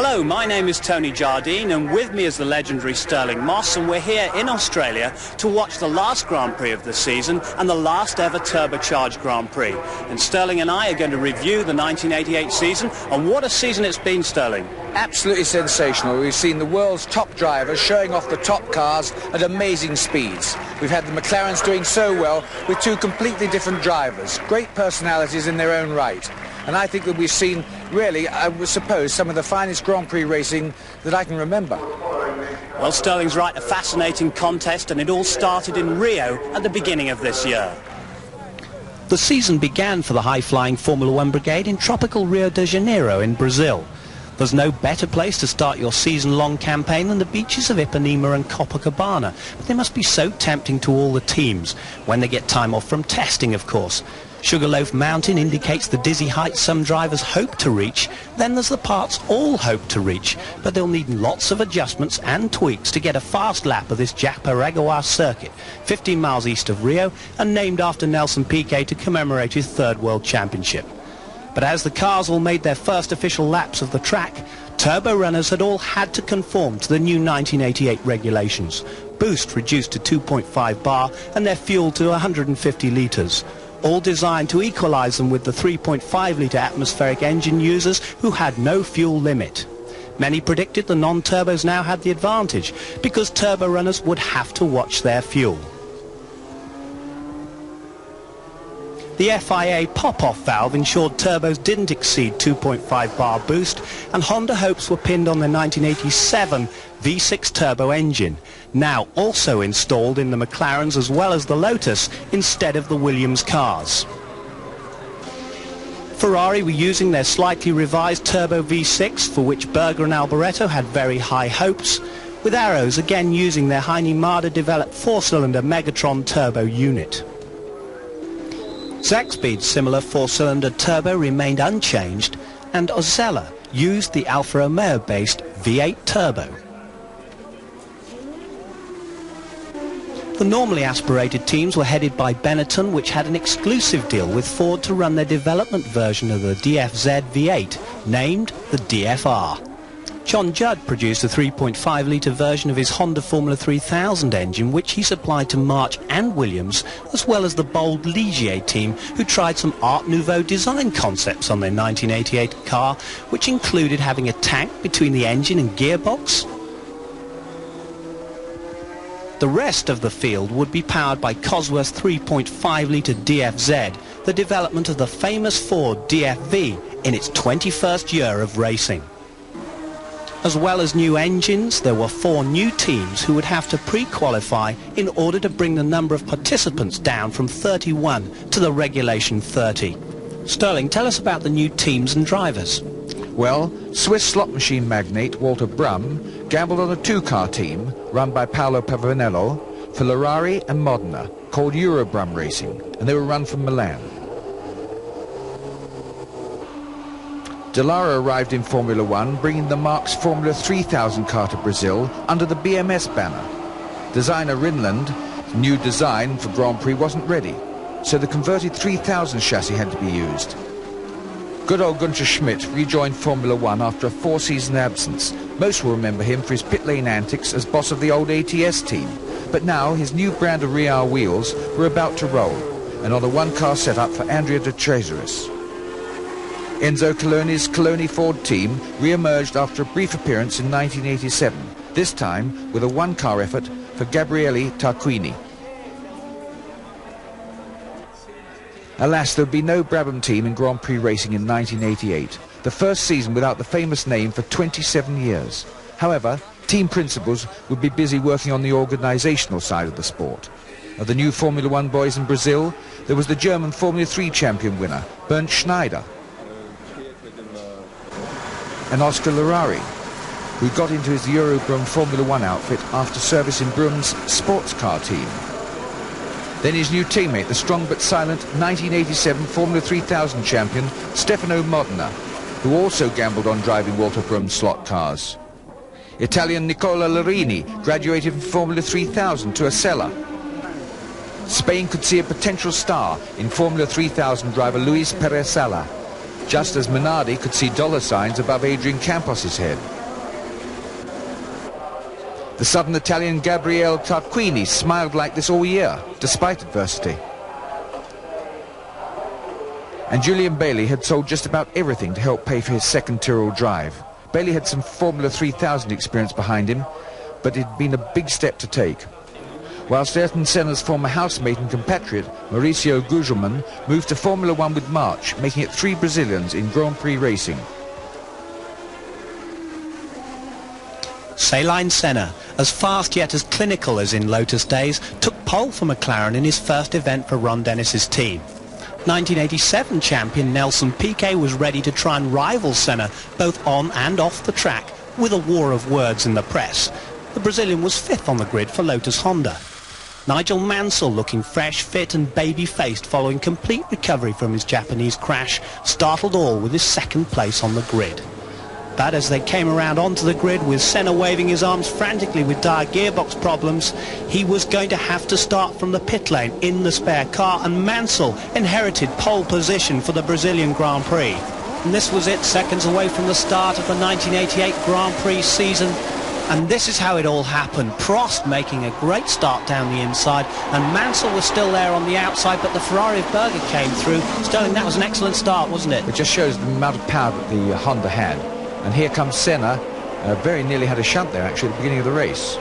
Hello, my name is Tony Jardine, and with me is the legendary Sterling Moss, and we're here in Australia to watch the last Grand Prix of the season and the last ever turbocharged Grand Prix. And Sterling and I are going to review the 1988 season, and what a season it's been, Sterling. Absolutely sensational. We've seen the world's top drivers showing off the top cars at amazing speeds. We've had the McLarens doing so well with two completely different drivers, great personalities in their own right. And I think that we've seen, really, I would suppose, some of the finest Grand Prix racing that I can remember. Well, Sterling's right, a fascinating contest, and it all started in Rio at the beginning of this year. The season began for the high-flying Formula One brigade in tropical Rio de Janeiro in Brazil. There's no better place to start your season-long campaign than the beaches of Ipanema and Copacabana, but they must be so tempting to all the teams, when they get time off from testing, of course. Sugarloaf Mountain indicates the dizzy heights some drivers hope to reach. Then there's the parts all hope to reach, but they'll need lots of adjustments and tweaks to get a fast lap of this Japareguá circuit, 15 miles east of Rio, and named after Nelson Piquet to commemorate his third World Championship. But as the cars all made their first official laps of the track, turbo runners had all had to conform to the new 1988 regulations. Boost reduced to 2.5 bar and their fuel to 150 litres. All designed to equalise them with the 3.5 litre atmospheric engine users who had no fuel limit. Many predicted the non-turbos now had the advantage because turbo runners would have to watch their fuel. The FIA pop-off valve ensured turbos didn't exceed 2.5 bar boost, and Honda hopes were pinned on their 1987 V6 turbo engine, now also installed in the McLarens as well as the Lotus instead of the Williams cars. Ferrari were using their slightly revised turbo V6, for which Berger and Alboreto had very high hopes, with Arrows again using their Heine Marder developed 4-cylinder Megatron turbo unit. Zaxby's similar 4-cylinder turbo remained unchanged, and Osella used the Alfa Romeo-based V8 turbo. The normally aspirated teams were headed by Benetton, which had an exclusive deal with Ford to run their development version of the DFZ V8, named the DFR. John Judd produced a 3.5 litre version of his Honda Formula 3000 engine, which he supplied to March and Williams, as well as the bold Ligier team, who tried some Art Nouveau design concepts on their 1988 car, which included having a tank between the engine and gearbox. The rest of the field would be powered by Cosworth's 3.5 litre DFZ, the development of the famous Ford DFV in its 21st year of racing. As well as new engines, there were 4 new teams who would have to pre-qualify in order to bring the number of participants down from 31 to the regulation 30. Sterling, tell us about the new teams and drivers. Well, Swiss slot machine magnate Walter Brum gambled on a 2-car team run by Paolo Pavanello for Ferrari and Modena, called Eurobrum Racing, and they were run from Milan. Dallara arrived in Formula One, bringing the Marx Formula 3000 car to Brazil under the BMS banner. Designer Rinland's new design for Grand Prix wasn't ready, so the converted 3000 chassis had to be used. Good old Gunther Schmidt rejoined Formula One after a 4-season absence. Most will remember him for his pit lane antics as boss of the old ATS team, but now his new brand of Real wheels were about to roll, and on a 1-car setup for Andrea de Cesaris. Enzo Coloni's Coloni Ford team re-emerged after a brief appearance in 1987, this time with a 1-car effort for Gabriele Tarquini. Alas, there would be no Brabham team in Grand Prix racing in 1988, the first season without the famous name for 27 years. However, team principals would be busy working on the organisational side of the sport. Of the new Formula One boys in Brazil, there was the German Formula 3 champion winner, Bernd Schneider, and Oscar Larari, who got into his Eurobrum Formula One outfit after service in Brum's sports car team. Then his new teammate, the strong but silent 1987 Formula 3000 champion, Stefano Modena, who also gambled on driving Walter Brum's slot cars. Italian Nicola Larini graduated from Formula 3000 to Osella. Spain could see a potential star in Formula 3000 driver Luis Perez Sala. just as Minardi could see dollar signs above Adrian Campos's head. The southern Italian Gabriele Tarquini smiled like this all year, despite adversity. And Julian Bailey had sold just about everything to help pay for his second Tyrrell drive. Bailey had some Formula 3000 experience behind him, but it had been a big step to take. Whilst Ayrton Senna's former housemate and compatriot, Mauricio Gugelmin, moved to Formula 1 with March, making it 3 Brazilians in Grand Prix racing. Saline Senna, as fast yet as clinical as in Lotus days, took pole for McLaren in his first event for Ron Dennis's team. 1987 champion Nelson Piquet was ready to try and rival Senna both on and off the track, with a war of words in the press. The Brazilian was 5th on the grid for Lotus Honda. Nigel Mansell, looking fresh, fit and baby-faced following complete recovery from his Japanese crash, startled all with his 2nd place on the grid. But as they came around onto the grid, with Senna waving his arms frantically with dire gearbox problems, he was going to have to start from the pit lane in the spare car, and Mansell inherited pole position for the Brazilian Grand Prix. And this was it, seconds away from the start of the 1988 Grand Prix season. And this is how it all happened. Prost making a great start down the inside, and Mansell was still there on the outside, but the Ferrari of Berger came through. Sterling, that was an excellent start, wasn't it? It just shows the amount of power that the Honda had. And here comes Senna, very nearly had a shunt there actually at the beginning of the race.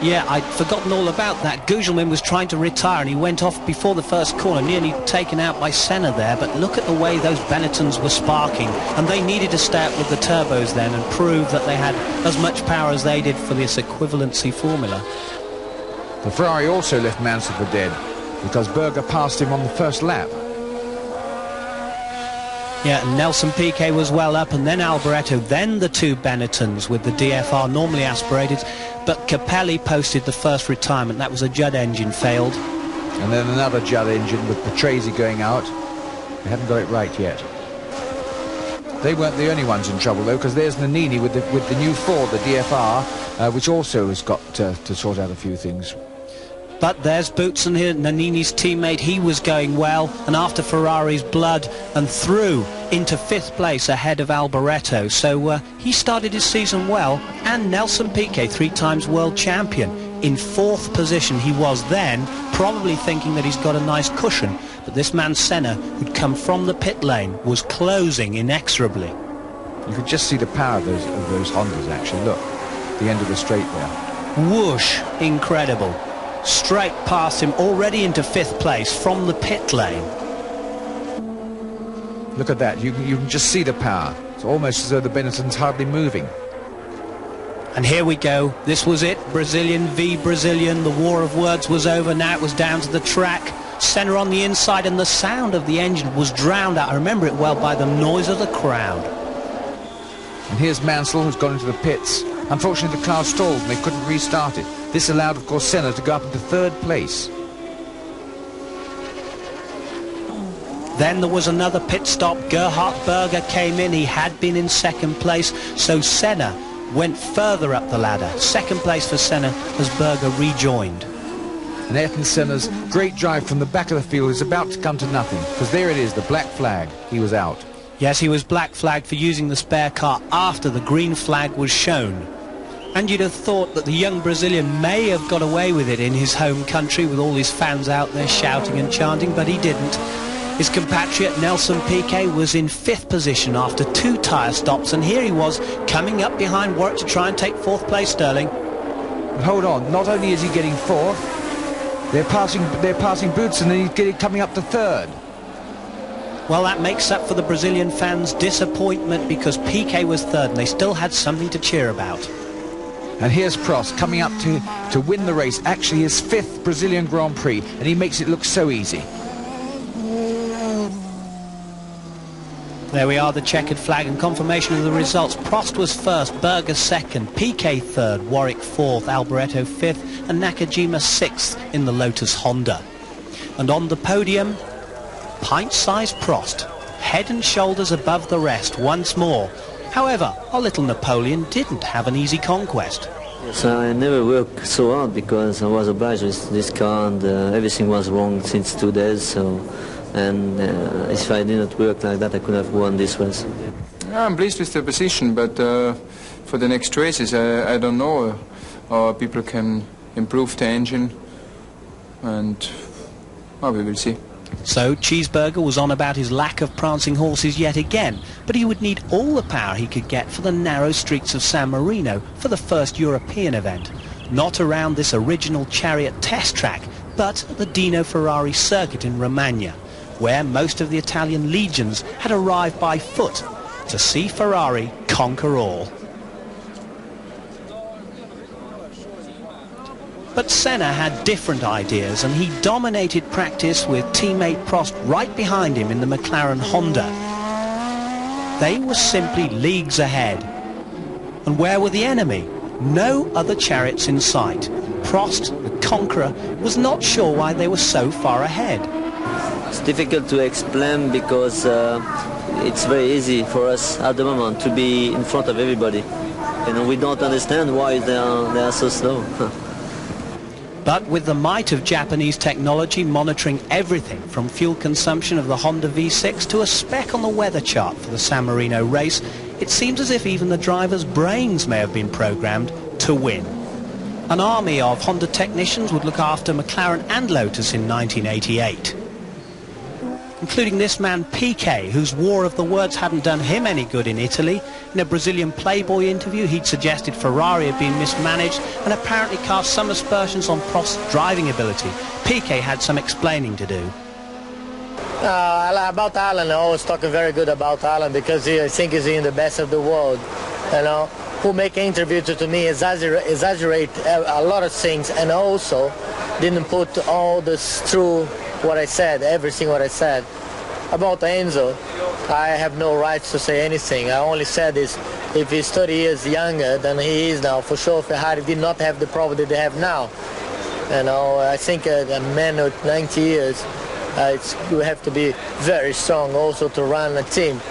Yeah, I'd forgotten all about that. Gugelmin was trying to retire and he went off before the first corner, nearly taken out by Senna there. But look at the way those Benettons were sparking, and they needed to stay up with the turbos then and prove that they had as much power as they did for this equivalency formula. The Ferrari also left Mansell for dead because Berger passed him on the first lap. Yeah, and Nelson Piquet was well up, and then Alboreto, then the 2 Benettons with the DFR normally aspirated, but Capelli posted the first retirement. That was a Judd engine failed. And then another Judd engine with Patrese going out. They haven't got it right yet. They weren't the only ones in trouble though, because there's Nannini with the new Ford, the DFR, which also has got to sort out a few things. But there's Boutsen here, Nannini's teammate. He was going well, and after Ferrari's blood and through into 5th place ahead of Alboreto. So he started his season well, and Nelson Piquet, 3 times world champion, in 4th position he was then, probably thinking that he's got a nice cushion. But this man Senna, who'd come from the pit lane, was closing inexorably. You could just see the power of those Hondas actually. Look, the end of the straight there. Whoosh, incredible. Straight past him, already into 5th place from the pit lane. Look at that, you can just see the power. It's almost as though the Benetton's hardly moving. And here we go, this was it, Brazilian v Brazilian, the war of words was over, now it was down to the track. Senna on the inside, and the sound of the engine was drowned out, I remember it well, by the noise of the crowd. And here's Mansell, who's gone into the pits. Unfortunately the car stalled and they couldn't restart it. This allowed, of course, Senna to go up into 3rd place. Then there was another pit stop. Gerhard Berger came in. He had been in 2nd place, so Senna went further up the ladder. 2nd place for Senna as Berger rejoined. And Ayrton Senna's great drive from the back of the field is about to come to nothing, because there it is, the black flag. He was out. Yes, he was black flagged for using the spare car after the green flag was shown. And you'd have thought that the young Brazilian may have got away with it in his home country with all his fans out there shouting and chanting, but he didn't. His compatriot Nelson Piquet was in 5th position after 2 tyre stops, and here he was coming up behind Warwick to try and take 4th place, Sterling. But hold on, not only is he getting 4th, they're passing Boutsen, and he's coming up to 3rd. Well, that makes up for the Brazilian fans' disappointment, because Piquet was 3rd and they still had something to cheer about. And here's Prost coming up to win the race, actually his 5th Brazilian Grand Prix, and he makes it look so easy. There we are, the checkered flag and confirmation of the results. Prost was 1st, Berger 2nd, Piquet 3rd, Warwick 4th, Alboreto 5th, and Nakajima 6th in the Lotus Honda. And on the podium, pint-sized Prost, head and shoulders above the rest once more. However, our little Napoleon didn't have an easy conquest. Yes, I never worked so hard because I was obliged with this car, and everything was wrong since 2 days. So, and if I didn't work like that, I could have won this race. I'm pleased with the position, but for the next races, I don't know how people can improve the engine, and we will see. So Cheeseburger was on about his lack of prancing horses yet again, but he would need all the power he could get for the narrow streets of San Marino for the first European event. Not around this original chariot test track, but at the Dino Ferrari circuit in Romagna, where most of the Italian legions had arrived by foot to see Ferrari conquer all. But Senna had different ideas, and he dominated practice with teammate Prost right behind him in the McLaren Honda. They were simply leagues ahead. And where were the enemy? No other chariots in sight. Prost, the conqueror, was not sure why they were so far ahead. It's difficult to explain because it's very easy for us at the moment to be in front of everybody. You know, we don't understand why they are so slow. But with the might of Japanese technology monitoring everything from fuel consumption of the Honda V6 to a speck on the weather chart for the San Marino race, it seems as if even the drivers' brains may have been programmed to win. An army of Honda technicians would look after McLaren and Lotus in 1988. Including this man Piquet, whose war of the words hadn't done him any good in Italy. In a Brazilian Playboy interview, he'd suggested Ferrari had been mismanaged and apparently cast some aspersions on Prost's driving ability. Piquet had some explaining to do. About Alan, I always talk very good about Alan because I think he's in the best of the world. You know, who make interviews to me exaggerate a lot of things, and also didn't put all this through what I said, everything what I said. About Enzo, I have no rights to say anything. I only said is if he's 30 years younger than he is now, for sure Ferrari did not have the problem that they have now. You know, I think a man with 90 years, you have to be very strong also to run a team.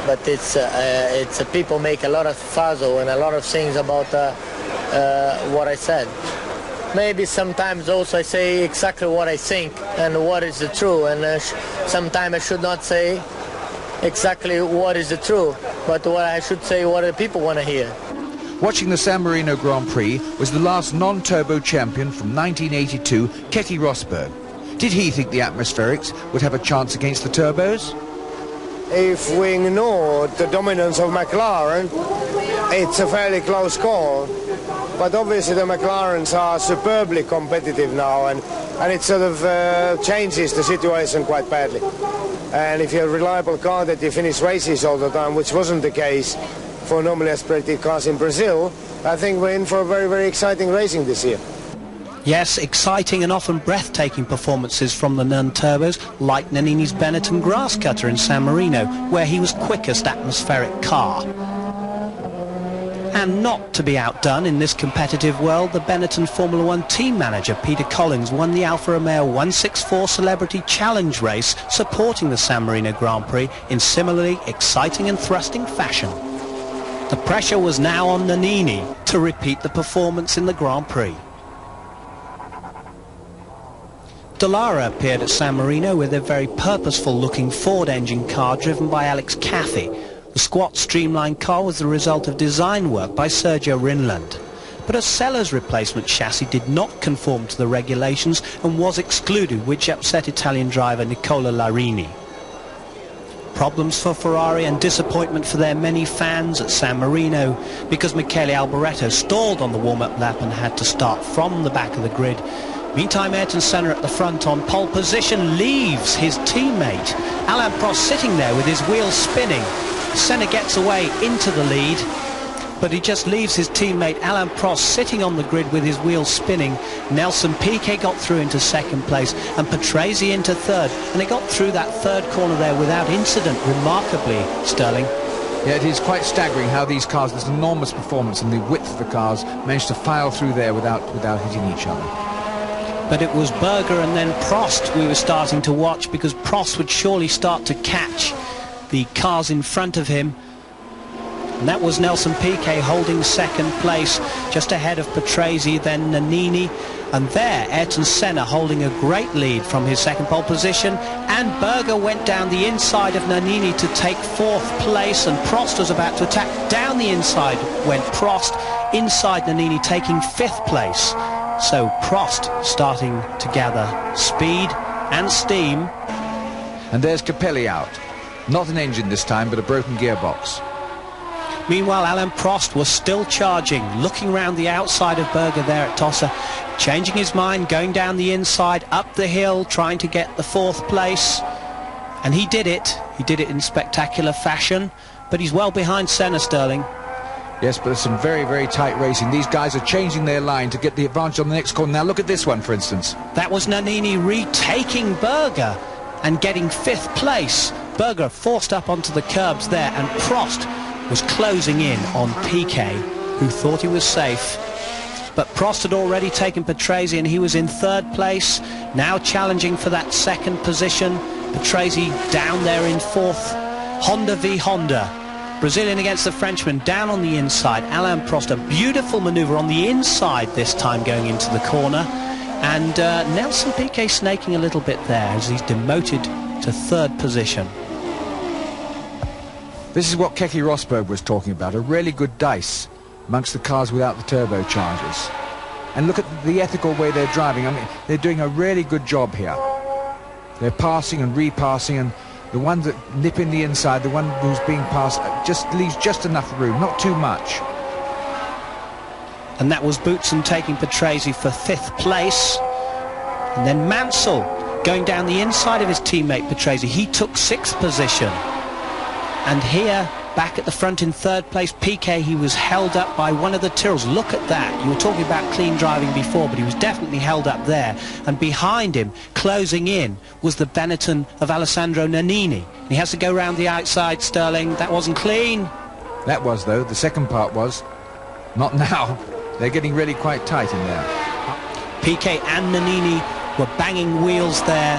But it's people make a lot of fuzzle and a lot of things about what I said. Maybe sometimes also I say exactly what I think and what is the truth, and sometimes I should not say exactly what is the truth, but what I should say what the people want to hear. Watching the San Marino Grand Prix was the last non-turbo champion from 1982, Ketty Rosberg. Did he think the atmospherics would have a chance against the turbos? If we ignore the dominance of McLaren, it's a fairly close call. But obviously the McLarens are superbly competitive now, and it sort of changes the situation quite badly. And if you have a reliable car that you finish races all the time, which wasn't the case for normally aspirated cars in Brazil, I think we're in for a very, very exciting racing this year. Yes, exciting and often breathtaking performances from the non-turbos, like Nannini's Benetton grass cutter in San Marino, where he was quickest atmospheric car. And not to be outdone in this competitive world, the Benetton Formula One team manager Peter Collins won the Alfa Romeo 164 Celebrity Challenge race supporting the San Marino Grand Prix in similarly exciting and thrusting fashion. The pressure was now on Nannini to repeat the performance in the Grand Prix. Dallara appeared at San Marino with a very purposeful-looking Ford engine car driven by Alex Cathy. The squat streamlined car was the result of design work by Sergio Rinland. But a Seller's replacement chassis did not conform to the regulations and was excluded, which upset Italian driver Nicola Larini. Problems for Ferrari and disappointment for their many fans at San Marino because Michele Alboreto stalled on the warm-up lap and had to start from the back of the grid. Meantime, Ayrton Senna at the front on pole position leaves his teammate. Alain Prost sitting there with his wheels spinning. Senna gets away into the lead, but he just leaves his teammate Alain Prost sitting on the grid with his wheels spinning. Nelson Piquet got through into second place and Patrese into third, and they got through that third corner there without incident, remarkably, Sterling. Yeah, it is quite staggering how these cars, this enormous performance and the width of the cars, managed to file through there without hitting each other. But it was Berger and then Prost we were starting to watch, because Prost would surely start to catch the cars in front of him. And that was Nelson Piquet holding second place, just ahead of Patrese, then Nannini, And there, Ayrton Senna holding a great lead from his second pole position, and Berger went down the inside of Nannini to take 4th place, and Prost was about to attack. Down the inside went Prost, inside Nannini taking 5th place. So Prost starting to gather speed and steam. And there's Capelli out. Not an engine this time, but a broken gearbox. Meanwhile, Alain Prost was still charging, looking round the outside of Berger there at Tossa, changing his mind, going down the inside, up the hill, trying to get the 4th place. And he did it. He did it in spectacular fashion, but he's well behind Senna, Sterling. Yes, but there's some very, very tight racing. These guys are changing their line to get the advantage on the next corner. Now look at this one, for instance. That was Nannini retaking Berger and getting 5th place. Berger forced up onto the curbs there, and Prost was closing in on Piquet, who thought he was safe. But Prost had already taken Patrese, and he was in 3rd place, now challenging for that 2nd position. Patrese down there in 4th. Honda v Honda. Brazilian against the Frenchman, down on the inside. Alain Prost, a beautiful manoeuvre on the inside this time going into the corner. And Nelson Piquet snaking a little bit there as he's demoted to 3rd position. This is what Keke Rosberg was talking about, a really good dice amongst the cars without the turbochargers. And look at the ethical way they're driving. I mean, they're doing a really good job here. They're passing and repassing, and the one that nip in the inside, the one who's being passed, just leaves just enough room, not too much. And that was Boutsen taking Patrese for 5th place. And then Mansell going down the inside of his teammate Patrese. He took 6th position. And here, back at the front in 3rd place, Piquet, he was held up by one of the Tyrrells. Look at that. You were talking about clean driving before, but he was definitely held up there. And behind him, closing in, was the Benetton of Alessandro Nannini. He has to go round the outside, Sterling. That wasn't clean. That was, though. The second part was. Not now. They're getting really quite tight in there. Piquet and Nannini were banging wheels there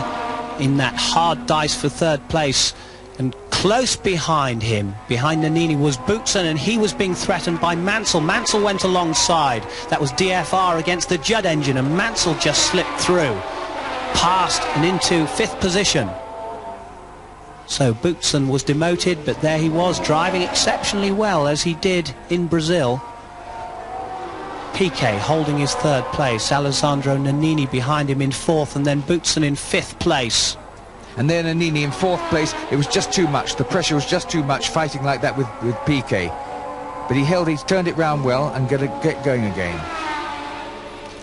in that hard dice for 3rd place. And close behind him, behind Nannini, was Boutsen, and he was being threatened by Mansell. Mansell went alongside. That was DFR against the Judd engine, and Mansell just slipped through, past and into 5th position. So Boutsen was demoted, but there he was, driving exceptionally well, as he did in Brazil. Piquet holding his 3rd place, Alessandro Nannini behind him in 4th, and then Boutsen in 5th place. And then Nannini in 4th place. It was just too much. The pressure was just too much fighting like that with Piquet. But he turned it round well and get going again.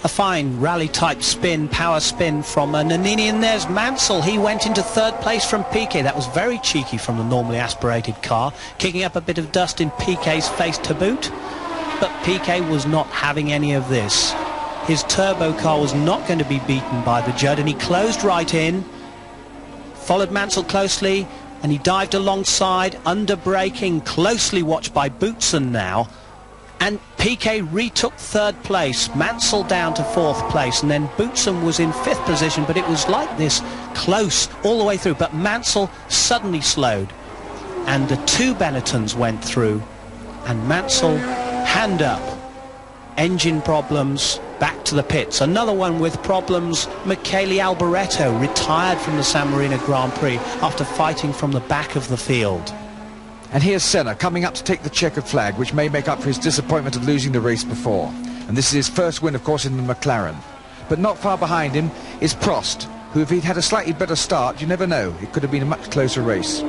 A fine rally-type spin, power spin from Nannini, and there's Mansell. He went into 3rd place from Piquet. That was very cheeky from the normally aspirated car, kicking up a bit of dust in Piquet's face to boot. But Piquet was not having any of this. His turbo car was not going to be beaten by the Judd, and he closed right in. Followed Mansell closely, and he dived alongside, under braking, closely watched by Boutsen now. And Piquet retook 3rd place, Mansell down to 4th place, and then Boutsen was in 5th position, but it was like this, close all the way through. But Mansell suddenly slowed, and the 2 Benettons went through, and Mansell, hand up, engine problems, back to the pits. Another one with problems, Michele Alboreto, retired from the San Marino Grand Prix after fighting from the back of the field. And here's Senna coming up to take the checkered flag, which may make up for his disappointment of losing the race before. And this is his first win, of course, in the McLaren. But not far behind him is Prost, who, if he'd had a slightly better start, you never know, it could have been a much closer race.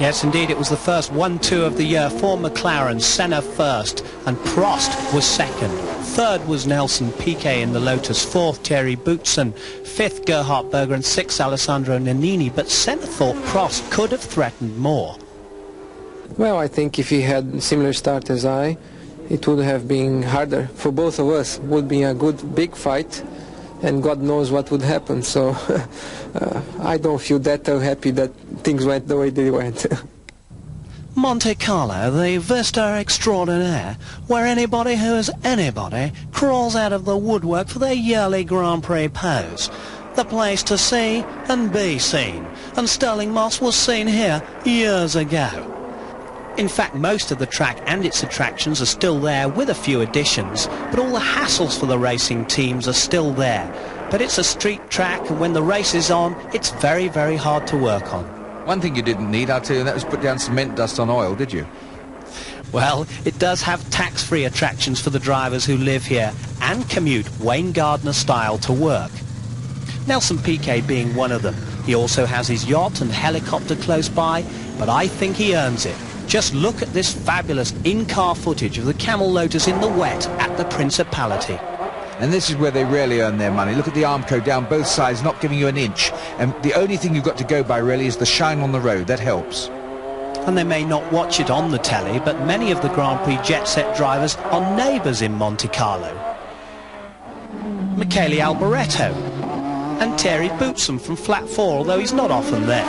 Yes, indeed, it was the first 1-2 of the year for McLaren. Senna first, and Prost was 2nd. 3rd was Nelson Piquet in the Lotus. 4th, Thierry Boutsen. 5th, Gerhard Berger, and 6th, Alessandro Nannini. But Senna thought Prost could have threatened more. Well, I think if he had a similar start as I, it would have been harder for both of us. It would be a good big fight, and God knows what would happen. So I don't feel that happy that things went the way they went. Monte Carlo, the vista extraordinaire, where anybody who is anybody crawls out of the woodwork for their yearly Grand Prix pose. The place to see and be seen. And Sterling Moss was seen here years ago. In fact, most of the track and its attractions are still there with a few additions, but all the hassles for the racing teams are still there. But it's a street track, and when the race is on, it's very, very hard to work on. One thing you didn't need, I'll tell you, that was put down cement dust on oil, did you? Well, it does have tax-free attractions for the drivers who live here and commute Wayne Gardner style to work. Nelson Piquet being one of them. He also has his yacht and helicopter close by, but I think he earns it. Just look at this fabulous in-car footage of the Camel Lotus in the wet at the Principality. And this is where they really earn their money. Look at the Armco down both sides, not giving you an inch. And the only thing you've got to go by really is the shine on the road. That helps. And they may not watch it on the telly, but many of the Grand Prix jet set drivers are neighbours in Monte Carlo. Michele Alboreto and Thierry Boutsen from Flat 4, although he's not often there.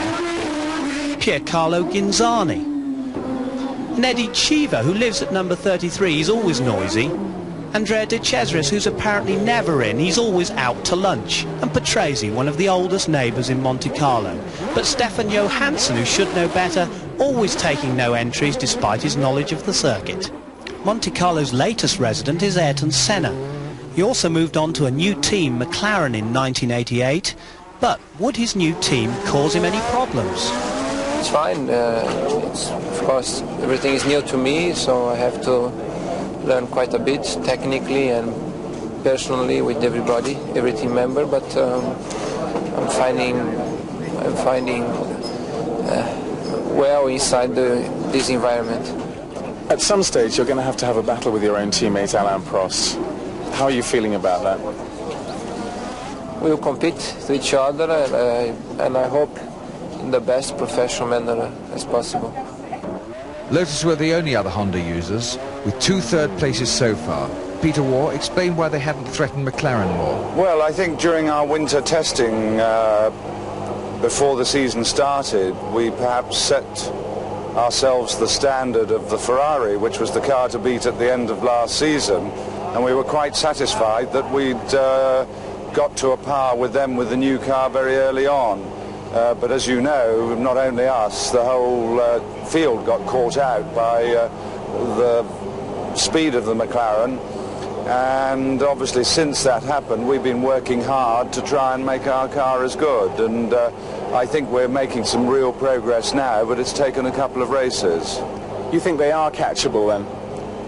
Piercarlo Ghinzani. And Eddie Cheever, who lives at number 33, he's always noisy. Andrea De Cesaris, who's apparently never in, he's always out to lunch. And Patrese, one of the oldest neighbours in Monte Carlo. But Stefan Johansson, who should know better, always taking no entries despite his knowledge of the circuit. Monte Carlo's latest resident is Ayrton Senna. He also moved on to a new team, McLaren, in 1988. But would his new team cause him any problems? It's fine. Of course, everything is new to me, so I have to learn quite a bit technically and personally with everybody, every team member. But I'm finding well inside this environment. At some stage, you're going to have a battle with your own teammate Alain Prost. How are you feeling about that? We'll compete to each other, and I hope in the best professional manner as possible. Lotus were the only other Honda users, with 2 third places so far. Peter Waugh explained why they hadn't threatened McLaren more. Well, I think during our winter testing, before the season started, we perhaps set ourselves the standard of the Ferrari, which was the car to beat at the end of last season, and we were quite satisfied that we'd got to a par with them with the new car very early on. But as you know, not only us, the whole field got caught out by the speed of the McLaren, and obviously since that happened we've been working hard to try and make our car as good, and I think we're making some real progress now, but it's taken a couple of races. You think they are catchable then?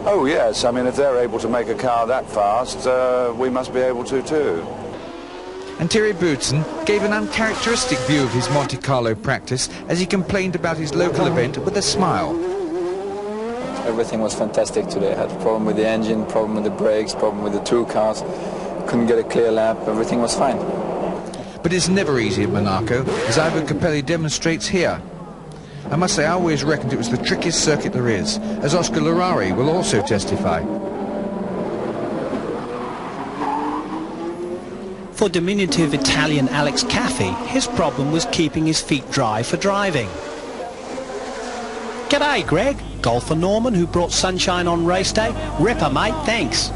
Oh yes, I mean if they're able to make a car that fast, we must be able to too. And Thierry Boutsen gave an uncharacteristic view of his Monte Carlo practice as he complained about his local event with a smile. Everything was fantastic today. I had a problem with the engine, problem with the brakes, problem with the 2 cars. Couldn't get a clear lap, everything was fine. But it's never easy at Monaco, as Ivo Capelli demonstrates here. I must say, I always reckoned it was the trickiest circuit there is, as Oscar Larari will also testify. For diminutive Italian Alex Caffey, his problem was keeping his feet dry for driving. G'day, Greg. Golfer Norman, who brought sunshine on race day. Ripper, mate, thanks.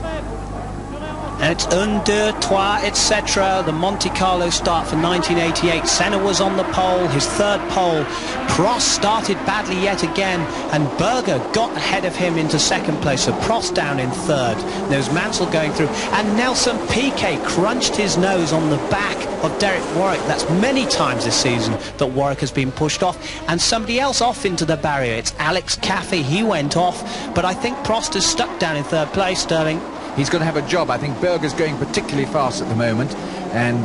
And it's un, deux, trois, etc. The Monte Carlo start for 1988. Senna was on the pole, his 3rd pole. Prost started badly yet again, and Berger got ahead of him into 2nd place, so Prost down in 3rd. There was Mansell going through, and Nelson Piquet crunched his nose on the back of Derek Warwick. That's many times this season that Warwick has been pushed off, and somebody else off into the barrier. It's Alex Caffey. He went off, but I think Prost is stuck down in 3rd place, Sterling. He's going to have a job. I think Berger's going particularly fast at the moment, and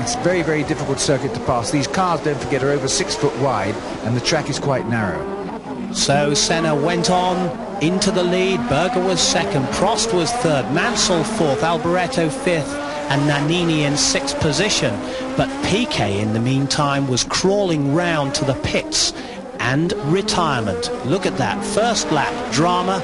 it's a very, very difficult circuit to pass. These cars, don't forget, are over 6 foot wide, and the track is quite narrow. So Senna went on into the lead. Berger was 2nd, Prost was 3rd, Mansell 4th, Alboreto 5th, and Nannini in 6th position. But Piquet, in the meantime, was crawling round to the pits and retirement. Look at that, 1st lap drama.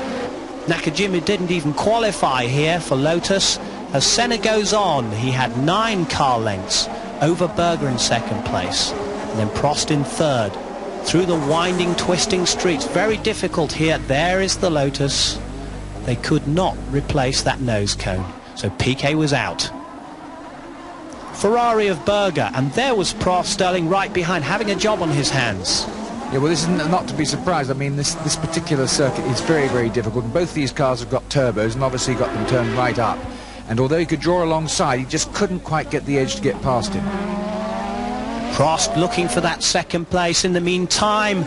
Nakajima didn't even qualify here for Lotus. As Senna goes on, he had 9 car lengths over Berger in 2nd place, and then Prost in 3rd. Through the winding, twisting streets, very difficult here. There is the Lotus. They could not replace that nose cone, so Piquet was out. Ferrari of Berger, and there was Prost, Sterling right behind, having a job on his hands. Yeah, well, this is not to be surprised. I mean, this particular circuit is very, very difficult. Both these cars have got turbos and obviously got them turned right up. And although he could draw alongside, he just couldn't quite get the edge to get past him. Prost looking for that second place. In the meantime,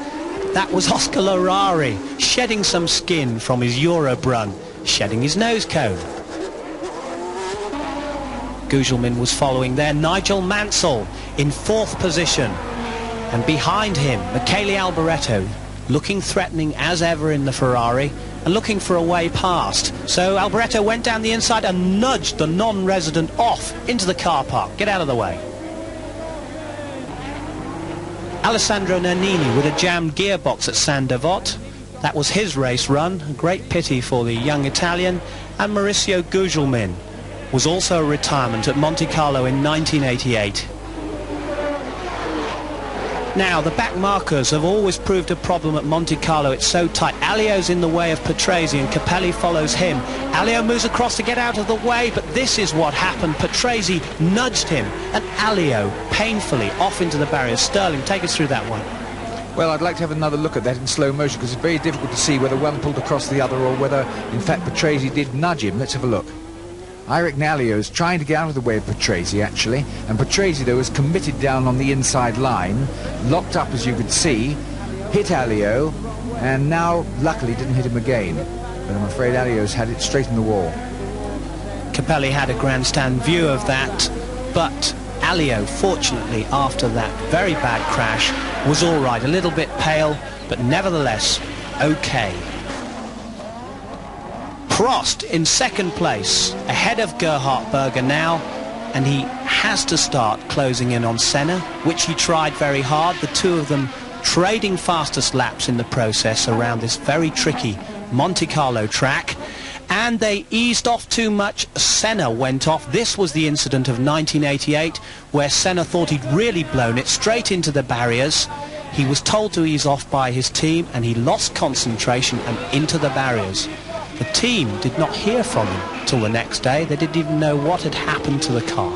that was Oscar Larrari, shedding some skin from his Eurobrun, shedding his nose cone. Gugelmin was following there. Nigel Mansell in 4th position. And behind him, Michele Alboreto, looking threatening as ever in the Ferrari and looking for a way past. So Alboreto went down the inside and nudged the non-resident off into the car park. Get out of the way. Alessandro Nannini with a jammed gearbox at San Devot. That was his race run. A great pity for the young Italian. And Mauricio Gugelmin was also a retirement at Monte Carlo in 1988. Now, the back markers have always proved a problem at Monte Carlo. It's so tight. Alio's in the way of Patrese and Capelli follows him. Alio moves across to get out of the way, but this is what happened. Patrese nudged him, and Alio painfully off into the barrier. Sterling, take us through that one. Well, I'd like to have another look at that in slow motion, because it's very difficult to see whether one pulled across the other or whether, in fact, Patrese did nudge him. Let's have a look. Eric Nalio is trying to get out of the way of Patrese, actually, and Patrese, though, is committed down on the inside line, locked up, as you could see, hit Alio, and now, luckily, didn't hit him again. But I'm afraid Alio's had it straight in the wall. Capelli had a grandstand view of that, but Alio, fortunately, after that very bad crash, was all right. A little bit pale, but nevertheless, okay. Prost in 2nd place, ahead of Gerhard Berger now, and he has to start closing in on Senna, which he tried very hard. The two of them trading fastest laps in the process around this very tricky Monte Carlo track, and they eased off too much. Senna went off. This was the incident of 1988, where Senna thought he'd really blown it straight into the barriers. He was told to ease off by his team, and he lost concentration and into the barriers. The team did not hear from him till the next day. They didn't even know what had happened to the car.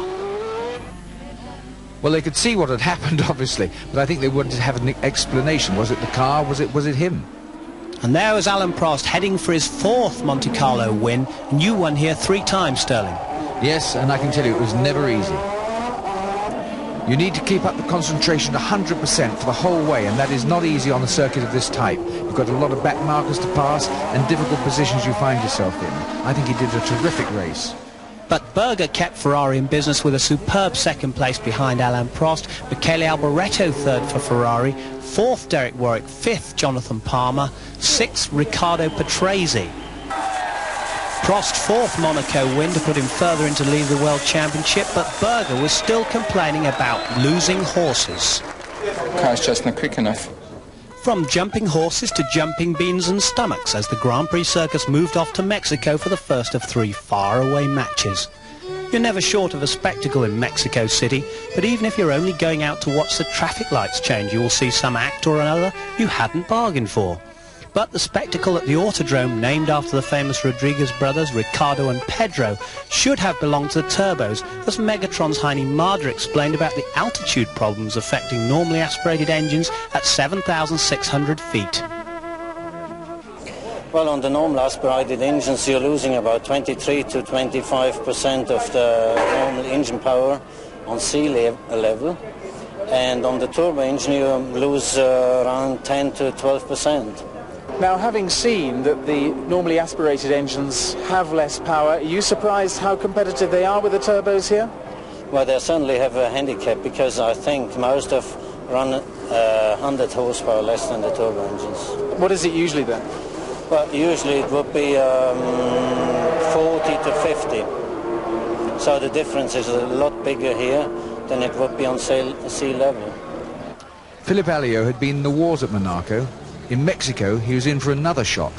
Well, they could see what had happened, obviously, but I think they wanted to have an explanation. Was it the car? Was it him? And there was Alain Prost heading for his 4th Monte Carlo win, and you won here 3 times, Sterling. Yes, and I can tell you it was never easy. You need to keep up the concentration 100% for the whole way, and that is not easy on a circuit of this type. You've got a lot of back markers to pass and difficult positions you find yourself in. I think he did a terrific race. But Berger kept Ferrari in business with a superb 2nd place behind Alain Prost. Michele Alboreto 3rd for Ferrari, 4th Derek Warwick, 5th Jonathan Palmer, 6th Riccardo Patrese. Prost 4th Monaco win to put him further into the lead of the World Championship, but Berger was still complaining about losing horses. The car's just not quick enough. From jumping horses to jumping beans and stomachs as the Grand Prix circus moved off to Mexico for the first of 3 faraway matches. You're never short of a spectacle in Mexico City, but even if you're only going out to watch the traffic lights change, you will see some act or another you hadn't bargained for. But the spectacle at the Autodrome, named after the famous Rodriguez brothers, Ricardo and Pedro, should have belonged to the turbos, as Megatron's Heini Marder explained about the altitude problems affecting normally aspirated engines at 7,600 feet. Well, on the normal aspirated engines, you're losing about 23 to 25% of the normal engine power on sea level. And on the turbo engine, you lose around 10 to 12%. Now, having seen that the normally aspirated engines have less power, are you surprised how competitive they are with the turbos here? Well, they certainly have a handicap, because I think most of run 100 horsepower less than the turbo engines. What is it usually then? Well, usually it would be 40 to 50. So the difference is a lot bigger here than it would be on sea level. Philippe Alliot had been in the wars at Monaco. In Mexico, he was in for another shock.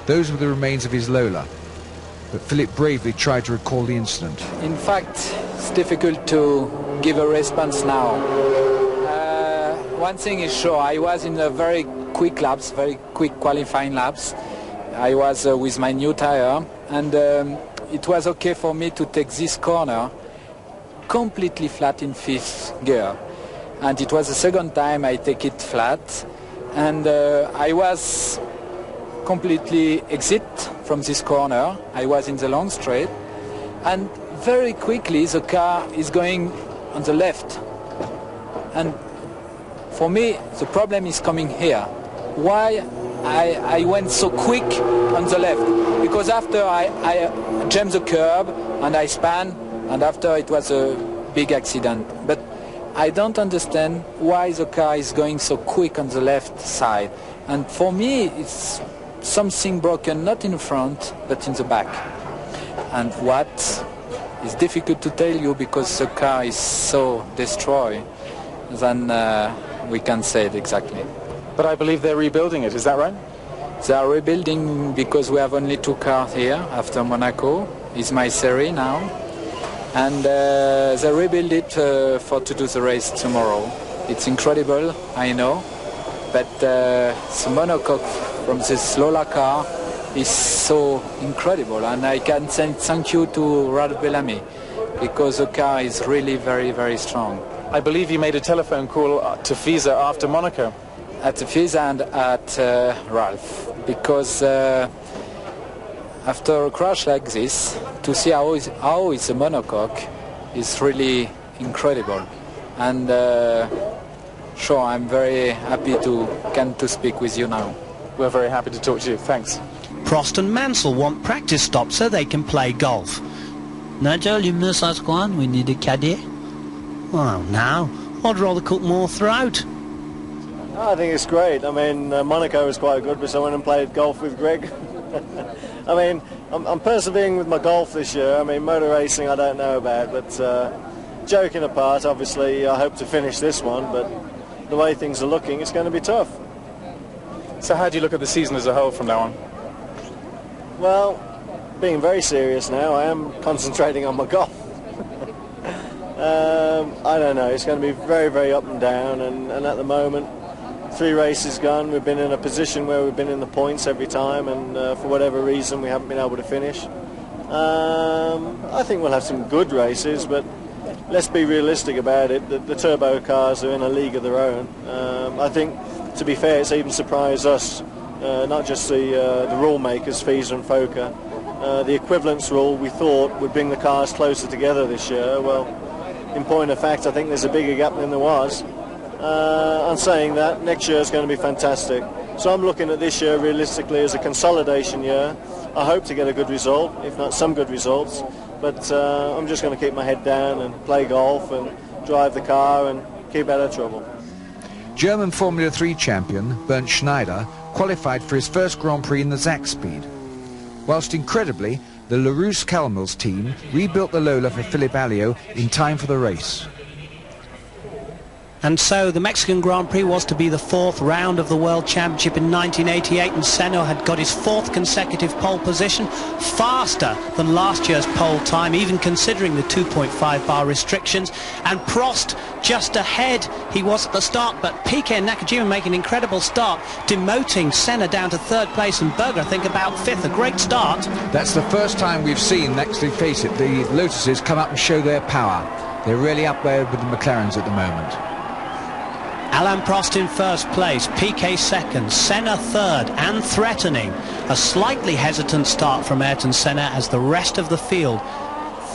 Those were the remains of his Lola. But Philippe bravely tried to recall the incident. In fact, it's difficult to give a response now. One thing is sure, I was in a very quick laps, very quick qualifying laps. I was with my new tire, and it was okay for me to take this corner completely flat in 5th gear. and it was the second time I take it flat, and I was completely exit from this corner. I was in the long straight, and very quickly the car is going on the left, and for me the problem is coming here. Why I went so quick on the left? Because after I jumped the curb and I span, and after it was a big accident. But I don't understand why the car is going so quick on the left side. And for me it's something broken, not in front but in the back. And what is difficult to tell you because the car is so destroyed, then we can't say it exactly. But I believe they're rebuilding it, is that right? They are rebuilding because we have only 2 cars here after Monaco. It's my series now. And they rebuild it to do the race tomorrow. It's incredible, I know. But the monocoque from this Lola car is so incredible. And I can say thank you to Rad Bellamy because the car is really very, very strong. I believe you made a telephone call to FISA after Monaco. At FISA and at Ralph, because after a crash like this, to see how it's a monocoque is really incredible. And sure, I'm very happy to speak with you now. We're very happy to talk to you. Thanks. Prost and Mansell want practice stops so they can play golf. Nigel, you miss us one? We need a caddy. Well, now, I'd rather cook more throat. I think it's great. I mean, Monaco was quite good, but I went and played golf with Greg. I mean, I'm persevering with my golf this year. I mean, motor racing I don't know about, but joking apart, obviously I hope to finish this one, but the way things are looking, it's going to be tough. So how do you look at the season as a whole from now on? Well, being very serious now, I am concentrating on my golf. I don't know, it's going to be very, very up and down, and at the moment, 3 races gone, we've been in a position where we've been in the points every time, and for whatever reason we haven't been able to finish. I think we'll have some good races, but let's be realistic about it. The turbo cars are in a league of their own. I think, to be fair, it's even surprised us, not just the rule makers, FISA and FOCA. The equivalence rule we thought would bring the cars closer together this year. Well, in point of fact, I think there's a bigger gap than there was. I'm saying that next year is going to be fantastic. So I'm looking at this year realistically as a consolidation year. I hope to get a good result, if not some good results. But I'm just going to keep my head down and play golf and drive the car and keep out of trouble. German Formula 3 champion Bernd Schneider qualified for his first Grand Prix in the Zach Speed. Whilst incredibly, the Larousse-Calmels team rebuilt the Lola for Philippe Alliot in time for the race. And so the Mexican Grand Prix was to be the 4th round of the World Championship in 1988, and Senna had got his 4th consecutive pole position, faster than last year's pole time, even considering the 2.5 bar restrictions. And Prost just ahead. He was at the start, but Piquet and Nakajima make an incredible start, demoting Senna down to 3rd place, and Berger, I think, about 5th. A great start. That's the first time we've seen, actually face it, the Lotuses come up and show their power. They're really up there with the McLarens at the moment. Alain Prost in 1st place, Piquet 2nd, Senna 3rd, and threatening. A slightly hesitant start from Ayrton Senna as the rest of the field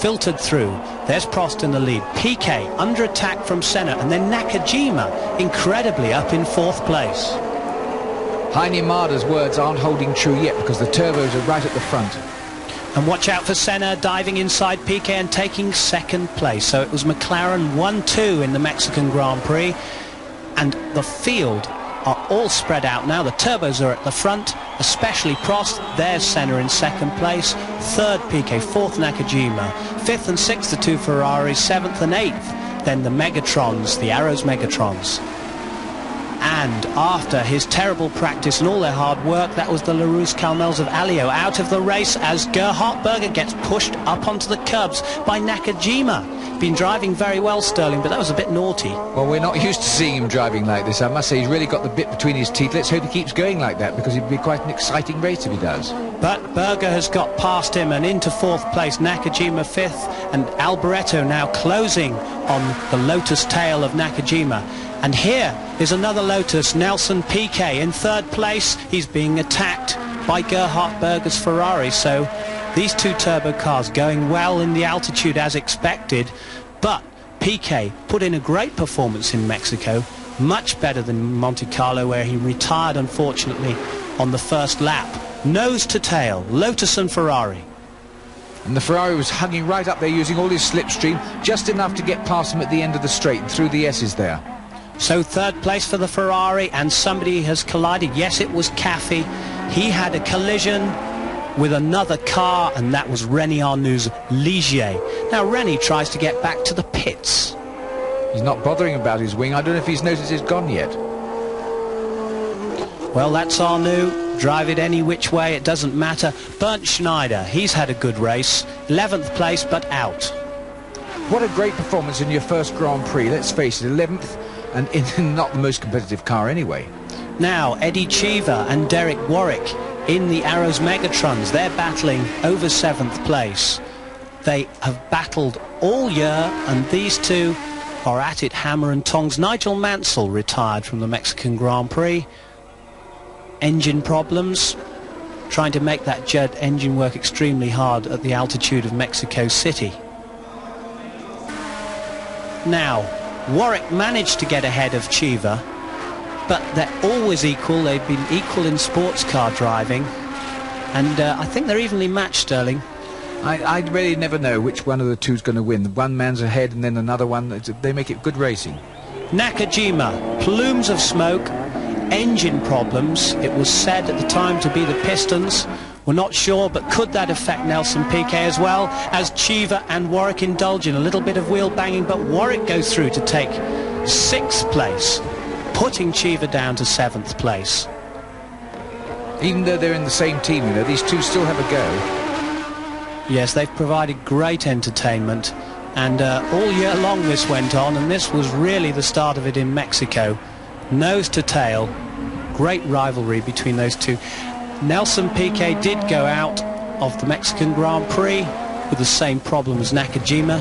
filtered through. There's Prost in the lead, Piquet under attack from Senna, and then Nakajima incredibly up in 4th place. Heine Marder's words aren't holding true yet because the turbos are right at the front. And watch out for Senna diving inside Piquet and taking 2nd place. So it was McLaren 1-2 in the Mexican Grand Prix. And the field are all spread out now. The turbos are at the front, especially Prost. There's Senna in 2nd place, 3rd Piquet, 4th Nakajima, 5th and 6th the 2 Ferraris, 7th and 8th then the Megatrons, the Arrows Megatrons. And after his terrible practice and all their hard work, that was the Larousse-Calmels of Alliot out of the race as Gerhard Berger gets pushed up onto the curbs by Nakajima. been driving very well, Sterling, but that was a bit naughty. Well, we're not used to seeing him driving like this. I must say he's really got the bit between his teeth. Let's hope he keeps going like that, because it'd be quite an exciting race if he does. But Berger has got past him and into fourth place, Nakajima fifth, and Alboreto now closing on the Lotus tail of Nakajima. And here is another Lotus, Nelson Piquet, in third place. He's being attacked by Gerhard Berger's Ferrari, so these two turbo cars going well in the altitude as expected, but Piquet put in a great performance in Mexico, much better than Monte Carlo, where he retired unfortunately on the first lap. Nose to tail, Lotus and Ferrari. And the Ferrari was hugging right up there using all his slipstream, just enough to get past him at the end of the straight and through the S's there. So third place for the Ferrari, and somebody has collided. Yes, it was Caffey. He had a collision with another car, and that was René Arnoux' Ligier. Now René tries to get back to the pits. He's not bothering about his wing. I don't know if he's noticed it's gone yet. Well, that's Arnoux. Drive it any which way, it doesn't matter. Bernd Schneider, he's had a good race. 11th place, but out. What a great performance in your first Grand Prix. Let's face it, 11th, and in not the most competitive car anyway. Now, Eddie Cheever and Derek Warwick in the Arrows Megatrons. They're battling over 7th place. They have battled all year, and these two are at it hammer and tongs. Nigel Mansell retired from the Mexican Grand Prix. Engine problems, trying to make that jet engine work extremely hard at the altitude of Mexico City. Now, Warwick managed to get ahead of Cheever, but they're always equal. They've been equal in sports car driving, and I think they're evenly matched, Sterling. I really never know which one of the two's going to win. One man's ahead and then another one. They make it good racing. Nakajima, plumes of smoke, engine problems. It was said at the time to be the pistons. We're not sure, but could that affect Nelson Piquet as well, as Cheever and Warwick indulge in a little bit of wheel banging, but Warwick goes through to take 6th place, putting Cheever down to 7th place. Even though they're in the same team, you know, these two still have a go. Yes, they've provided great entertainment, and all year long this went on, and this was really the start of it in Mexico. Nose to tail, great rivalry between those two. Nelson Piquet did go out of the Mexican Grand Prix with the same problem as Nakajima.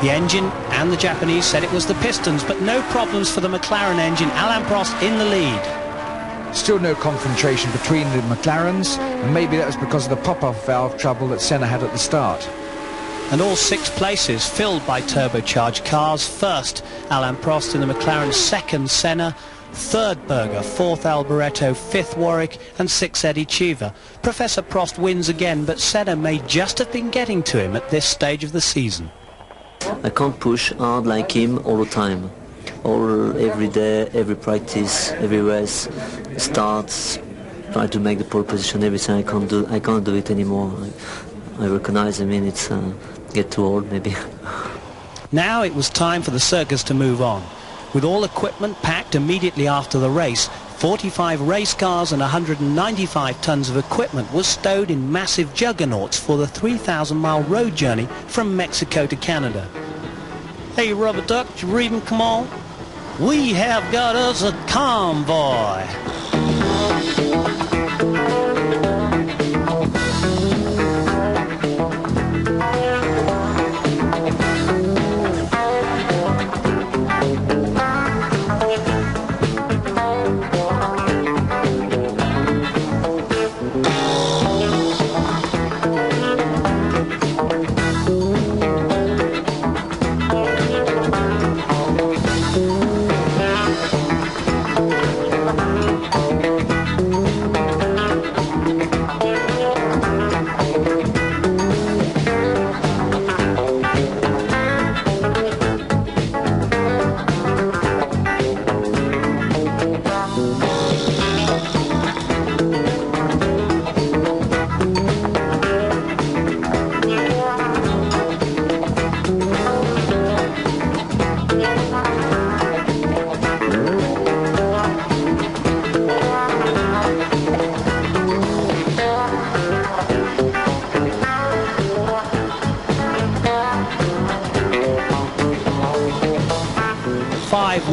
The engine and the Japanese said it was the pistons, but no problems for the McLaren engine. Alain Prost in the lead. Still no confrontation between the McLarens, and maybe that was because of the pop-off valve trouble that Senna had at the start. And all 6 places filled by turbocharged cars. First, Alain Prost in the McLaren. Second, Senna. Third, Berger. Fourth, Alboreto. 5th, Warwick. And 6th, Eddie Cheever. Professor Prost wins again, but Senna may just have been getting to him at this stage of the season. I can't push hard like him all the time. Every day, every practice, every race, starts, try to make the pole position, everything. I can't do it anymore. I recognize, it's get too old maybe. Now it was time for the circus to move on. With all equipment packed immediately after the race, 45 race cars and 195 tons of equipment was stowed in massive juggernauts for the 3,000-mile road journey from Mexico to Canada. Hey, Rubber Duck, you reading? Come on. We have got us a convoy.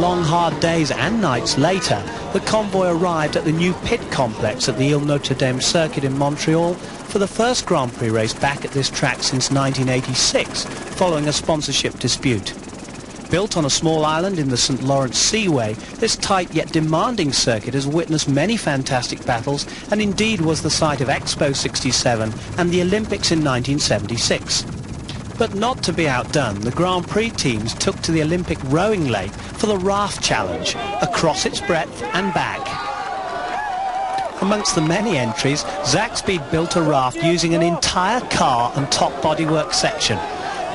long hard days and nights later, the convoy arrived at the new pit complex at the Ile Notre Dame circuit in Montreal for the first Grand Prix race back at this track since 1986, following a sponsorship dispute. Built on a small island in the St. Lawrence Seaway, this tight yet demanding circuit has witnessed many fantastic battles and indeed was the site of Expo 67 and the Olympics in 1976. But not to be outdone, the Grand Prix teams took to the Olympic rowing lake for the raft challenge, across its breadth and back. Amongst the many entries, Zaxby's built a raft using an entire car and top bodywork section,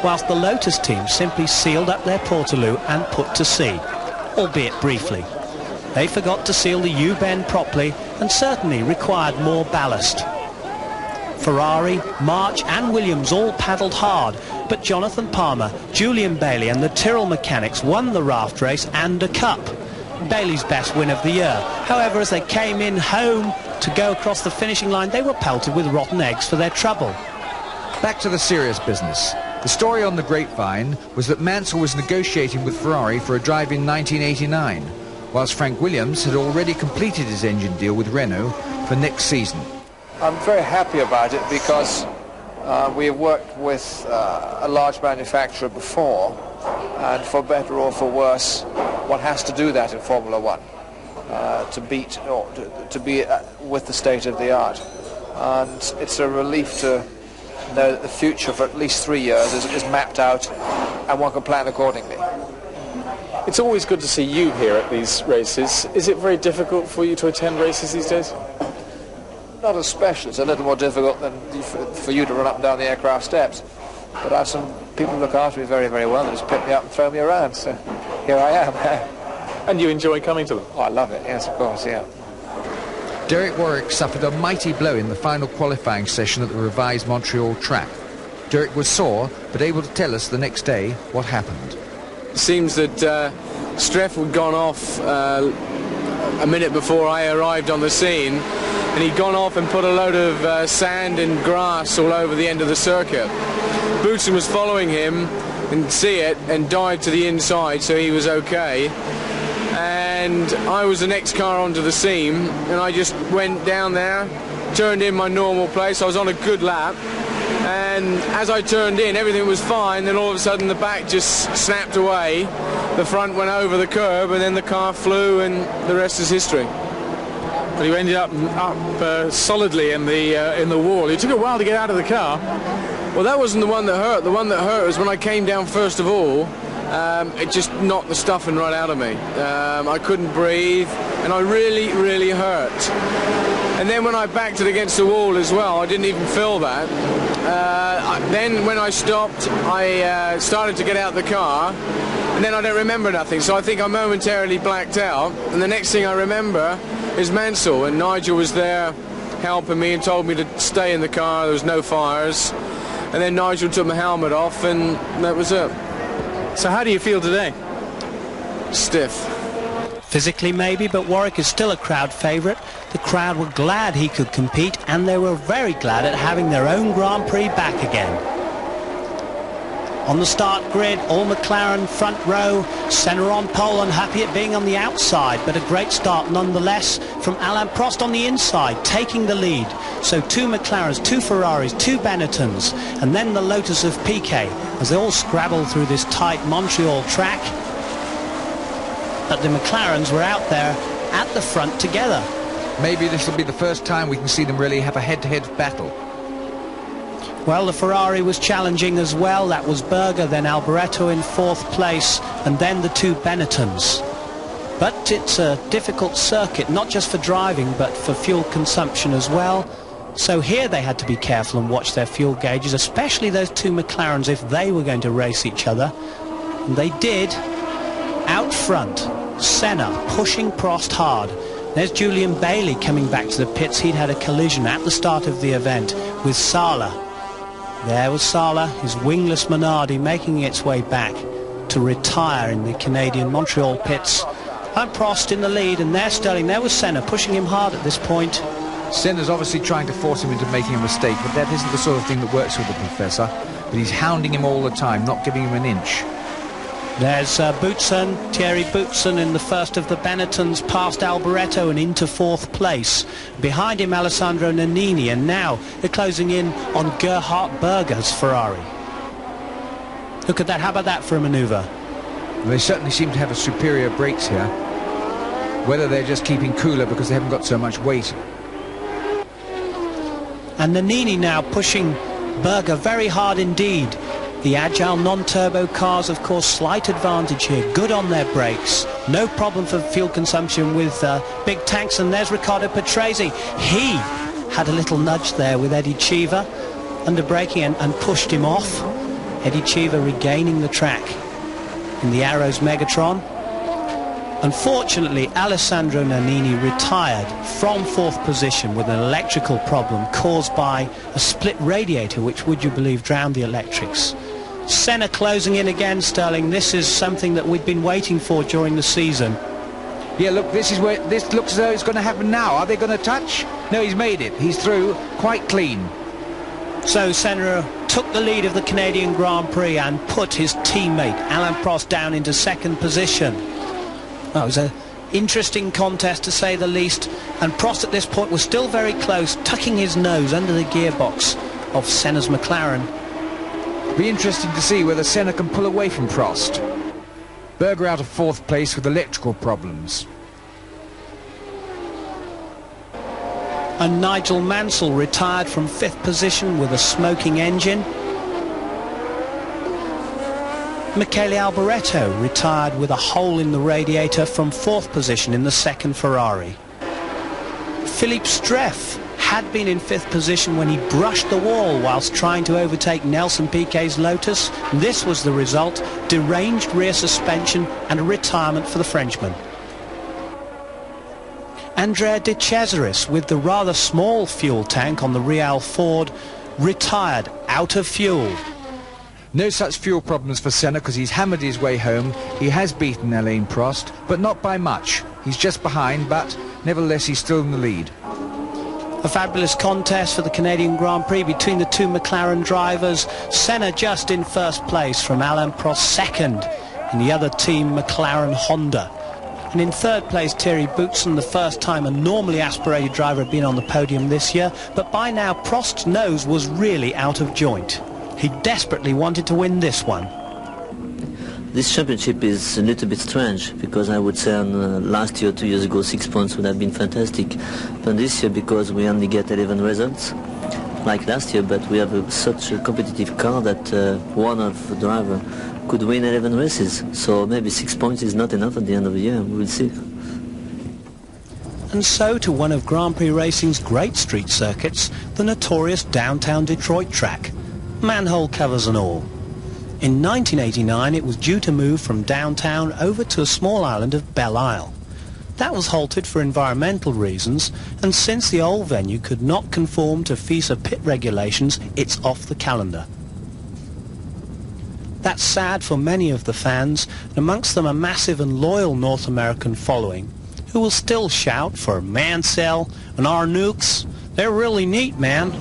whilst the Lotus team simply sealed up their portaloo and put to sea, albeit briefly. They forgot to seal the U-bend properly and certainly required more ballast. Ferrari, March and Williams all paddled hard, but Jonathan Palmer, Julian Bailey and the Tyrrell mechanics won the raft race and a cup. Bailey's best win of the year. However, as they came in home to go across the finishing line, they were pelted with rotten eggs for their trouble. Back to the serious business. The story on the grapevine was that Mansell was negotiating with Ferrari for a drive in 1989, whilst Frank Williams had already completed his engine deal with Renault for next season. I'm very happy about it because we have worked with a large manufacturer before, and for better or for worse, one has to do that in Formula One to beat or to be with the state of the art. And it's a relief to know that the future for at least 3 years is mapped out and one can plan accordingly. It's always good to see you here at these races. Is it very difficult for you to attend races these days? Not especially. It's a little more difficult than for you to run up and down the aircraft steps. But I have some people who look after me very, very well. They just pick me up and throw me around. So here I am. And you enjoy coming to them? Oh, I love it. Yes, of course, yeah. Derek Warwick suffered a mighty blow in the final qualifying session at the revised Montreal track. Derek was sore, but able to tell us the next day what happened. It seems that Streff had gone off a minute before I arrived on the scene, and he'd gone off and put a load of sand and grass all over the end of the circuit. Boutsen was following him and see it and dived to the inside, so he was okay. And I was the next car onto the seam, and I just went down there, turned in my normal place. I was on a good lap, and as I turned in, everything was fine. Then all of a sudden the back just snapped away, the front went over the curb, and then the car flew, and the rest is history. But you ended up solidly in the wall. It took a while to get out of the car. Well, that wasn't the one that hurt. The one that hurt was when I came down first of all. It just knocked the stuffing right out of me. I couldn't breathe, and I really, really hurt. And then when I backed it against the wall as well, I didn't even feel that. Then when I stopped, I started to get out the car, and then I don't remember nothing. So I think I momentarily blacked out, and the next thing I remember is Mansell, and Nigel was there helping me and told me to stay in the car. There was no fires. And then Nigel took my helmet off, and that was it. So how do you feel today? Stiff. Physically maybe, but Warwick is still a crowd favourite. The crowd were glad he could compete, and they were very glad at having their own Grand Prix back again. On the start grid, all McLaren front row, Senna on pole, unhappy at being on the outside, but a great start nonetheless from Alain Prost on the inside, taking the lead. So 2 McLarens, 2 Ferraris, 2 Benettons, and then the Lotus of Piquet as they all scrabble through this tight Montreal track. But the McLarens were out there at the front together. Maybe this will be the first time we can see them really have a head-to-head battle. Well, the Ferrari was challenging as well. That was Berger, then Alboreto in 4th place, and then the 2 Benettons. But it's a difficult circuit, not just for driving, but for fuel consumption as well. So here they had to be careful and watch their fuel gauges, especially those 2 McLarens if they were going to race each other. And they did. Out front, Senna pushing Prost hard. There's Julian Bailey coming back to the pits. He'd had a collision at the start of the event with Sala. There was Sala, his wingless Minardi, making its way back to retire in the Canadian Montreal pits. And Prost in the lead, and there's Sterling. There was Senna pushing him hard at this point. Senna's obviously trying to force him into making a mistake, but that isn't the sort of thing that works with the professor. But he's hounding him all the time, not giving him an inch. There's Thierry Boutsen in the first of the Benettons, past Alboreto and into fourth place. Behind him Alessandro Nannini, and now they're closing in on Gerhard Berger's Ferrari. Look at that, how about that for a manoeuvre? Well, they certainly seem to have a superior brakes here. Whether they're just keeping cooler because they haven't got so much weight. And Nannini now pushing Berger very hard indeed. The agile non-turbo cars, of course, slight advantage here. Good on their brakes. No problem for fuel consumption with big tanks. And there's Riccardo Patrese. He had a little nudge there with Eddie Cheever under braking and pushed him off. Eddie Cheever regaining the track in the Arrows Megatron. Unfortunately, Alessandro Nannini retired from fourth position with an electrical problem caused by a split radiator, which, would you believe, drowned the electrics. Senna closing in again, Sterling. This is something that we've been waiting for during the season. Yeah, look, this looks as though it's going to happen now. Are they going to touch? No, he's made it. He's through quite clean. So Senna took the lead of the Canadian Grand Prix and put his teammate Alain Prost down into second position. Well, it was an interesting contest, to say the least, and Prost at this point was still very close, tucking his nose under the gearbox of Senna's McLaren. Be interesting to see whether Senna can pull away from Prost. Berger out of fourth place with electrical problems. And Nigel Mansell retired from fifth position with a smoking engine. Michele Alboreto retired with a hole in the radiator from fourth position in the second Ferrari. Philippe Streff had been in fifth position when he brushed the wall whilst trying to overtake Nelson Piquet's Lotus. This was the result: deranged rear suspension and a retirement for the Frenchman. Andrea De Cesaris, with the rather small fuel tank on the Real Ford, retired out of fuel. No such fuel problems for Senna because he's hammered his way home. He has beaten Alain Prost, but not by much. He's just behind, but nevertheless he's still in the lead. A fabulous contest for the Canadian Grand Prix between the two McLaren drivers. Senna just in first place from Alain Prost second in the other team, McLaren Honda. And in third place, Thierry Boutsen, the first time a normally aspirated driver had been on the podium this year. But by now, Prost's nose was really out of joint. He desperately wanted to win this one. This championship is a little bit strange, because I would say last year, 2 years ago, 6 points would have been fantastic. But this year, because we only get 11 results, like last year, but we have such a competitive car that one of the driver could win 11 races. So maybe 6 points is not enough at the end of the year. We will see. And so to one of Grand Prix racing's great street circuits, the notorious downtown Detroit track, manhole covers and all. In 1989 it was due to move from downtown over to a small island of Belle Isle. That was halted for environmental reasons, and since the old venue could not conform to FISA pit regulations, it's off the calendar. That's sad for many of the fans, and amongst them a massive and loyal North American following, who will still shout for Mansell and our nukes. They're really neat, man.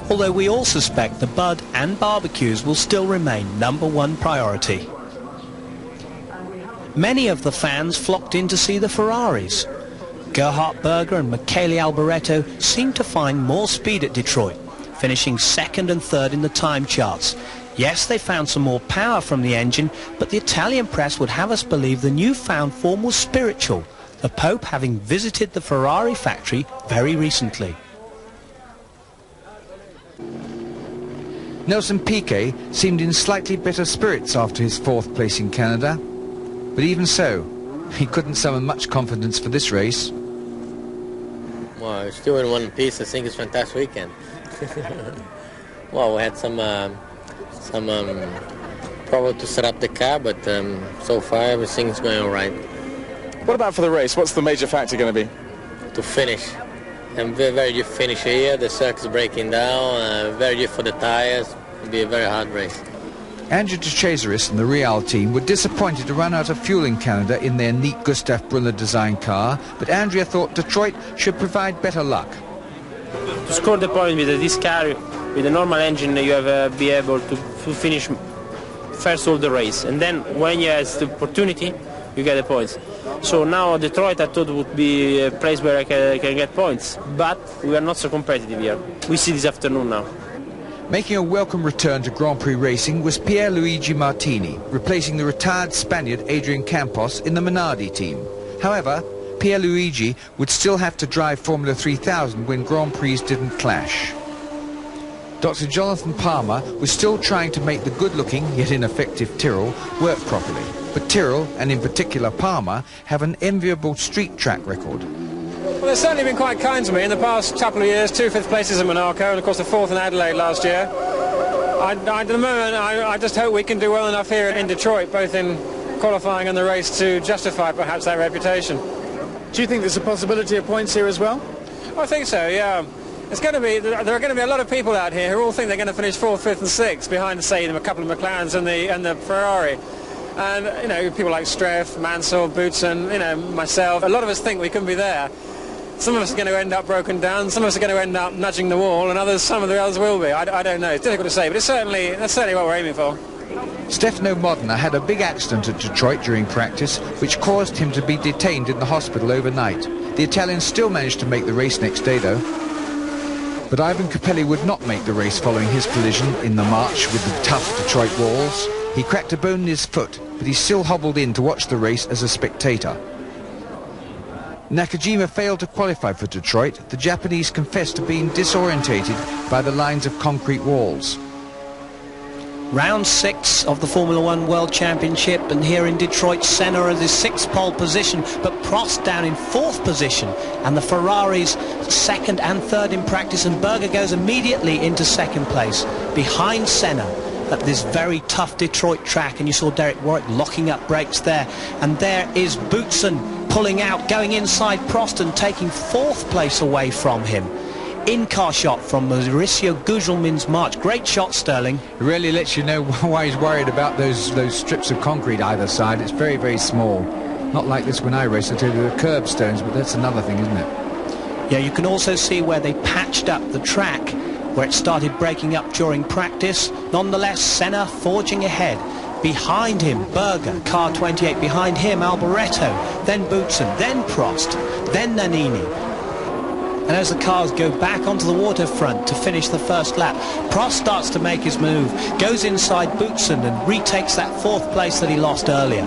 Although we all suspect the bud and barbecues will still remain #1 priority. Many of the fans flocked in to see the Ferraris. Gerhard Berger and Michele Alboreto seemed to find more speed at Detroit, finishing second and third in the time charts. Yes, they found some more power from the engine, but the Italian press would have us believe the newfound form was spiritual, the Pope having visited the Ferrari factory very recently. Nelson Piquet seemed in slightly better spirits after his fourth place in Canada, but even so, he couldn't summon much confidence for this race. Well, still in one piece. I think it's a fantastic weekend. Well, we had some problem to set up the car, but so far everything's going all right. What about for the race? What's the major factor going to be? To finish. And very good finish here. The circuit's breaking down. Very good for the tires. It'll be a very hard race. Andrea De Cesaris and the Real team were disappointed to run out of fuel in Canada in their neat Gustav Brunner design car, but Andrea thought Detroit should provide better luck. To score the point with this car, with a normal engine, you have be able to finish first all the race, and then when you have the opportunity, you get the points. So now Detroit I thought would be a place where I can get points, but we are not so competitive here. We see this afternoon now. Making a welcome return to Grand Prix racing was Pierluigi Martini, replacing the retired Spaniard Adrian Campos in the Minardi team. However, Pierluigi would still have to drive Formula 3000 when Grand Prix didn't clash. Dr. Jonathan Palmer was still trying to make the good-looking yet ineffective Tyrrell work properly. But Tyrrell, and in particular Palmer, have an enviable street track record. Well, they've certainly been quite kind to me in the past couple of years. 2 fifth places in Monaco and of course the 4th in Adelaide last year. At the moment I just hope we can do well enough here in Detroit, both in qualifying and the race, to justify perhaps that reputation. Do you think there's a possibility of points here as well? I think so, yeah. There are going to be a lot of people out here who all think they're going to finish 4th, 5th and 6th behind, say, a couple of McLarens and the Ferrari. And, you know, people like Streff, Mansell, Boutsen, you know, myself, a lot of us think we can be there. Some of us are going to end up broken down, some of us are going to end up nudging the wall, and some of the others will be. I don't know, it's difficult to say, but that's certainly what we're aiming for. Stefano Modena had a big accident at Detroit during practice, which caused him to be detained in the hospital overnight. The Italian still managed to make the race next day, though. But Ivan Capelli would not make the race following his collision in the March with the tough Detroit walls. He cracked a bone in his foot, but he still hobbled in to watch the race as a spectator. Nakajima failed to qualify for Detroit. The Japanese confessed to being disorientated by the lines of concrete walls. Round 6 of the Formula 1 World Championship, and here in Detroit, Senna at his 6th pole position, but Prost down in 4th position, and the Ferraris 2nd and 3rd in practice, and Berger goes immediately into 2nd place behind Senna at this very tough Detroit track. And you saw Derek Warwick locking up brakes there, and there is Boutsen pulling out, going inside Prost and taking 4th place away from him. In-car shot from Mauricio Gugelmin's March. Great shot, Sterling. It really lets you know why he's worried about those strips of concrete either side. It's very, very small. Not like this when I race, I tell you, the curbstones, but that's another thing, isn't it? Yeah, you can also see where they patched up the track, where it started breaking up during practice. Nonetheless, Senna forging ahead. Behind him, Berger, car 28. Behind him, Alboreto. Then Boutsen, then Prost, then Nannini. And as the cars go back onto the waterfront to finish the first lap, Prost starts to make his move, goes inside Boutsen and retakes that 4th place that he lost earlier.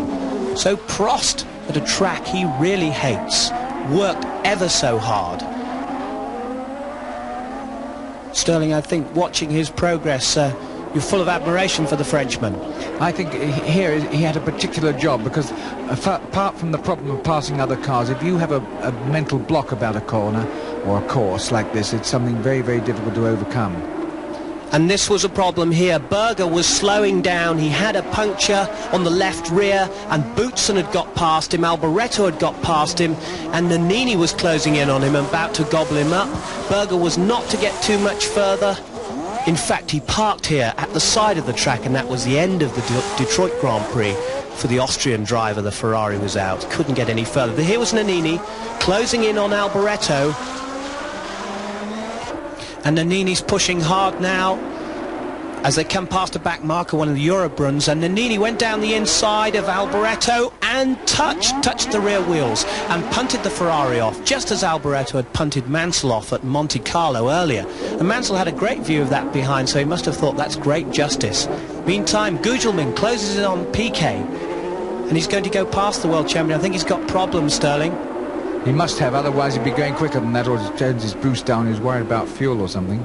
So Prost, at a track he really hates, worked ever so hard. Sterling, I think watching his progress, you're full of admiration for the Frenchman. I think here he had a particular job, because apart from the problem of passing other cars, if you have a mental block about a corner or a course like this, it's something very, very difficult to overcome. And this was a problem here. Berger was slowing down. He had a puncture on the left rear, and Boutsen had got past him, Alboreto had got past him, and Nannini was closing in on him and about to gobble him up. Berger was not to get too much further. In fact, he parked here at the side of the track, and that was the end of the Detroit Grand Prix for the Austrian driver. The Ferrari was out, couldn't get any further. Here was Nannini closing in on Alboreto, and Nannini's pushing hard now as they come past a back marker, one of the Eurobruns, and Nannini went down the inside of Alboreto and touched the rear wheels and punted the Ferrari off, just as Alboreto had punted Mansell off at Monte Carlo earlier. And Mansell had a great view of that behind, so he must have thought that's great justice. Meantime, Gugelmin closes in on Piquet, and he's going to go past the world champion. I think he's got problems, Sterling. He must have, otherwise he'd be going quicker than that, or turns his boost down. He's worried about fuel or something.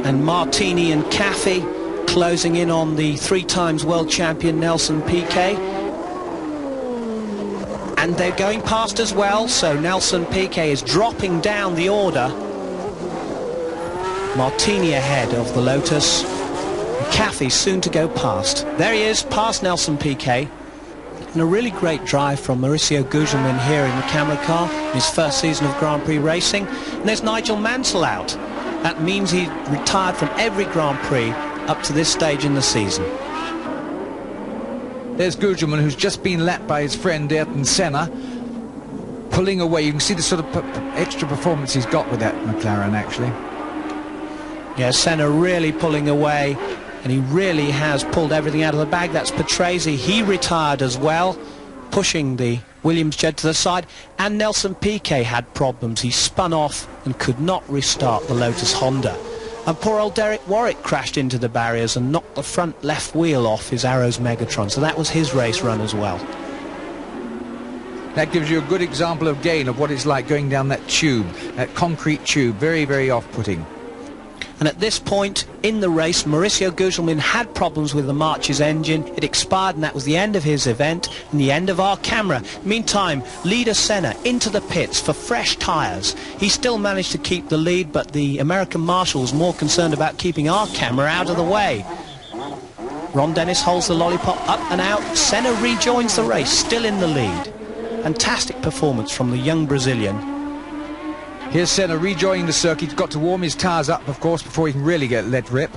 And Martini and Caffey closing in on the 3 times world champion Nelson Piquet. And they're going past as well, so Nelson Piquet is dropping down the order. Martini ahead of the Lotus. Caffey soon to go past. There he is, past Nelson Piquet. And a really great drive from Mauricio Gugelmin here in the camera car in his first season of Grand Prix racing. And there's Nigel Mansell out. That means he retired from every Grand Prix up to this stage in the season. There's Gugelmin, who's just been lapped by his friend Ayrton Senna, pulling away. You can see the sort of extra performance he's got with that McLaren, actually. Yeah, Senna really pulling away. and he really has pulled everything out of the bag. That's Patrese. He retired as well, pushing the Williams jet to the side, and Nelson Piquet had problems. He spun off and could not restart the Lotus Honda. And poor old Derek Warwick crashed into the barriers and knocked the front left wheel off his Arrows Megatron, so that was his race run as well. That gives you a good example again of what it's like going down that tube, that concrete tube, very, very off-putting. And at this point in the race, Mauricio Gugelmin had problems with the March's engine. It expired, and that was the end of his event and the end of our camera. Meantime, leader Senna into the pits for fresh tyres. He still managed to keep the lead, but the American marshal was more concerned about keeping our camera out of the way. Ron Dennis holds the lollipop up and out. Senna rejoins the race, still in the lead. Fantastic performance from the young Brazilian. Here's Senna rejoining the circuit. He's got to warm his tyres up, of course, before he can really get let rip.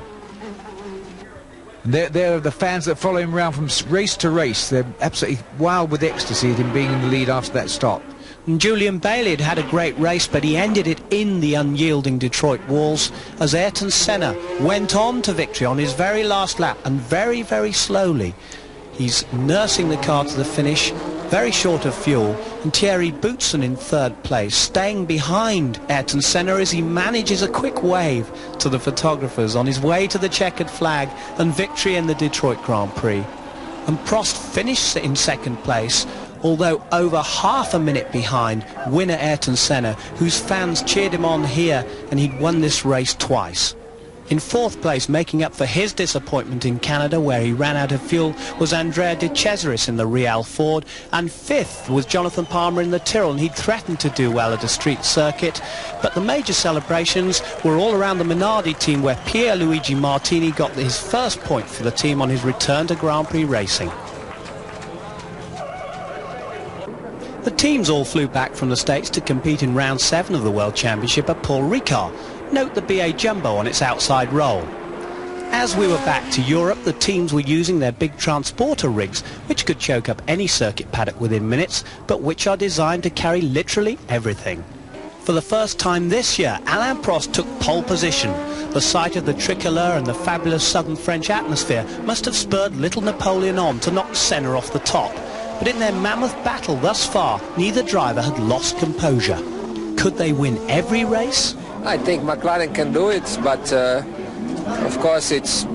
And they're the fans that follow him around from race to race. They're absolutely wild with ecstasy at him being in the lead after that stop. And Julian Bailey had a great race, but he ended it in the unyielding Detroit walls as Ayrton Senna went on to victory on his very last lap, and very, very slowly. He's nursing the car to the finish, very short of fuel, and Thierry Boutsen in third place, staying behind Ayrton Senna as he manages a quick wave to the photographers on his way to the checkered flag and victory in the Detroit Grand Prix. And Prost finished in second place, although over half a minute behind winner Ayrton Senna, whose fans cheered him on here, and he'd won this race twice. In fourth place, making up for his disappointment in Canada, where he ran out of fuel, was Andrea De Cesaris in the Real Ford, and fifth was Jonathan Palmer in the Tyrrell, and he'd threatened to do well at a street circuit. But the major celebrations were all around the Minardi team, where Pierluigi Martini got his first point for the team on his return to Grand Prix racing. The teams all flew back from the States to compete in round 7 of the World Championship at Paul Ricard. Note the BA Jumbo on its outside roll. As we were back to Europe, the teams were using their big transporter rigs, which could choke up any circuit paddock within minutes, but which are designed to carry literally everything. For the first time this year, Alain Prost took pole position. The sight of the tricolour and the fabulous southern French atmosphere must have spurred little Napoleon on to knock Senna off the top. But in their mammoth battle thus far, neither driver had lost composure. Could they win every race? I think McLaren can do it, but of course it's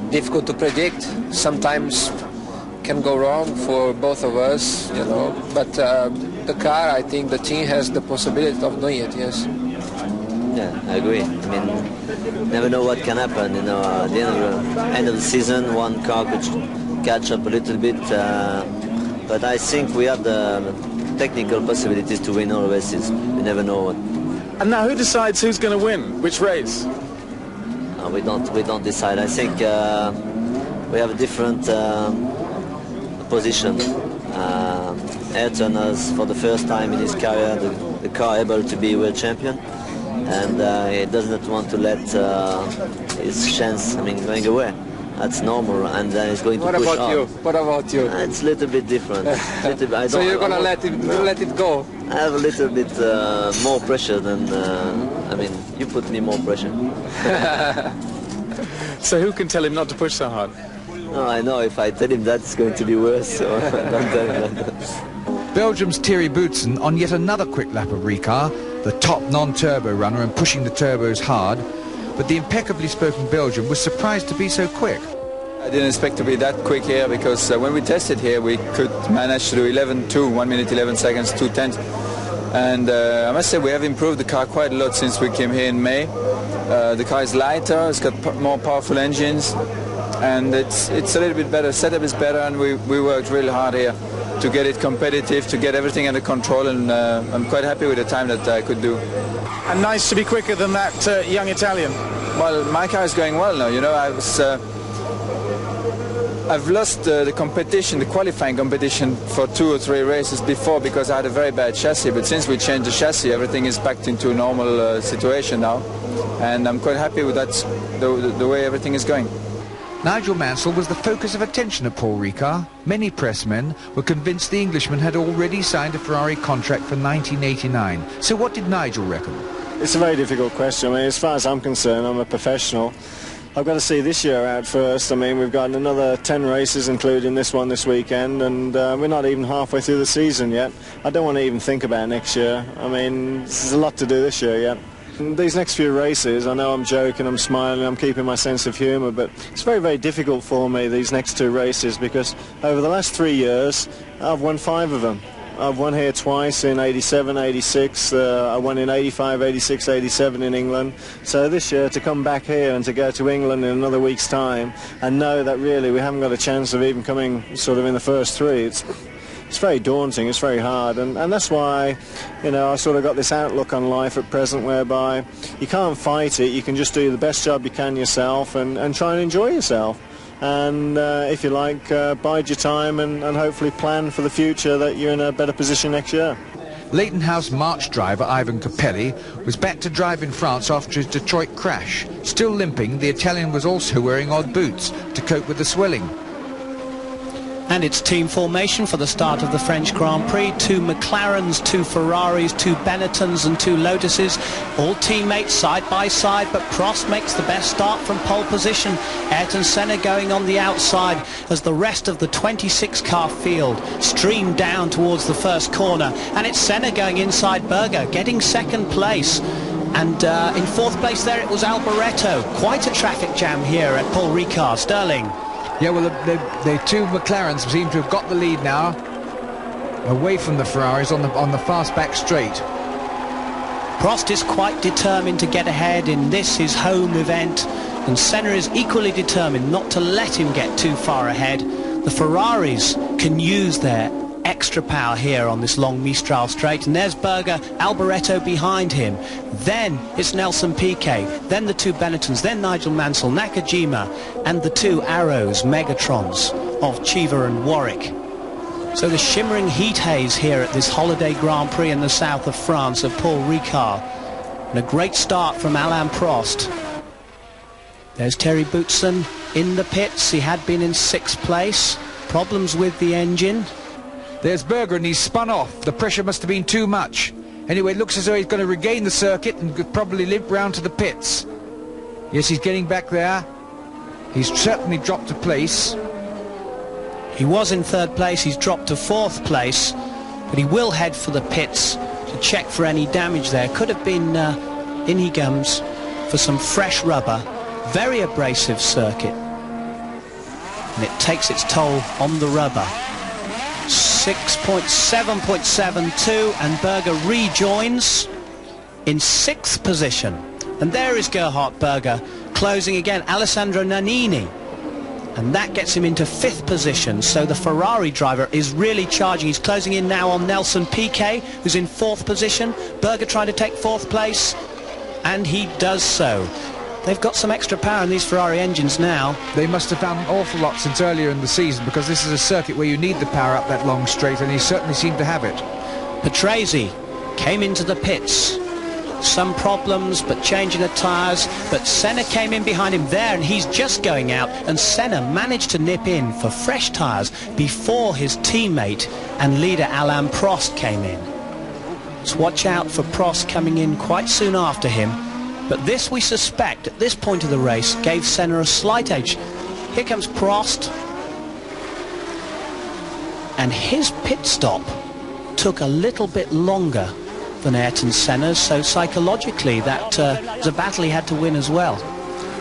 difficult to predict. Sometimes can go wrong for both of us, you know. But the car, I think the team has the possibility of doing it, yes. Yeah, I agree. I mean, never know what can happen. You know, at the end of the season, one car could catch up a little bit. But I think we have the technical possibilities to win all races. We never know what. And now who decides who's going to win? Which race? We don't decide. I think we have a different position. Ayrton has, for the first time in his career, the car able to be world champion, and he does not want to let his chance, going away. That's normal, and he's going to push on. What about you? It's a little bit different. So you're going to let it go? I have a little bit more pressure than, you put me more pressure. So who can tell him not to push so hard? No, I know, if I tell him that, it's going to be worse, so don't tell him that. Belgium's Thierry Boutsen on yet another quick lap of Ricard, the top non-turbo runner and pushing the turbos hard. But the impeccably spoken Belgian was surprised to be so quick. I didn't expect to be that quick here, because when we tested here we could manage to do 11.2, 1 minute 11 seconds, 2/10. And I must say we have improved the car quite a lot since we came here in May. The car is lighter, it's got more powerful engines, and it's a little bit better, setup is better, and we worked really hard here to get it competitive, to get everything under control, and I'm quite happy with the time that I could do. And nice to be quicker than that young Italian. Well, my car is going well now. You know, I've lost the competition, the qualifying competition, for 2 or 3 races before, because I had a very bad chassis. But since we changed the chassis, everything is back into a normal situation now, and I'm quite happy with that, the way everything is going. Nigel Mansell was the focus of attention at Paul Ricard. Many pressmen were convinced the Englishman had already signed a Ferrari contract for 1989. So what did Nigel reckon? It's a very difficult question. I mean, as far as I'm concerned, I'm a professional. I've got to see this year out first. I mean, we've got another 10 races, including this one this weekend, and we're not even halfway through the season yet. I don't want to even think about next year. I mean, there's a lot to do this year yet. And these next few races, I know I'm joking, I'm smiling, I'm keeping my sense of humour, but it's very, very difficult for me, these next 2 races, because over the last 3 years, I've won 5 of them. I've won here twice in 87, 86, I won in 85, 86, 87 in England. So this year to come back here and to go to England in another week's time and know that really we haven't got a chance of even coming sort of in the first 3, it's very daunting, it's very hard, and that's why, you know, I sort of got this outlook on life at present whereby you can't fight it, you can just do the best job you can yourself and try and enjoy yourself. And if you like, bide your time and hopefully plan for the future that you're in a better position next year. Leighton House March driver Ivan Capelli was back to drive in France after his Detroit crash. Still limping, the Italian was also wearing odd boots to cope with the swelling. And it's team formation for the start of the French Grand Prix. 2 McLarens, 2 Ferraris, 2 Benettons and 2 Lotuses, all teammates side by side, but Prost makes the best start from pole position. Ayrton Senna going on the outside as the rest of the 26-car field stream down towards the first corner. And it's Senna going inside Berger, getting second place. And in 4th place there it was Alboreto. Quite a traffic jam here at Paul Ricard. Sterling. Yeah, well, the 2 McLarens seem to have got the lead now, away from the Ferraris on the fast back straight. Prost is quite determined to get ahead in this, his home event, and Senna is equally determined not to let him get too far ahead. The Ferraris can use their extra power here on this long Mistral straight, and there's Berger, Alboreto behind him. Then it's Nelson Piquet, then the 2 Benettons, then Nigel Mansell, Nakajima, and the 2 Arrows, Megatrons of Chiva and Warwick. So the shimmering heat haze here at this holiday Grand Prix in the south of France of Paul Ricard. And a great start from Alain Prost. There's Terry Boutsen in the pits. He had been in 6th place. Problems with the engine. There's Berger, and he's spun off. The pressure must have been too much. Anyway, it looks as though he's going to regain the circuit and could probably limp round to the pits. Yes, he's getting back there. He's certainly dropped a place. He was in 3rd place, he's dropped to 4th place, but he will head for the pits to check for any damage there. Could have been in he comes for some fresh rubber. Very abrasive circuit. And it takes its toll on the rubber. 6.7.72, and Berger rejoins in 6th position. And there is Gerhard Berger closing again, Alessandro Nannini, and that gets him into 5th position. So the Ferrari driver is really charging. He's closing in now on Nelson Piquet, who's in 4th position. Berger trying to take 4th place, and he does so. They've got some extra power in these Ferrari engines now. They must have found an awful lot since earlier in the season, because this is a circuit where you need the power up that long straight, and he certainly seemed to have it. Patrese came into the pits. Some problems, but changing the tyres. But Senna came in behind him there, and he's just going out. And Senna managed to nip in for fresh tyres before his teammate and leader Alain Prost came in. So watch out for Prost coming in quite soon after him. But this, we suspect, at this point of the race, gave Senna a slight edge. Here comes Prost. And his pit stop took a little bit longer than Ayrton Senna's, so psychologically that was a battle he had to win as well.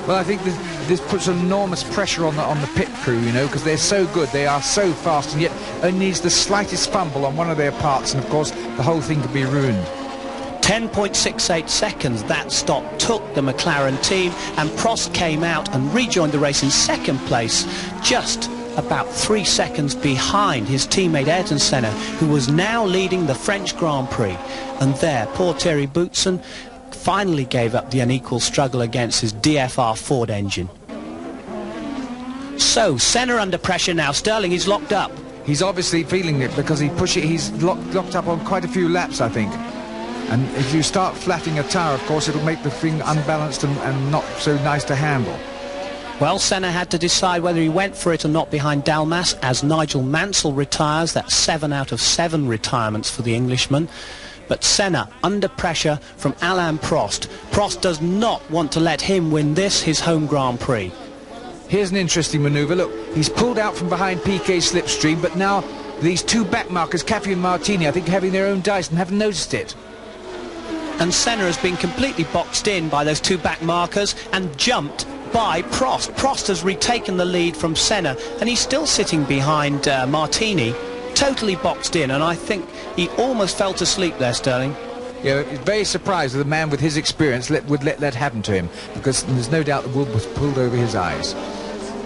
Well, I think this puts enormous pressure on the pit crew, you know, because they're so good, they are so fast, and yet only needs the slightest fumble on one of their parts, and of course the whole thing could be ruined. 10.68 seconds that stop took the McLaren team, and Prost came out and rejoined the race in 2nd place, just about 3 seconds behind his teammate Ayrton Senna, who was now leading the French Grand Prix. And there, poor Terry Boutsen finally gave up the unequal struggle against his DFR Ford engine. So, Senna under pressure now. Sterling is locked up. He's obviously feeling it, because he's locked up on quite a few laps, I think. And if you start flattening a tyre, of course, it'll make the thing unbalanced and not so nice to handle. Well, Senna had to decide whether he went for it or not behind Dalmas, as Nigel Mansell retires. That's 7 out of 7 retirements for the Englishman. But Senna under pressure from Alain Prost. Prost does not want to let him win this, his home Grand Prix. Here's an interesting manoeuvre. Look, he's pulled out from behind Piquet's slipstream, but now these two back markers, Caffey and Martini, I think, are having their own dice and haven't noticed it. And Senna has been completely boxed in by those two back markers and jumped by Prost. Prost has retaken the lead from Senna, and he's still sitting behind Martini, totally boxed in, and I think he almost fell asleep there, Sterling. Yeah, very surprised that a man with his experience would let that happen to him, because there's no doubt the wool was pulled over his eyes.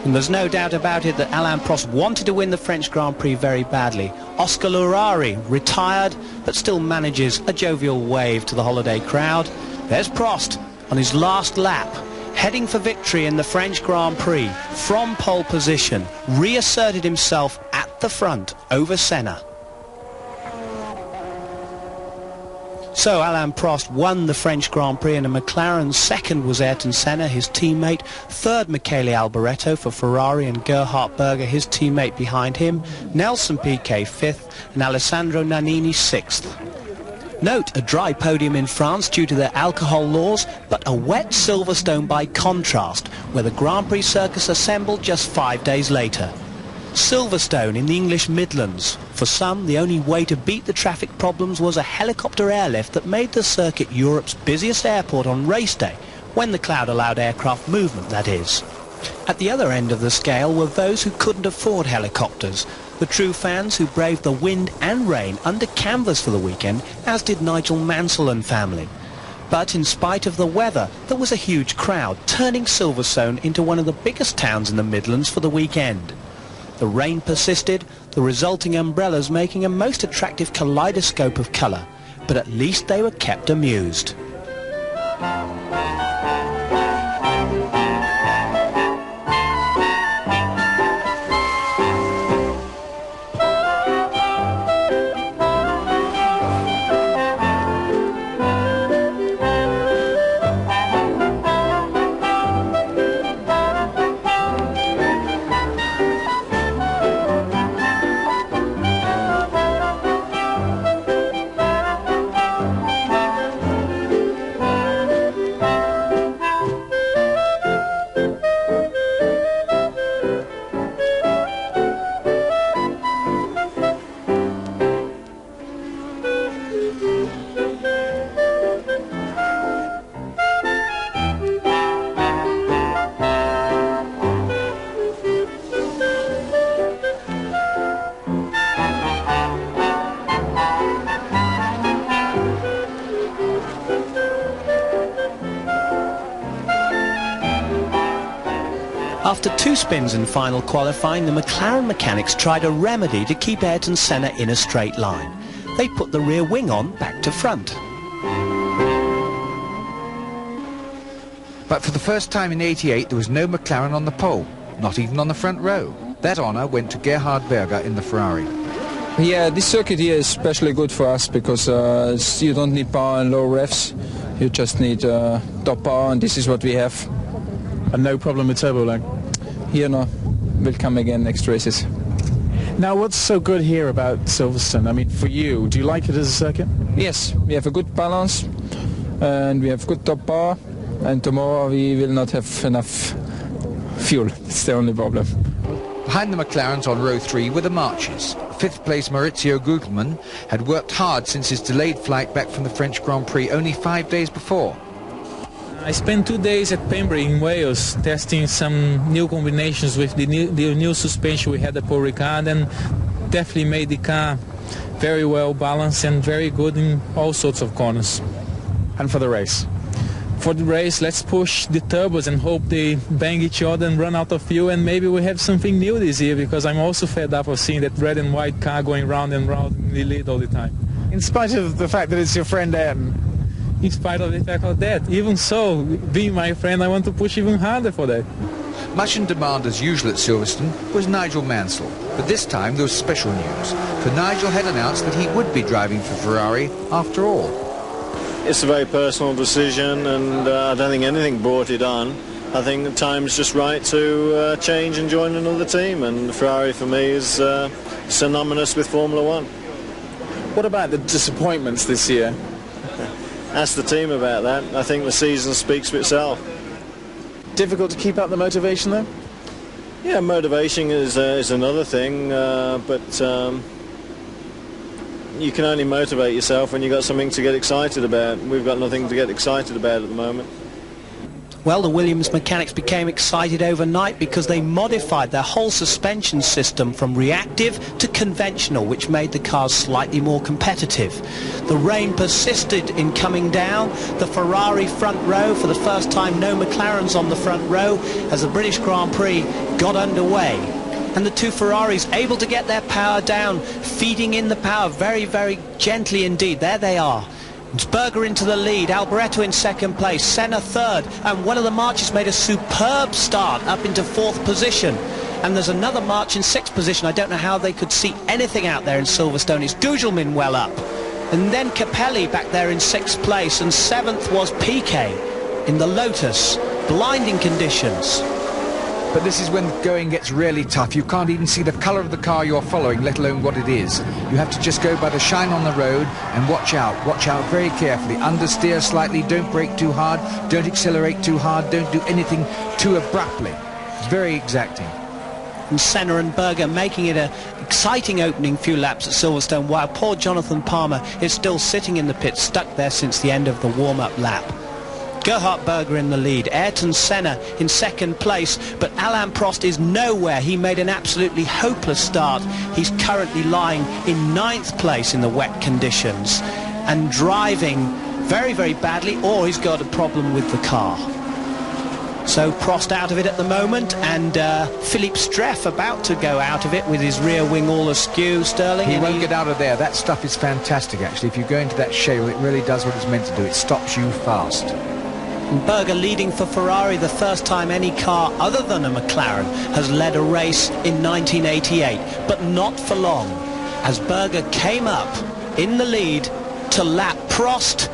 And there's no doubt about it that Alain Prost wanted to win the French Grand Prix very badly. Oscar Lurari, retired, but still manages a jovial wave to the holiday crowd. There's Prost on his last lap, heading for victory in the French Grand Prix from pole position, reasserted himself at the front over Senna. So Alain Prost won the French Grand Prix in a McLaren. Second was Ayrton Senna, his teammate. Third, Michele Alboreto for Ferrari, and Gerhard Berger, his teammate, behind him. Nelson Piquet fifth, and Alessandro Nannini sixth. Note, a dry podium in France due to their alcohol laws, but a wet Silverstone by contrast, where the Grand Prix circus assembled just 5 days later. Silverstone in the English Midlands. For some, the only way to beat the traffic problems was a helicopter airlift that made the circuit Europe's busiest airport on race day, when the cloud allowed aircraft movement, that is. At the other end of the scale were those who couldn't afford helicopters, the true fans who braved the wind and rain under canvas for the weekend, as did Nigel Mansell and family. But in spite of the weather, there was a huge crowd, turning Silverstone into one of the biggest towns in the Midlands for the weekend. The rain persisted, the resulting umbrellas making a most attractive kaleidoscope of colour, but at least they were kept amused. After 2 spins in final qualifying, the McLaren mechanics tried a remedy to keep Ayrton Senna in a straight line. They put the rear wing on back to front. But for the first time in '88, there was no McLaren on the pole, not even on the front row. That honour went to Gerhard Berger in the Ferrari. Yeah, this circuit here is especially good for us because you don't need power and low revs. You just need top power, and this is what we have. And no problem with turbo lag? Here, no. Will come again next races. Now, what's so good here about Silverstone? I mean, for you, do you like it as a circuit? Yes, we have a good balance, and we have good top power, and tomorrow we will not have enough fuel. It's the only problem. Behind the McLarens on row 3 were the Marches. Fifth place Maurizio Gugelmin had worked hard since his delayed flight back from the French Grand Prix only 5 days before. I spent 2 days at Pembrey in Wales testing some new combinations with the new suspension we had at Paul Ricard, and definitely made the car very well balanced and very good in all sorts of corners. And for the race? For the race, let's push the turbos and hope they bang each other and run out of fuel, and maybe we have something new this year, because I'm also fed up of seeing that red and white car going round and round in the lead all the time. In spite of the fact that it's your friend Ayrton? In spite of the fact of that. Even so, being my friend, I want to push even harder for that. Much in demand as usual at Silverstone was Nigel Mansell, but this time there was special news, for Nigel had announced that he would be driving for Ferrari after all. It's a very personal decision, and I don't think anything brought it on. I think the time's just right to change and join another team, and Ferrari for me is synonymous with Formula One. What about the disappointments this year? Ask the team about that. I think the season speaks for itself. Difficult to keep up the motivation, though? Yeah, motivation is another thing, but you can only motivate yourself when you've got something to get excited about. We've got nothing to get excited about at the moment. Well, the Williams mechanics became excited overnight because they modified their whole suspension system from reactive to conventional, which made the cars slightly more competitive. The rain persisted in coming down. The Ferrari front row, for the first time no McLarens on the front row, as the British Grand Prix got underway. And the two Ferraris able to get their power down, feeding in the power very, very gently indeed. There they are. It's Berger into the lead, Alboreto in second place, Senna third, and one of the marches made a superb start up into fourth position. And there's another march in sixth position. I don't know how they could see anything out there in Silverstone. It's Gugelmin well up. And then Capelli back there in sixth place, and seventh was Piquet in the Lotus. Blinding conditions. But this is when going gets really tough. You can't even see the colour of the car you're following, let alone what it is. You have to just go by the shine on the road and watch out very carefully. Understeer slightly, don't brake too hard, don't accelerate too hard, don't do anything too abruptly. It's very exacting. And Senna and Berger making it an exciting opening few laps at Silverstone, while poor Jonathan Palmer is still sitting in the pit, stuck there since the end of the warm-up lap. Gerhard Berger in the lead, Ayrton Senna in second place, but Alain Prost is nowhere. He made an absolutely hopeless start. He's currently lying in ninth place in the wet conditions and driving very, very badly, or he's got a problem with the car. So Prost out of it at the moment, and Philippe Streff about to go out of it with his rear wing all askew, Sterling. He won't get out of there. That stuff is fantastic, actually. If you go into that shale, it really does what it's meant to do. It stops you fast. And Berger leading for Ferrari, the first time any car other than a McLaren has led a race in 1988, but not for long, as Berger came up in the lead to lap Prost.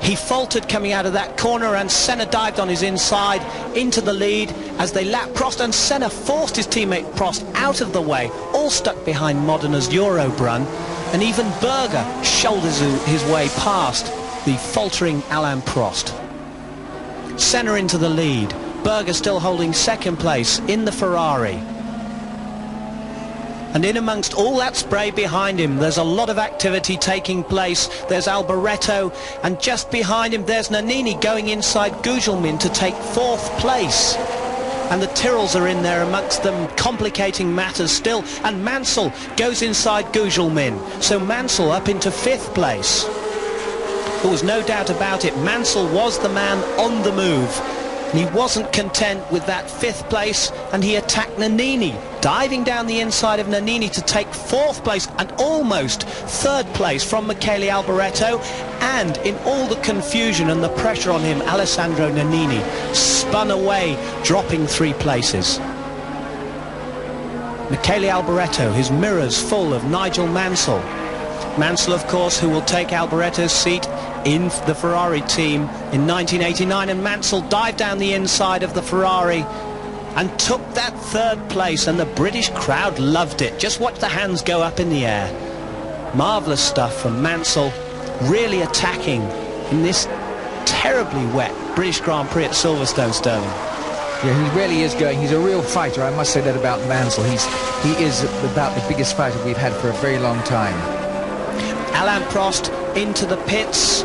He faltered coming out of that corner, and Senna dived on his inside into the lead as they lapped Prost, and Senna forced his teammate Prost out of the way, all stuck behind Modena's Eurobrun, and even Berger shoulders his way past the faltering Alain Prost. Senna into the lead, Berger still holding second place in the Ferrari. And in amongst all that spray behind him, there's a lot of activity taking place. There's Alboreto, and just behind him there's Nannini going inside Gugelmin to take fourth place. And the Tyrrells are in there amongst them, complicating matters still, and Mansell goes inside Gugelmin. So Mansell up into fifth place. There was no doubt about it, Mansell was the man on the move. And he wasn't content with that fifth place, and he attacked Nannini, diving down the inside of Nannini to take fourth place and almost third place from Michele Alboreto. And in all the confusion and the pressure on him, Alessandro Nannini spun away, dropping 3 places. Michele Alboreto, his mirrors full of Nigel Mansell. Mansell, of course, who will take Alboreto's seat in the Ferrari team in 1989, and Mansell dived down the inside of the Ferrari and took that third place, and the British crowd loved it. Just watch the hands go up in the air. Marvellous stuff from Mansell, really attacking in this terribly wet British Grand Prix at Silverstone, Sterling. Yeah, he really is going. He's a real fighter. I must say that about Mansell. He is about the biggest fighter we've had for a very long time. Alain Prost into the pits.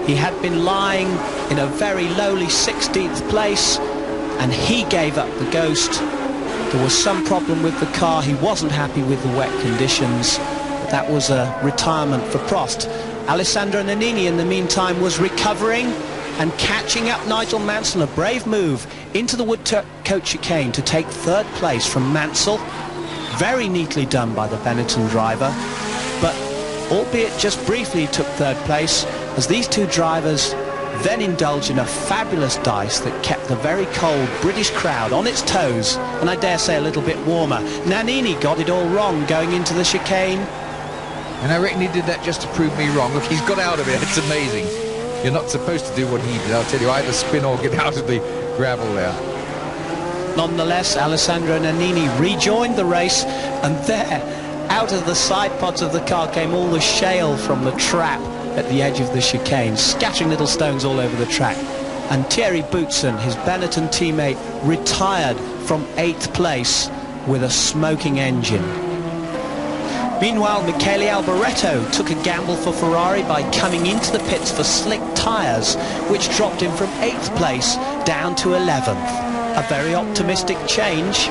He had been lying in a very lowly 16th place, and he gave up the ghost. There was some problem with the car. He wasn't happy with the wet conditions. But that was a retirement for Prost. Alessandro Nannini, in the meantime, was recovering and catching up Nigel Mansell. A brave move into the Woodcote chicane to take third place from Mansell. Very neatly done by the Benetton driver, but albeit just briefly took third place, as these two drivers then indulged in a fabulous dice that kept the very cold British crowd on its toes, and I dare say a little bit warmer. Nannini got it all wrong going into the chicane. And I reckon he did that just to prove me wrong. Look, he's got out of it. It's amazing. You're not supposed to do what he did, I'll tell you. Either spin or get out of the gravel there. Nonetheless, Alessandro Nannini rejoined the race, and there, Out of the side pods of the car came all the shale from the trap at the edge of the chicane, scattering little stones all over the track. And Thierry Boutsen, his Benetton teammate, retired from 8th place with a smoking engine. Meanwhile, Michele Alboreto took a gamble for Ferrari by coming into the pits for slick tyres, which dropped him from 8th place down to 11th. A very optimistic change.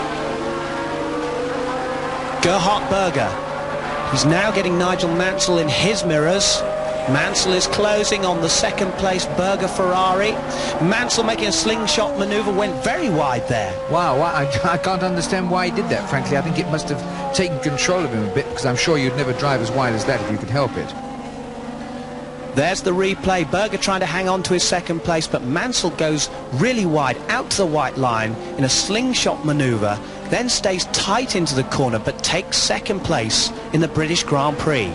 Gerhard Berger, he's now getting Nigel Mansell in his mirrors. Mansell is closing on the 2nd place Berger Ferrari. Mansell making a slingshot manoeuvre, went very wide there. Wow, I can't understand why he did that, frankly. I think it must have taken control of him a bit, because I'm sure you'd never drive as wide as that if you could help it. There's the replay. Berger trying to hang on to his 2nd place, but Mansell goes really wide out to the white line in a slingshot manoeuvre, then stays tight into the corner, but takes 2nd place in the British Grand Prix.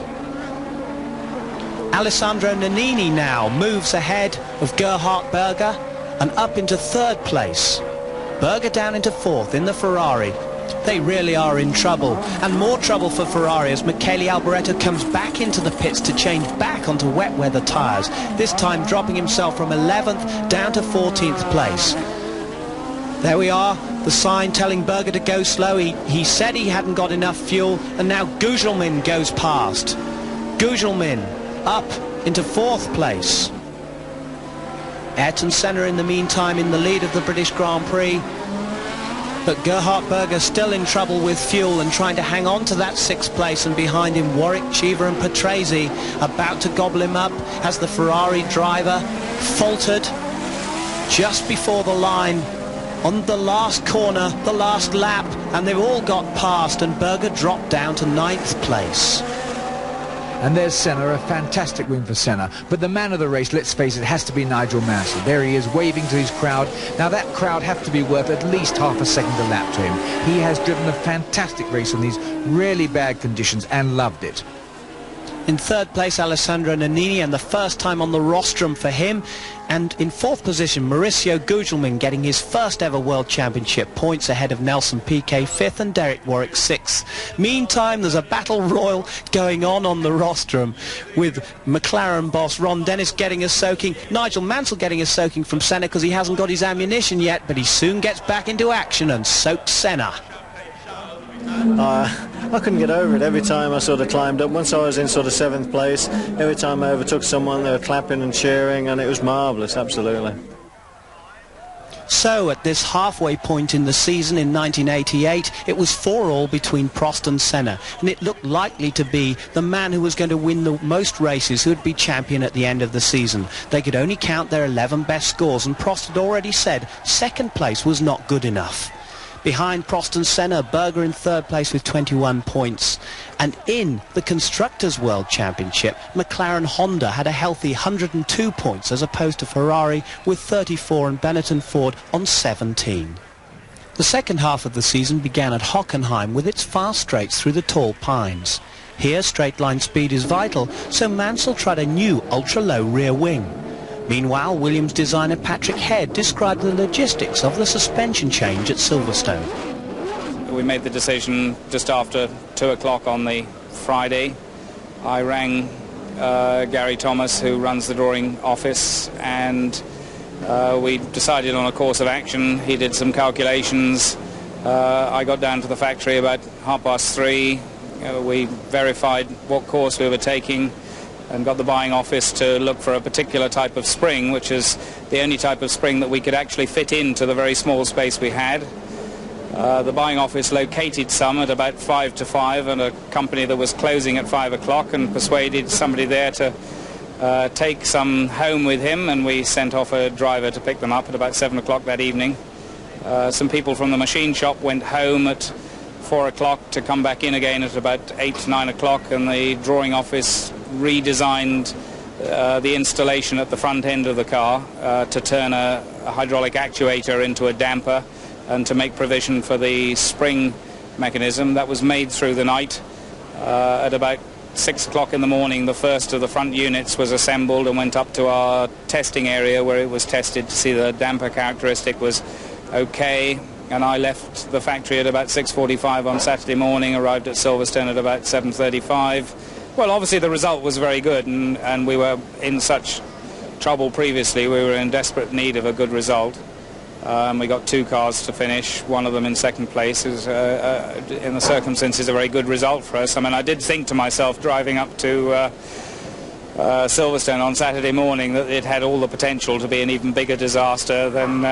Alessandro Nannini now moves ahead of Gerhard Berger and up into 3rd place. Berger down into 4th in the Ferrari. They really are in trouble, and more trouble for Ferrari as Michele Alboreto comes back into the pits to change back onto wet weather tyres, this time dropping himself from 11th down to 14th place. There we are, the sign telling Berger to go slow. He said he hadn't got enough fuel, and now Gugelmin goes past. Gugelmin up into 4th place. Ayrton Senna in the meantime in the lead of the British Grand Prix, but Gerhard Berger still in trouble with fuel and trying to hang on to that 6th place, and behind him Warwick, Cheever and Patrese about to gobble him up as the Ferrari driver faltered just before the line on the last corner, the last lap, and they've all got past, and Berger dropped down to 9th place. And there's Senna, a fantastic win for Senna. But the man of the race, let's face it, has to be Nigel Mansell. There he is, waving to his crowd. Now that crowd have to be worth at least half a second a lap to him. He has driven a fantastic race in these really bad conditions and loved it. In 3rd place, Alessandro Nannini, and the first time on the rostrum for him. And in 4th position, Mauricio Gugelmin getting his first ever World Championship points ahead of Nelson Piquet 5th and Derek Warwick 6th. Meantime, there's a battle royal going on the rostrum, with McLaren boss Ron Dennis getting a soaking, Nigel Mansell getting a soaking from Senna because he hasn't got his ammunition yet, but he soon gets back into action and soaks Senna. I couldn't get over it. Every time I sort of climbed up, once I was in sort of 7th place, every time I overtook someone they were clapping and cheering, and it was marvellous, absolutely. So at this halfway point in the season in 1988, it was 4-4 between Prost and Senna, and it looked likely to be the man who was going to win the most races who would be champion at the end of the season. They could only count their 11 best scores, and Prost had already said 2nd place was not good enough. Behind Prost and Senna, Berger in 3rd place with 21 points. And in the Constructors' World Championship, McLaren Honda had a healthy 102 points as opposed to Ferrari with 34 and Benetton Ford on 17. The second half of the season began at Hockenheim with its fast straights through the tall pines. Here straight line speed is vital, so Mansell tried a new ultra-low rear wing. Meanwhile, Williams designer Patrick Head described the logistics of the suspension change at Silverstone. We made the decision just after 2 o'clock on the Friday. I rang Gary Thomas, who runs the drawing office, and we decided on a course of action. He did some calculations. I got down to the factory about 3:30. We verified what course we were taking and got the buying office to look for a particular type of spring, which is the only type of spring that we could actually fit into the very small space we had. The buying office located some at about 5 to 5 and a company that was closing at 5 o'clock, and persuaded somebody there to take some home with him, and we sent off a driver to pick them up at about 7 o'clock that evening. Some people from the machine shop went home at 4 o'clock to come back in again at about 8, 9 o'clock, and the drawing office redesigned the installation at the front end of the car to turn a hydraulic actuator into a damper and to make provision for the spring mechanism. That was made through the night. At about 6 o'clock in the morning, the first of the front units was assembled and went up to our testing area where it was tested to see the damper characteristic was okay. and I left the factory at about 6:45 on Saturday morning, arrived at Silverstone at about 7:35. Well, obviously the result was very good, and we were in such trouble previously. We were in desperate need of a good result. We got 2 cars to finish, one of them in second place. Is in the circumstances a very good result for us. I mean, I did think to myself driving up to Silverstone on Saturday morning that it had all the potential to be an even bigger disaster than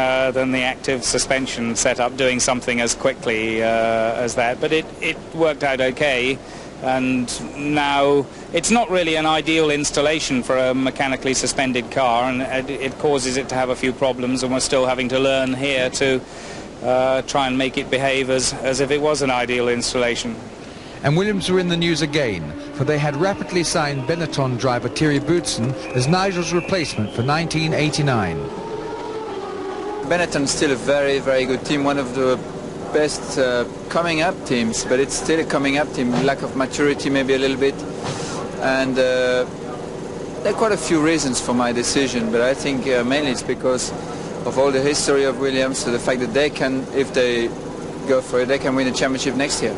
the active suspension setup doing something as quickly as that. But it worked out okay, and now it's not really an ideal installation for a mechanically suspended car, and it causes it to have a few problems, and we're still having to learn here to try and make it behave as if it was an ideal installation. And Williams were in the news again, for they had rapidly signed Benetton driver Thierry Boutsen as Nigel's replacement for 1989. Benetton's still a very, very good team, one of the best coming up teams, but it's still a coming up team, lack of maturity maybe a little bit, and there are quite a few reasons for my decision, but I think mainly it's because of all the history of Williams, so the fact that they can, if they go for it, they can win a championship next year.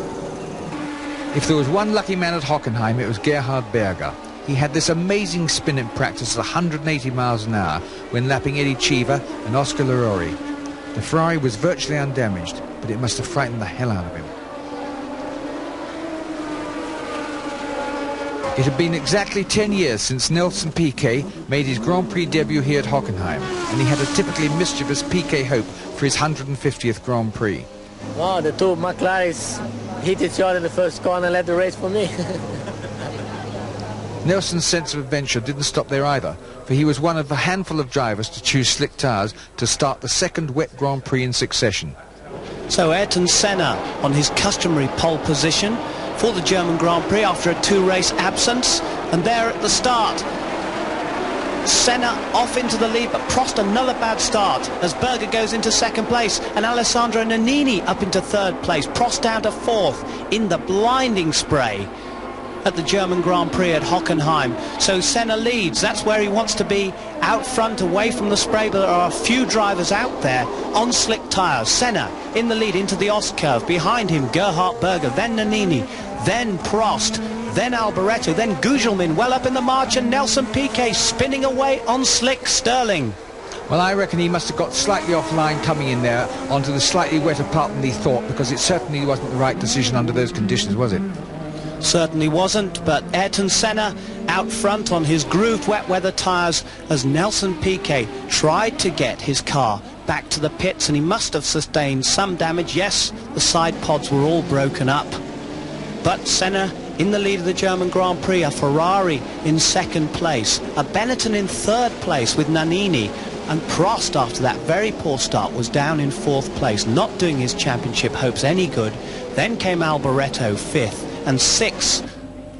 If there was one lucky man at Hockenheim, it was Gerhard Berger. He had this amazing spin in practice at 180 miles an hour when lapping Eddie Cheever and Oscar Larori. The Ferrari was virtually undamaged, but it must have frightened the hell out of him. It had been exactly 10 years since Nelson Piquet made his Grand Prix debut here at Hockenheim, and he had a typically mischievous Piquet hope for his 150th Grand Prix. Well, the 2 McLarens hit each other in the first corner and led the race for me. Nelson's sense of adventure didn't stop there either, for he was one of a handful of drivers to choose slick tyres to start the second wet Grand Prix in succession. So Ayrton Senna on his customary pole position for the German Grand Prix after a 2-race absence, and there at the start Senna off into the lead, but Prost another bad start as Berger goes into second place and Alessandro Nannini up into third place. Prost down to fourth in the blinding spray at the German Grand Prix at Hockenheim. So Senna leads. That's where he wants to be, out front, away from the spray, but there are a few drivers out there on slick tyres. Senna in the lead into the S-curve. Behind him Gerhard Berger, then Nannini, then Prost, then Alboreto, then Gugelmin well up in the march, and Nelson Piquet spinning away on slick Sterling. Well, I reckon he must have got slightly offline coming in there onto the slightly wetter part than he thought, because it certainly wasn't the right decision under those conditions, was it? Certainly wasn't, but Ayrton Senna out front on his grooved wet weather tyres as Nelson Piquet tried to get his car back to the pits, and he must have sustained some damage. Yes, the side pods were all broken up, but Senna in the lead of the German Grand Prix, a Ferrari in second place, a Benetton in third place with Nannini, and Prost after that very poor start was down in fourth place, not doing his championship hopes any good. Then came Alboreto fifth, and sixth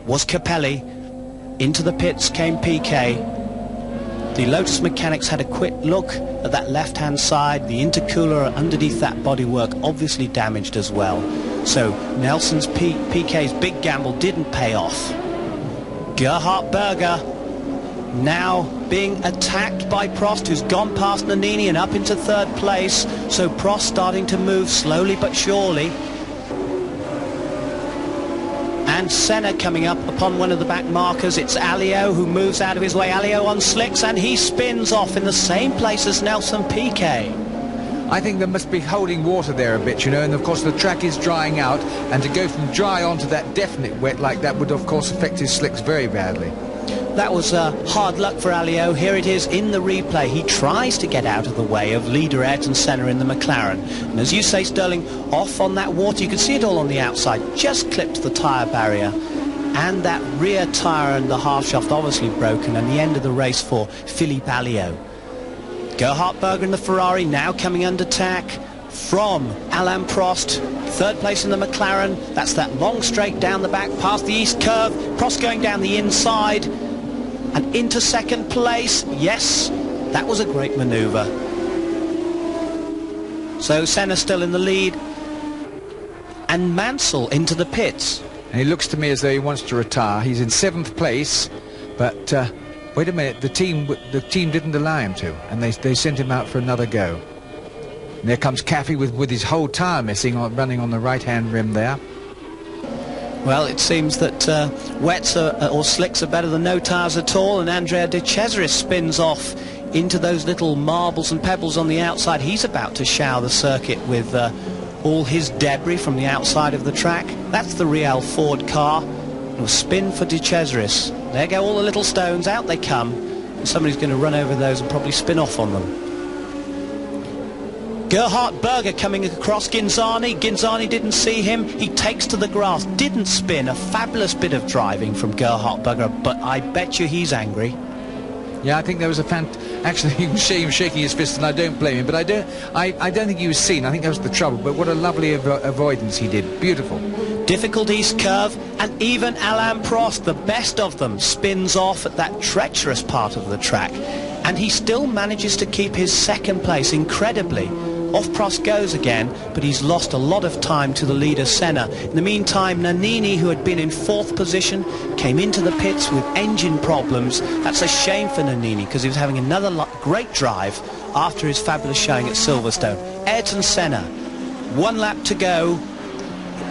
was Capelli. Into the pits came Piquet. The Lotus mechanics had a quick look at that left-hand side. The intercooler underneath that bodywork obviously damaged as well. So Nelson's Piquet's big gamble didn't pay off. Gerhard Berger now being attacked by Prost, who's gone past Nannini and up into third place. So Prost starting to move slowly but surely. And Senna coming up upon one of the back markers. It's Alio who moves out of his way. Alio on slicks, and he spins off in the same place as Nelson Piquet. I think there must be holding water there a bit, you know, and of course the track is drying out, and to go from dry onto that definite wet like that would of course affect his slicks very badly. That was hard luck for Alio. Here it is in the replay. He tries to get out of the way of leader Ayrton Senna in the McLaren. And as you say, Sterling, off on that water, you can see it all on the outside, just clipped the tyre barrier. And that rear tyre and the half shaft obviously broken, and the end of the race for Philippe Alliot. Gerhard Berger in the Ferrari now coming under attack from Alain Prost. Third place in the McLaren. That's that long straight down the back past the east curve. Prost going down the inside and into second place. Yes, that was a great manoeuvre. So Senna still in the lead, and Mansell into the pits. And it looks to me as though he wants to retire. He's in seventh place, but wait a minute, the team didn't allow him to, and they sent him out for another go. And there comes Caffey with his whole tyre missing, running on the right-hand rim there. Well, it seems that wets or slicks are better than no tyres at all, and Andrea De Cesaris spins off into those little marbles and pebbles on the outside. He's about to shower the circuit with all his debris from the outside of the track. That's the Real Ford car. It will spin for De Cesaris. There go all the little stones, out they come. And somebody's going to run over those and probably spin off on them. Gerhard Berger coming across Ghinzani. Ghinzani didn't see him. He takes to the grass. Didn't spin. A fabulous bit of driving from Gerhard Berger, but I bet you he's angry. Yeah, I think there was actually he was shaking his fist, and I don't blame him. But I don't think he was seen. I think that was the trouble. But what a lovely avoidance he did. Beautiful. Difficult east curve, and even Alain Prost, the best of them, spins off at that treacherous part of the track, and he still manages to keep his second place incredibly. Off Prost goes again, but he's lost a lot of time to the leader Senna. In the meantime, Nannini, who had been in 4th position, came into the pits with engine problems. That's a shame for Nannini, because he was having another great drive after his fabulous showing at Silverstone. Ayrton Senna, 1 lap to go.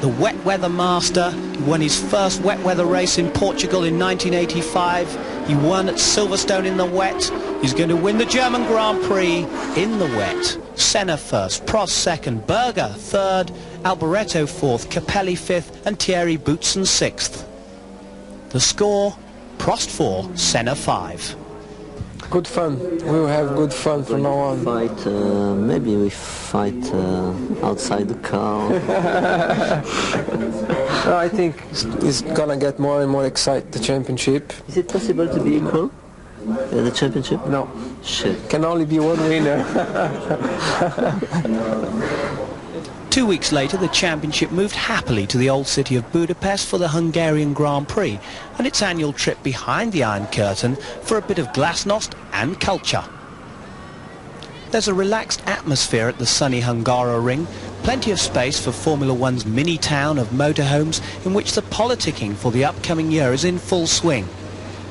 The wet weather master. He won his first wet weather race in Portugal in 1985. He won at Silverstone in the wet. He's going to win the German Grand Prix in the wet. Senna first, Prost second, Berger third, Alboreto 4th, Capelli 5th, and Thierry Boutsen 6th. The score, Prost 4, Senna 5. Good fun. We will have good fun from now on. Maybe we fight outside the car. I think it's gonna get more and more exciting, the championship. Is it possible to be equal? The championship? No. Shit. Can only be one winner. 2 weeks later, the championship moved happily to the old city of Budapest for the Hungarian Grand Prix and its annual trip behind the Iron Curtain for a bit of glasnost and culture. There's a relaxed atmosphere at the sunny Hungaroring, plenty of space for Formula One's mini-town of motorhomes in which the politicking for the upcoming year is in full swing.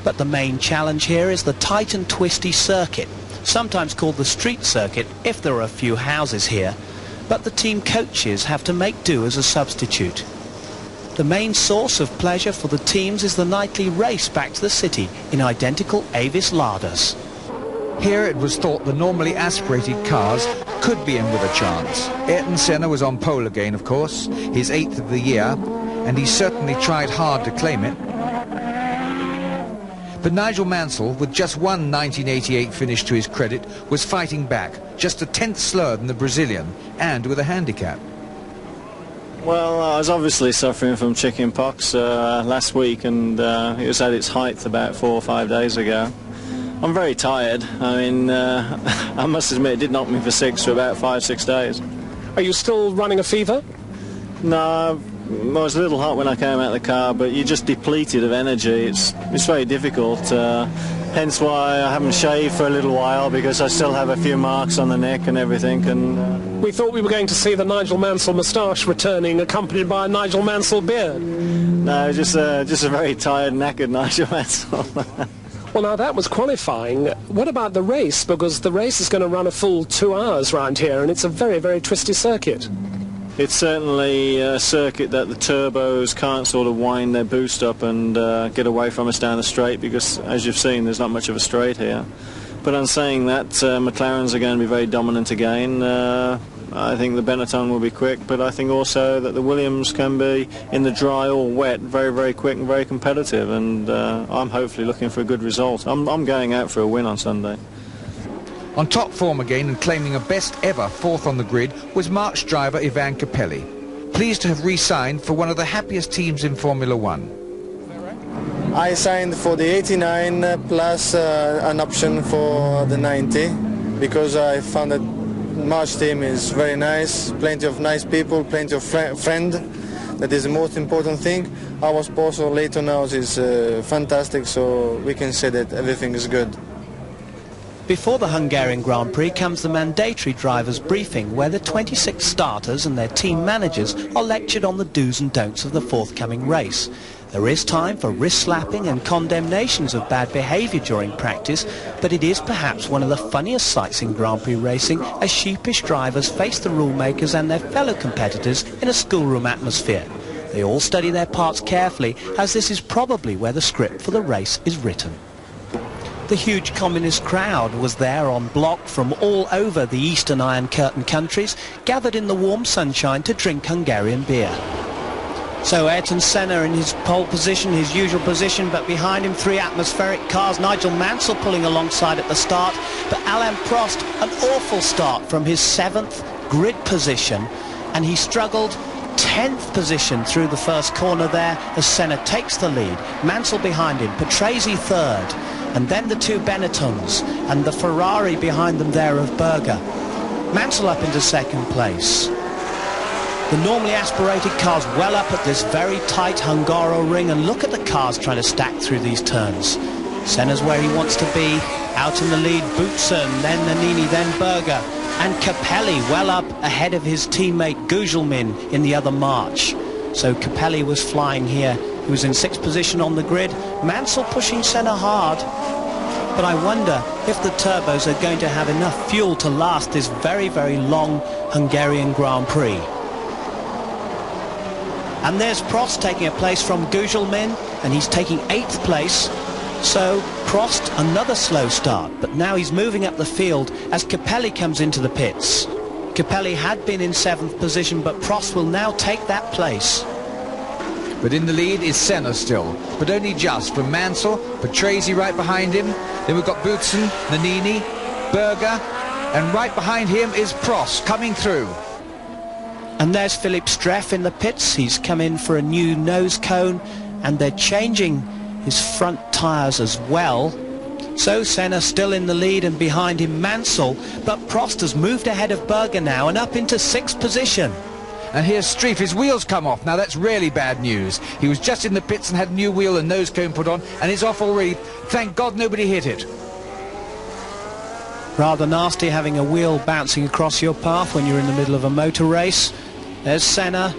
But the main challenge here is the tight and twisty circuit, sometimes called the street circuit if there are a few houses here. But the team coaches have to make do as a substitute. The main source of pleasure for the teams is the nightly race back to the city in identical Avis Ladas. Here it was thought the normally aspirated cars could be in with a chance. Ayrton Senna was on pole again, of course, his 8th of the year, and he certainly tried hard to claim it. But Nigel Mansell, with just one 1988 finish to his credit, was fighting back, just a 10th slower than the Brazilian, and with a handicap. Well, I was obviously suffering from chicken pox last week, and it was at its height about 4 or 5 days ago. I'm very tired. I mean, I must admit it did knock me for 6 for about 5-6 days. Are you still running a fever? No, I was a little hot when I came out of the car, but you're just depleted of energy. It's very difficult, hence why I haven't shaved for a little while, because I still have a few marks on the neck and everything. And we thought we were going to see the Nigel Mansell moustache returning, accompanied by a Nigel Mansell beard. No, just a very tired, knackered Nigel Mansell. Well, now that was qualifying. What about the race? Because the race is going to run a full 2 hours round here, and it's a very, very twisty circuit. It's certainly a circuit that the turbos can't sort of wind their boost up and get away from us down the straight, because, as you've seen, there's not much of a straight here. But on saying that, McLarens are going to be very dominant again. I think the Benetton will be quick, but I think also that the Williams can be, in the dry or wet, very, very quick and very competitive, and I'm hopefully looking for a good result. I'm going out for a win on Sunday. On top form again and claiming a best ever 4th on the grid was March driver Ivan Capelli, pleased to have re-signed for one of the happiest teams in Formula One. I signed for the 89 plus an option for the 90, because I found that March team is very nice, plenty of nice people, plenty of friends. That is the most important thing. Our sponsor Ayrton Senna is fantastic, so we can say that everything is good. Before the Hungarian Grand Prix comes the mandatory drivers' briefing, where the 26 starters and their team managers are lectured on the do's and don'ts of the forthcoming race. There is time for wrist slapping and condemnations of bad behaviour during practice, but it is perhaps one of the funniest sights in Grand Prix racing as sheepish drivers face the rule makers and their fellow competitors in a schoolroom atmosphere. They all study their parts carefully, as this is probably where the script for the race is written. The huge communist crowd was there on block from all over the Eastern Iron Curtain countries, gathered in the warm sunshine to drink Hungarian beer. So Ayrton Senna in his pole position, his usual position, but behind him 3 atmospheric cars. Nigel Mansell pulling alongside at the start, but Alain Prost, an awful start from his 7th grid position, and he struggled 10th position through the first corner there as Senna takes the lead. Mansell behind him, Patrese 3rd, and then the 2 Benettons and the Ferrari behind them there of Berger. Mansell up into 2nd place. The normally aspirated cars well up at this very tight Hungaro ring, and look at the cars trying to stack through these turns. Senna's where he wants to be, out in the lead, Boutsen, then Nannini, then Berger, and Capelli well up ahead of his teammate Gugelmin in the other march. So Capelli was flying here. He was in 6th position on the grid. Mansell pushing Senna hard, but I wonder if the turbos are going to have enough fuel to last this very, very long Hungarian Grand Prix. And there's Prost taking a place from Gugelmin, and he's taking 8th place. So Prost, another slow start, but now he's moving up the field as Capelli comes into the pits. Capelli had been in 7th position, but Prost will now take that place. But in the lead is Senna still, but only just from Mansell, Patrese right behind him. Then we've got Boutsen, Nannini, Berger, and right behind him is Prost coming through. And there's Philipp Streff in the pits. He's come in for a new nose cone, and they're changing his front tyres as well. So Senna still in the lead, and behind him Mansell, but Prost has moved ahead of Berger now and up into 6th position. And here's Streff, his wheels come off. Now that's really bad news. He was just in the pits and had a new wheel and nose cone put on, and it's off already. Thank God nobody hit it. Rather nasty having a wheel bouncing across your path when you're in the middle of a motor race. There's Senna,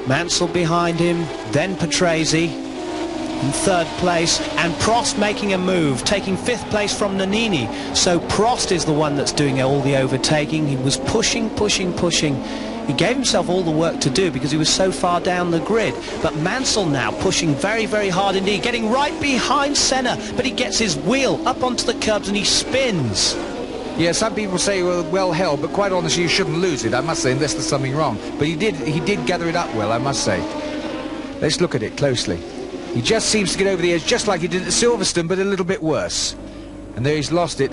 Mansell behind him, then Patrese in 3rd place, and Prost making a move, taking 5th place from Nannini. So Prost is the one that's doing all the overtaking. He was pushing. He gave himself all the work to do because he was so far down the grid. But Mansell now pushing very, very hard indeed, getting right behind Senna, but he gets his wheel up onto the curbs and he spins. Yeah, some people say, well held, but quite honestly, you shouldn't lose it, I must say, unless there's something wrong. But he did gather it up well, I must say. Let's look at it closely. He just seems to get over the edge, just like he did at Silverstone, but a little bit worse. And there he's lost it.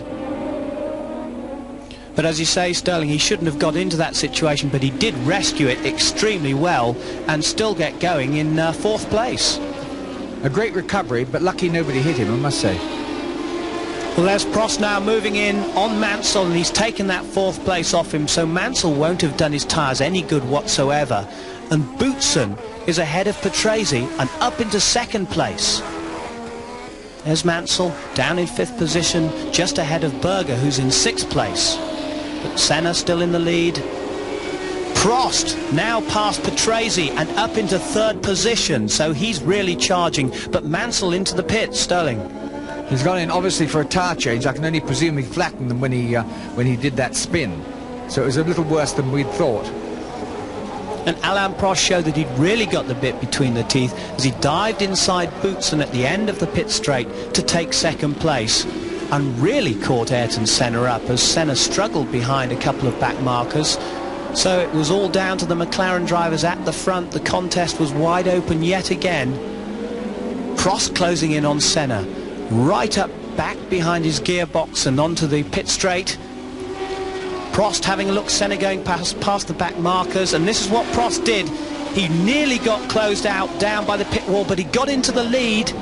But as you say, Sterling, he shouldn't have got into that situation, but he did rescue it extremely well and still get going in 4th place. A great recovery, but lucky nobody hit him, I must say. Well, there's Prost now moving in on Mansell, and he's taken that 4th place off him, so Mansell won't have done his tyres any good whatsoever. And Boutsen is ahead of Patrese and up into 2nd place. There's Mansell down in 5th position, just ahead of Berger, who's in 6th place. But Senna still in the lead. Prost now past Patrese and up into 3rd position, so he's really charging. But Mansell into the pits, Sterling. He's gone in obviously for a tyre change. I can only presume he flattened them when he did that spin. So it was a little worse than we'd thought. And Alain Prost showed that he'd really got the bit between the teeth as he dived inside Boutsen at the end of the pit straight to take 2nd place, and really caught Ayrton Senna up as Senna struggled behind a couple of back markers. So it was all down to the McLaren drivers at the front. The contest was wide open yet again. Prost closing in on Senna, right up back behind his gearbox and onto the pit straight. Prost having a look, Senna going past the back markers, and this is what Prost did. He nearly got closed out down by the pit wall, but he got into the lead,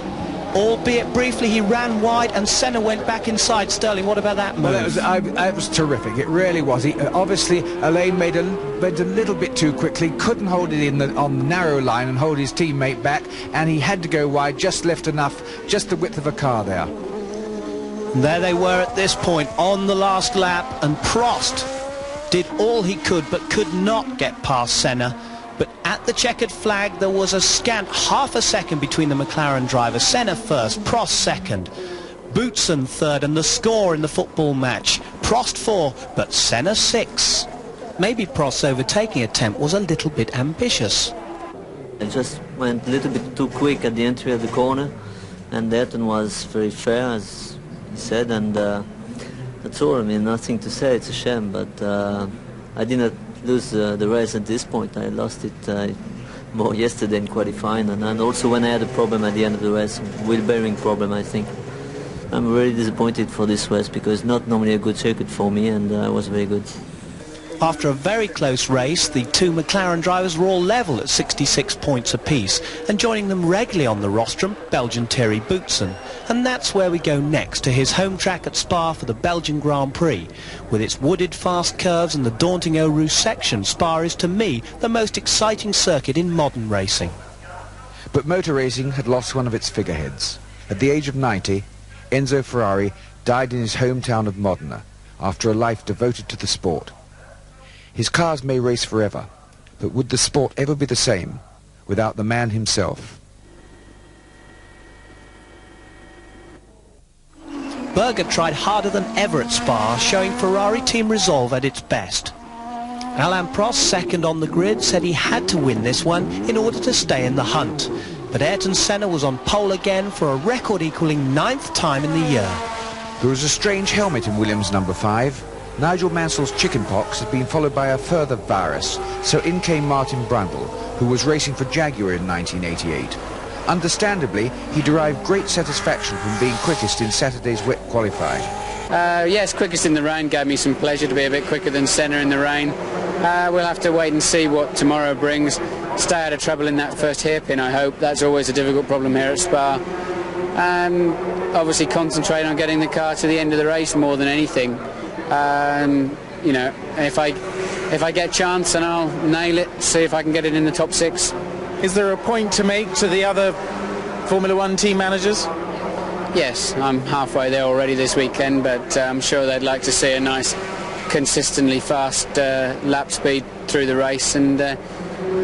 albeit briefly. He ran wide and Senna went back inside. Sterling, what about that move? Well, that was terrific. It really was. Obviously, Alain made a little bit too quickly, couldn't hold it on the narrow line and hold his teammate back, and he had to go wide, just left enough, just the width of a car there. And there they were at this point on the last lap, and Prost did all he could but could not get past Senna. But at the checkered flag there was a scant half a second between the McLaren drivers. Senna first, Prost second, Boutsen third, and the score in the football match: Prost 4 but Senna 6. Maybe Prost's overtaking attempt was a little bit ambitious. I just went a little bit too quick at the entry of the corner, and Ayrton was very fair, as he said, and that's all. I mean, nothing to say. It's a shame, but I did not lose the race at this point. I lost it more yesterday in qualifying, and also when I had a problem at the end of the race, wheel bearing problem, I think. I'm really disappointed for this race because it's not normally a good circuit for me, and I was very good. After a very close race, the two McLaren drivers were all level at 66 points apiece, and joining them regularly on the rostrum, Belgian Thierry Boutsen. And that's where we go next, to his home track at Spa for the Belgian Grand Prix. With its wooded fast curves and the daunting Eau Rouge section, Spa is to me the most exciting circuit in modern racing. But motor racing had lost one of its figureheads. At the age of 90, Enzo Ferrari died in his hometown of Modena after a life devoted to the sport. His cars may race forever, but would the sport ever be the same without the man himself? Berger tried harder than ever at Spa, showing Ferrari team resolve at its best. Alain Prost, second on the grid, said he had to win this one in order to stay in the hunt. But Ayrton Senna was on pole again for a record-equaling 9th time in the year. There was a strange helmet in Williams' number 5. Nigel Mansell's chickenpox had been followed by a further virus, so in came Martin Brundle, who was racing for Jaguar in 1988. Understandably, he derived great satisfaction from being quickest in Saturday's wet qualifying. Yes, quickest in the rain gave me some pleasure to be a bit quicker than Senna in the rain. We'll have to wait and see what tomorrow brings. Stay out of trouble in that first hairpin, I hope. That's always a difficult problem here at Spa. Obviously concentrate on getting the car to the end of the race more than anything. You know, if I get a chance, and I'll nail it, see if I can get it in the top 6. Is there a point to make to the other Formula One team managers? Yes, I'm halfway there already this weekend, but I'm sure they'd like to see a nice, consistently fast lap speed through the race, and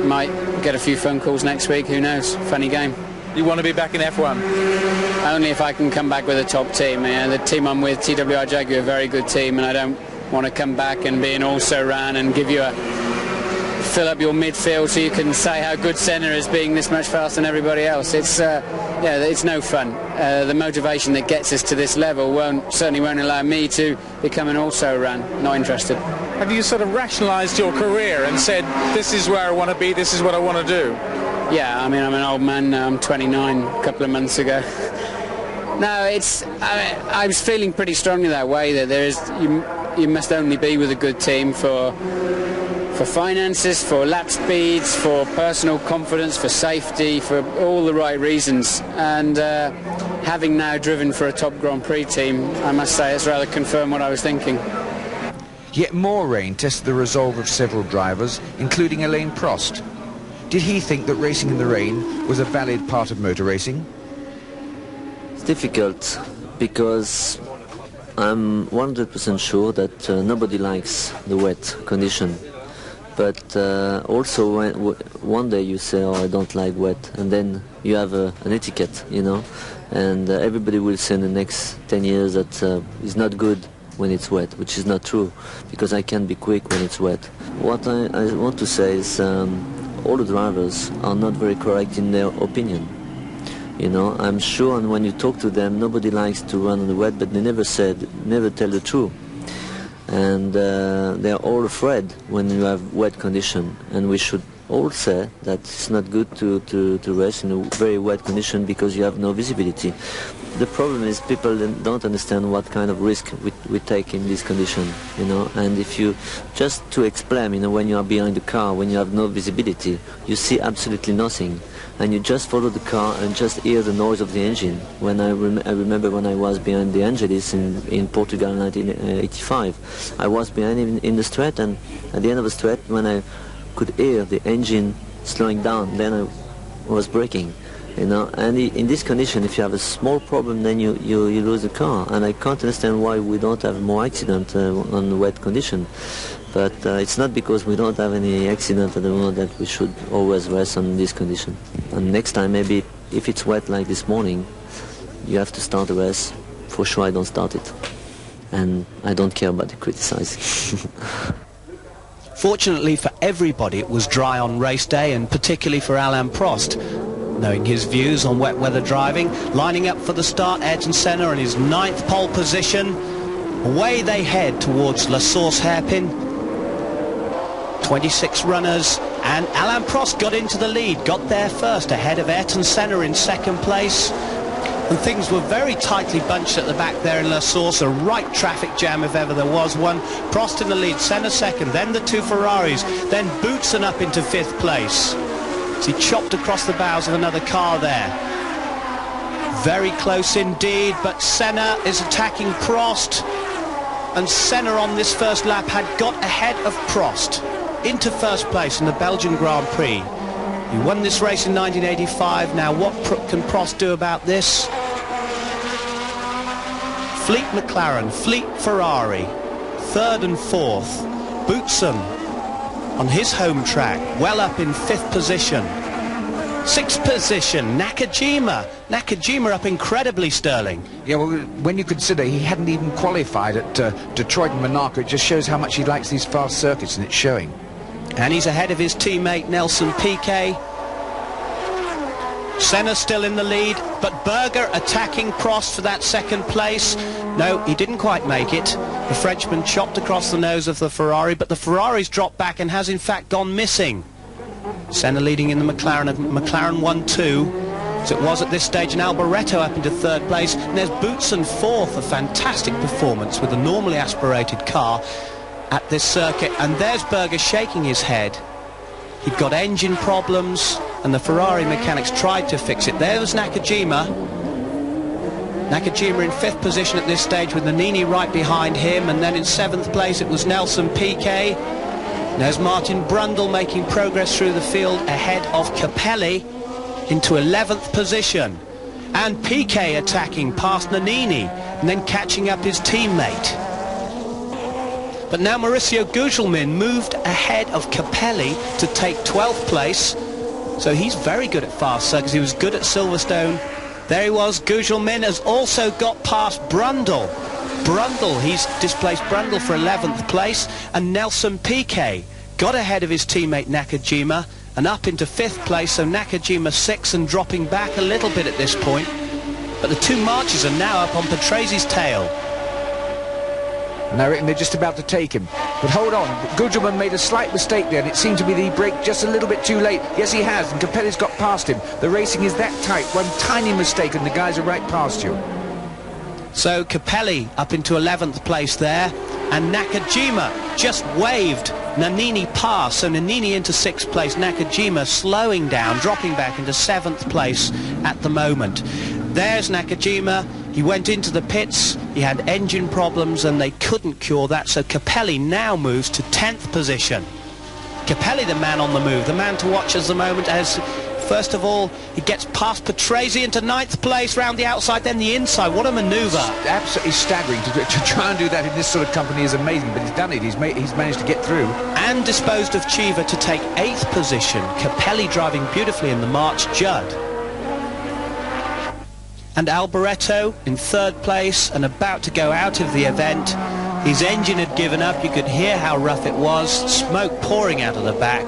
might get a few phone calls next week, who knows, funny game. You want to be back in F1? Only if I can come back with a top team. The team I'm with, TWR Jaguar, a very good team, and I don't want to come back and be an also-ran and give you fill up your midfield so you can say how good Senna is being this much faster than everybody else. It's it's no fun. The motivation that gets us to this level certainly won't allow me to become an also-ran. Not interested. Have you sort of rationalised your career and said, this is where I want to be, this is what I want to do? Yeah, I mean, I'm an old man now. I'm 29 a couple of months ago. No, I was feeling pretty strongly that way, that you must only be with a good team for finances, for lap speeds, for personal confidence, for safety, for all the right reasons. And having now driven for a top Grand Prix team, I must say it's rather confirmed what I was thinking. Yet more rain tested the resolve of several drivers, including Alain Prost. Did he think that racing in the rain was a valid part of motor racing? It's difficult because I'm 100% sure that nobody likes the wet condition. But also one day you say, oh, I don't like wet, and then you have an etiquette, you know, and everybody will say in the next 10 years that it's not good when it's wet, which is not true, because I can be quick when it's wet. What I want to say is all the drivers are not very correct in their opinion. You know, I'm sure, and when you talk to them, nobody likes to run on the wet, but they never tell the truth. And they're all afraid when you have wet condition, and we should all say that it's not good to race in a very wet condition because you have no visibility. The problem is people don't understand what kind of risk we take in this condition, you know, and if you just to explain, you know, when you are behind the car, when you have no visibility, you see absolutely nothing, and you just follow the car and just hear the noise of the engine. When I remember when I was behind the Angelis in Portugal in 1985, I was behind him in the straight, and at the end of the straight, when I could hear the engine slowing down, then I was braking. You know, and in this condition, if you have a small problem, then you lose the car. And I can't understand why we don't have more accident on wet condition. But it's not because we don't have any accident at the moment that we should always race on this condition. And next time, maybe if it's wet like this morning, you have to start the race. For sure, I don't start it. And I don't care about the criticizing. Fortunately for everybody, it was dry on race day, and particularly for Alain Prost. Knowing his views on wet weather driving, lining up for the start, Ayrton Senna on his 9th pole position. Away they head towards La Source hairpin. 26 runners, and Alain Prost got into the lead, got there first, ahead of Ayrton Senna in 2nd place. And things were very tightly bunched at the back there in La Source, a right traffic jam if ever there was one. Prost in the lead, Senna 2nd, then the 2 Ferraris, then Boutsen up into 5th place. He chopped across the bows of another car there. Very close indeed, but Senna is attacking Prost, and Senna on this first lap had got ahead of Prost into 1st place in the Belgian Grand Prix. He won this race in 1985. Now what can Prost do about this? Fleet McLaren, Fleet Ferrari, 3rd and 4th. Boutsen on his home track, well up in 5th position. 6th position, Nakajima. Nakajima up incredibly, Sterling. Yeah, well, when you consider he hadn't even qualified at Detroit and Monaco, it just shows how much he likes these fast circuits, and it's showing. And he's ahead of his teammate Nelson Piquet. Senna still in the lead, but Berger attacking Prost for that 2nd place. No, he didn't quite make it. The Frenchman chopped across the nose of the Ferrari, but the Ferrari's dropped back and has in fact gone missing. Senna leading in the McLaren, McLaren 1-2, as it was at this stage, and Alboreto up into 3rd place, and there's Boutsen 4th, a fantastic performance with a normally aspirated car at this circuit. And there's Berger shaking his head. He'd got engine problems, and the Ferrari mechanics tried to fix it. There was Nakajima. Nakajima in 5th position at this stage, with Nannini right behind him, and then in 7th place it was Nelson Piquet. There's Martin Brundle making progress through the field ahead of Capelli into 11th position. And Piquet attacking past Nannini and then catching up his teammate. But now Mauricio Gugelmin moved ahead of Capelli to take 12th place. So he's very good at fast circuits. He was good at Silverstone. There he was. Gugelmin has also got past Brundle. He's displaced Brundle for 11th place, and Nelson Piquet got ahead of his teammate Nakajima and up into 5th place, so Nakajima 6th and dropping back a little bit at this point. But the 2 marchers are now up on Patresi's tail. And I reckon they're just about to take him. But hold on, Gugelmin made a slight mistake there, and it seemed to be that he braked just a little bit too late. Yes, he has, and Capelli's got past him. The racing is that tight. One tiny mistake and the guys are right past you. So Capelli up into 11th place there, and Nakajima just waved Nannini past, so Nannini into 6th place, Nakajima slowing down, dropping back into 7th place at the moment. There's Nakajima. He went into the pits, he had engine problems and they couldn't cure that, so Capelli now moves to 10th position. Capelli the man on the move, the man to watch at the moment, as first of all he gets past Patrese into 9th place, round the outside, then the inside. What a manoeuvre. Absolutely staggering. To try and do that in this sort of company is amazing, but he's done it. He's managed to get through. And disposed of Chiva to take 8th position. Capelli driving beautifully in the March Judd. And Alboreto in 3rd place and about to go out of the event. His engine had given up. You could hear how rough it was. Smoke pouring out of the back.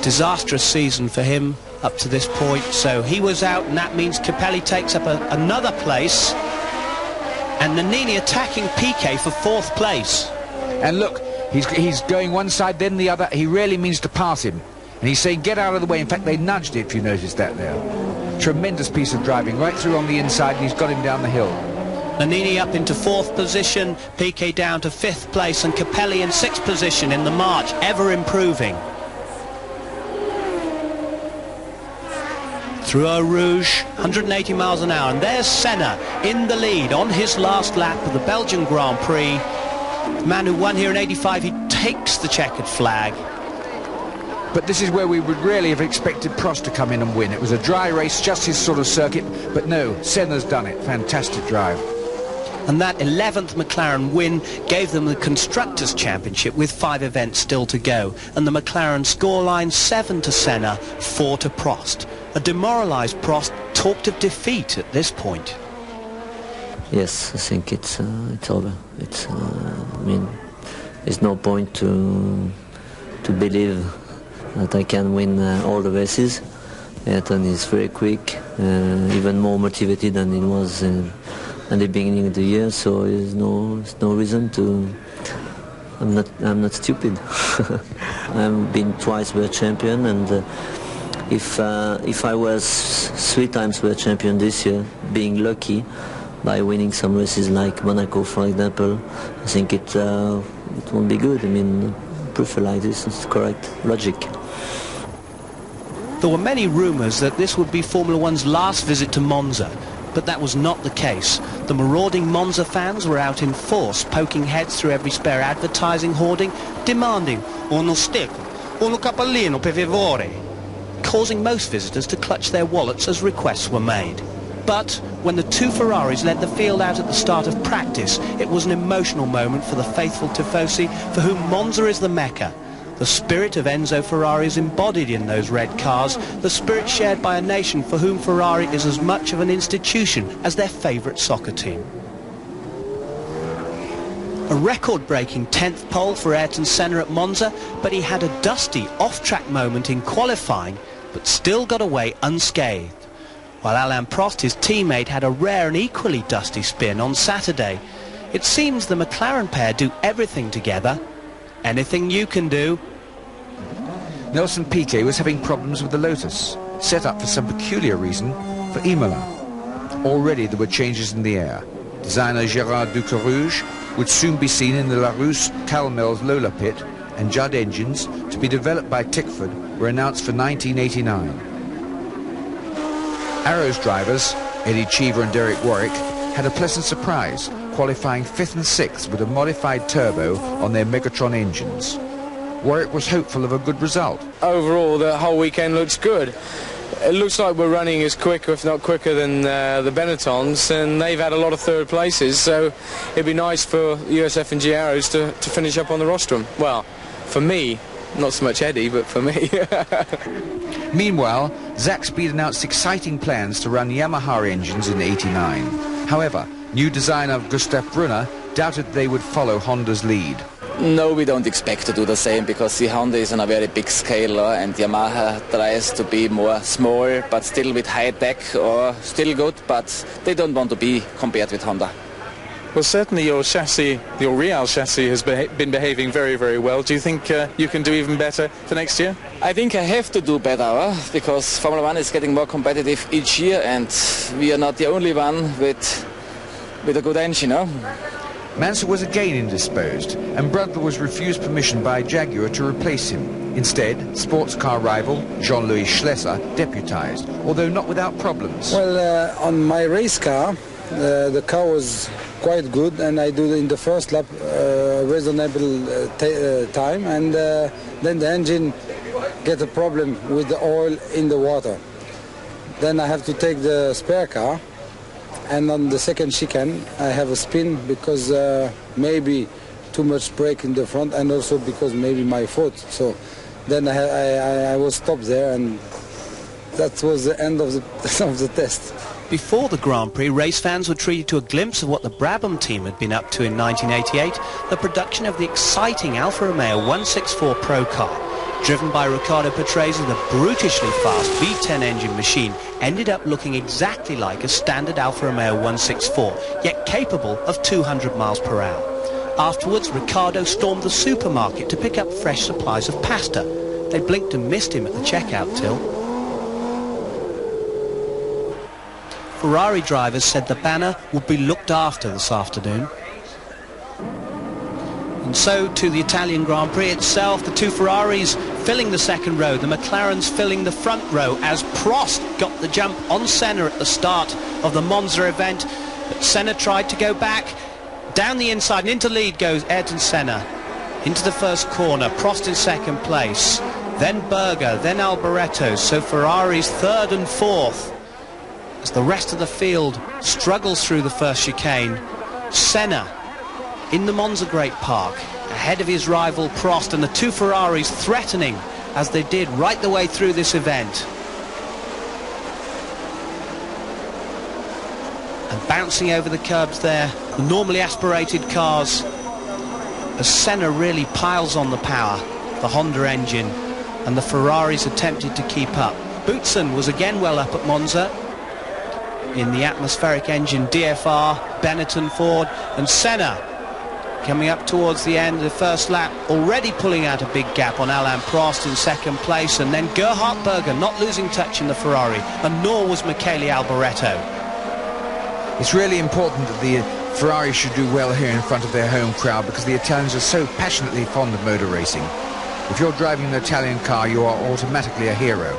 Disastrous season for him up to this point. So he was out, and that means Capelli takes up another place. And Nannini attacking Piquet for 4th place. And look, he's going one side, then the other. He really means to pass him. And he's saying, get out of the way. In fact, they nudged it, if you noticed that there. Tremendous piece of driving, right through on the inside, and he's got him down the hill. Nannini up into 4th position, Piquet down to 5th place, and Capelli in 6th position in the March, ever improving. Through Eau Rouge, 180 miles an hour, and there's Senna in the lead on his last lap of the Belgian Grand Prix. The man who won here in '85, he takes the checkered flag. But this is where we would really have expected Prost to come in and win. It was a dry race, just his sort of circuit, but no, Senna's done it. Fantastic drive. And that 11th McLaren win gave them the Constructors' Championship with 5 events still to go. And the McLaren scoreline 7 to Senna, 4 to Prost. A demoralised Prost talked of defeat at this point. Yes, I think it's over. I mean, there's no point to believe that I can win all the races. Ayrton is very quick, even more motivated than it was at the beginning of the year. So there's no reason to. I'm not stupid. I've been twice world champion, and if I was 3 times world champion this year, being lucky by winning some races like Monaco, for example, I think it won't be good. I mean, proof like this is correct logic. There were many rumours that this would be Formula One's last visit to Monza, but that was not the case. The marauding Monza fans were out in force, poking heads through every spare advertising hoarding, demanding uno stick, uno capellino per favore, causing most visitors to clutch their wallets as requests were made. But when the 2 Ferraris led the field out at the start of practice, it was an emotional moment for the faithful Tifosi, for whom Monza is the Mecca. The spirit of Enzo Ferrari is embodied in those red cars, the spirit shared by a nation for whom Ferrari is as much of an institution as their favourite soccer team. A record-breaking 10th pole for Ayrton Senna at Monza, but he had a dusty off-track moment in qualifying, but still got away unscathed. While Alain Prost, his teammate, had a rare and equally dusty spin on Saturday. It seems the McLaren pair do everything together. Anything you can do. Nelson Piquet was having problems with the Lotus, set up for some peculiar reason for Imola. Already there were changes in the air. Designer Gérard Ducarouge would soon be seen in the Larousse Calmel's Lola pit, and Judd engines, to be developed by Tickford, were announced for 1989. Arrow's drivers, Eddie Cheever and Derek Warwick, had a pleasant surprise, qualifying 5th and 6th with a modified turbo on their Megatron engines. Warwick was hopeful of a good result. Overall, the whole weekend looks good. It looks like we're running as quick, if not quicker, than the Benettons, and they've had a lot of 3rd places, so it'd be nice for USF&G Arrows to finish up on the rostrum. Well, for me, not so much Eddie, but for me. Meanwhile, Zaxbyt announced exciting plans to run Yamaha engines in '89. However, new designer Gustav Brunner doubted they would follow Honda's lead. No, we don't expect to do the same, because the Honda is on a very big scale, and Yamaha tries to be more small but still with high tech, or still good, but they don't want to be compared with Honda. Well, certainly your chassis, your Real chassis, has been behaving very, very well. Do you think you can do even better for next year? I think I have to do better, because Formula One is getting more competitive each year, and we are not the only one with a good engine. Mansell was again indisposed, and Brundle was refused permission by Jaguar to replace him. Instead, sports car rival Jean-Louis Schlesser deputized, although not without problems. Well, on my race car, the car was quite good, and I do in the first lap reasonable time, and then the engine get a problem with the oil in the water. Then I have to take the spare car, and on the second chicane I have a spin, because maybe too much brake in the front, and also because maybe my fault. So then I was stopped there, and that was the end of the test. Before the Grand Prix, race fans were treated to a glimpse of what the Brabham team had been up to in 1988, the production of the exciting Alfa Romeo 164 Pro car. Driven by Riccardo Patrese, the brutishly fast V10 engine machine ended up looking exactly like a standard Alfa Romeo 164, yet capable of 200 miles per hour. Afterwards, Riccardo stormed the supermarket to pick up fresh supplies of pasta. They blinked and missed him at the checkout till. Ferrari drivers said the banner would be looked after this afternoon. And so to the Italian Grand Prix itself, the 2 Ferraris filling the second row, the McLarens filling the front row, as Prost got the jump on Senna at the start of the Monza event. But Senna tried to go back, down the inside, and into lead goes Ayrton Senna. Into the first corner, Prost in second place. then Berger, then Alboreto, so Ferrari's third and fourth. As the rest of the field struggles through the first chicane, Senna in the Monza Great Park, ahead of his rival Prost, and the two Ferraris threatening as they did right the way through this event. And bouncing over the curbs there, the normally aspirated cars, as Senna really piles on the power, the Honda engine, and the Ferraris attempted to keep up. Boutsen was again well up at Monza in the atmospheric engine DFR, Benetton Ford, and Senna coming up towards the end of the first lap, already pulling out a big gap on Alain Prost in second place, and then Gerhard Berger not losing touch in the Ferrari, and nor was Michele Alboreto. It's really important that the Ferrari should do well here in front of their home crowd, because the Italians are so passionately fond of motor racing. If you're driving an Italian car, you are automatically a hero.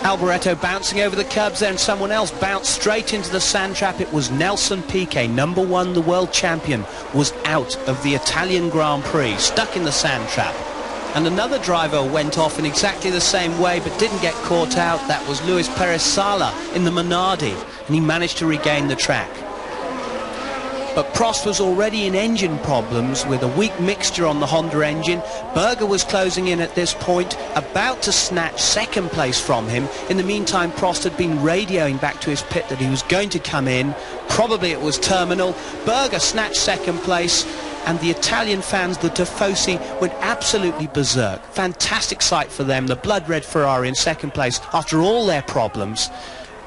Alboreto bouncing over the curbs there, and someone else bounced straight into the sand trap. It was Nelson Piquet, number one, the world champion, was out of the Italian Grand Prix, stuck in the sand trap. And another driver went off in exactly the same way but didn't get caught out. That was Luis Perez Sala in the Minardi, and he managed to regain the track. But Prost was already in engine problems with a weak mixture on the Honda engine. Berger was closing in at this point, about to snatch second place from him. In the meantime, Prost had been radioing back to his pit that he was going to come in. Probably it was terminal. Berger snatched second place, and the Italian fans, the Tifosi, went absolutely berserk. Fantastic sight for them, the blood-red Ferrari in second place after all their problems.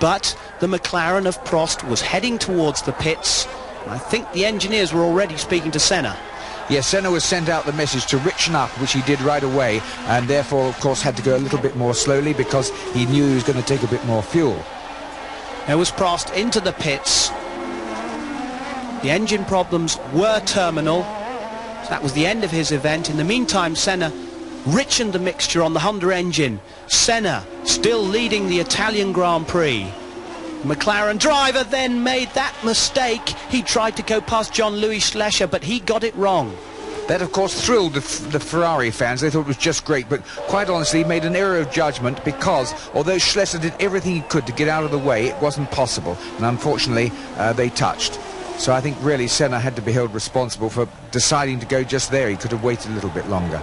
But the McLaren of Prost was heading towards the pits. I think the engineers were already speaking to Senna. Yes, Senna was sent out the message to richen up, which he did right away, and therefore, of course, had to go a little bit more slowly because he knew he was going to take a bit more fuel. There was Prost into the pits. The engine problems were terminal. So that was the end of his event. In the meantime, Senna richened the mixture on the Honda engine. Senna still leading the Italian Grand Prix. McLaren driver then made that mistake. He tried to go past Jean-Louis Schlecher, but he got it wrong. That, of course, thrilled the Ferrari fans. They thought it was just great, but quite honestly, he made an error of judgment because, although Schlecher did everything he could to get out of the way, it wasn't possible, and unfortunately, they touched. So I think really Senna had to be held responsible for deciding to go just there. He could have waited a little bit longer.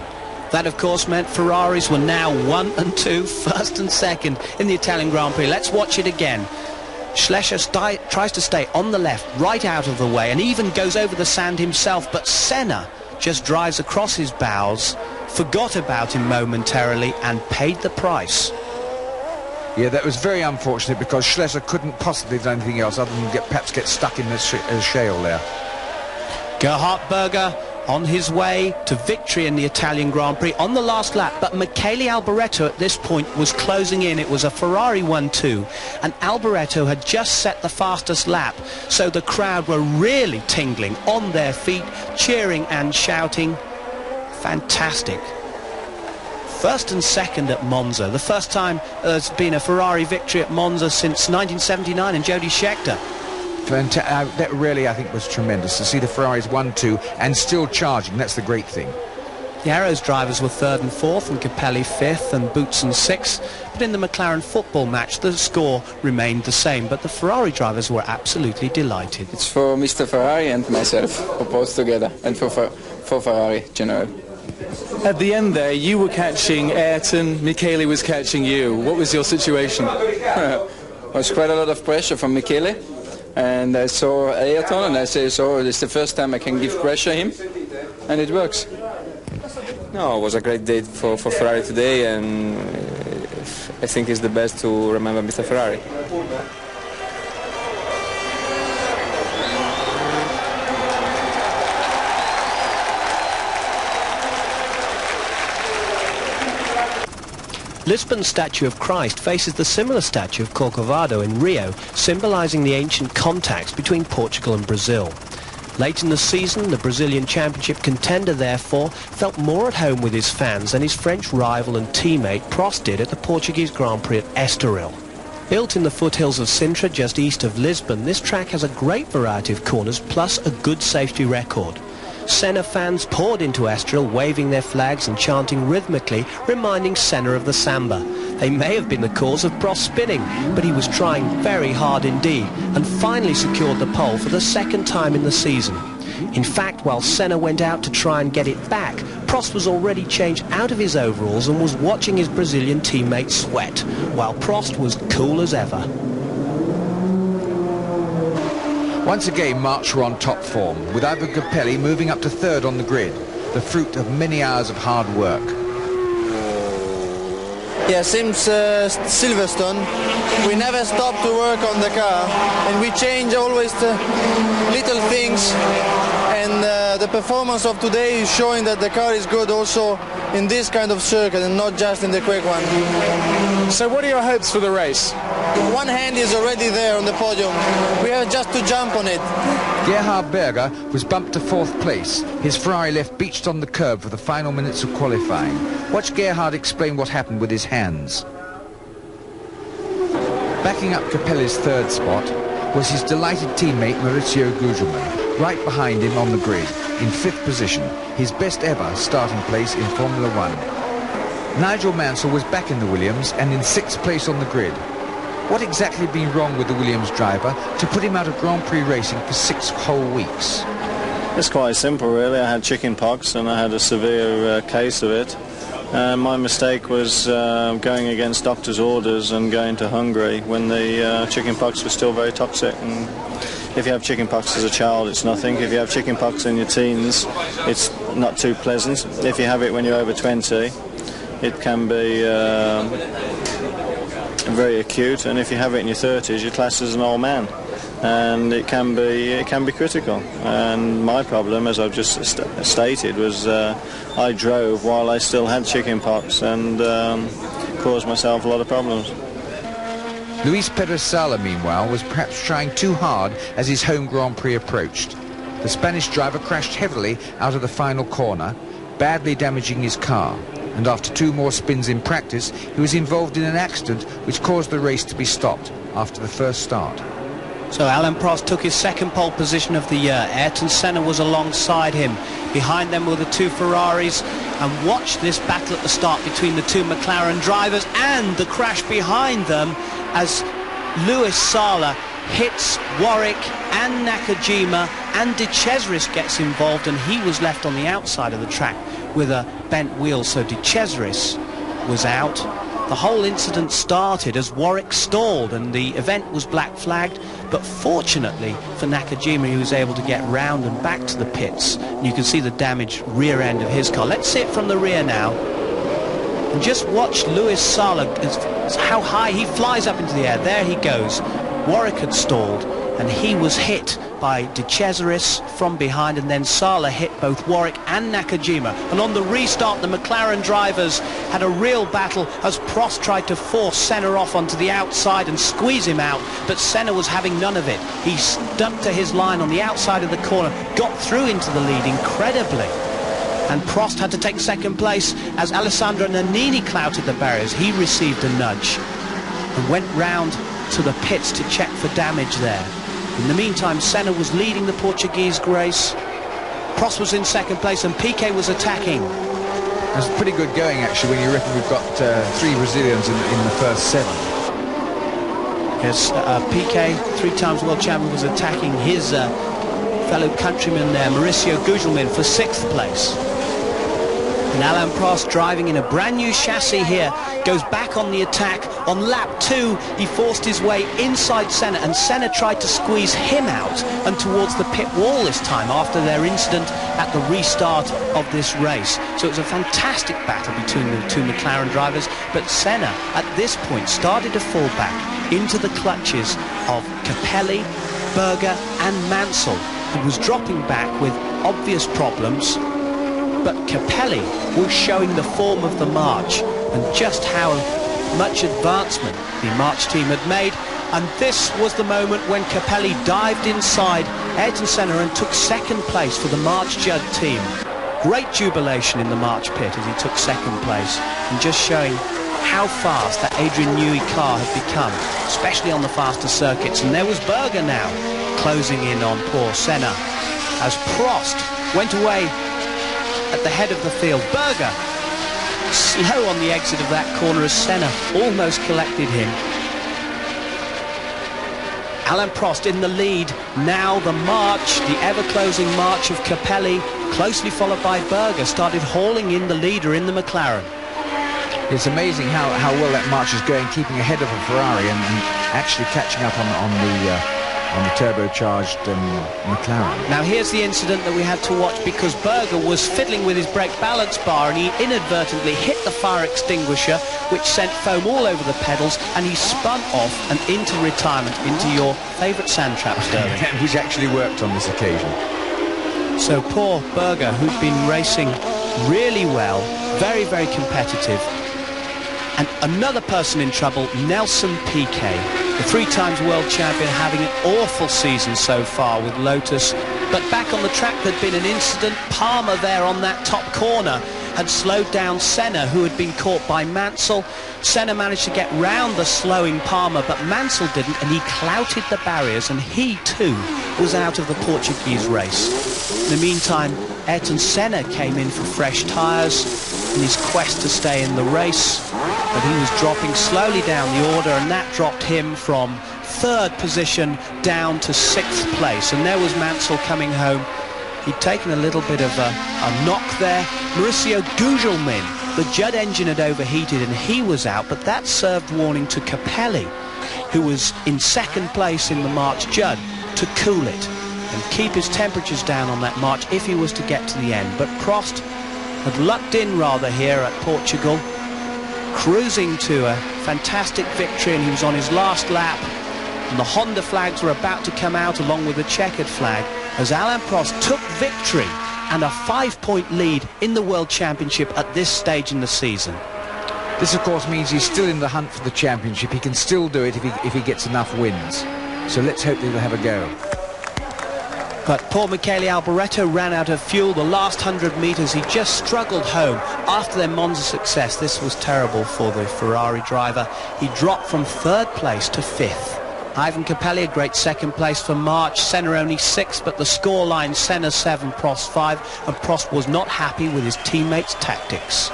That, of course, meant Ferraris were now 1 and 2, first and second in the Italian Grand Prix. Let's watch it again. Schlecher tries to stay on the left, right out of the way, and even goes over the sand himself, but Senna just drives across his bows, forgot about him momentarily, and paid the price. Yeah, that was very unfortunate because Schlecher couldn't possibly do anything else other than perhaps get stuck in the shale there. Gerhard Berger on his way to victory in the Italian Grand Prix on the last lap, but Michele Alboreto at this point was closing in. It was a Ferrari 1-2, and Alboreto had just set the fastest lap, so the crowd were really tingling on their feet, cheering and shouting. Fantastic. First and second at Monza, the first time there's been a Ferrari victory at Monza since 1979 and Jody Scheckter. That really, I think, was tremendous to see the Ferraris 1-2 and still charging. That's the great thing. The Arrows drivers were third and fourth, and Capelli fifth, and Boutsen sixth. But in the McLaren football match, the score remained the same. But the Ferrari drivers were absolutely delighted. It's for Mr. Ferrari and myself, for both together, and for Ferrari general. At the end there, you were catching Ayrton, Michele was catching you. What was your situation? There was quite a lot of pressure from Michele. And I saw Ayrton, and I said, so it's the first time I can give pressure him, and it works. No, it was a great day for Ferrari today, and I think it's the best to remember Mr. Ferrari. Lisbon's statue of Christ faces the similar statue of Corcovado in Rio, symbolising the ancient contacts between Portugal and Brazil. Late in the season, the Brazilian championship contender, therefore, felt more at home with his fans than his French rival and teammate Prost did at the Portuguese Grand Prix at Estoril. Built in the foothills of Sintra, just east of Lisbon, this track has a great variety of corners plus a good safety record. Senna fans poured into Estoril, waving their flags and chanting rhythmically, reminding Senna of the samba. They may have been the cause of Prost spinning, but he was trying very hard indeed, and finally secured the pole for the second time in the season. In fact, while Senna went out to try and get it back, Prost was already changed out of his overalls and was watching his Brazilian teammate sweat, while Prost was cool as ever. Once again, March were on top form, with Ivo Capelli moving up to third on the grid, the fruit of many hours of hard work. Yeah, since Silverstone, we never stop to work on the car, and we change always the little things, and the performance of today is showing that the car is good also in this kind of circuit and not just in the quick one. So what are your hopes for the race? One hand is already there on the podium. We have just to jump on it. Gerhard Berger was bumped to fourth place. His Ferrari left beached on the curb for the final minutes of qualifying. Watch Gerhard explain what happened with his hands. Backing up Capelli's third spot was his delighted teammate Maurizio Gugelmin, right behind him on the grid, in fifth position, his best ever starting place in Formula One. Nigel Mansell was back in the Williams and in sixth place on the grid. What exactly had been wrong with the Williams driver to put him out of Grand Prix racing for 6 whole weeks? It's quite simple, really. I had chicken pox and I had a severe case of it. My mistake was going against doctor's orders and going to Hungary when the chicken pox was still very toxic. And if you have chicken pox as a child, it's nothing. If you have chicken pox in your teens, it's not too pleasant. If you have it when you're over 20, it can be very acute, and if you have it in your 30s, you're classed as an old man, and it can be critical. And my problem, as I've just stated, was I drove while I still had chicken pox and caused myself a lot of problems. Luis Perez Sala, meanwhile, was perhaps trying too hard as his home Grand Prix approached. The Spanish driver crashed heavily out of the final corner, badly damaging his car. And after 2 more spins in practice, he was involved in an accident which caused the race to be stopped after the first start. So Alain Prost took his second pole position of the year. Ayrton Senna was alongside him. Behind them were the 2 Ferraris. And watch this battle at the start between the 2 McLaren drivers and the crash behind them as Luis Sala hits Warwick and Nakajima, and De Cesaris gets involved, and he was left on the outside of the track with a bent wheel, so De Cesaris was out. The whole incident started as Warwick stalled and the event was black flagged, but fortunately for Nakajima, he was able to get round and back to the pits, and you can see the damaged rear end of his car. Let's see it from the rear now, and just watch Luis Sala, how high he flies up into the air. There he goes. Warwick had stalled and he was hit by De Cesaris from behind, and then Sala hit both Warwick and Nakajima. And on the restart, the McLaren drivers had a real battle as Prost tried to force Senna off onto the outside and squeeze him out, but Senna was having none of it. He stuck to his line on the outside of the corner, got through into the lead incredibly, and Prost had to take second place as Alessandro Nannini clouted the barriers. He received a nudge and went round to the pits to check for damage there. In the meantime, Senna was leading the Portuguese race. Prost was in second place and Piquet was attacking. It was pretty good going, actually, when you reckon we've got 3 Brazilians in the first 7. Because Piquet, 3 times world champion, was attacking his fellow countryman there, Maurizio Gugelmin, for 6th place. And Alain Prost, driving in a brand new chassis here, goes back on the attack. On lap 2, he forced his way inside Senna, and Senna tried to squeeze him out and towards the pit wall this time after their incident at the restart of this race. So it was a fantastic battle between the 2 McLaren drivers, but Senna at this point started to fall back into the clutches of Capelli, Berger and Mansell, who was dropping back with obvious problems. But Capelli was showing the form of the March and just how much advancement the March team had made. And this was the moment when Capelli dived inside Ayrton Senna and took second place for the March Judd team. Great jubilation in the March pit as he took second place, and just showing how fast that Adrian Newey car had become, especially on the faster circuits. And there was Berger now closing in on poor Senna as Prost went away at the head of the field. Berger, slow on the exit of that corner as Senna almost collected him. Alain Prost in the lead. Now the march, the ever-closing march of Capelli, closely followed by Berger, started hauling in the leader in the McLaren. It's amazing how well that march is going, keeping ahead of a Ferrari and actually catching up on the turbocharged McLaren. Now here's the incident that we had to watch, because Berger was fiddling with his brake balance bar and he inadvertently hit the fire extinguisher, which sent foam all over the pedals, and he spun off and into retirement, into your favourite sand trap, Sterling. Which actually worked on this occasion. So poor Berger, who'd been racing really well, very, very competitive. And another person in trouble, Nelson Piquet, the 3 times world champion, having an awful season so far with Lotus. But back on the track there'd been an incident. Palmer there on that top corner had slowed down Senna, who had been caught by Mansell. Senna managed to get round the slowing Palmer, but Mansell didn't, and he clouted the barriers, and he too was out of the Portuguese race. In the meantime, Ayrton Senna came in for fresh tyres in his quest to stay in the race, but he was dropping slowly down the order, and that dropped him from 3rd position down to 6th place. And there was Mansell coming home. He'd taken a little bit of a knock there. Mauricio Gugelmin, the Judd engine had overheated and he was out, but that served warning to Capelli, who was in 2nd place in the March Judd, to cool it and keep his temperatures down on that march if he was to get to the end. But Prost had lucked in rather here at Portugal, cruising to a fantastic victory, and he was on his last lap, and the Honda flags were about to come out along with the checkered flag as Alain Prost took victory and a 5-point lead in the World Championship at this stage in the season. This of course means he's still in the hunt for the championship. He can still do it if he gets enough wins. So let's hope that he'll have a go. But poor Michele Alboreto ran out of fuel. The last 100 metres he just struggled home after their Monza success. This was terrible for the Ferrari driver. He dropped from 3rd place to 5th. Ivan Capelli, a great 2nd place for March. Senna only 6th, but the scoreline, Senna 7, Prost 5, and Prost was not happy with his teammates' tactics.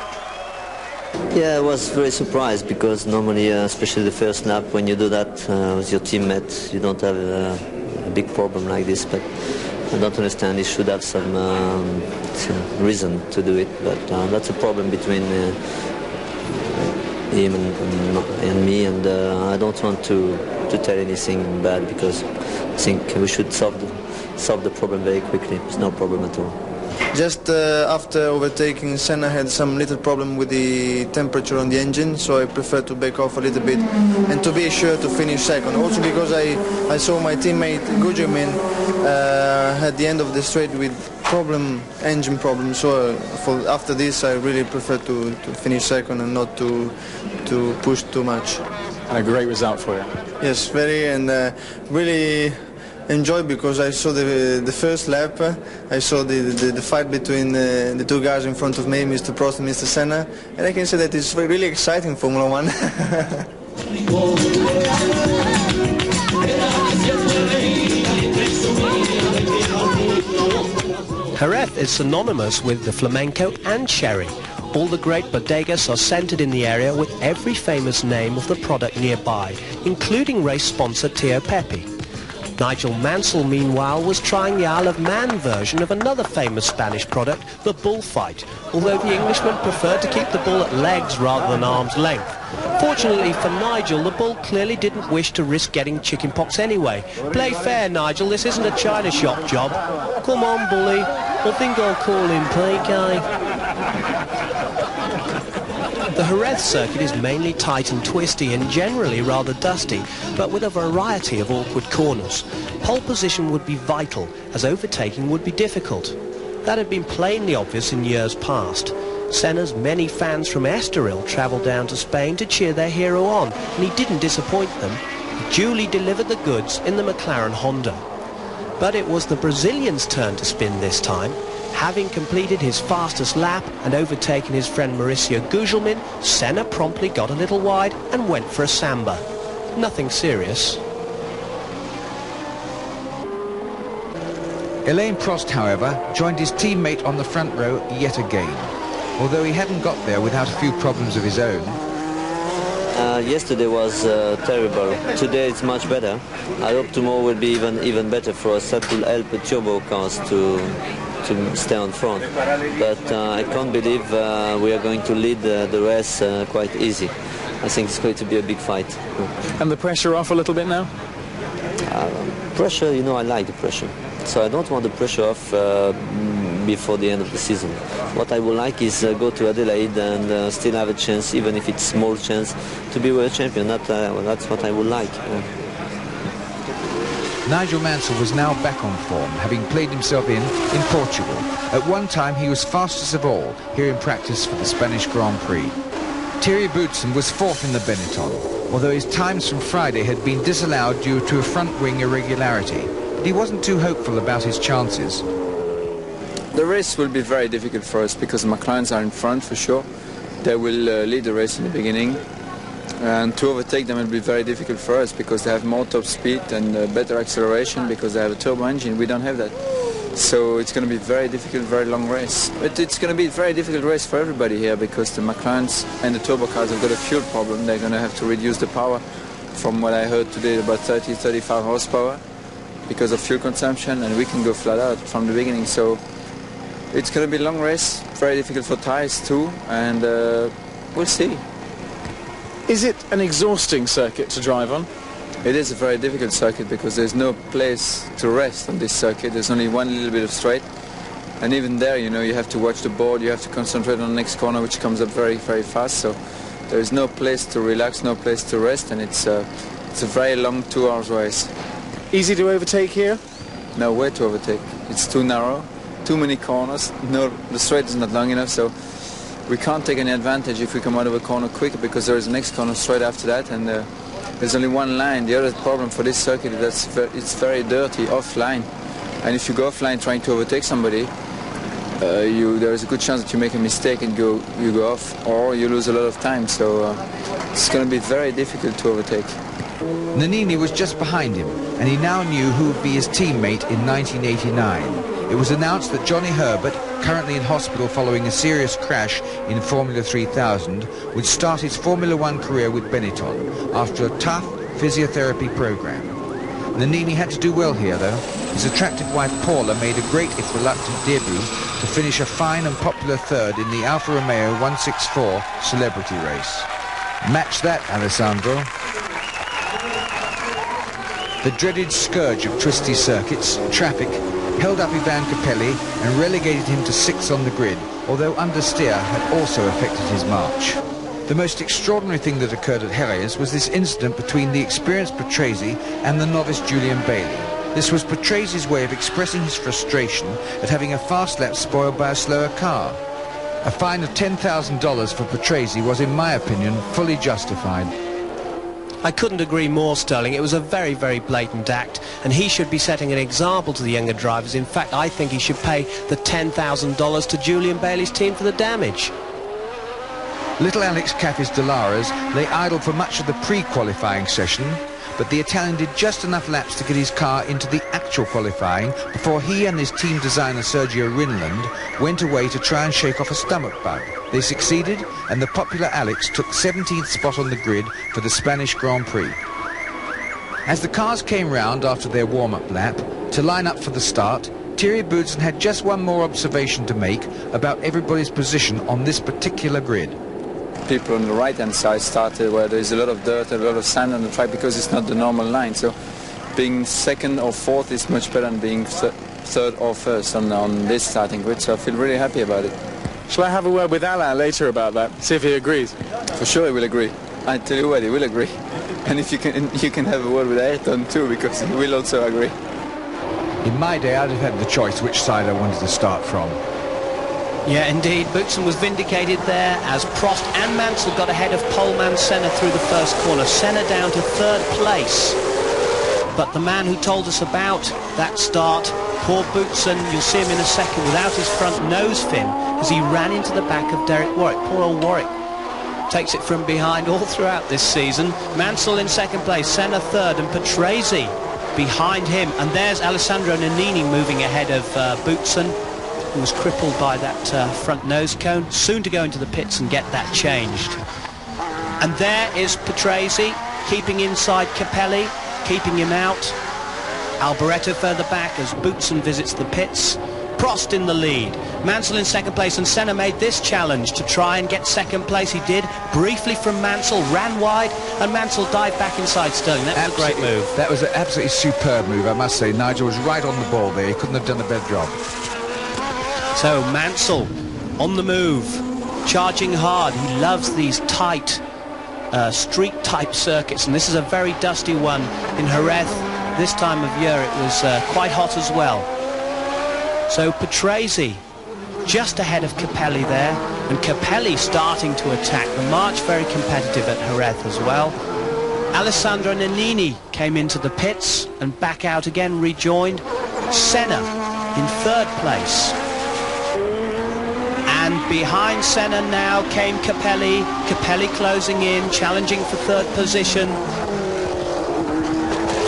Yeah, I was very surprised, because normally, especially the first lap, when you do that with your teammates, you don't have a big problem like this. But I don't understand. He should have some reason to do it. But that's a problem between him and me, and I don't want to tell anything bad, because I think we should solve the problem very quickly. It's no problem at all. Just after overtaking, Senna had some little problem with the temperature on the engine, so I prefer to back off a little bit and to be sure to finish 2nd. Also because I saw my teammate Gugelmin at the end of the straight with engine problem, so after this I really prefer to finish 2nd and not to push too much. And a great result for you. Yes, very, and really enjoyed, because I saw the first lap. I saw the fight between the 2 guys in front of me, Mr. Prost and Mr. Senna, and I can say that it's really exciting Formula 1. Jerez is synonymous with the flamenco and sherry. All the great bodegas are centred in the area, with every famous name of the product nearby, including race sponsor Tio Pepe. Nigel Mansell, meanwhile, was trying the Isle of Man version of another famous Spanish product, the bullfight, although the Englishman preferred to keep the bull at legs rather than arm's length. Fortunately for Nigel, the bull clearly didn't wish to risk getting chickenpox anyway. Play fair, Nigel, this isn't a china shop job. Come on, bully, I think I'll call him PK. The Jerez circuit is mainly tight and twisty and generally rather dusty, but with a variety of awkward corners. Pole position would be vital, as overtaking would be difficult. That had been plainly obvious in years past. Senna's many fans from Estoril travelled down to Spain to cheer their hero on, and he didn't disappoint them. He duly delivered the goods in the McLaren Honda. But it was the Brazilian's turn to spin this time. Having completed his fastest lap and overtaken his friend Mauricio Gugelmin, Senna promptly got a little wide and went for a samba. Nothing serious. Alain Prost, however, joined his teammate on the front row yet again, although he hadn't got there without a few problems of his own. Yesterday was terrible. Today it's much better. I hope tomorrow will be even better for us. That will help the turbo cars to stay on front. But I can't believe we are going to lead the race quite easy. I think it's going to be a big fight. And the pressure off a little bit now? Pressure, you know, I like the pressure. So I don't want the pressure off before the end of the season. What I would like is go to Adelaide and still have a chance, even if it's small chance, to be world champion. That's what I would like. Nigel Mansell was now back on form, having played himself in Portugal. At one time he was fastest of all here in practice for the Spanish Grand Prix. Thierry Boutsen was fourth in the Benetton, although his times from Friday had been disallowed due to a front wing irregularity. But he wasn't too hopeful about his chances. The race will be very difficult for us because the McLarens are in front for sure. They will lead the race in the beginning. And to overtake them will be very difficult for us because they have more top speed and better acceleration because they have a turbo engine. We don't have that. So it's going to be very difficult, very long race. But it's going to be a very difficult race for everybody here because the McLarens and the turbo cars have got a fuel problem. They're going to have to reduce the power from what I heard today, about 30-35 horsepower because of fuel consumption, and we can go flat out from the beginning. So it's going to be a long race, very difficult for tyres too, and we'll see. Is it an exhausting circuit to drive on? It is a very difficult circuit because there's no place to rest on this circuit. There's only one little bit of straight, and even there, you know, you have to watch the board, you have to concentrate on the next corner, which comes up very, very fast. So there is no place to relax, no place to rest, and it's a very long 2 hours race. Easy to overtake here? No way to overtake. It's too narrow, too many corners. No, the straight is not long enough, so we can't take any advantage if we come out of a corner quicker because there is the next corner straight after that, and there's only one line. The other problem for this circuit is that it's very dirty, offline. And if you go offline trying to overtake somebody, there is a good chance that you make a mistake and you go off, or you lose a lot of time. So it's going to be very difficult to overtake. Nannini was just behind him, and he now knew who would be his teammate in 1989. It was announced that Johnny Herbert, currently in hospital following a serious crash in Formula 3000, would start his Formula 1 career with Benetton after a tough physiotherapy program. Nannini had to do well here, though. His attractive wife Paula made a great, if reluctant, debut to finish a fine and popular third in the Alfa Romeo 164 celebrity race. Match that, Alessandro. The dreaded scourge of twisty circuits, traffic, held up Ivan Capelli and relegated him to 6th on the grid, although understeer had also affected his march. The most extraordinary thing that occurred at Jerez was this incident between the experienced Patrese and the novice Julian Bailey. This was Patresi's way of expressing his frustration at having a fast lap spoiled by a slower car. A fine of $10,000 for Patrese was, in my opinion, fully justified. I couldn't agree more, Sterling. It was a very, very blatant act, and he should be setting an example to the younger drivers. In fact, I think he should pay the $10,000 to Julian Bailey's team for the damage. Little Alex Caffis de Laras lay idle for much of the pre-qualifying session, but the Italian did just enough laps to get his car into the actual qualifying before he and his team designer Sergio Rinland went away to try and shake off a stomach bug. They succeeded, and the popular Alex took 17th spot on the grid for the Spanish Grand Prix. As the cars came round after their warm-up lap to line up for the start, Thierry Boutsen had just one more observation to make about everybody's position on this particular grid. People on the right-hand side started where there's a lot of dirt and a lot of sand on the track because it's not the normal line. So being second or fourth is much better than being third or first on this starting grid. So I feel really happy about it. Shall I have a word with Alain later about that? See if he agrees. For sure he will agree. I tell you what, he will agree. And if you can have a word with Ayrton too, because he will also agree. In my day, I'd have had the choice which side I wanted to start from. Yeah, indeed. Boutsen was vindicated there as Prost and Mansell got ahead of poleman Senna through the first corner. Senna down to 3rd place. But the man who told us about that start, poor Boutsen, you'll see him in a second, without his front nose fin, as he ran into the back of Derek Warwick. Poor old Warwick takes it from behind all throughout this season. Mansell in 2nd place, Senna 3rd, and Patrese behind him. And there's Alessandro Nannini moving ahead of Boutsen, who was crippled by that front nose cone, soon to go into the pits and get that changed. And there is Patrese, keeping inside Capelli, keeping him out. Alboreto further back as Boutsen visits the pits. Prost in the lead, Mansell in second place, and Senna made this challenge to try and get second place. He did, briefly from Mansell, ran wide, and Mansell dived back inside Sterling. That was a great move. That was an absolutely superb move, I must say. Nigel was right on the ball there. He couldn't have done a better job. So Mansell on the move, charging hard. He loves these tight street-type circuits, and this is a very dusty one in Jerez. This time of year it was quite hot as well. So Patrese just ahead of Capelli there, and Capelli starting to attack. The March very competitive at Jerez as well. Alessandro Nannini came into the pits and back out again, rejoined. Senna in third place. And behind Senna now came Capelli. Capelli closing in, challenging for third position.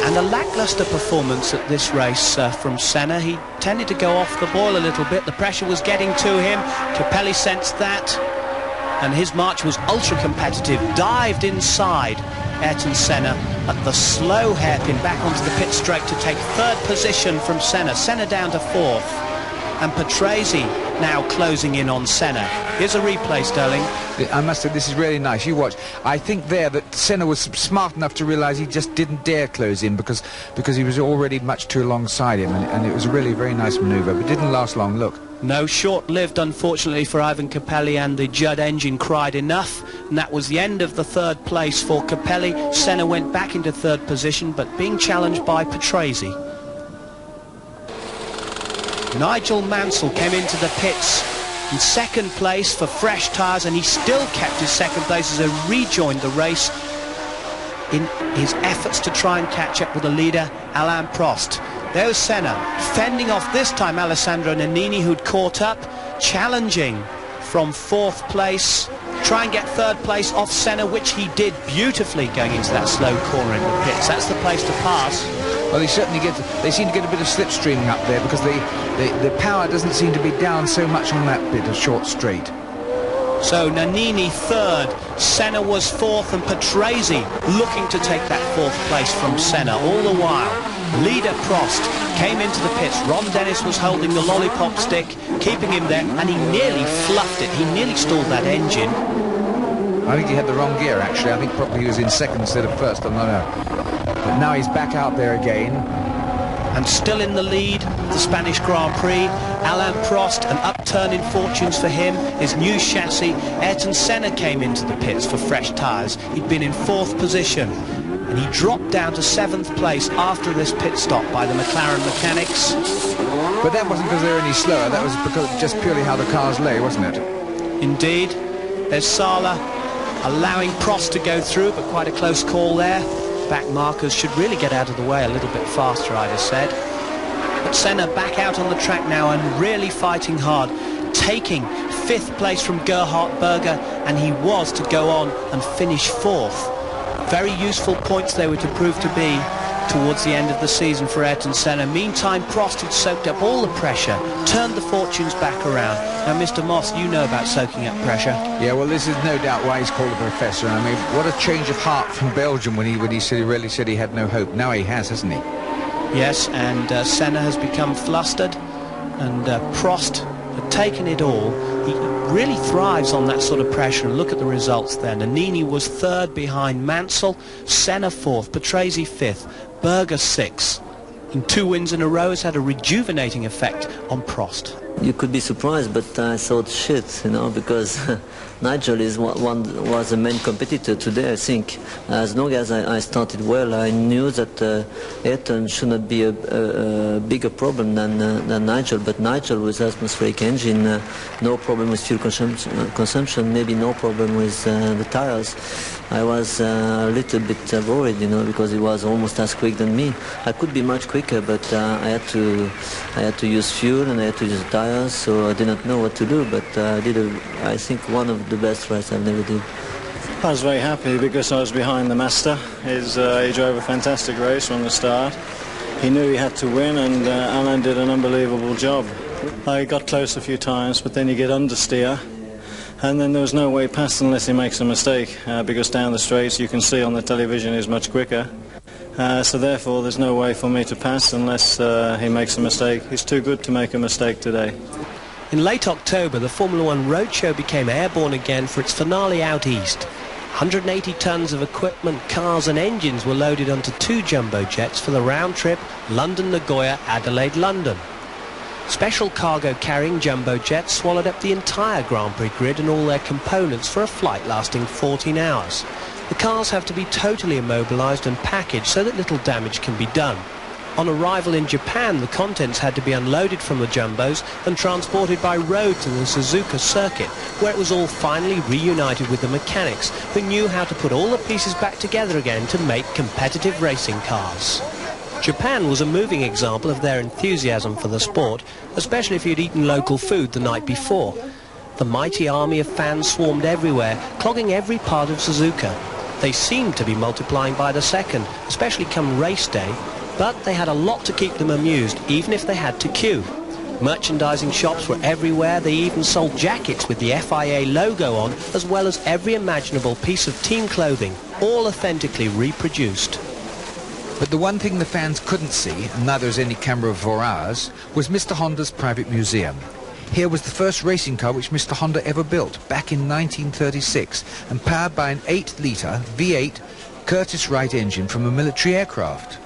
And a lacklustre performance at this race from Senna. He tended to go off the boil a little bit. The pressure was getting to him. Capelli sensed that. And his march was ultra competitive. Dived inside Ayrton Senna at the slow hairpin back onto the pit straight to take third position from Senna. Senna down to fourth. And Patrese now closing in on Senna. Here's a replay, Sterling. I must say, this is really nice. You watch. I think there that Senna was smart enough to realise he just didn't dare close in because he was already much too alongside him, and it was a really very nice manoeuvre, but it didn't last long. Look. No, short-lived, unfortunately, for Ivan Capelli, and the Judd engine cried enough, and that was the end of the third place for Capelli. Senna went back into third position, but being challenged by Patrese. Nigel Mansell came into the pits in second place for fresh tyres, and he still kept his second place as he rejoined the race in his efforts to try and catch up with the leader, Alain Prost. There's Senna, fending off this time Alessandro Nannini, who'd caught up, challenging from fourth place, try and get third place off Senna, which he did beautifully going into that slow corner in the pits. That's the place to pass. Well, they certainly they seem to get a bit of slipstreaming up there because the power doesn't seem to be down so much on that bit of short straight. So Nannini third, Senna was fourth, and Patrese looking to take that fourth place from Senna. All the while, leader Prost came into the pits. Ron Dennis was holding the lollipop stick, keeping him there, and he nearly fluffed it. He nearly stalled that engine. I think he had the wrong gear, actually. I think probably he was in second instead of first. I don't know. But now he's back out there again. And still in the lead, the Spanish Grand Prix. Alain Prost, an upturn in fortunes for him, his new chassis. Ayrton Senna came into the pits for fresh tyres. He'd been in fourth position, and he dropped down to seventh place after this pit stop by the McLaren mechanics. But that wasn't because they were any slower, that was because just purely how the cars lay, wasn't it? Indeed. There's Sala allowing Prost to go through, but quite a close call there. Back markers should really get out of the way a little bit faster, I'd have said. But Senna back out on the track now and really fighting hard, taking fifth place from Gerhard Berger, and he was to go on and finish fourth. Very useful points they were to prove to be towards the end of the season for Ayrton Senna. Meantime, Prost had soaked up all the pressure, turned the fortunes back around. Now, Mr. Moss, you know about soaking up pressure. Yeah, well, this is no doubt why he's called a professor. I mean, what a change of heart from Belgium when he really said he had no hope. Now he has, hasn't he? Yes, and Senna has become flustered, and Prost had taken it all. He really thrives on that sort of pressure, and look at the results there. Nannini was third behind Mansell, Senna fourth, Patrese fifth, Berger sixth. In 2 wins in a row has had a rejuvenating effect on Prost. You could be surprised, but I thought shit, you know, because Nigel was the main competitor today, I think. As long as I started well, I knew that Ayrton should not be a bigger problem than Nigel, but Nigel with atmospheric engine, no problem with fuel consumption, maybe no problem with the tires. I was a little bit worried, you know, because he was almost as quick than me. I could be much quicker, but I had to use fuel and I had to use tires, so I did not know what to do. But I did, I think, one of the best rides I've never did. I was very happy because I was behind the master. He drove a fantastic race from the start. he knew he had to win, and Alain did an unbelievable job. I got close a few times, but then you get understeer, and then there was no way past unless he makes a mistake, because down the straights you can see on the television is much quicker. So therefore there's no way for me to pass unless he makes a mistake. He's too good to make a mistake today. In late October, the Formula One Roadshow became airborne again for its finale out east. 180 tons of equipment, cars and engines were loaded onto 2 jumbo jets for the round trip London-Nagoya, Adelaide-London. Special cargo carrying jumbo jets swallowed up the entire Grand Prix grid and all their components for a flight lasting 14 hours. The cars have to be totally immobilised and packaged so that little damage can be done. On arrival in Japan, the contents had to be unloaded from the jumbos and transported by road to the Suzuka circuit, where it was all finally reunited with the mechanics who knew how to put all the pieces back together again to make competitive racing cars. Japan was a moving example of their enthusiasm for the sport, especially if you'd eaten local food the night before. The mighty army of fans swarmed everywhere, clogging every part of Suzuka. They seemed to be multiplying by the second, especially come race day, but they had a lot to keep them amused, even if they had to queue. Merchandising shops were everywhere. They even sold jackets with the FIA logo on, as well as every imaginable piece of team clothing, all authentically reproduced. But the one thing the fans couldn't see, and neither has any camera for ours, was Mr. Honda's private museum. Here was the first racing car which Mr. Honda ever built, back in 1936, and powered by an 8-litre V8 Curtiss-Wright engine from a military aircraft.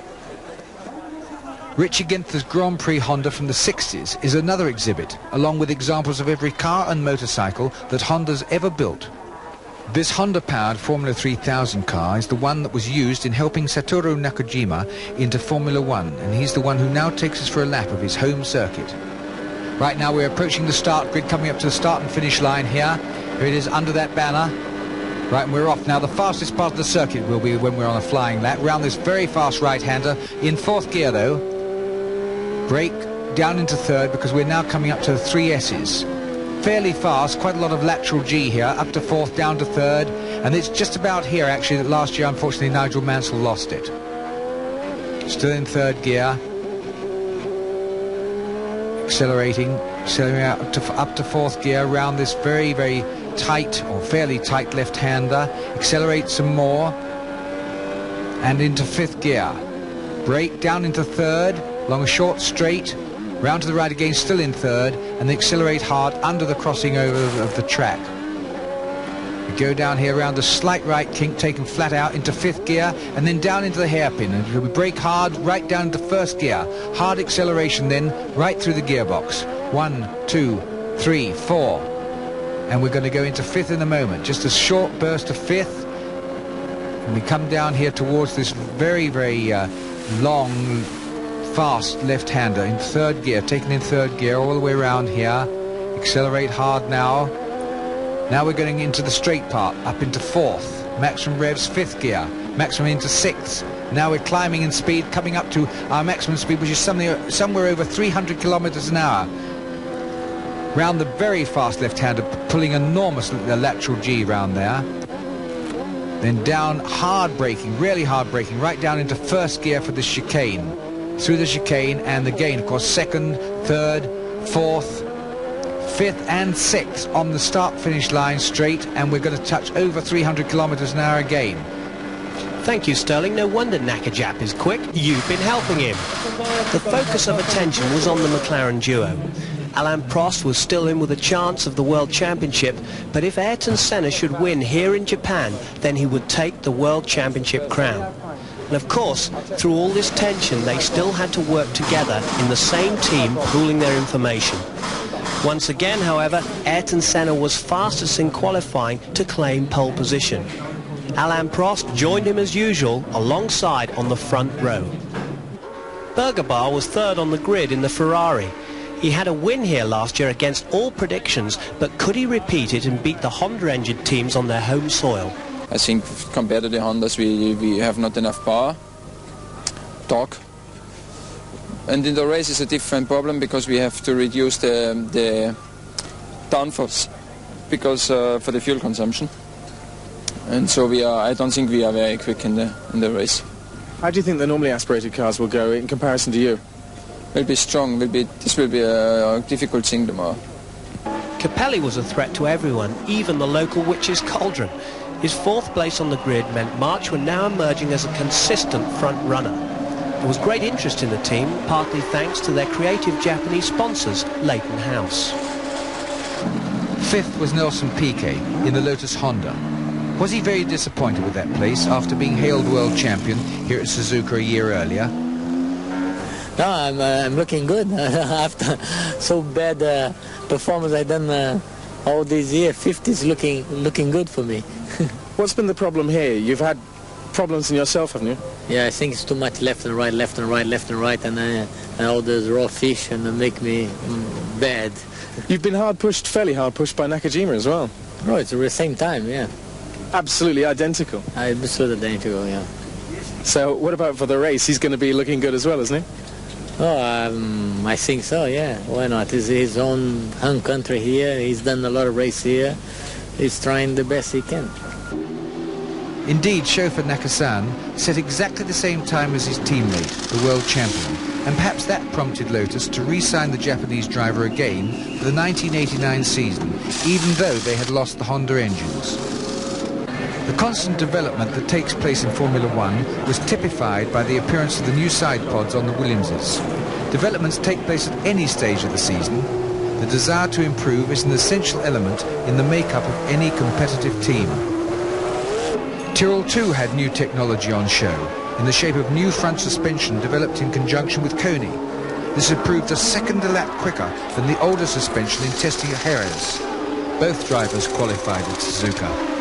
Richie Ginther's Grand Prix Honda from the 60s is another exhibit, along with examples of every car and motorcycle that Honda's ever built. This Honda-powered Formula 3000 car is the one that was used in helping Satoru Nakajima into Formula One, and he's the one who now takes us for a lap of his home circuit. Right now we're approaching the start grid, coming up to the start and finish line here. Here it is under that banner. Right, and we're off now. The fastest part of the circuit will be when we're on a flying lap, round this very fast right-hander, in 4th gear though. Brake down into 3rd, because we're now coming up to the 3 S's. Fairly fast, quite a lot of lateral G here, up to 4th, down to 3rd, and it's just about here actually that last year unfortunately Nigel Mansell lost it. Still in 3rd gear. Accelerating up to 4th gear, around this very, very tight, or fairly tight left-hander. Accelerate some more, and into 5th gear. Brake down into 3rd, along a short straight, round to the right again, still in 3rd, and they accelerate hard under the crossing over of the track. We go down here around the slight right kink, taken flat out into 5th gear, and then down into the hairpin, and we brake hard right down into 1st gear. Hard acceleration then, right through the gearbox. 1, 2, 3, 4. And we're going to go into 5th in a moment. Just a short burst of 5th. And we come down here towards this very, very long, fast left-hander in 3rd gear, taken in 3rd gear all the way around here. Accelerate hard now. Now we're getting into the straight part, up into 4th. Maximum revs, 5th gear. Maximum into 6th. Now we're climbing in speed, coming up to our maximum speed, which is somewhere over 300 kilometers an hour. Round the very fast left-hander, pulling enormous lateral G round there. Then down, hard braking, really hard braking, right down into 1st gear for the chicane. Through the chicane, and again, of course, 2nd, 3rd, 4th, 5th and 6th on the start-finish line straight, and we're going to touch over 300 kilometers an hour again. Thank you, Sterling. No wonder Nakajap is quick. You've been helping him. The focus of attention was on the McLaren duo. Alain Prost was still in with a chance of the World Championship, but if Ayrton Senna should win here in Japan, then he would take the World Championship crown. And of course, through all this tension, they still had to work together in the same team, pooling their information. Once again, however, Ayrton Senna was fastest in qualifying to claim pole position. Alain Prost joined him as usual, alongside on the front row. Bergerbar was 3rd on the grid in the Ferrari. He had a win here last year against all predictions, but could he repeat it and beat the Honda-engine teams on their home soil? I think compared to the Hondas, we have not enough power, torque. And in the race it's a different problem, because we have to reduce the downforce because for the fuel consumption. And so I don't think we are very quick in the race. How do you think the normally aspirated cars will go in comparison to you? Will be strong. This will be a difficult thing tomorrow. Capelli was a threat to everyone, even the local witch's cauldron. His fourth place on the grid meant March were now emerging as a consistent front runner. There was great interest in the team, partly thanks to their creative Japanese sponsors, Leighton House. Fifth was Nelson Piquet in the Lotus Honda. Was he very disappointed with that place after being hailed world champion here at Suzuka a year earlier? No, I'm looking good. After so bad performance I done all these years, 50 is looking good for me. What's been the problem here? You've had problems in yourself, haven't you? Yeah, I think it's too much left and right, left and right, left and right, and all those raw fish and make me bad. You've been fairly hard pushed by Nakajima as well. Oh, it's at the same time, yeah. Absolutely identical. Absolutely identical, yeah. So what about for the race? He's going to be looking good as well, isn't he? Oh, I think so, yeah. Why not? It's his own home country here. He's done a lot of race here. He's trying the best he can. Indeed, chauffeur Nakasan set exactly the same time as his teammate, the world champion, and perhaps that prompted Lotus to re-sign the Japanese driver again for the 1989 season, even though they had lost the Honda engines. The constant development that takes place in Formula One was typified by the appearance of the new side pods on the Williamses. Developments take place at any stage of the season. The desire to improve is an essential element in the makeup of any competitive team. Tyrrell too had new technology on show, in the shape of new front suspension developed in conjunction with Kony. This had proved a second a lap quicker than the older suspension in testing at Jerez. Both drivers qualified at Suzuka.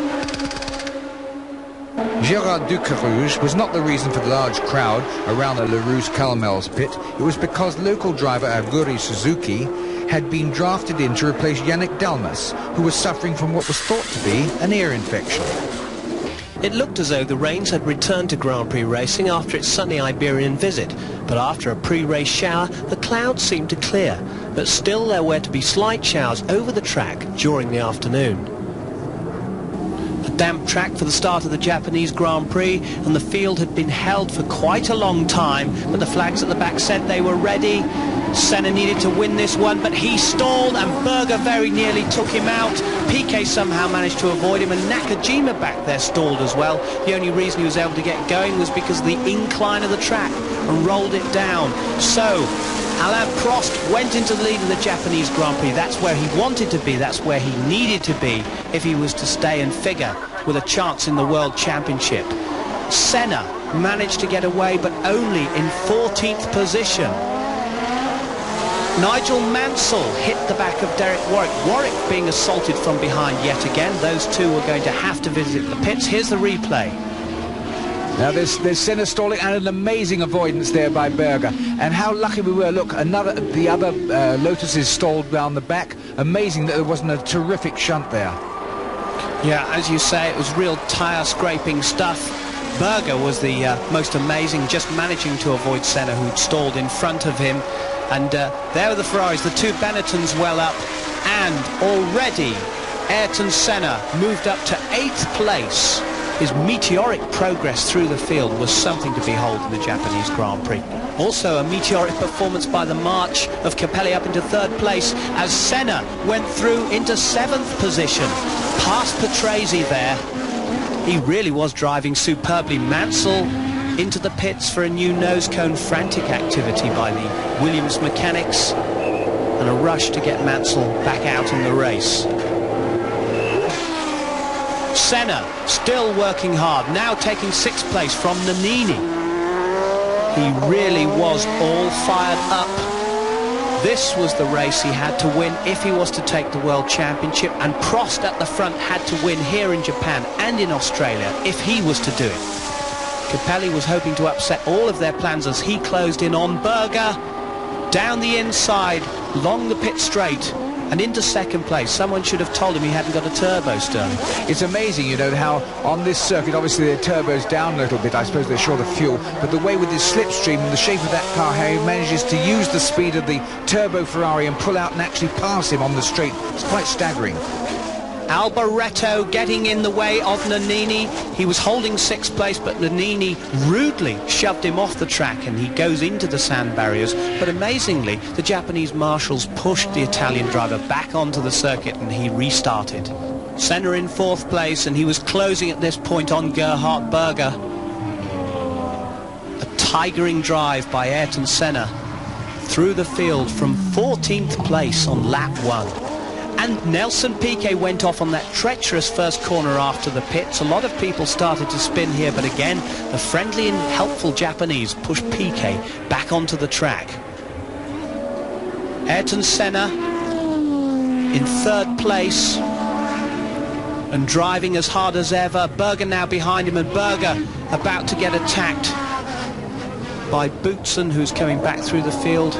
Gérard Ducarouge was not the reason for the large crowd around the LaRousse-Calmel's pit. It was because local driver Aguri Suzuki had been drafted in to replace Yannick Dalmas, who was suffering from what was thought to be an ear infection. It looked as though the rains had returned to Grand Prix racing after its sunny Iberian visit, but after a pre-race shower, the clouds seemed to clear, but still there were to be slight showers over the track during the afternoon. A damp track for the start of the Japanese Grand Prix, and the field had been held for quite a long time, but the flags at the back said they were ready. Senna needed to win this one, but he stalled, and Berger very nearly took him out. Piquet somehow managed to avoid him, and Nakajima back there stalled as well. The only reason he was able to get going was because of the incline of the track and rolled it down. So Alain Prost went into the lead of the Japanese Grand Prix. That's where he wanted to be, that's where he needed to be if he was to stay and figure with a chance in the World Championship. Senna managed to get away, but only in 14th position. Nigel Mansell hit the back of Derek Warwick. Warwick being assaulted from behind yet again. Those two are going to have to visit the pits. Here's the replay. Now there's Senna stalling, and an amazing avoidance there by Berger. And how lucky we were. Look, the other Lotus is stalled down the back. Amazing that there wasn't a terrific shunt there. Yeah, as you say, it was real tyre scraping stuff. Berger was the most amazing, just managing to avoid Senna, who'd stalled in front of him. And there are the Ferraris, the two Benettons well up, and already Ayrton Senna moved up to 8th place. His meteoric progress through the field was something to behold in the Japanese Grand Prix. Also a meteoric performance by the march of Capelli up into 3rd place as Senna went through into 7th position. Past Patrese there. He really was driving superbly. Mansell into the pits for a new nose cone, frantic activity by the Williams mechanics, and a rush to get Mansell back out in the race. Senna still working hard, now taking 6th place from Nannini. He really was all fired up. This was the race he had to win if he was to take the World Championship, and Prost at the front had to win here in Japan and in Australia if he was to do it. Capelli was hoping to upset all of their plans as he closed in on Berger, down the inside, along the pit straight, and into 2nd place. Someone should have told him he hadn't got a turbo, Stern. It's amazing, you know, how on this circuit, obviously the turbo's down a little bit. I suppose they're short of fuel, but the way with his slipstream and the shape of that car, how he manages to use the speed of the turbo Ferrari and pull out and actually pass him on the straight, it's quite staggering. Alboreto getting in the way of Nannini. He was holding 6th place, but Nannini rudely shoved him off the track and he goes into the sand barriers. But amazingly, the Japanese marshals pushed the Italian driver back onto the circuit and he restarted. Senna in 4th place, and he was closing at this point on Gerhard Berger. A tigering drive by Ayrton Senna through the field from 14th place on lap 1. And Nelson Piquet went off on that treacherous first corner after the pits. A lot of people started to spin here, but again, the friendly and helpful Japanese pushed Piquet back onto the track. Ayrton Senna in 3rd place and driving as hard as ever. Berger now behind him, and Berger about to get attacked by Boutsen, who's coming back through the field.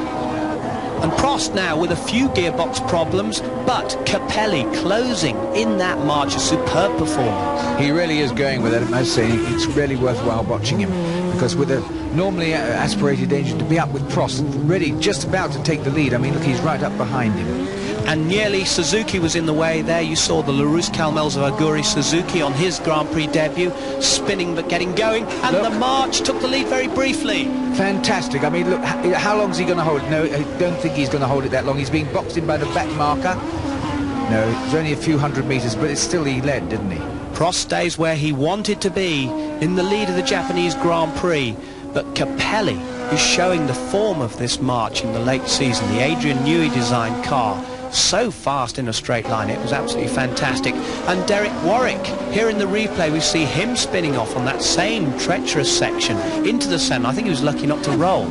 And Prost now with a few gearbox problems, but Capelli closing in that march, a superb performance. He really is going with it, I must say. It's really worthwhile watching him, because with a normally aspirated engine, to be up with Prost, really just about to take the lead. I mean, look, he's right up behind him. And nearly Suzuki was in the way there. You saw the LaRousse Calmels of Aguri Suzuki on his Grand Prix debut, spinning but getting going, and look, the March took the lead very briefly. Fantastic. I mean, look, how long is he going to hold it? No, I don't think he's going to hold it that long. He's being boxed in by the back marker. No, it's only a few hundred metres, but it's still he led, didn't he? Prost stays where he wanted to be, in the lead of the Japanese Grand Prix, but Capelli is showing the form of this March in the late season. The Adrian Newey designed car, so fast in a straight line, it was absolutely fantastic. And Derek Warwick, here in the replay, we see him spinning off on that same treacherous section into the Senna. I think he was lucky not to roll.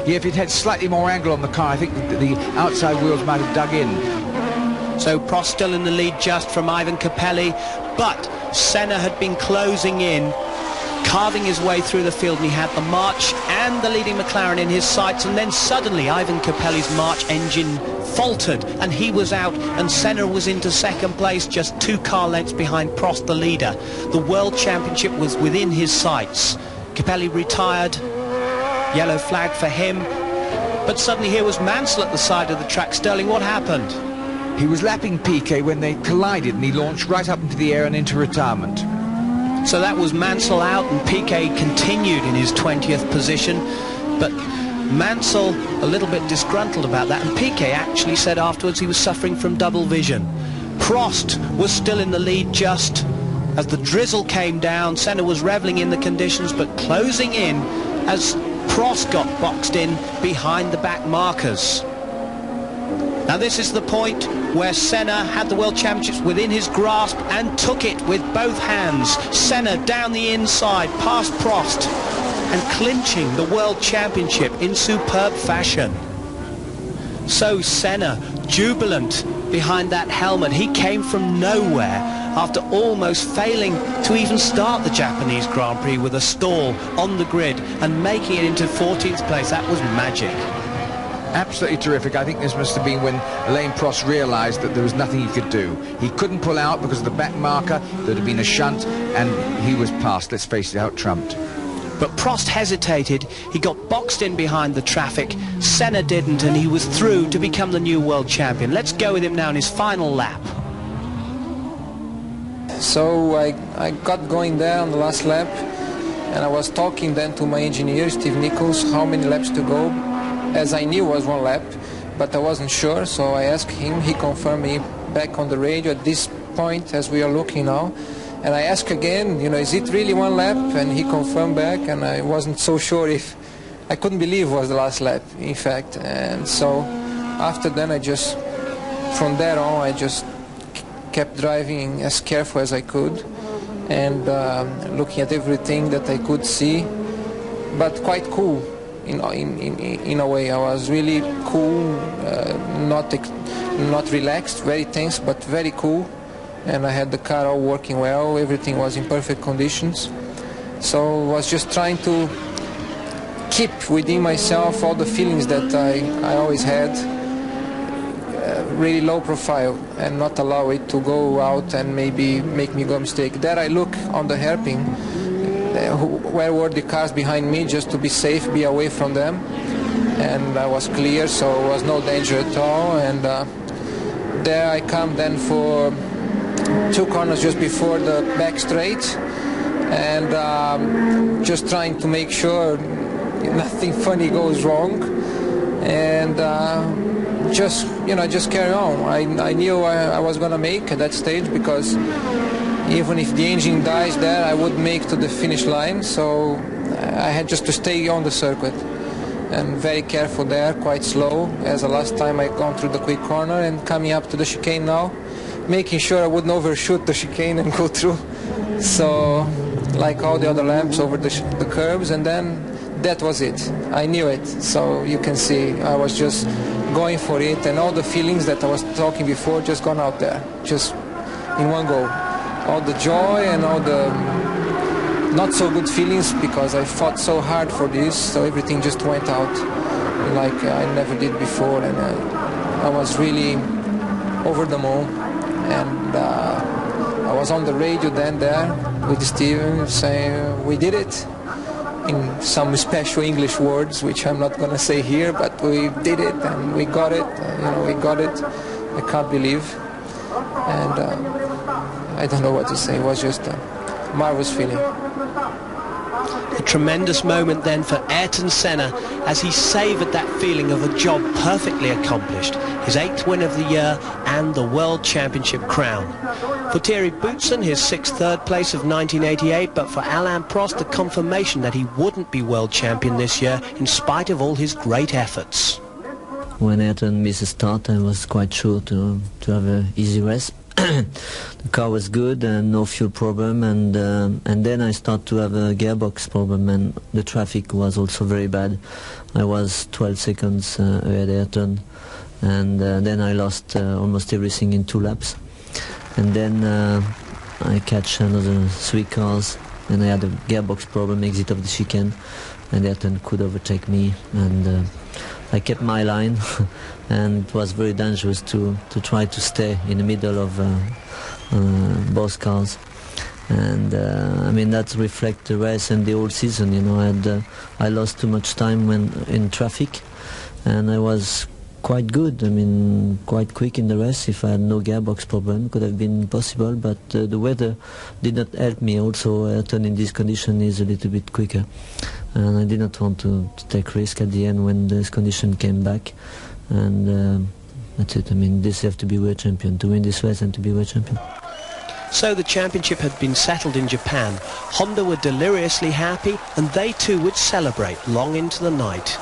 Yeah, if it had slightly more angle on the car, I think the outside wheels might have dug in. So Prost still in the lead just from Ivan Capelli, but Senna had been closing in, carving his way through the field, and he had the March and the leading McLaren in his sights, and then suddenly Ivan Capelli's March engine faltered and he was out, and Senna was into 2nd place, just 2 car lengths behind Prost, the leader. The World Championship was within his sights. Capelli retired, yellow flag for him, but suddenly here was Mansell at the side of the track. Sterling, what happened? He was lapping Piquet when they collided, and he launched right up into the air and into retirement. So that was Mansell out, and Piquet continued in his 20th position, but Mansell a little bit disgruntled about that, and Piquet actually said afterwards he was suffering from double vision. Prost was still in the lead just as the drizzle came down. Senna was reveling in the conditions, but closing in as Prost got boxed in behind the back markers. Now this is the point where Senna had the World Championships within his grasp and took it with both hands. Senna down the inside, past Prost, and clinching the World Championship in superb fashion. So Senna, jubilant behind that helmet. He came from nowhere after almost failing to even start the Japanese Grand Prix with a stall on the grid and making it into 14th place. That was magic. Absolutely terrific. I think this must have been when Alain Prost realised that there was nothing he could do. He couldn't pull out because of the back marker. There'd have been a shunt, and he was past. Let's face it, out-trumped. But Prost hesitated. He got boxed in behind the traffic. Senna didn't, and he was through to become the new world champion. Let's go with him now in his final lap. So I got going there on the last lap, and I was talking then to my engineer, Steve Nichols, how many laps to go, as I knew was 1 lap, but I wasn't sure, so I asked him. He confirmed me back on the radio at this point as we are looking now. And I asked again, you know, is it really 1 lap? And he confirmed back, and I wasn't so sure if... I couldn't believe it was the last lap, in fact. And so after then from there on, I just kept driving as careful as I could, and looking at everything that I could see, but quite cool. In a way, I was really cool, not relaxed, very tense, but very cool. And I had the car all working well, everything was in perfect conditions. So I was just trying to keep within myself all the feelings that I always had, really low profile, and not allow it to go out and maybe make me go mistake. There I look on the hairpin, where were the cars behind me, just to be safe, be away from them. And I was clear, so there was no danger at all. And there I come then for 2 corners just before the back straight, and just trying to make sure nothing funny goes wrong, and just carry on. I knew I was gonna make at that stage, because even if the engine dies there, I would make to the finish line, so I had just to stay on the circuit and very careful there, quite slow, as the last time I gone through the quick corner, and coming up to the chicane now, making sure I wouldn't overshoot the chicane and go through. So, like all the other laps over the curves, and then that was it. I knew it. So you can see I was just going for it, and all the feelings that I was talking before just gone out there, just in one go. All the joy and all the not so good feelings, because I fought so hard for this, so everything just went out like I never did before, and I was really over the moon. And I was on the radio then there with Steven saying we did it, in some special English words which I'm not going to say here, but we did it and we got it, we got it. I can't believe, and I don't know what to say. It was just a marvelous feeling. A tremendous moment then for Ayrton Senna, as he savoured that feeling of a job perfectly accomplished, his 8th win of the year and the World Championship crown. For Thierry Boutsen, his 6th third place of 1988, but for Alain Prost, the confirmation that he wouldn't be world champion this year in spite of all his great efforts. When Ayrton missed a start, I was quite sure to have an easy race. The car was good and no fuel problem, and then I started to have a gearbox problem, and the traffic was also very bad. I was 12 seconds ahead of Ayrton, and then I lost almost everything in 2 laps, and then I catch another 3 cars, and I had a gearbox problem, exit of the chicane, and Ayrton could overtake me, and I kept my line, and it was very dangerous to try to stay in the middle of both cars. And I mean, that reflects the race and the whole season. I lost too much time when in traffic, and I was quite good. I mean, quite quick in the race. If I had no gearbox problem, could have been possible. But the weather did not help me. Also, Ayrton in this condition is a little bit quicker, and I did not want to take risk at the end when this condition came back. And that's it. I mean, this have to be world champion to win this race and to be world champion. So the championship had been settled in Japan. Honda were deliriously happy, and they too would celebrate long into the night.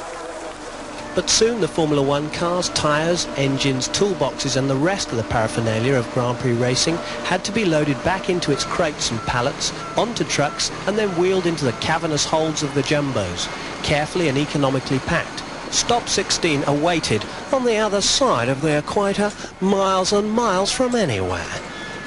But soon the Formula One cars, tyres, engines, toolboxes and the rest of the paraphernalia of Grand Prix racing had to be loaded back into its crates and pallets, onto trucks, and then wheeled into the cavernous holds of the jumbos, carefully and economically packed. Stop 16 awaited on the other side of the equator, miles and miles from anywhere.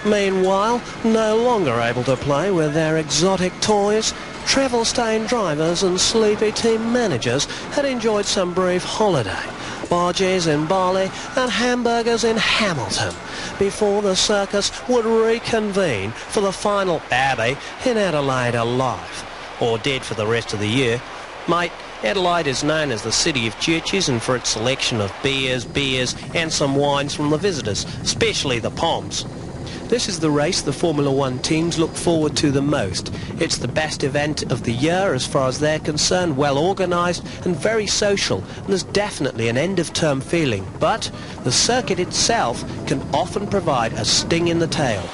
Meanwhile, no longer able to play with their exotic toys, travel-stained drivers and sleepy team managers had enjoyed some brief holiday, barges in Bali and hamburgers in Hamilton, before the circus would reconvene for the final Abbey in Adelaide alive, or did for the rest of the year. Mate, Adelaide is known as the city of churches, and for its selection of beers, and some wines from the visitors, especially the Poms. This is the race the Formula One teams look forward to the most. It's the best event of the year as far as they're concerned, well organised and very social, and there's definitely an end-of-term feeling. But the circuit itself can often provide a sting in the tail.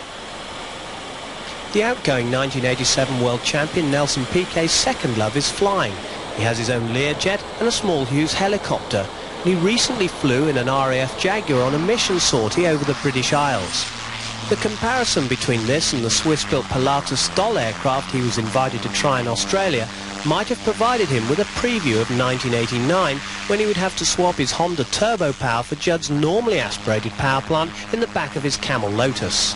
The outgoing 1987 world champion Nelson Piquet's second love is flying. He has his own Learjet and a small Hughes helicopter, and he recently flew in an RAF Jaguar on a mission sortie over the British Isles. The comparison between this and the Swiss-built Pilatus Stoll aircraft he was invited to try in Australia might have provided him with a preview of 1989, when he would have to swap his Honda turbo power for Judd's normally aspirated power plant in the back of his Camel Lotus.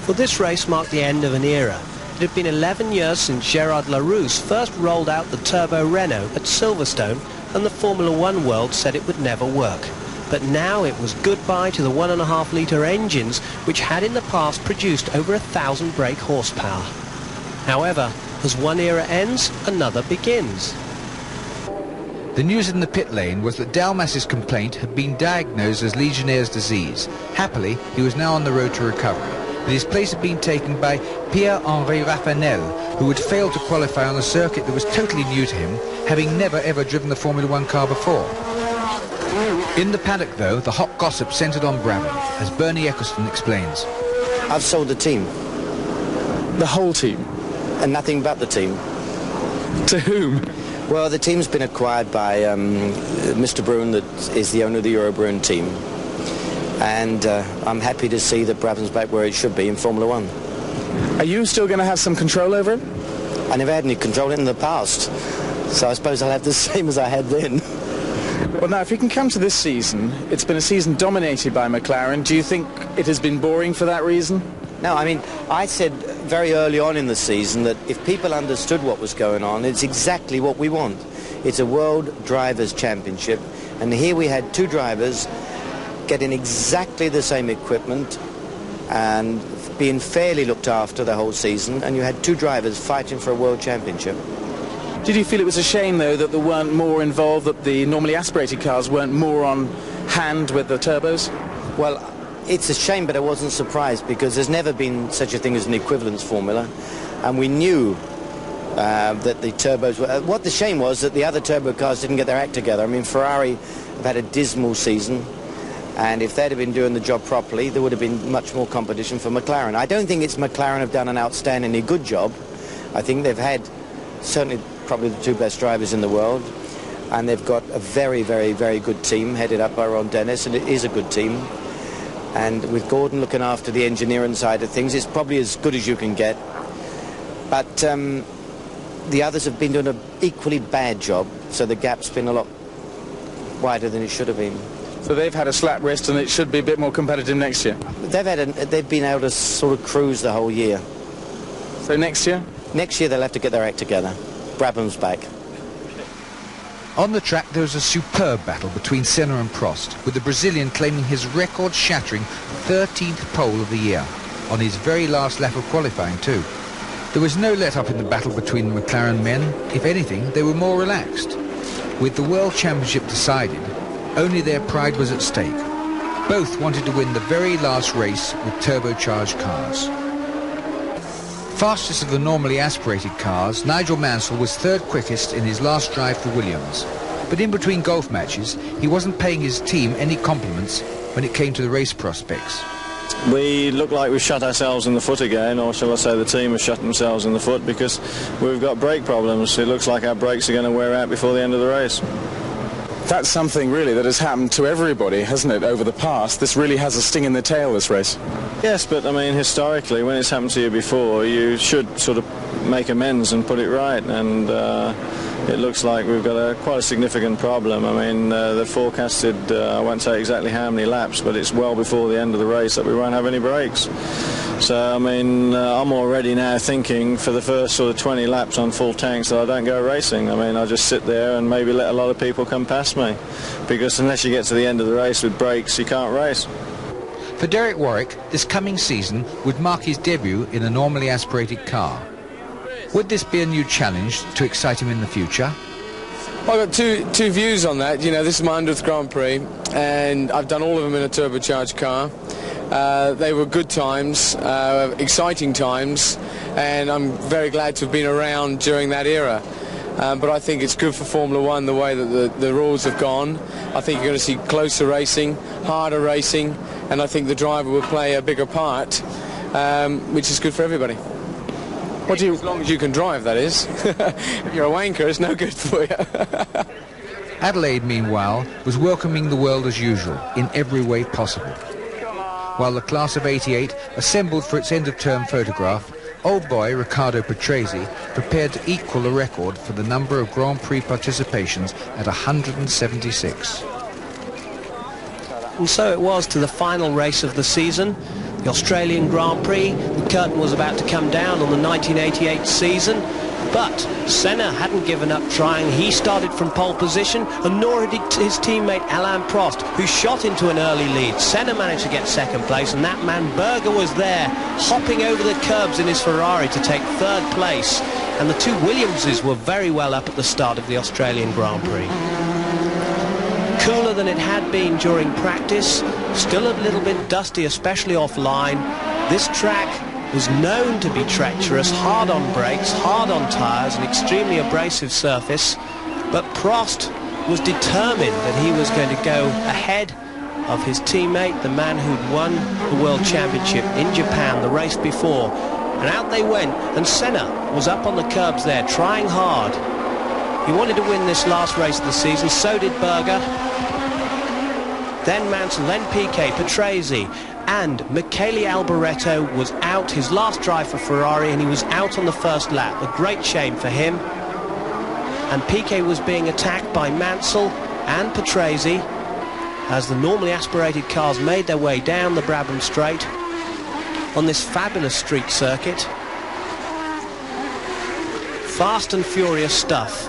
For this race marked the end of an era. It had been 11 years since Gérard Larousse first rolled out the turbo Renault at Silverstone, and the Formula One world said it would never work. But now it was goodbye to the 1.5-litre engines which had in the past produced over 1,000 brake horsepower. However, as one era ends, another begins. The news in the pit lane was that Dalmas's complaint had been diagnosed as Legionnaire's disease. Happily, he was now on the road to recovery. but his place had been taken by Pierre-Henri Raffanel, who had failed to qualify on a circuit that was totally new to him, having never ever driven the Formula One car before. In the paddock, though, the hot gossip centred on Brabham, as Bernie Eccleston explains. I've sold the team. The whole team? And nothing but the team. To whom? Well, the team's been acquired by Mr. Brune, that is the owner of the Euro-Brune team. And I'm happy to see that Brabham's back where it should be in Formula One. Are you still going to have some control over it? I never had any control in the past, so I suppose I'll have the same as I had then. Well, now, if we can come to this season, it's been a season dominated by McLaren. Do you think it has been boring for that reason? No, I mean, I said very early on in the season that if people understood what was going on, it's exactly what we want. It's a World Drivers' Championship, and here we had two drivers getting exactly the same equipment and being fairly looked after the whole season, and you had two drivers fighting for a World Championship. Did you feel it was a shame, though, that there weren't more involved, that the normally aspirated cars weren't more on hand with the turbos? Well, it's a shame, but I wasn't surprised, because there's never been such a thing as an equivalence formula, and we knew that the turbos were... what the shame was that the other turbo cars didn't get their act together. I mean, Ferrari have had a dismal season, and if they'd have been doing the job properly, there would have been much more competition for McLaren. I don't think it's McLaren have done an outstandingly good job. I think they've had certainly probably the two best drivers in the world, and they've got a very, very, very good team headed up by Ron Dennis, and it is a good team. And with Gordon looking after the engineering side of things, it's probably as good as you can get. But the others have been doing an equally bad job, so the gap's been a lot wider than it should have been. So they've had a slap wrist, and it should be a bit more competitive next year? They've been able to sort of cruise the whole year. So next year? Next year they'll have to get their act together. Brabham's back. On the track there was a superb battle between Senna and Prost, with the Brazilian claiming his record-shattering 13th pole of the year, on his very last lap of qualifying too. There was no let-up in the battle between the McLaren men. If anything, they were more relaxed. With the World Championship decided, only their pride was at stake. Both wanted to win the very last race with turbocharged cars. Fastest of the normally aspirated cars, Nigel Mansell was third quickest in his last drive for Williams. But in between golf matches, he wasn't paying his team any compliments when it came to the race prospects. We look like we've shot ourselves in the foot again, or shall I say the team has shot themselves in the foot, because we've got brake problems. It looks like our brakes are going to wear out before the end of the race. That's something really that has happened to everybody, hasn't it, over the past? This really has a sting in the tail, this race. Yes, but I mean, historically, when it's happened to you before, you should sort of make amends and put it right, and it looks like we've got quite a significant problem. I mean, they forecasted, I won't say exactly how many laps, but it's well before the end of the race that we won't have any brakes. So, I mean, I'm already now thinking for the first sort of 20 laps on full tanks that I don't go racing. I mean, I just sit there and maybe let a lot of people come past me, because unless you get to the end of the race with brakes, you can't race. For Derek Warwick, this coming season would mark his debut in a normally aspirated car. Would this be a new challenge to excite him in the future? Well, I've got two views on that. You know, this is my 100th Grand Prix, and I've done all of them in a turbocharged car. They were good times, exciting times, and I'm very glad to have been around during that era. But I think it's good for Formula One the way that the rules have gone. I think you're going to see closer racing, harder racing, and I think the driver will play a bigger part, which is good for everybody. As long as you can drive, that is. If you're a wanker, it's no good for you. Adelaide, meanwhile, was welcoming the world as usual, in every way possible. While the class of '88 assembled for its end-of-term photograph, old boy Riccardo Patrese prepared to equal the record for the number of Grand Prix participations at 176. And so it was to the final race of the season, the Australian Grand Prix. The curtain was about to come down on the 1988 season, but Senna hadn't given up trying. He started from pole position, and nor did his teammate Alain Prost, who shot into an early lead. Senna managed to get second place, and that man Berger was there, hopping over the curbs in his Ferrari to take third place. And the two Williamses were very well up at the start of the Australian Grand Prix. Cooler than it had been during practice, still a little bit dusty, especially offline, This track was known to be treacherous, hard on brakes, hard on tyres, an extremely abrasive surface, but Prost was determined that he was going to go ahead of his teammate, the man who'd won the World Championship in Japan the race before. And out they went, and Senna was up on the curbs there, trying hard. He wanted to win this last race of the season, so did Berger. Then Mansell, then Piquet, Patrese, and Michele Alboreto was out, his last drive for Ferrari, and he was out on the first lap. A great shame for him. And Piquet was being attacked by Mansell and Patrese as the normally aspirated cars made their way down the Brabham Straight on this fabulous street circuit. Fast and furious stuff.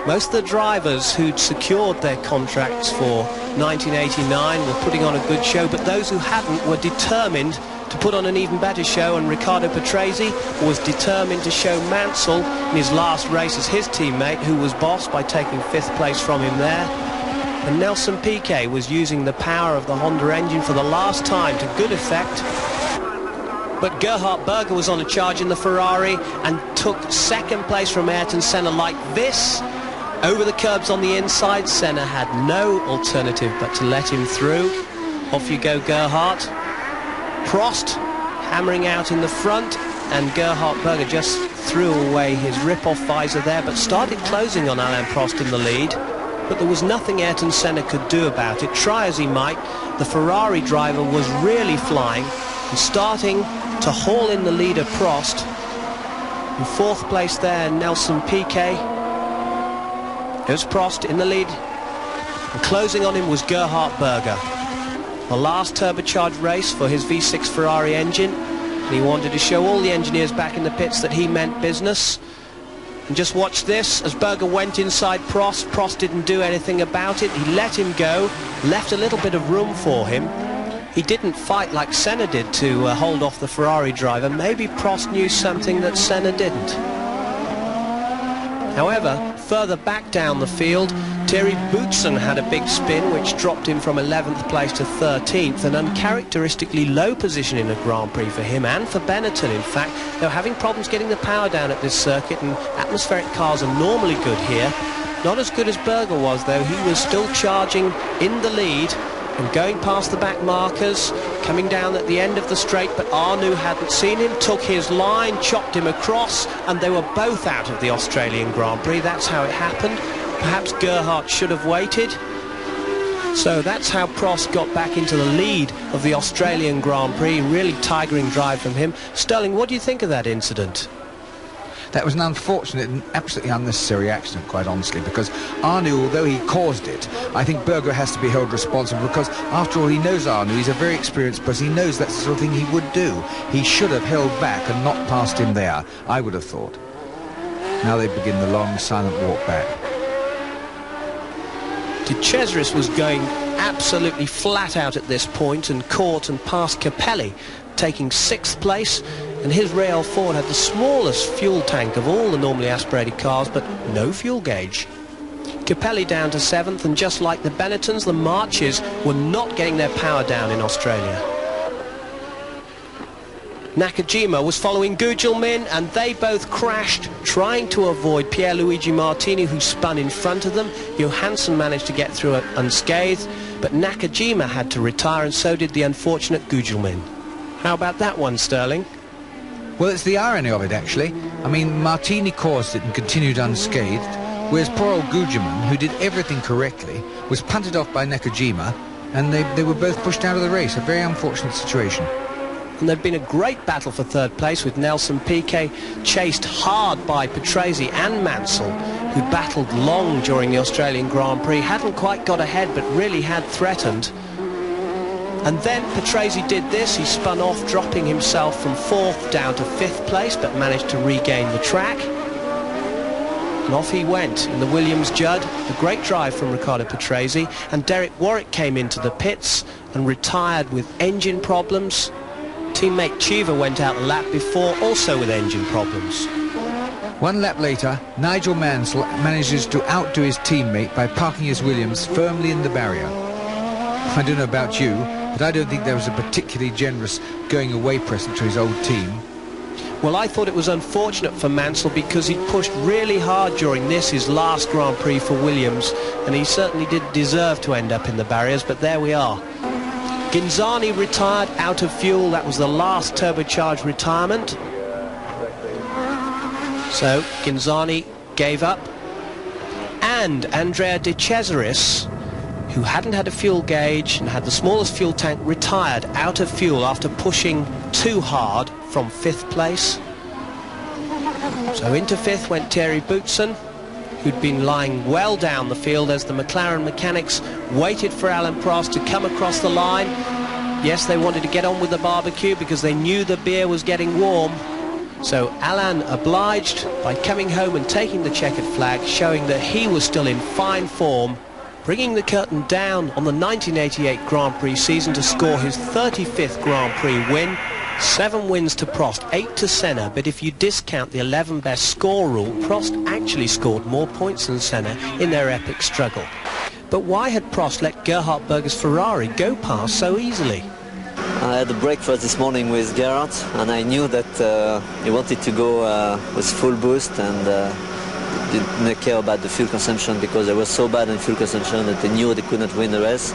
Most of the drivers who'd secured their contracts for 1989 were putting on a good show, but those who hadn't were determined to put on an even better show, and Riccardo Patrese was determined to show Mansell in his last race as his teammate, who was bossed by taking 5th place from him there. And Nelson Piquet was using the power of the Honda engine for the last time to good effect. But Gerhard Berger was on a charge in the Ferrari and took 2nd place from Ayrton Senna like this. Over the curbs on the inside, Senna had no alternative but to let him through. Off you go, Gerhard. Prost hammering out in the front, and Gerhard Berger just threw away his rip-off visor there, but started closing on Alain Prost in the lead. But there was nothing Ayrton Senna could do about it. Try as he might, the Ferrari driver was really flying and starting to haul in the leader Prost. In 4th place there, Nelson Piquet. Here's Prost in the lead, and closing on him was Gerhard Berger. The last turbocharged race for his V6 Ferrari engine, and he wanted to show all the engineers back in the pits that he meant business. And just watch this, as Berger went inside Prost, Prost didn't do anything about it. He let him go, left a little bit of room for him. He didn't fight like Senna did to hold off the Ferrari driver. Maybe Prost knew something that Senna didn't. However, further back down the field, Thierry Boutsen had a big spin which dropped him from 11th place to 13th, an uncharacteristically low position in a Grand Prix for him and for Benetton. In fact, they were having problems getting the power down at this circuit, and atmospheric cars are normally good here. Not as good as Berger was, though. He was still charging in the lead and going past the back markers, coming down at the end of the straight, but Arnoux hadn't seen him, took his line, chopped him across, and they were both out of the Australian Grand Prix. That's how it happened. Perhaps Gerhard should have waited. So that's how Prost got back into the lead of the Australian Grand Prix. Really tigering drive from him. Sterling, what do you think of that incident? That was an unfortunate and absolutely unnecessary accident, quite honestly, because Arnoux, although he caused it, I think Berger has to be held responsible, because after all, he knows Arnoux, he's a very experienced person, he knows that's the sort of thing he would do. He should have held back and not passed him there, I would have thought. Now they begin the long, silent walk back. De Cesaris was going absolutely flat out at this point and caught and passed Capelli, taking 6th place. And his Real Ford had the smallest fuel tank of all the normally aspirated cars, but no fuel gauge. Capelli down to 7th, and just like the Benettons, the Marches were not getting their power down in Australia. Nakajima was following Gugelmin, and they both crashed, trying to avoid Pierluigi Martini, who spun in front of them. Johansson managed to get through it unscathed, but Nakajima had to retire, and so did the unfortunate Gugelmin. How about that one, Sterling? Well, it's the irony of it, actually. I mean, Martini caused it and continued unscathed, whereas poor old Gugelmin, who did everything correctly, was punted off by Nakajima, and they were both pushed out of the race. A very unfortunate situation. And there'd been a great battle for 3rd place, with Nelson Piquet chased hard by Patrese and Mansell, who battled long during the Australian Grand Prix, hadn't quite got ahead but really had threatened. And then Patrese did this, he spun off, dropping himself from 4th down to 5th place, but managed to regain the track. And off he went in the Williams Judd, a great drive from Riccardo Patrese, and Derek Warwick came into the pits and retired with engine problems. Teammate Cheever went out a lap before, also with engine problems. 1 lap later, Nigel Mansell manages to outdo his teammate by parking his Williams firmly in the barrier. I don't know about you, but I don't think there was a particularly generous going-away present to his old team. Well, I thought it was unfortunate for Mansell because he pushed really hard during this, his last Grand Prix for Williams, and he certainly did deserve to end up in the barriers, but there we are. Ghinzani retired out of fuel. That was the last turbocharged retirement. So Ghinzani gave up. And Andrea De Cesaris, who hadn't had a fuel gauge and had the smallest fuel tank, retired out of fuel after pushing too hard from 5th place. So into 5th went Thierry Boutsen, who'd been lying well down the field as the McLaren mechanics waited for Alain Prost to come across the line. Yes, they wanted to get on with the barbecue because they knew the beer was getting warm. So Alain obliged by coming home and taking the checkered flag, showing that he was still in fine form, bringing the curtain down on the 1988 Grand Prix season to score his 35th Grand Prix win. 7 wins to Prost, 8 to Senna, but if you discount the 11 best score rule, Prost actually scored more points than Senna in their epic struggle. But why had Prost let Gerhard Berger's Ferrari go past so easily? I had a breakfast this morning with Gerhard, and I knew that he wanted to go with full boost and didn't care about the fuel consumption because they were so bad in fuel consumption that they knew they could not win the race.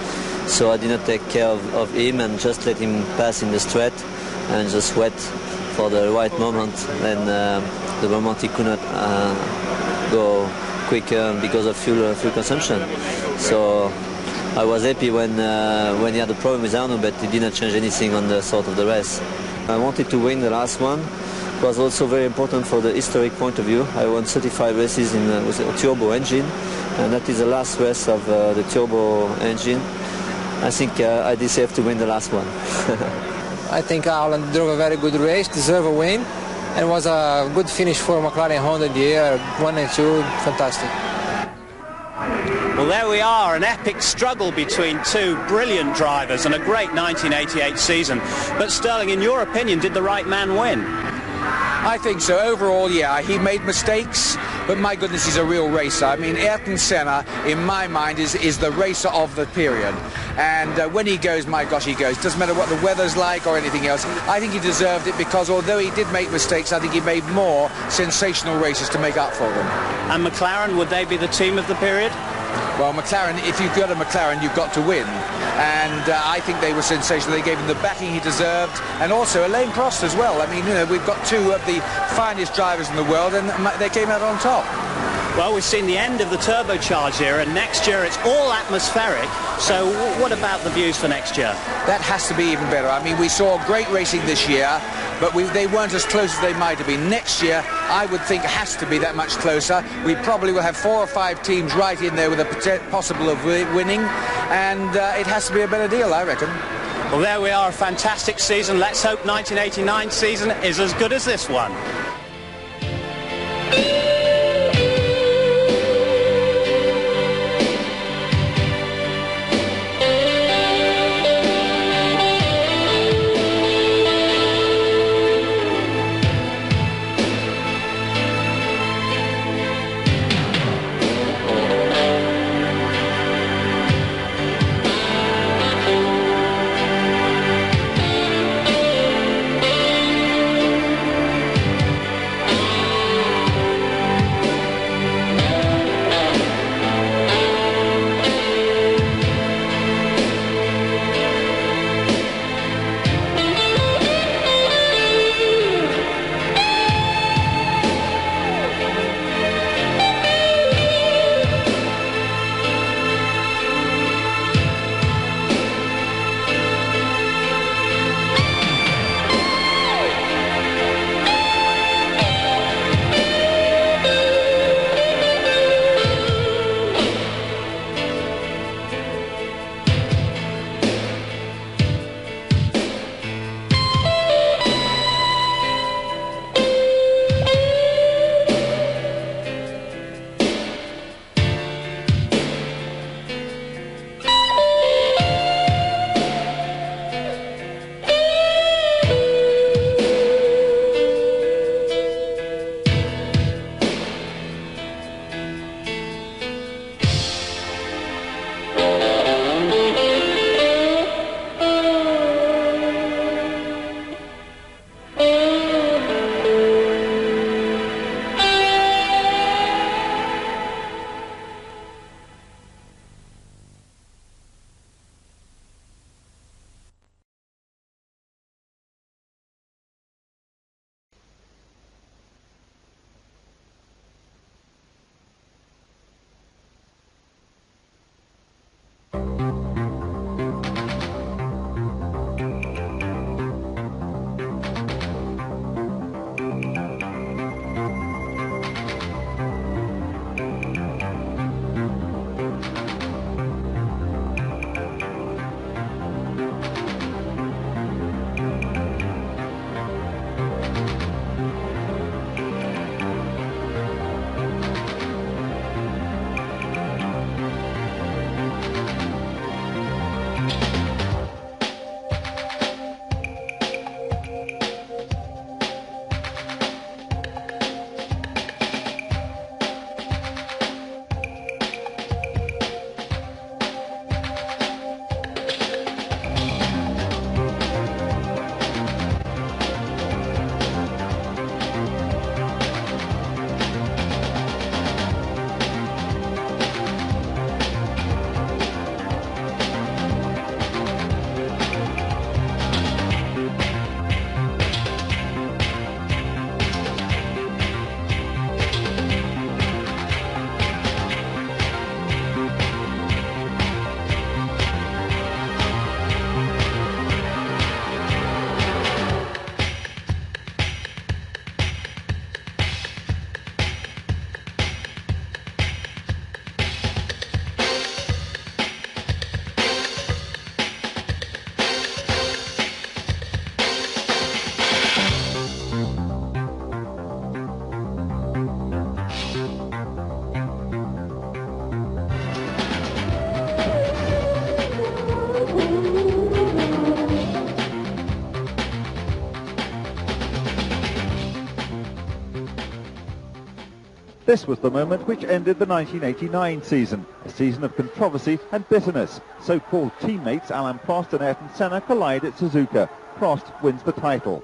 So I did not take care of him and just let him pass in the straight and just wait for the right moment. Then the moment he could not go quicker because of fuel consumption. So I was happy when he had a problem with Arno, but he did not change anything on the sort of the race. I wanted to win the last one. It was also very important for the historic point of view. I won 35 races with a turbo engine, and that is the last race of the turbo engine. I think I deserve to win the last one. I think Alain drove a very good race, deserved a win, and was a good finish for McLaren Honda in the year 1 and 2, fantastic. Well, there we are, an epic struggle between two brilliant drivers and a great 1988 season. But Sterling, in your opinion, did the right man win? I think so. Overall, yeah, he made mistakes, but my goodness, he's a real racer. I mean, Ayrton Senna, in my mind, is the racer of the period. And when he goes, my gosh, he goes. Doesn't matter what the weather's like or anything else. I think he deserved it because although he did make mistakes, I think he made more sensational races to make up for them. And McLaren, would they be the team of the period? Well, McLaren, if you've got a McLaren, you've got to win. And I think they were sensational. They gave him the backing he deserved. And also Alain Prost as well. I mean, you know, we've got 2 of the finest drivers in the world, and they came out on top. Well, we've seen the end of the turbocharged era, and next year it's all atmospheric. So what about the views for next year? That has to be even better. I mean, we saw great racing this year, but they weren't as close as they might have been. Next year, I would think, has to be that much closer. We probably will have 4 or 5 teams right in there with a possible of winning, and it has to be a better deal, I reckon. Well, there we are, a fantastic season. Let's hope 1989 season is as good as this one. This was the moment which ended the 1989 season, a season of controversy and bitterness. So-called teammates Alain Prost and Ayrton Senna collide at Suzuka. Prost wins the title.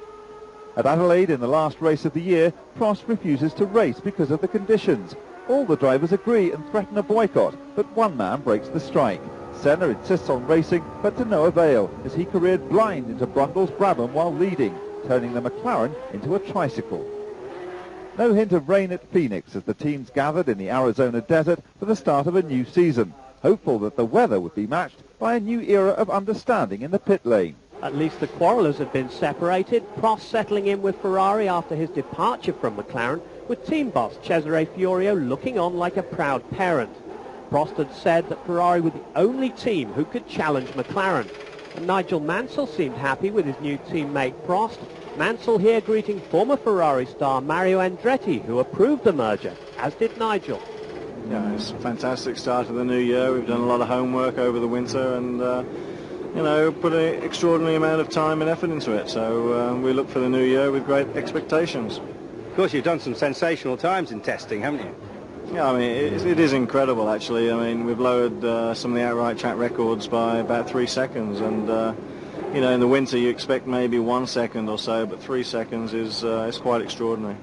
At Adelaide, in the last race of the year, Prost refuses to race because of the conditions. All the drivers agree and threaten a boycott, but one man breaks the strike. Senna insists on racing, but to no avail, as he careered blind into Brundle's Brabham while leading, turning the McLaren into a tricycle. No hint of rain at Phoenix as the teams gathered in the Arizona desert for the start of a new season, hopeful that the weather would be matched by a new era of understanding in the pit lane. At least the quarrellers had been separated, Prost settling in with Ferrari after his departure from McLaren, with team boss Cesare Fiorio looking on like a proud parent. Prost had said that Ferrari were the only team who could challenge McLaren. And Nigel Mansell seemed happy with his new teammate Prost. Mansell here greeting former Ferrari star Mario Andretti, who approved the merger, as did Nigel. Yeah, it's a fantastic start of the new year. We've done a lot of homework over the winter and, you know, put an extraordinary amount of time and effort into it. So we look for the new year with great expectations. Of course, you've done some sensational times in testing, haven't you? Yeah, I mean, it is incredible, actually. I mean, we've lowered some of the outright track records by about 3 seconds, and you know, in the winter you expect maybe 1 second or so, but 3 seconds is quite extraordinary.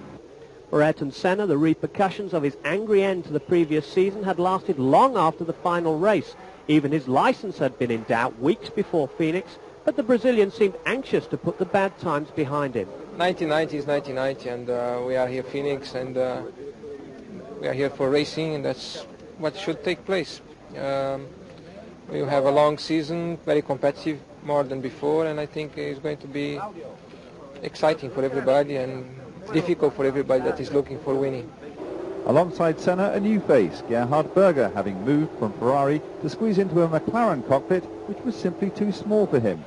For Ayrton Senna, the repercussions of his angry end to the previous season had lasted long after the final race. Even his license had been in doubt weeks before Phoenix, but the Brazilian seemed anxious to put the bad times behind him. 1990 is 1990, and we are here Phoenix, and we are here for racing, and that's what should take place. We have a long season, very competitive, more than before, and I think it's going to be exciting for everybody and difficult for everybody that is looking for winning. Alongside Senna, a new face, Gerhard Berger, having moved from Ferrari to squeeze into a McLaren cockpit, which was simply too small for him.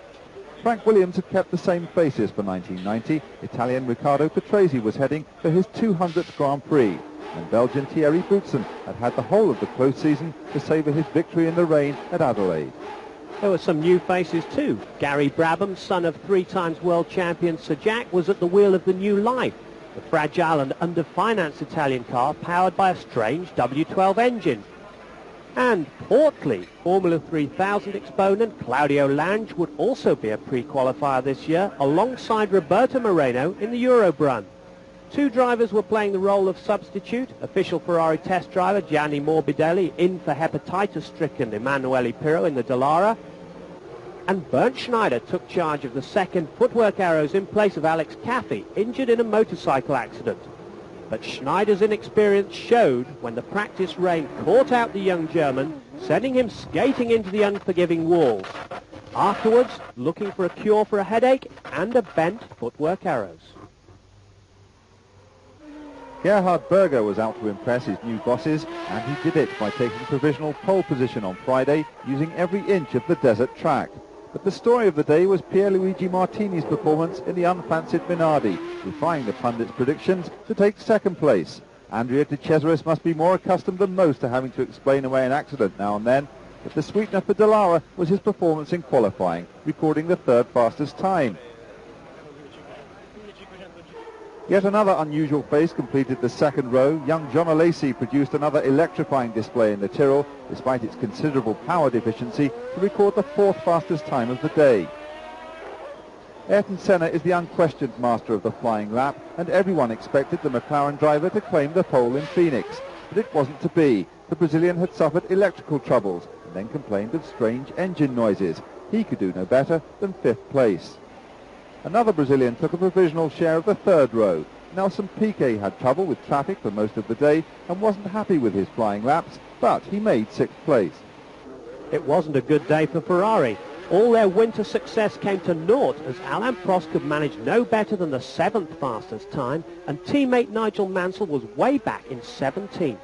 Frank Williams had kept the same faces for 1990. Italian Riccardo Patrese was heading for his 200th Grand Prix, and Belgian Thierry Boutsen had had the whole of the close season to savour his victory in the rain at Adelaide. There were some new faces too. Gary Brabham, son of 3-time world champion Sir Jack, was at the wheel of the new life, the fragile and under-financed Italian car powered by a strange W12 engine. And portly Formula 3000 exponent Claudio Lange would also be a pre-qualifier this year, alongside Roberto Moreno in the Eurobrun. Two drivers were playing the role of substitute. Official Ferrari test driver Gianni Morbidelli in for hepatitis-stricken Emanuele Pirro in the Dallara. And Bernd Schneider took charge of the second footwork arrows in place of Alex Caffey, injured in a motorcycle accident. But Schneider's inexperience showed when the practice rain caught out the young German, sending him skating into the unforgiving walls. Afterwards, looking for a cure for a headache and a bent footwork arrows. Gerhard Berger was out to impress his new bosses, and he did it by taking provisional pole position on Friday, using every inch of the desert track. But the story of the day was Pierluigi Martini's performance in the unfancied Minardi, defying the pundits' predictions to take second place. Andrea De Cesaris must be more accustomed than most to having to explain away an accident now and then, but the sweetener for Dallara was his performance in qualifying, recording the third fastest time. Yet another unusual face completed the second row. Young John Alesi produced another electrifying display in the Tyrrell, despite its considerable power deficiency, to record the fourth fastest time of the day. Ayrton Senna is the unquestioned master of the flying lap, and everyone expected the McLaren driver to claim the pole in Phoenix. But it wasn't to be. The Brazilian had suffered electrical troubles, and then complained of strange engine noises. He could do no better than fifth place. Another Brazilian took a provisional share of the third row. Nelson Piquet had trouble with traffic for most of the day and wasn't happy with his flying laps, but he made sixth place. It wasn't a good day for Ferrari. All their winter success came to naught as Alain Prost could manage no better than the 7th fastest time, and teammate Nigel Mansell was way back in 17th.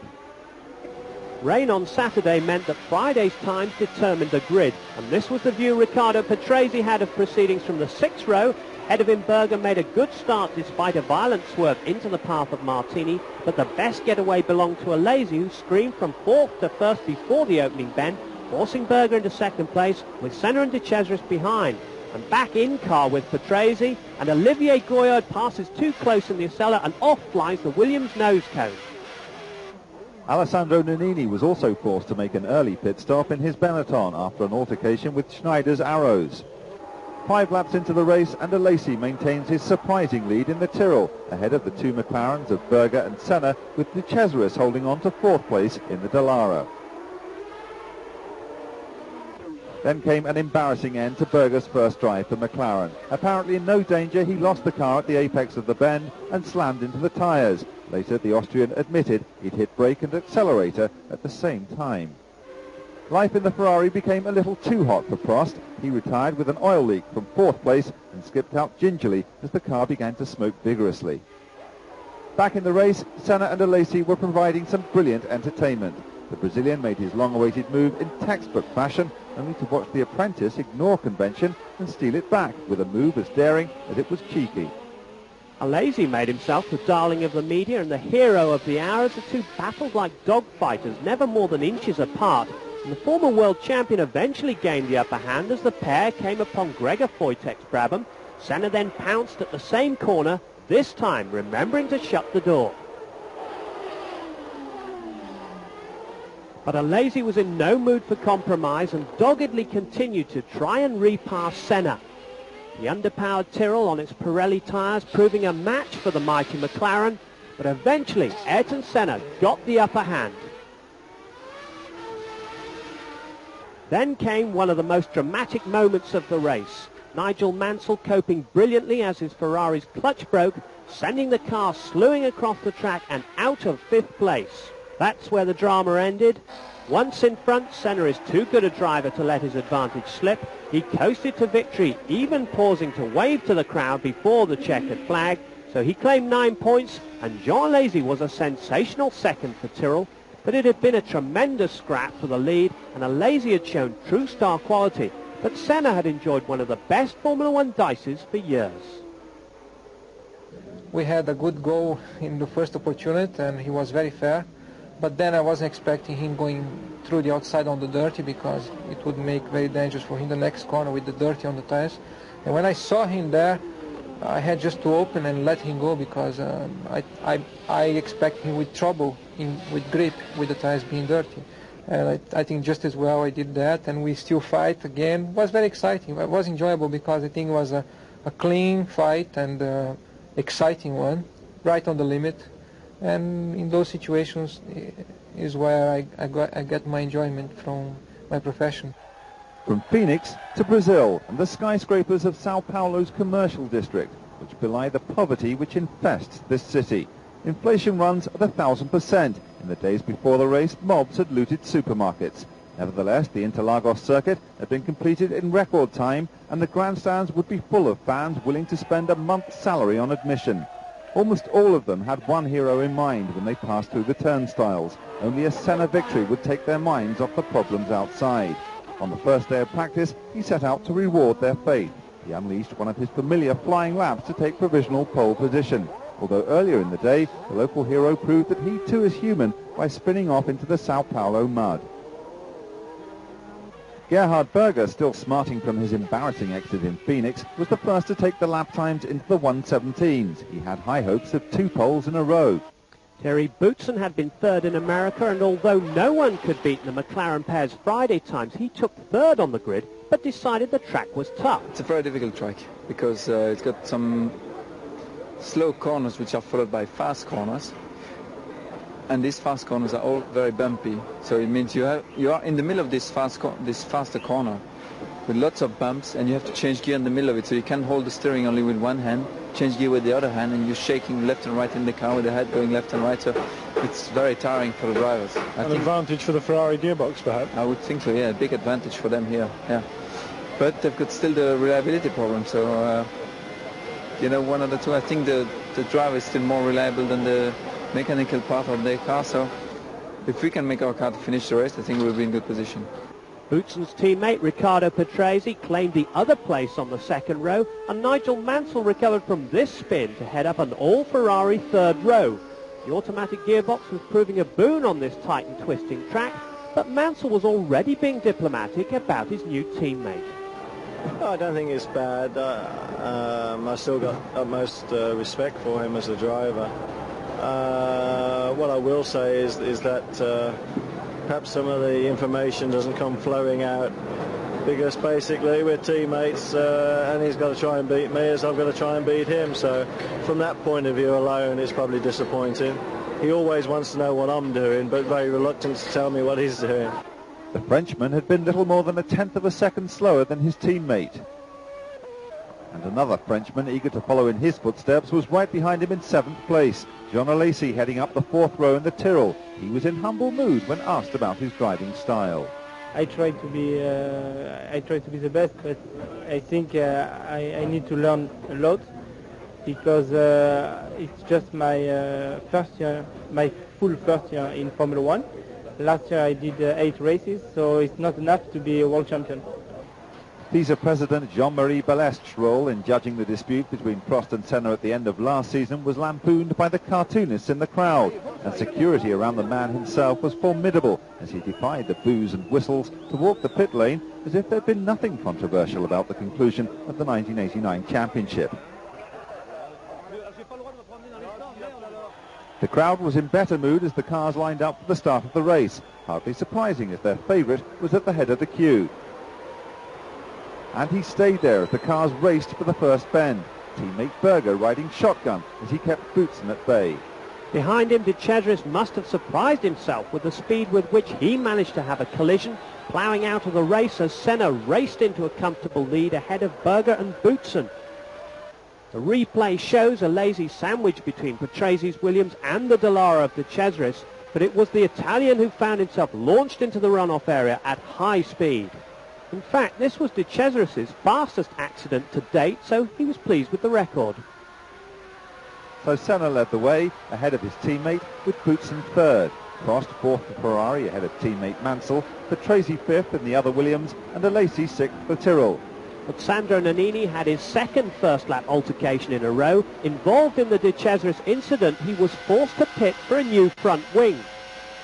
Rain on Saturday meant that Friday's times determined the grid, and this was the view Riccardo Patrese had of proceedings from the 6th row. Ahead of him, Berger made a good start despite a violent swerve into the path of Martini, but the best getaway belonged to Alesi, who screamed from 4th to 1st before the opening bend, forcing Berger into second place, with Senna and De Cesaris behind. And back in car with Patrese, and Olivier Goyard passes too close in the Acela, and off flies the Williams nose cone. Alessandro Nannini was also forced to make an early pit stop in his Benetton after an altercation with Schneider's Arrows. 5 laps into the race, and Alesi maintains his surprising lead in the Tyrrell, ahead of the 2 McLarens of Berger and Senna, with De Cesaris holding on to 4th place in the Dallara. Then came an embarrassing end to Berger's first drive for McLaren. Apparently in no danger, he lost the car at the apex of the bend and slammed into the tyres. Later, the Austrian admitted he'd hit brake and accelerator at the same time. Life in the Ferrari became a little too hot for Prost. He retired with an oil leak from 4th place and skipped out gingerly as the car began to smoke vigorously. Back in the race, Senna and Alesi were providing some brilliant entertainment. The Brazilian made his long-awaited move in textbook fashion, only to watch the apprentice ignore convention and steal it back with a move as daring as it was cheeky. Alesi made himself the darling of the media and the hero of the hour as the two battled like dogfighters, never more than inches apart. And the former world champion eventually gained the upper hand as the pair came upon Gregor Wojtek's Brabham. Senna then pounced at the same corner, this time remembering to shut the door. But Alesi was in no mood for compromise and doggedly continued to try and repass Senna. The underpowered Tyrrell on its Pirelli tyres proving a match for the mighty McLaren, but eventually Ayrton Senna got the upper hand. Then came one of the most dramatic moments of the race. Nigel Mansell coping brilliantly as his Ferrari's clutch broke, sending the car slewing across the track and out of 5th place. That's where the drama ended. Once in front, Senna is too good a driver to let his advantage slip. He coasted to victory, even pausing to wave to the crowd before the checkered flag. So he claimed 9 points, and Jean Alesi was a sensational second for Tyrrell. But it had been a tremendous scrap for the lead, and Alesi had shown true star quality. But Senna had enjoyed one of the best Formula One dices for years. We had a good goal in the first opportunity, and he was very fair. But then I wasn't expecting him going through the outside on the dirty, because it would make very dangerous for him the next corner with the dirty on the tires. And when I saw him there, I had just to open and let him go, because I expect him with trouble with grip with the tires being dirty. And I think just as well I did that, and we still fight again. It was very exciting. It was enjoyable because I think it was a clean fight and exciting one, right on the limit. And in those situations is where I get my enjoyment from my profession. From Phoenix to Brazil and the skyscrapers of Sao Paulo's commercial district, which belie the poverty which infests this city. Inflation runs at 1,000%. In the days before the race, mobs had looted supermarkets. Nevertheless, the Interlagos circuit had been completed in record time, and the grandstands would be full of fans willing to spend a month's salary on admission. Almost all of them had one hero in mind when they passed through the turnstiles. Only a Senna victory would take their minds off the problems outside. On the first day of practice, he set out to reward their faith. He unleashed one of his familiar flying laps to take provisional pole position. Although earlier in the day, the local hero proved that he too is human by spinning off into the Sao Paulo mud. Gerhard Berger, still smarting from his embarrassing exit in Phoenix, was the first to take the lap times into the 1:17s. He had high hopes of 2 poles in a row. Terry Boutsen had been third in America, and although no one could beat the McLaren pair's Friday times, he took third on the grid, but decided the track was tough. It's a very difficult track because it's got some slow corners which are followed by fast corners. And these fast corners are all very bumpy, so it means you are in the middle of this faster corner with lots of bumps, and you have to change gear in the middle of it, so you can't hold the steering only with one hand, change gear with the other hand, and you're shaking left and right in the car with the head going left and right, so it's very tiring for the drivers. An advantage for the Ferrari gearbox, perhaps? I would think so, yeah, a big advantage for them here, yeah. But they've got still the reliability problem, so one of the two. I think the driver is still more reliable than the mechanical part of their car, so if we can make our car to finish the race, I think we'll be in good position. Boutsen's teammate Riccardo Patrese claimed the other place on the second row, and Nigel Mansell recovered from this spin to head up an all-Ferrari third row. The automatic gearbox was proving a boon on this tight and twisting track, but Mansell was already being diplomatic about his new teammate. No, I don't think it's bad. I still got utmost respect for him as a driver. What I will say is that perhaps some of the information doesn't come flowing out, because basically we're teammates, and he's got to try and beat me as I've got to try and beat him. So from that point of view alone, it's probably disappointing. He always wants to know what I'm doing, but very reluctant to tell me what he's doing. The Frenchman had been little more than a tenth of a second slower than his teammate. And another Frenchman eager to follow in his footsteps was right behind him in 7th place, John Alesi, heading up the 4th row in the Tyrrell. He was in humble mood when asked about his driving style. I try to be the best, but I think I need to learn a lot, because it's just my my full first year in Formula 1. Last year I did 8 races, so it's not enough to be a world champion. FISA President Jean-Marie Balestre's role in judging the dispute between Prost and Senna at the end of last season was lampooned by the cartoonists in the crowd, and security around the man himself was formidable as he defied the boos and whistles to walk the pit lane as if there'd been nothing controversial about the conclusion of the 1989 championship. The crowd was in better mood as the cars lined up for the start of the race, hardly surprising as their favourite was at the head of the queue. And he stayed there as the cars raced for the first bend, teammate Berger riding shotgun as he kept Boutsen at bay. Behind him, De Cesaris must have surprised himself with the speed with which he managed to have a collision, ploughing out of the race as Senna raced into a comfortable lead ahead of Berger and Boutsen. The replay shows a lazy sandwich between Patrese, Williams and the Dallara of De Cesaris, but it was the Italian who found himself launched into the runoff area at high speed. In fact, this was De Cesaris' fastest accident to date, so he was pleased with the record. So Senna led the way, ahead of his teammate, with Boutsen 3rd. Prost 4th for Ferrari, ahead of teammate Mansell, Patrese 5th in the other Williams, and Alesi 6th for Tyrrell. But Sandro Nannini had his second first-lap altercation in a row. Involved in the De Cesaris incident, he was forced to pit for a new front wing.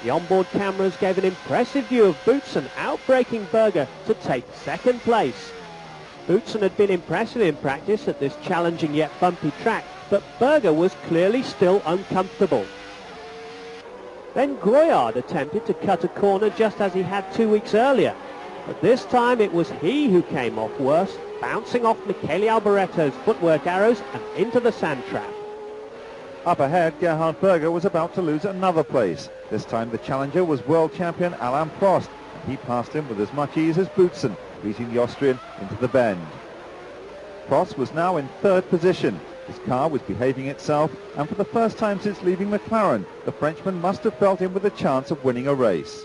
The onboard cameras gave an impressive view of Boutsen outbraking Berger to take 2nd place. Boutsen had been impressive in practice at this challenging yet bumpy track, but Berger was clearly still uncomfortable. Then Groyard attempted to cut a corner just as he had 2 weeks earlier, but this time it was he who came off worse, bouncing off Michele Alboretto's footwork arrows and into the sand trap. Up ahead, Gerhard Berger was about to lose another place. This time the challenger was world champion Alain Prost, and he passed him with as much ease as Boutsen, beating the Austrian into the bend. Prost was now in 3rd position. His car was behaving itself, and for the first time since leaving McLaren, the Frenchman must have felt him with a chance of winning a race.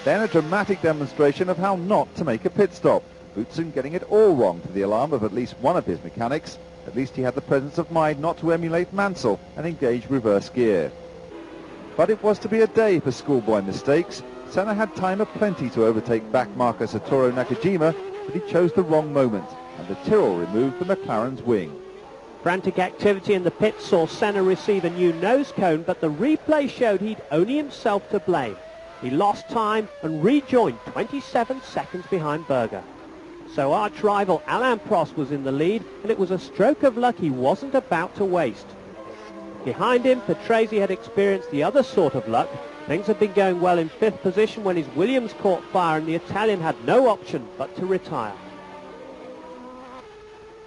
Then a dramatic demonstration of how not to make a pit stop. Boutsen getting it all wrong to the alarm of at least one of his mechanics. At least he had the presence of mind not to emulate Mansell and engage reverse gear. But it was to be a day for schoolboy mistakes. Senna had time aplenty to overtake backmarker Satoru Nakajima, but he chose the wrong moment, and the Tyrrell removed the McLaren's wing. Frantic activity in the pit saw Senna receive a new nose cone, but the replay showed he'd only himself to blame. He lost time and rejoined 27 seconds behind Berger. So arch-rival Alain Prost was in the lead, and it was a stroke of luck he wasn't about to waste. Behind him, Patrese had experienced the other sort of luck. Things had been going well in 5th position when his Williams caught fire, and the Italian had no option but to retire.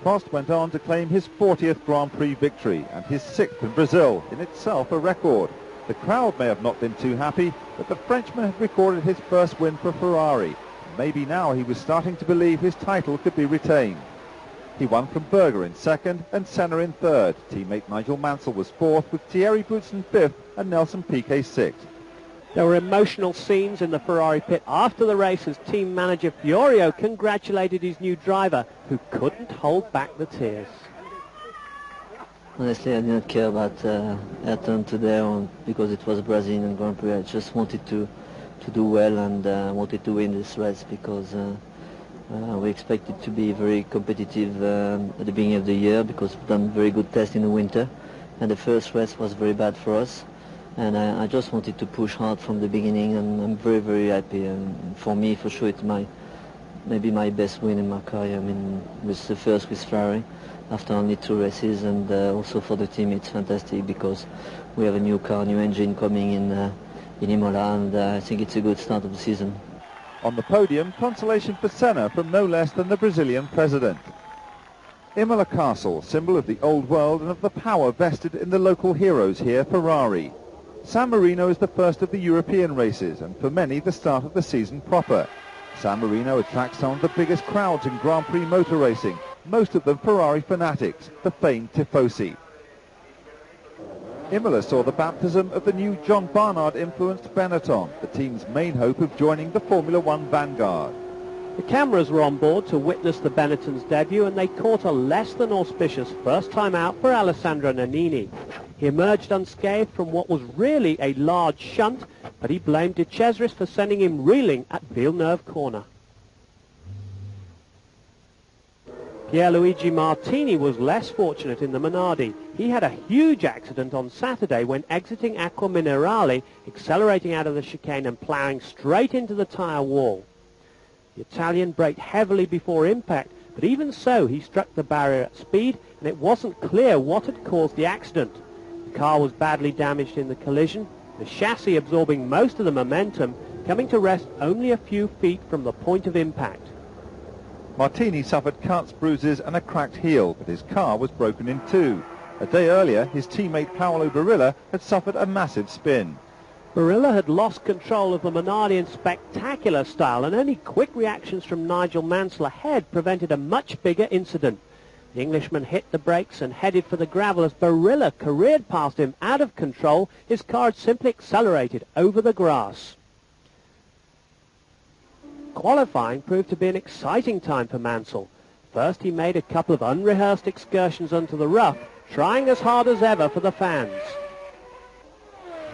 Prost went on to claim his 40th Grand Prix victory and his 6th in Brazil, in itself a record. The crowd may have not been too happy, but the Frenchman had recorded his first win for Ferrari. Maybe now he was starting to believe his title could be retained. He won from Berger in 2nd and Senna in 3rd. Teammate Nigel Mansell was 4th, with Thierry Boutsen 5th and Nelson Piquet 6th. There were emotional scenes in the Ferrari pit after the race as team manager Fiorio congratulated his new driver, who couldn't hold back the tears. Honestly, I didn't care about Ayrton today because it was a Brazilian Grand Prix. I just wanted to do well and wanted to win this race because we expected to be very competitive at the beginning of the year because we've done very good tests in the winter, and the first race was very bad for us. And I just wanted to push hard from the beginning, and I'm very, very happy. And for me, for sure, it's maybe my best win in my career. I mean, it was the first with Ferrari, after only 2 races, and also for the team it's fantastic because we have a new car, new engine coming in Imola, and I think it's a good start of the season. On the podium, consolation for Senna from no less than the Brazilian president. Imola Castle, symbol of the old world and of the power vested in the local heroes here, Ferrari. San Marino is the first of the European races, and for many the start of the season proper. San Marino attracts some of the biggest crowds in Grand Prix motor racing, most of them Ferrari fanatics, the famed Tifosi. Imola saw the baptism of the new John Barnard-influenced Benetton, the team's main hope of joining the Formula One vanguard. The cameras were on board to witness the Benetton's debut, and they caught a less than auspicious first time out for Alessandro Nannini. He emerged unscathed from what was really a large shunt, but he blamed De Cesaris for sending him reeling at Villeneuve corner. Pierluigi Martini was less fortunate in the Minardi. He had a huge accident on Saturday when exiting Acqua Minerale, accelerating out of the chicane and ploughing straight into the tyre wall. The Italian braked heavily before impact, but even so he struck the barrier at speed, and it wasn't clear what had caused the accident. The car was badly damaged in the collision, the chassis absorbing most of the momentum, coming to rest only a few feet from the point of impact. Martini suffered cuts, bruises and a cracked heel, but his car was broken in two. A day earlier, his teammate Paolo Barilla had suffered a massive spin. Barilla had lost control of the Minardi in spectacular style, and only quick reactions from Nigel Mansell ahead prevented a much bigger incident. The Englishman hit the brakes and headed for the gravel as Barilla careered past him out of control. His car had simply accelerated over the grass. Qualifying proved to be an exciting time for Mansell. First he made a couple of unrehearsed excursions onto the rough, trying as hard as ever for the fans.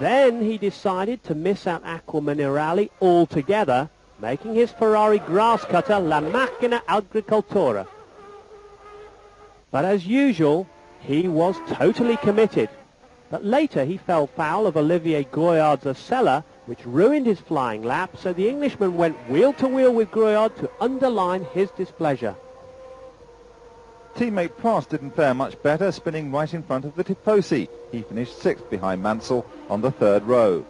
Then he decided to miss out Acqua Minerale altogether, making his Ferrari grass cutter La Macchina Agricoltura. But as usual, he was totally committed. But later he fell foul of Olivier Grouillard's Acela, which ruined his flying lap, so the Englishman went wheel-to-wheel with Grouillard to underline his displeasure. Teammate Prost didn't fare much better, spinning right in front of the Tifosi. He finished 6th behind Mansell on the 3rd row.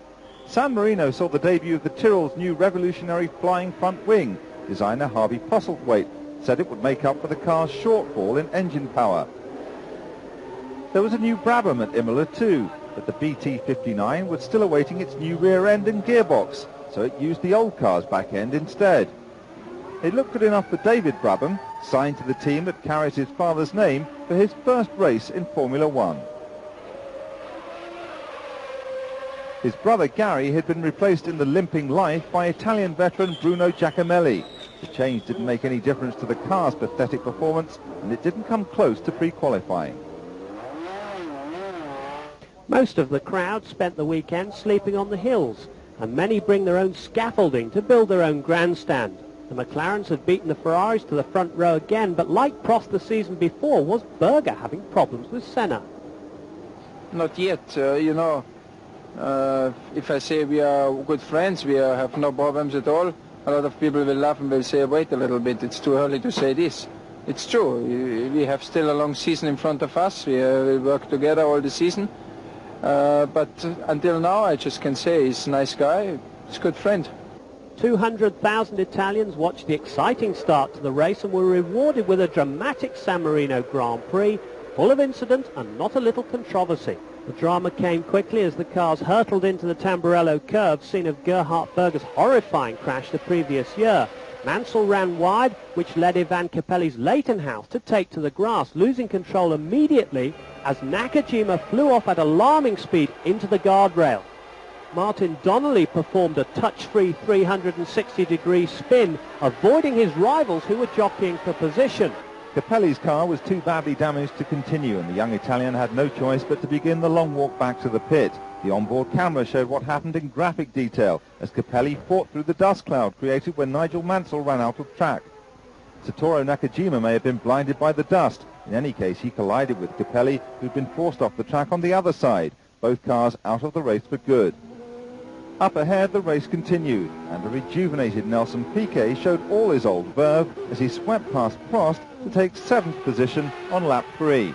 San Marino saw the debut of the Tyrrell's new revolutionary flying front wing. Designer Harvey Postlethwaite said it would make up for the car's shortfall in engine power. There was a new Brabham at Imola too, but the BT59 was still awaiting its new rear end and gearbox, so it used the old car's back end instead. It looked good enough for David Brabham, signed to the team that carries his father's name, for his first race in Formula One. His brother Gary had been replaced in the limping life by Italian veteran Bruno Giacomelli. The change didn't make any difference to the car's pathetic performance, and it didn't come close to pre-qualifying. Most of the crowd spent the weekend sleeping on the hills, and many bring their own scaffolding to build their own grandstand. The McLarens had beaten the Ferraris to the front row again, but like Prost the season before, was Berger having problems with Senna? Not yet, if I say we are good friends, we have no problems at all. A lot of people will laugh and will say, wait a little bit, it's too early to say this. It's true, we have still a long season in front of us, we will work together all the season. But until now, I just can say he's a nice guy, he's a good friend. 200,000 Italians watched the exciting start to the race and were rewarded with a dramatic San Marino Grand Prix, full of incident and not a little controversy. The drama came quickly as the cars hurtled into the Tamburello curve, scene of Gerhard Berger's horrifying crash the previous year. Mansell ran wide, which led Ivan Capelli's Leightonhouse to take to the grass, losing control immediately as Nakajima flew off at alarming speed into the guardrail. Martin Donnelly performed a touch-free 360-degree spin, avoiding his rivals who were jockeying for position. Capelli's car was too badly damaged to continue, and the young Italian had no choice but to begin the long walk back to the pit. The onboard camera showed what happened in graphic detail as Capelli fought through the dust cloud created when Nigel Mansell ran out of track. Satoru Nakajima may have been blinded by the dust. In any case, he collided with Capelli, who'd been forced off the track on the other side. Both cars out of the race for good. Up ahead, the race continued, and the rejuvenated Nelson Piquet showed all his old verve as he swept past Prost to take 7th position on lap 3.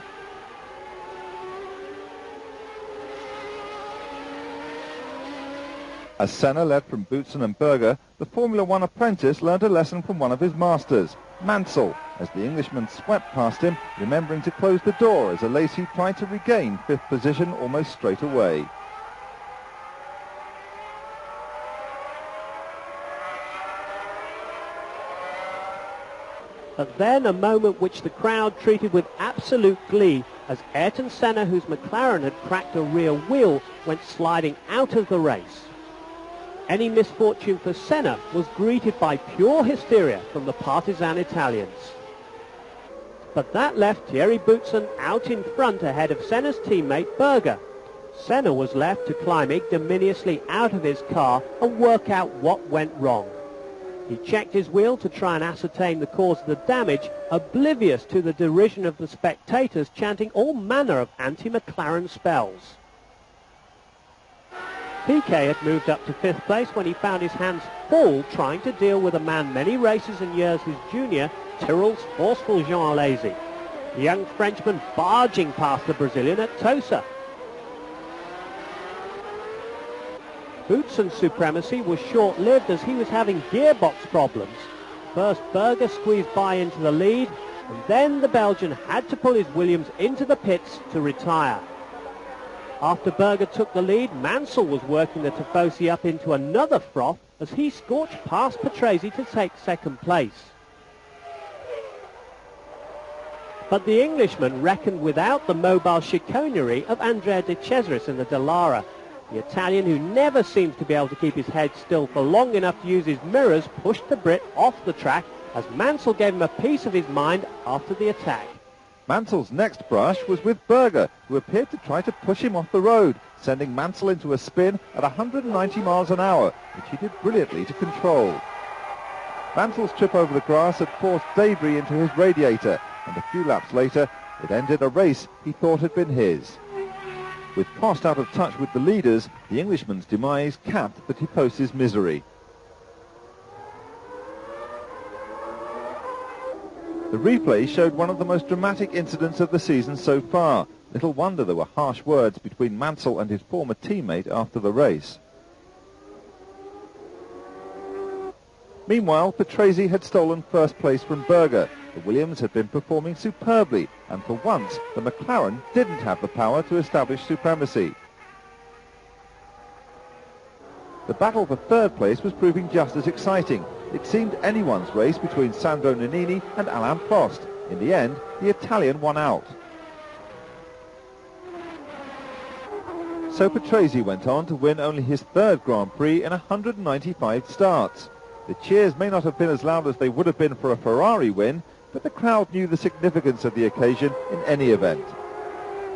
As Senna led from Boutsen and Berger, the Formula One apprentice learned a lesson from one of his masters, Mansell, as the Englishman swept past him, remembering to close the door as Alesi tried to regain 5th position almost straight away. But then a moment which the crowd treated with absolute glee as Ayrton Senna, whose McLaren had cracked a rear wheel, went sliding out of the race. Any misfortune for Senna was greeted by pure hysteria from the partisan Italians. But that left Thierry Boutsen out in front ahead of Senna's teammate Berger. Senna was left to climb ignominiously out of his car and work out what went wrong. He checked his wheel to try and ascertain the cause of the damage, oblivious to the derision of the spectators chanting all manner of anti-McLaren spells. Piquet had moved up to 5th place when he found his hands full trying to deal with a man many races and years his junior, Tyrrell's forceful Jean Alesi. The young Frenchman barging past the Brazilian at Tosa. Boutsen's supremacy was short-lived as he was having gearbox problems. First Berger squeezed by into the lead, and then the Belgian had to pull his Williams into the pits to retire. After Berger took the lead, Mansell was working the Tifosi up into another froth as he scorched past Patrese to take 2nd place. But the Englishman reckoned without the mobile chicanery of Andrea De Cesaris in the Dallara. The Italian, who never seems to be able to keep his head still for long enough to use his mirrors, pushed the Brit off the track as Mansell gave him a piece of his mind after the attack. Mansell's next brush was with Berger, who appeared to try to push him off the road, sending Mansell into a spin at 190 miles an hour, which he did brilliantly to control. Mansell's trip over the grass had forced debris into his radiator, and a few laps later it ended a race he thought had been his. With Prost out of touch with the leaders, the Englishman's demise capped the Tifosi's misery. The replay showed one of the most dramatic incidents of the season so far. Little wonder there were harsh words between Mansell and his former teammate after the race. Meanwhile, Patrese had stolen 1st place from Berger. The Williams had been performing superbly, and for once the McLaren didn't have the power to establish supremacy. The battle for 3rd place was proving just as exciting. It seemed anyone's race between Sandro Nannini and Alain Prost. In the end, the Italian won out. So Patrese went on to win only his 3rd Grand Prix in 195 starts. The cheers may not have been as loud as they would have been for a Ferrari win, but the crowd knew the significance of the occasion in any event.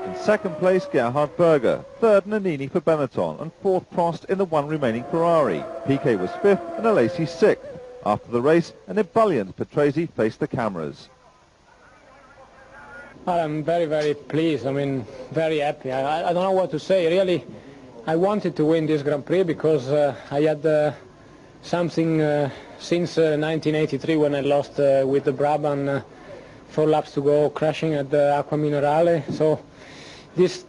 In 2nd place, Gerhard Berger, 3rd Nannini for Benetton, and 4th Prost in the one remaining Ferrari. Piquet was 5th and Alesi 6th. After the race, an ebullient Patrese faced the cameras. Well, I'm very, very pleased. I mean, very happy. I don't know what to say. Really, I wanted to win this Grand Prix because I had something since 1983 when I lost with the Brabham 4 laps to go, crashing at the Acqua Minerale. So this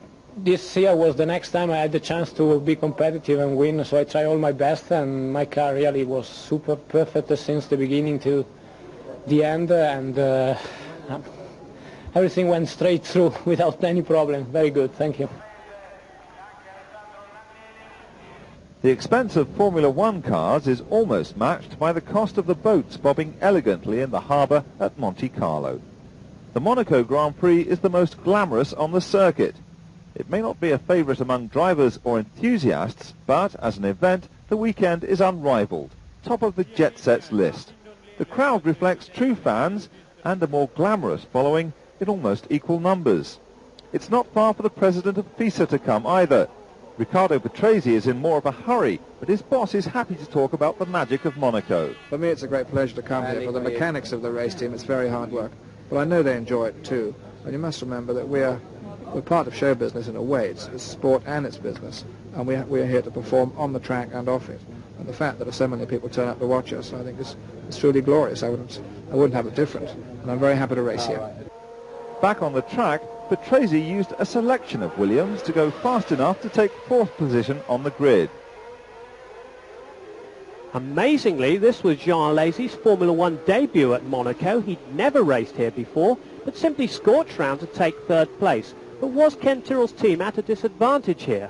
year was the next time I had the chance to be competitive and win, so I tried all my best, and my car really was super perfect since the beginning to the end, and everything went straight through without any problem. Very good, thank you. The expense of Formula One cars is almost matched by the cost of the boats bobbing elegantly in the harbour at Monte Carlo. The Monaco Grand Prix is the most glamorous on the circuit. It may not be a favourite among drivers or enthusiasts, but as an event, the weekend is unrivalled, top of the jet set's list. The crowd reflects true fans and a more glamorous following in almost equal numbers. It's not far for the president of FISA to come either. Riccardo Patrese is in more of a hurry, but his boss is happy to talk about the magic of Monaco. For me, it's a great pleasure to come here. For the mechanics of the race team, it's very hard work. But I know they enjoy it too. And you must remember that we're part of show business in a way. It's sport and it's business. And we are here to perform on the track and off it. And the fact that so many people turn up to watch us, I think is truly glorious. I wouldn't have it different. And I'm very happy to race here. Back on the track, Patrese used a selection of Williams to go fast enough to take 4th position on the grid. Amazingly, this was Jean Alesi's Formula One debut at Monaco. He'd never raced here before, but simply scorched round to take 3rd place. But was Ken Tyrrell's team at a disadvantage here?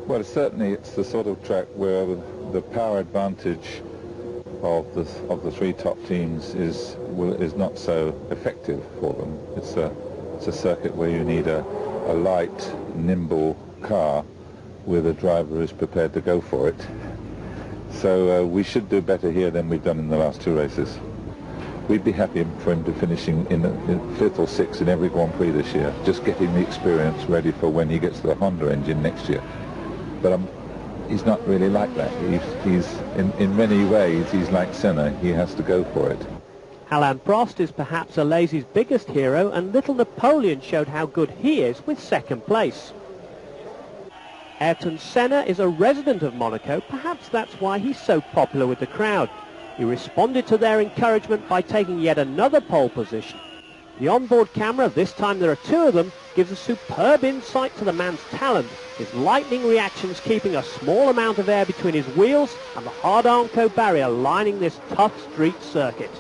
Well, certainly it's the sort of track where the power advantage of the 3 top teams is not so effective for them. It's a circuit where you need a light, nimble car with a driver who's prepared to go for it. So we should do better here than we've done in the last 2 races. We'd be happy for him to finishing in 5th or 6th in every Grand Prix this year, just getting the experience ready for when he gets the Honda engine next year. But he's not really like that. He's in many ways, he's like Senna. He has to go for it. Alain Prost is perhaps Alesi's biggest hero, and little Napoleon showed how good he is with 2nd place. Ayrton Senna is a resident of Monaco. Perhaps that's why he's so popular with the crowd. He responded to their encouragement by taking yet another pole position. The onboard camera, this time there are 2 of them, gives a superb insight to the man's talent, his lightning reactions keeping a small amount of air between his wheels and the hard Armco barrier lining this tough street circuit.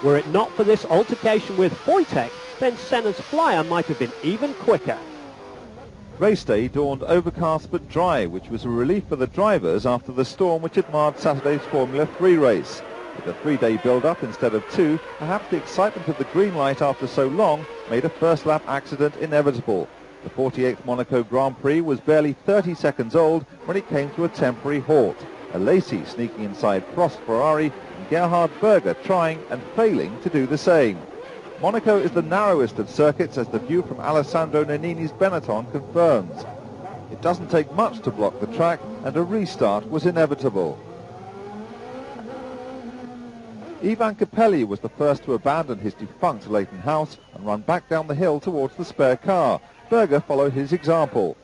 Were it not for this altercation with Wojtek, then Senna's flyer might have been even quicker. Race day dawned overcast but dry, which was a relief for the drivers after the storm which had marred Saturday's Formula 3 race. With a 3-day build-up instead of 2, perhaps the excitement of the green light after so long made a first-lap accident inevitable. The 48th Monaco Grand Prix was barely 30 seconds old when it came to a temporary halt. Alesi sneaking inside Prost Ferrari and Gerhard Berger trying and failing to do the same. Monaco is the narrowest of circuits, as the view from Alessandro Nannini's Benetton confirms. It doesn't take much to block the track, and a restart was inevitable. Ivan Capelli was the first to abandon his defunct Leighton House and run back down the hill towards the spare car. Berger followed his example.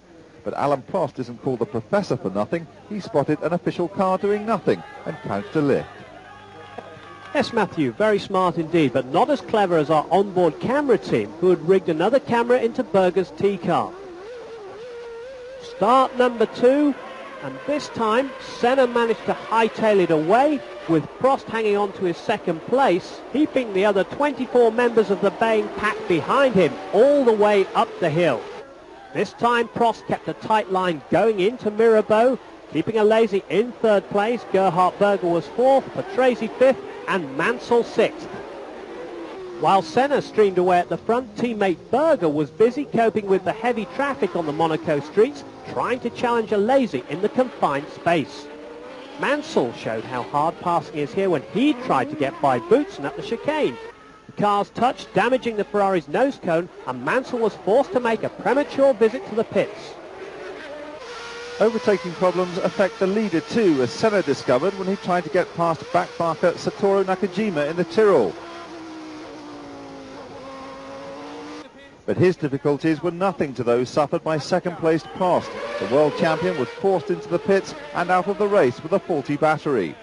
But Alain Prost isn't called the professor for nothing. He spotted an official car doing nothing and couched a lift. Yes, Matthew, very smart indeed, but not as clever as our onboard camera team, who had rigged another camera into Berger's T-car. Start number 2, and this time Senna managed to hightail it away, with Prost hanging on to his 2nd place, keeping the other 24 members of the baying pack behind him all the way up the hill. This time Prost kept a tight line going into Mirabeau, keeping Alesi in 3rd place. Gerhard Berger was 4th, Patrese 5th, and Mansell 6th. While Senna streamed away at the front, teammate Berger was busy coping with the heavy traffic on the Monaco streets, trying to challenge Alesi in the confined space. Mansell showed how hard passing is here when he tried to get by Boutsen at the chicane. The cars touched, damaging the Ferrari's nose cone, and Mansell was forced to make a premature visit to the pits. Overtaking problems affect the leader too, as Senna discovered when he tried to get past backmarker Satoru Nakajima in the Tyrrell. But his difficulties were nothing to those suffered by 2nd-placed Prost. The world champion was forced into the pits and out of the race with a faulty battery.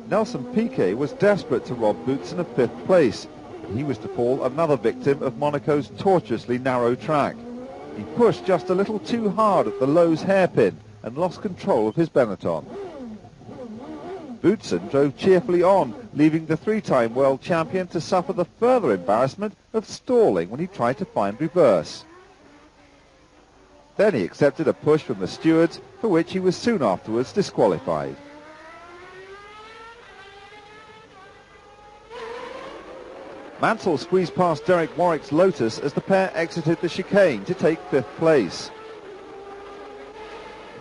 Nelson Piquet was desperate to rob Boutsen of 5th place. He was to fall another victim of Monaco's tortuously narrow track. He pushed just a little too hard at the Lowe's hairpin and lost control of his Benetton. Boutsen drove cheerfully on, leaving the 3-time world champion to suffer the further embarrassment of stalling when he tried to find reverse. Then he accepted a push from the stewards, for which he was soon afterwards disqualified. Mansell squeezed past Derek Warwick's Lotus as the pair exited the chicane to take 5th place.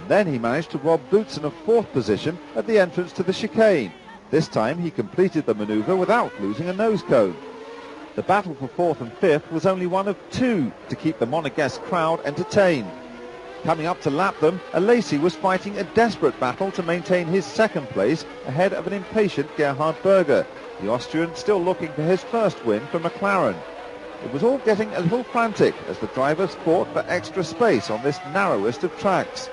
Then he managed to rob Boutsen of 4th position at the entrance to the chicane. This time he completed the manoeuvre without losing a nose cone. The battle for 4th and 5th was only one of 2 to keep the Monegasque crowd entertained. Coming up to lap them, Alesi was fighting a desperate battle to maintain his 2nd place ahead of an impatient Gerhard Berger, the Austrian still looking for his first win for McLaren. It was all getting a little frantic as the drivers fought for extra space on this narrowest of tracks.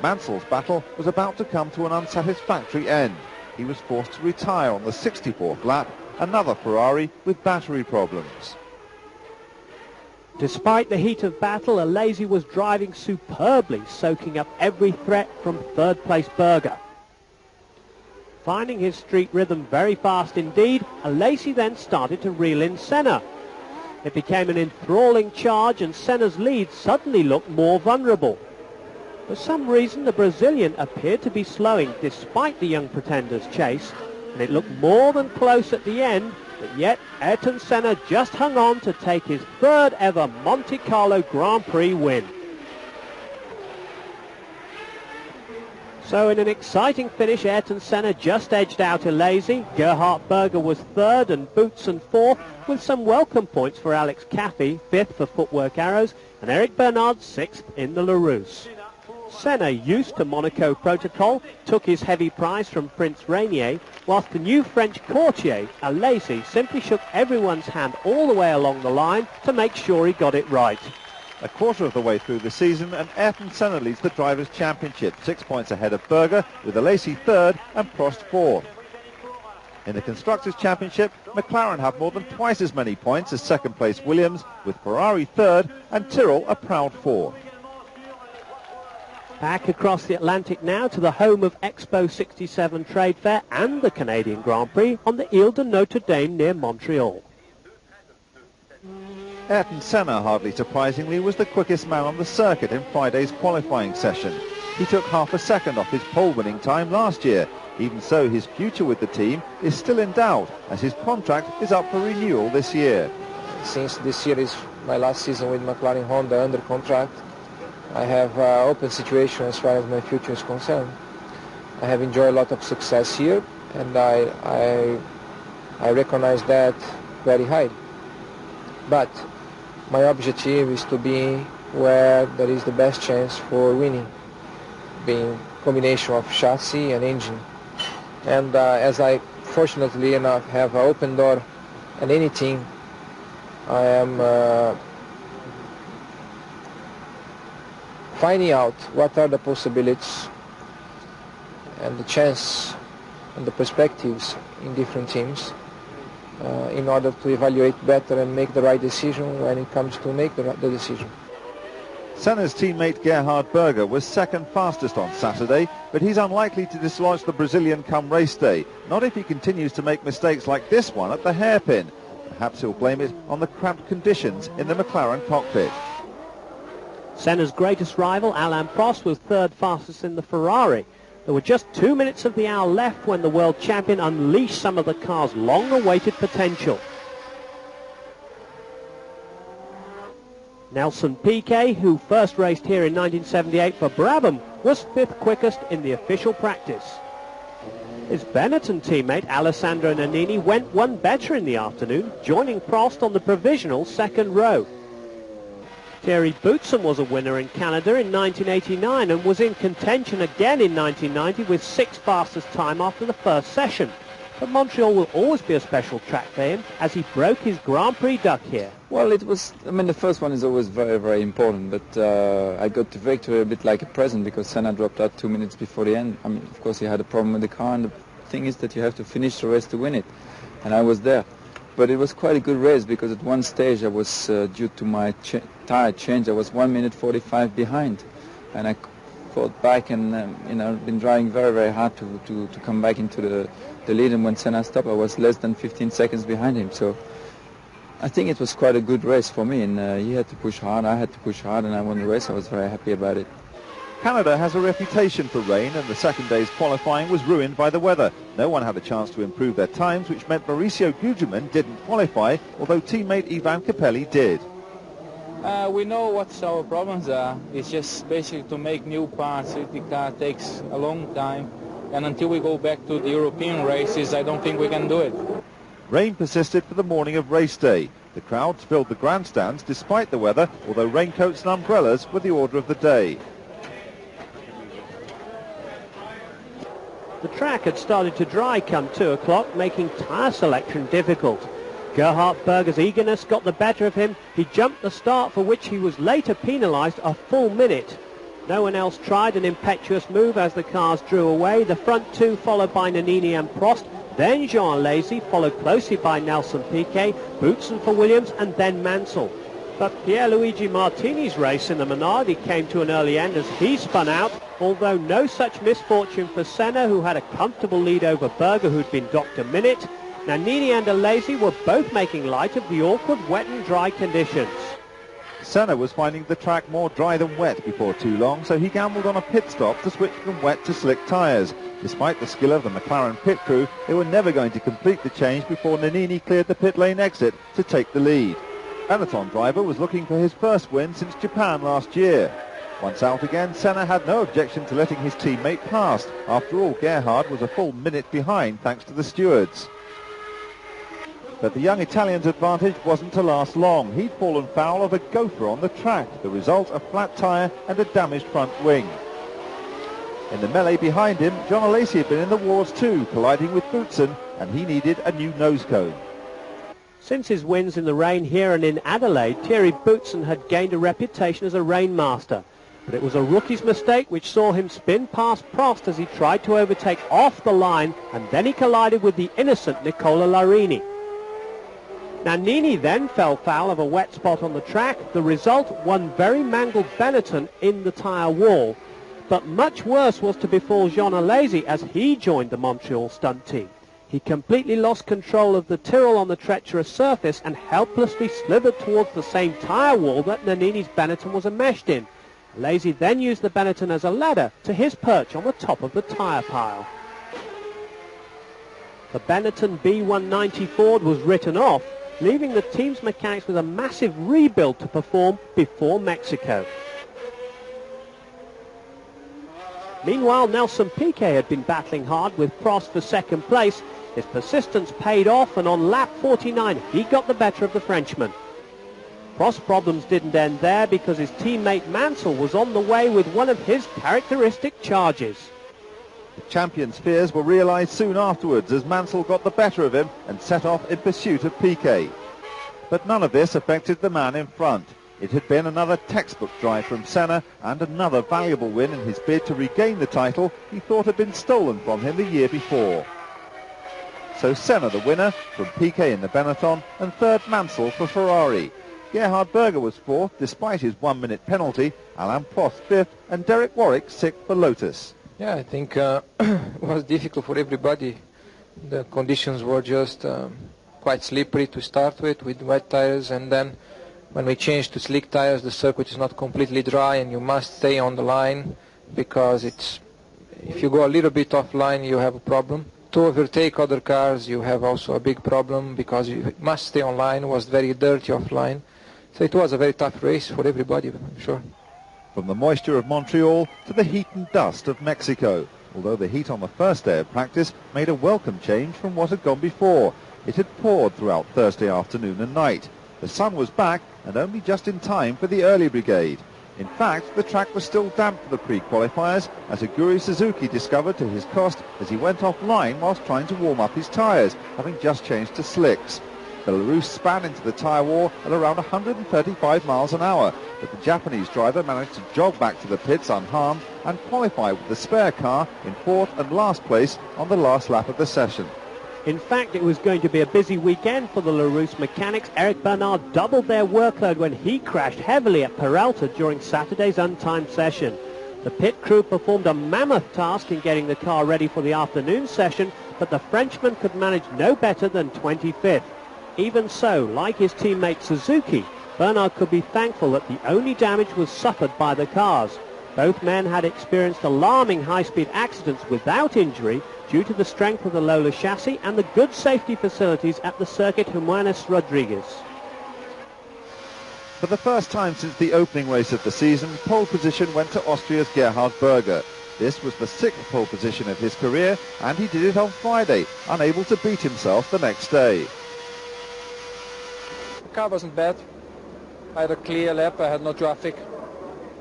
Mansell's battle was about to come to an unsatisfactory end. He was forced to retire on the 64th lap, another Ferrari with battery problems. Despite the heat of battle, Alesi was driving superbly, soaking up every threat from third-place Berger. Finding his street rhythm very fast indeed, Alesi then started to reel in Senna. It became an enthralling charge and Senna's lead suddenly looked more vulnerable. For some reason, the Brazilian appeared to be slowing despite the young pretender's chase, and it looked more than close at the end, but yet Ayrton Senna just hung on to take his third ever Monte Carlo Grand Prix win. So in an exciting finish, Ayrton Senna just edged out Alesi. Gerhard Berger was third and Boutsen fourth, with some welcome points for Alex Caffey, fifth for Footwork Arrows, and Eric Bernard sixth in the Larousse. Senna, used to Monaco protocol, took his heavy prize from Prince Rainier, whilst the new French courtier, Alesi, simply shook everyone's hand all the way along the line to make sure he got it right. A quarter of the way through the season, and Ayrton Senna leads the Drivers' Championship, 6 points ahead of Berger, with Alesi third and Prost fourth. In the Constructors' Championship, McLaren have more than twice as many points as second-place Williams, with Ferrari third and Tyrrell a proud fourth. Back across the Atlantic now to the home of Expo 67 Trade Fair and the Canadian Grand Prix on the Ile de Notre Dame near Montreal. Ayrton Senna, hardly surprisingly, was the quickest man on the circuit in Friday's qualifying session. He took half a second off his pole-winning time last year. Even so, his future with the team is still in doubt, as his contract is up for renewal this year. Since this year is my last season with McLaren Honda under contract, I have an open situation as far as my future is concerned. I have enjoyed a lot of success here, and I recognize that very high. But my objective is to be where there is the best chance for winning, being combination of chassis and engine. And as I fortunately enough have an open door at any team, I am finding out what are the possibilities and the chance and the perspectives in different teams in order to evaluate better and make the right decision when it comes to make the decision. Senna's teammate Gerhard Berger was second fastest on Saturday, but he's unlikely to dislodge the Brazilian come race day, not if he continues to make mistakes like this one at the hairpin. Perhaps he'll blame it on the cramped conditions in the McLaren cockpit. Senna's greatest rival, Alain Prost, was third fastest in the Ferrari. There were just 2 minutes of the hour left when the world champion unleashed some of the car's long-awaited potential. Nelson Piquet, who first raced here in 1978 for Brabham, was fifth quickest in the official practice. His Benetton teammate Alessandro Nannini went one better in the afternoon, joining Prost on the provisional second row. Thierry Boutsen was a winner in Canada in 1989 and was in contention again in 1990 with sixth fastest time after the first session. But Montreal will always be a special track for him as he broke his Grand Prix duck here. Well, it was, the first one is always very, very important, but I got to victory a bit like a present because Senna dropped out 2 minutes before the end. Of course, he had a problem with the car, and the thing is that you have to finish the race to win it, and I was there. But it was quite a good race because at one stage I was, due to my tire change, I was 1 minute 45 behind, and I fought back and been driving very, very hard to come back into the lead, and when Senna stopped I was less than 15 seconds behind him. So I think it was quite a good race for me, and he had to push hard, I had to push hard, and I won the race. I was very happy about it. Canada has a reputation for rain, and the second day's qualifying was ruined by the weather. No one had a chance to improve their times, which meant Mauricio Gugelmin didn't qualify, although teammate Ivan Capelli did. We know what our problems are. It's just basically to make new parts. The car takes a long time, and until we go back to the European races, I don't think we can do it. Rain persisted for the morning of race day. The crowds filled the grandstands despite the weather, although raincoats and umbrellas were the order of the day. The track had started to dry come 2 o'clock, making tyre selection difficult. Gerhard Berger's eagerness got the better of him. He jumped the start, for which he was later penalised a full minute. No one else tried an impetuous move as the cars drew away. The front two followed by Nannini and Prost, then Jean Alesi, followed closely by Nelson Piquet, Boutsen for Williams, and then Mansell. But Pierluigi Martini's race in the Minardi came to an early end as he spun out, although no such misfortune for Senna, who had a comfortable lead over Berger, who'd been docked a minute. Nannini and Alesi were both making light of the awkward wet and dry conditions. Senna was finding the track more dry than wet before too long, so he gambled on a pit stop to switch from wet to slick tyres. Despite the skill of the McLaren pit crew, they were never going to complete the change before Nannini cleared the pit lane exit to take the lead. Benetton driver was looking for his first win since Japan last year. Once out again, Senna had no objection to letting his teammate pass. After all, Gerhard was a full minute behind thanks to the stewards. But the young Italian's advantage wasn't to last long. He'd fallen foul of a gopher on the track. The result, a flat tyre and a damaged front wing. In the melee behind him, Jean Alesi had been in the wars too, colliding with Boutsen, and he needed a new nose cone. Since his wins in the rain here and in Adelaide, Thierry Boutsen had gained a reputation as a rainmaster. But it was a rookie's mistake which saw him spin past Prost as he tried to overtake off the line, and then he collided with the innocent Nicola Larini. Nannini then fell foul of a wet spot on the track. The result, one very mangled Benetton in the tyre wall. But much worse was to befall Jean Alesi as he joined the Montreal stunt team. He completely lost control of the Tyrrell on the treacherous surface and helplessly slithered towards the same tyre wall that Nannini's Benetton was enmeshed in. Alesi then used the Benetton as a ladder to his perch on the top of the tyre pile. The Benetton B190 Ford was written off, leaving the team's mechanics with a massive rebuild to perform before Mexico. Meanwhile, Nelson Piquet had been battling hard with Prost for second place. His persistence paid off, and on lap 49 he got the better of the Frenchman. Prost's problems didn't end there because his teammate Mansell was on the way with one of his characteristic charges. The champion's fears were realised soon afterwards as Mansell got the better of him and set off in pursuit of Piquet. But none of this affected the man in front. It had been another textbook drive from Senna and another valuable win in his bid to regain the title he thought had been stolen from him the year before. So Senna the winner, from Piquet in the Benetton, and third Mansell for Ferrari. Gerhard Berger was fourth despite his 1-minute penalty, Alain Prost fifth, and Derek Warwick sixth for Lotus. Yeah, I think it was difficult for everybody. The conditions were just quite slippery to start with wet tires, and then when we changed to slick tires, the circuit is not completely dry and you must stay on the line, because if you go a little bit offline you have a problem. To overtake other cars you have also a big problem because you must stay on line. It was very dirty offline. So it was a very tough race for everybody, I'm sure. From the moisture of Montreal to the heat and dust of Mexico, although the heat on the first day of practice made a welcome change from what had gone before. It had poured throughout Thursday afternoon and night. The sun was back and only just in time for the early brigade. In fact, the track was still damp for the pre-qualifiers, as Aguri Suzuki discovered to his cost as he went offline whilst trying to warm up his tyres, having just changed to slicks. Belarus span into the tyre wall at around 135 miles an hour, but the Japanese driver managed to jog back to the pits unharmed and qualify with the spare car in fourth and last place on the last lap of the session. In fact, it was going to be a busy weekend for the Larousse mechanics. Eric Bernard doubled their workload when he crashed heavily at Peralta during Saturday's untimed session. The pit crew performed a mammoth task in getting the car ready for the afternoon session, but the Frenchman could manage no better than 25th. Even so, like his teammate Suzuki, Bernard could be thankful that the only damage was suffered by the cars. Both men had experienced alarming high-speed accidents without injury due to the strength of the Lola chassis and the good safety facilities at the circuit Jimenez Rodriguez. For the first time since the opening race of the season, pole position went to Austria's Gerhard Berger. This was the sixth pole position of his career, and he did it on Friday, unable to beat himself the next day. The car wasn't bad. I had a clear lap, I had no traffic.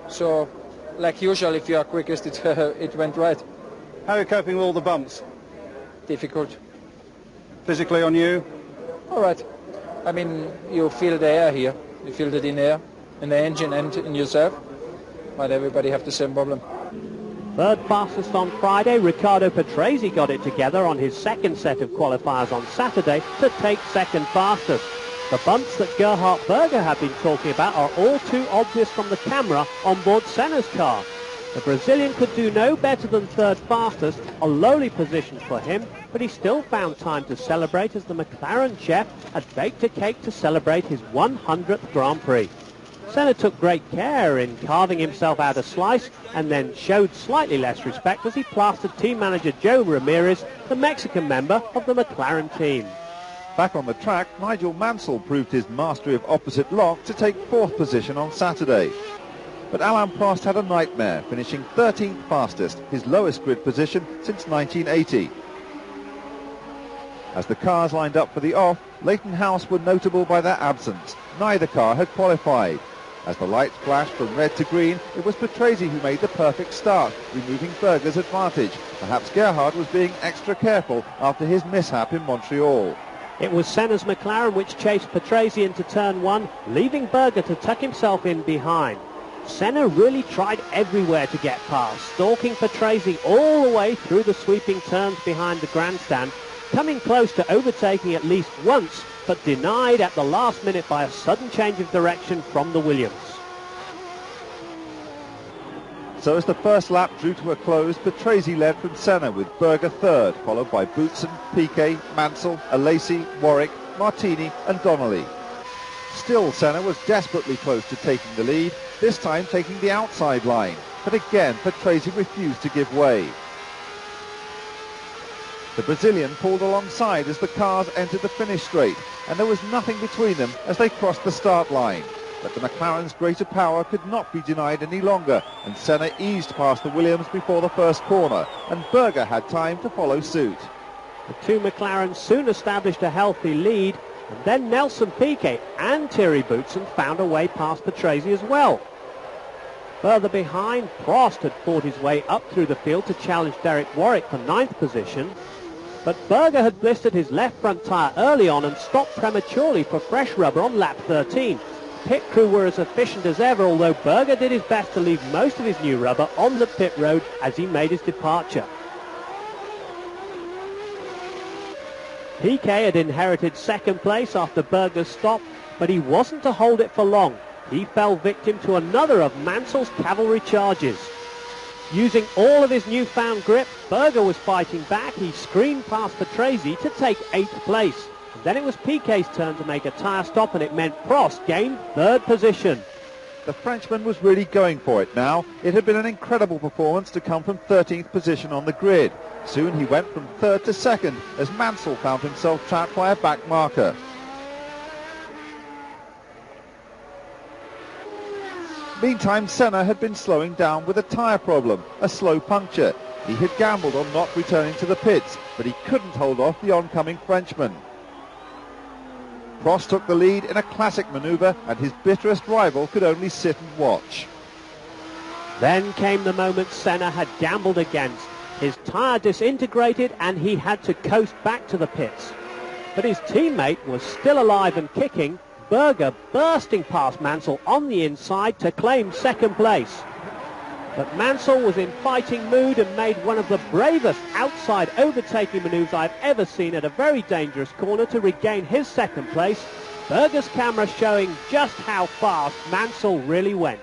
So, like usual, if you are quickest, it went right. How are you coping with all the bumps? Difficult. Physically on you? All right. I mean, you feel the air here. You feel it in air, in the engine and in yourself. but everybody have the same problem. Third fastest on Friday, Riccardo Patrese got it together on his second set of qualifiers on Saturday to take second fastest. The bumps that Gerhard Berger have been talking about are all too obvious from the camera on board Senna's car. The Brazilian could do no better than third fastest, a lowly position for him, but he still found time to celebrate as the McLaren chef had baked a cake to celebrate his 100th Grand Prix. Senna took great care in carving himself out a slice and then showed slightly less respect as he plastered team manager Joe Ramirez, the Mexican member of the McLaren team. Back on the track, Nigel Mansell proved his mastery of opposite lock to take fourth position on Saturday. But Alain Prost had a nightmare, finishing 13th fastest, his lowest grid position since 1980. As the cars lined up for the off, Leighton House were notable by their absence. Neither car had qualified. As the lights flashed from red to green, it was Patrese who made the perfect start, removing Berger's advantage. Perhaps Gerhard was being extra careful after his mishap in Montreal. It was Senna's McLaren which chased Patrese into turn one, leaving Berger to tuck himself in behind. Senna really tried everywhere to get past, stalking Patrese all the way through the sweeping turns behind the grandstand, coming close to overtaking at least once, but denied at the last minute by a sudden change of direction from the Williams. So as the first lap drew to a close, Patrese led from Senna with Berger third, followed by Boutsen, Piquet, Mansell, Alesi, Warwick, Martini and Donnelly. Still, Senna was desperately close to taking the lead, this time taking the outside line. But again, Patrese refused to give way. The Brazilian pulled alongside as the cars entered the finish straight, and there was nothing between them as they crossed the start line. But the McLaren's greater power could not be denied any longer, and Senna eased past the Williams before the first corner, and Berger had time to follow suit. The two McLarens soon established a healthy lead, and then Nelson Piquet and Thierry Boutsen found a way past Patrese as well. Further behind, Prost had fought his way up through the field to challenge Derek Warwick for 9th position, but Berger had blistered his left front tyre early on and stopped prematurely for fresh rubber on lap 13. Pit crew were as efficient as ever, although Berger did his best to leave most of his new rubber on the pit road as he made his departure. Piquet had inherited second place after Berger's stop, but he wasn't to hold it for long. He fell victim to another of Mansell's cavalry charges. Using all of his newfound grip, Berger was fighting back. He screamed past Patrese to take 8th place. And then it was Piquet's turn to make a tyre stop, and it meant Prost gained 3rd position. The Frenchman was really going for it now. It had been an incredible performance to come from 13th position on the grid. Soon he went from 3rd to 2nd as Mansell found himself trapped by a back marker. Meantime, Senna had been slowing down with a tyre problem, a slow puncture. He had gambled on not returning to the pits, but he couldn't hold off the oncoming Frenchman. Prost took the lead in a classic manoeuvre, and his bitterest rival could only sit and watch. Then came the moment Senna had gambled against. His tyre disintegrated and he had to coast back to the pits. But his teammate was still alive and kicking, Berger bursting past Mansell on the inside to claim 2nd place. But Mansell was in fighting mood and made one of the bravest outside overtaking manoeuvres I've ever seen at a very dangerous corner to regain his 2nd place. Berger's camera showing just how fast Mansell really went.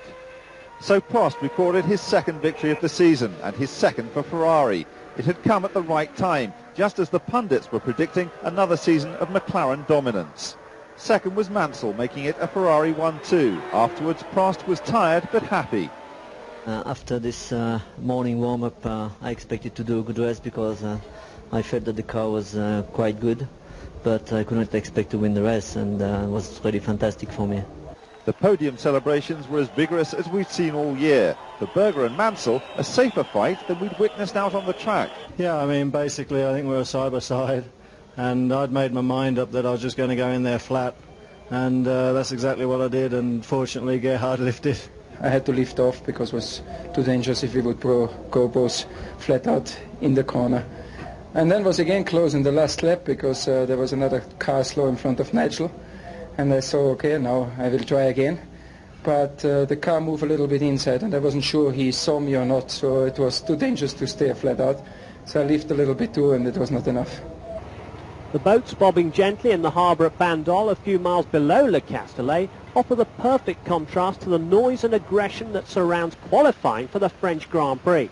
So Prost recorded his 2nd victory of the season and his 2nd for Ferrari. It had come at the right time, just as the pundits were predicting another season of McLaren dominance. 2nd was Mansell, making it a Ferrari 1-2. Afterwards, Prost was tired but happy. After this morning warm-up, I expected to do a good race because I felt that the car was quite good, but I couldn't expect to win the race, and it was really fantastic for me. The podium celebrations were as vigorous as we've seen all year. For Berger and Mansell, a safer fight than we'd witnessed out on the track. Yeah, I mean, basically, I think we were side by side, and I'd made my mind up that I was just going to go in there flat, and that's exactly what I did, and fortunately Gerhard lifted. I had to lift off because it was too dangerous if we would go both flat out in the corner. And then was again close in the last lap because there was another car slow in front of Nigel. And I saw, okay, now I will try again. but the car moved a little bit inside, and I wasn't sure he saw me or not, so it was too dangerous to stay flat out. So I lifted a little bit too, and it was not enough. The boats bobbing gently in the harbour at Bandol, a few miles below Le Castellet, offer the perfect contrast to the noise and aggression that surrounds qualifying for the French Grand Prix.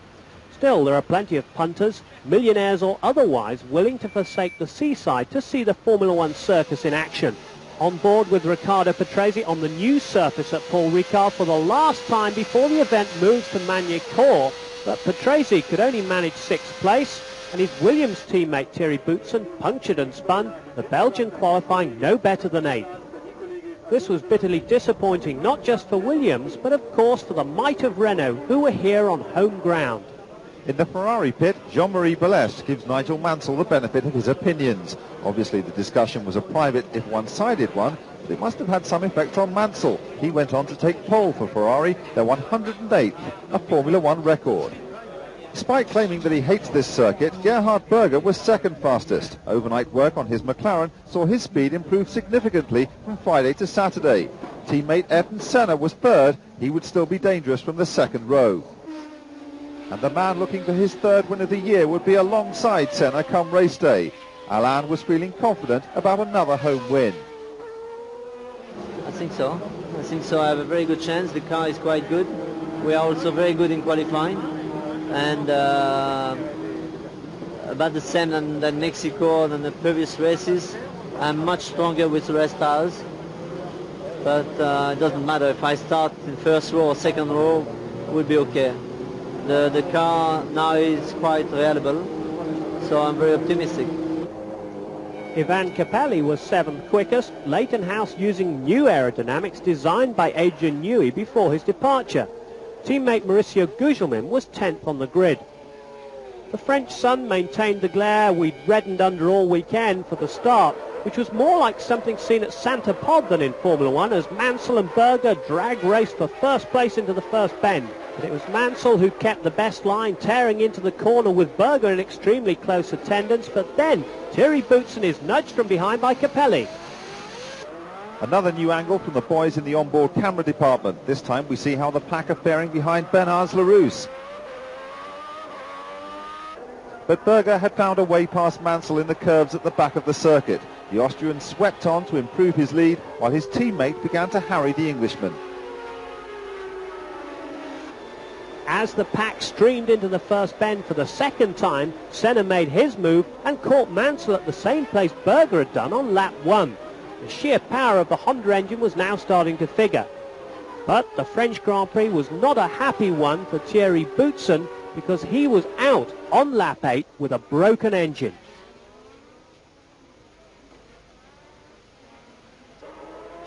Still, there are plenty of punters, millionaires or otherwise, willing to forsake the seaside to see the Formula One circus in action. On board with Riccardo Patrese on the new surface at Paul Ricard for the last time before the event moves to Magny-Cours, but Patrese could only manage 6th place, and his Williams teammate Thierry Boutsen punctured and spun, the Belgian qualifying no better than 8th. This was bitterly disappointing, not just for Williams, but of course for the might of Renault, who were here on home ground. In the Ferrari pit, Jean-Marie Balestre gives Nigel Mansell the benefit of his opinions. Obviously the discussion was a private, if one-sided one, but it must have had some effect on Mansell. He went on to take pole for Ferrari, their 108th, a Formula One record. Despite claiming that he hates this circuit, Gerhard Berger was second fastest. Overnight work on his McLaren saw his speed improve significantly from Friday to Saturday. Teammate Ayrton Senna was third. He would still be dangerous from the second row. And the man looking for his third win of the year would be alongside Senna come race day. Alain was feeling confident about another home win. I think so. I have a very good chance. The car is quite good. We are also very good in qualifying. And about the same than Mexico, than the previous races. I'm much stronger with the rest tires. But it doesn't matter if I start in first row or second row, it will be okay. The car now is quite reliable, so I'm very optimistic. Ivan Capelli was 7th quickest, Leighton House using new aerodynamics designed by Adrian Newey before his departure. Teammate Mauricio Gugelmin was 10th on the grid. The French sun maintained the glare we'd reddened under all weekend for the start, which was more like something seen at Santa Pod than in Formula One, as Mansell and Berger drag raced for first place into the first bend. But it was Mansell who kept the best line, tearing into the corner with Berger in extremely close attendance, but then Thierry Boutsen is nudged from behind by Capelli. Another new angle from the boys in the onboard camera department. This time we see how the pack are faring behind Bernard's Larousse. But Berger had found a way past Mansell in the curves at the back of the circuit. The Austrian swept on to improve his lead, while his teammate began to harry the Englishman. As the pack streamed into the first bend for the second time, Senna made his move and caught Mansell at the same place Berger had done on lap 1. The sheer power of the Honda engine was now starting to figure. But the French Grand Prix was not a happy one for Thierry Boutsen, because he was out on lap 8 with a broken engine.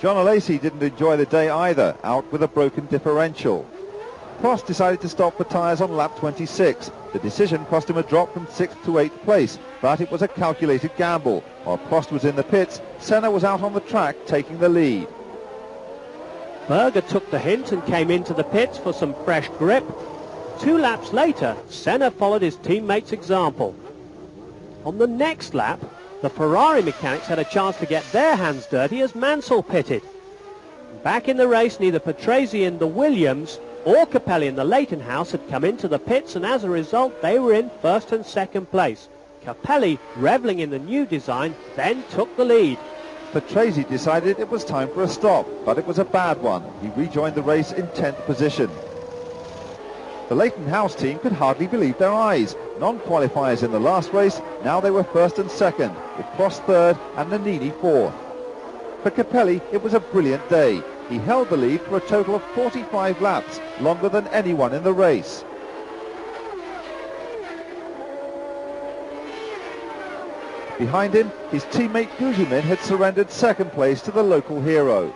John Alesi didn't enjoy the day either, out with a broken differential. Prost decided to stop for tyres on lap 26. The decision cost him a drop from 6th to 8th place, but it was a calculated gamble. While Prost was in the pits, Senna was out on the track taking the lead. Berger took the hint and came into the pits for some fresh grip. 2 laps later, Senna followed his teammate's example. On the next lap, the Ferrari mechanics had a chance to get their hands dirty as Mansell pitted. Back in the race, neither Patrese in the Williams or Capelli in the Leighton House had come into the pits, and as a result they were in 1st and 2nd place. Capelli, reveling in the new design, then took the lead. Patrese decided it was time for a stop, but it was a bad one. He rejoined the race in 10th position. The Leighton House team could hardly believe their eyes. Non-qualifiers in the last race, now they were 1st and 2nd, with Prost 3rd and Nannini 4th. For Capelli, it was a brilliant day. He held the lead for a total of 45 laps, longer than anyone in the race. Behind him, his teammate Gugelmin had surrendered 2nd place to the local hero.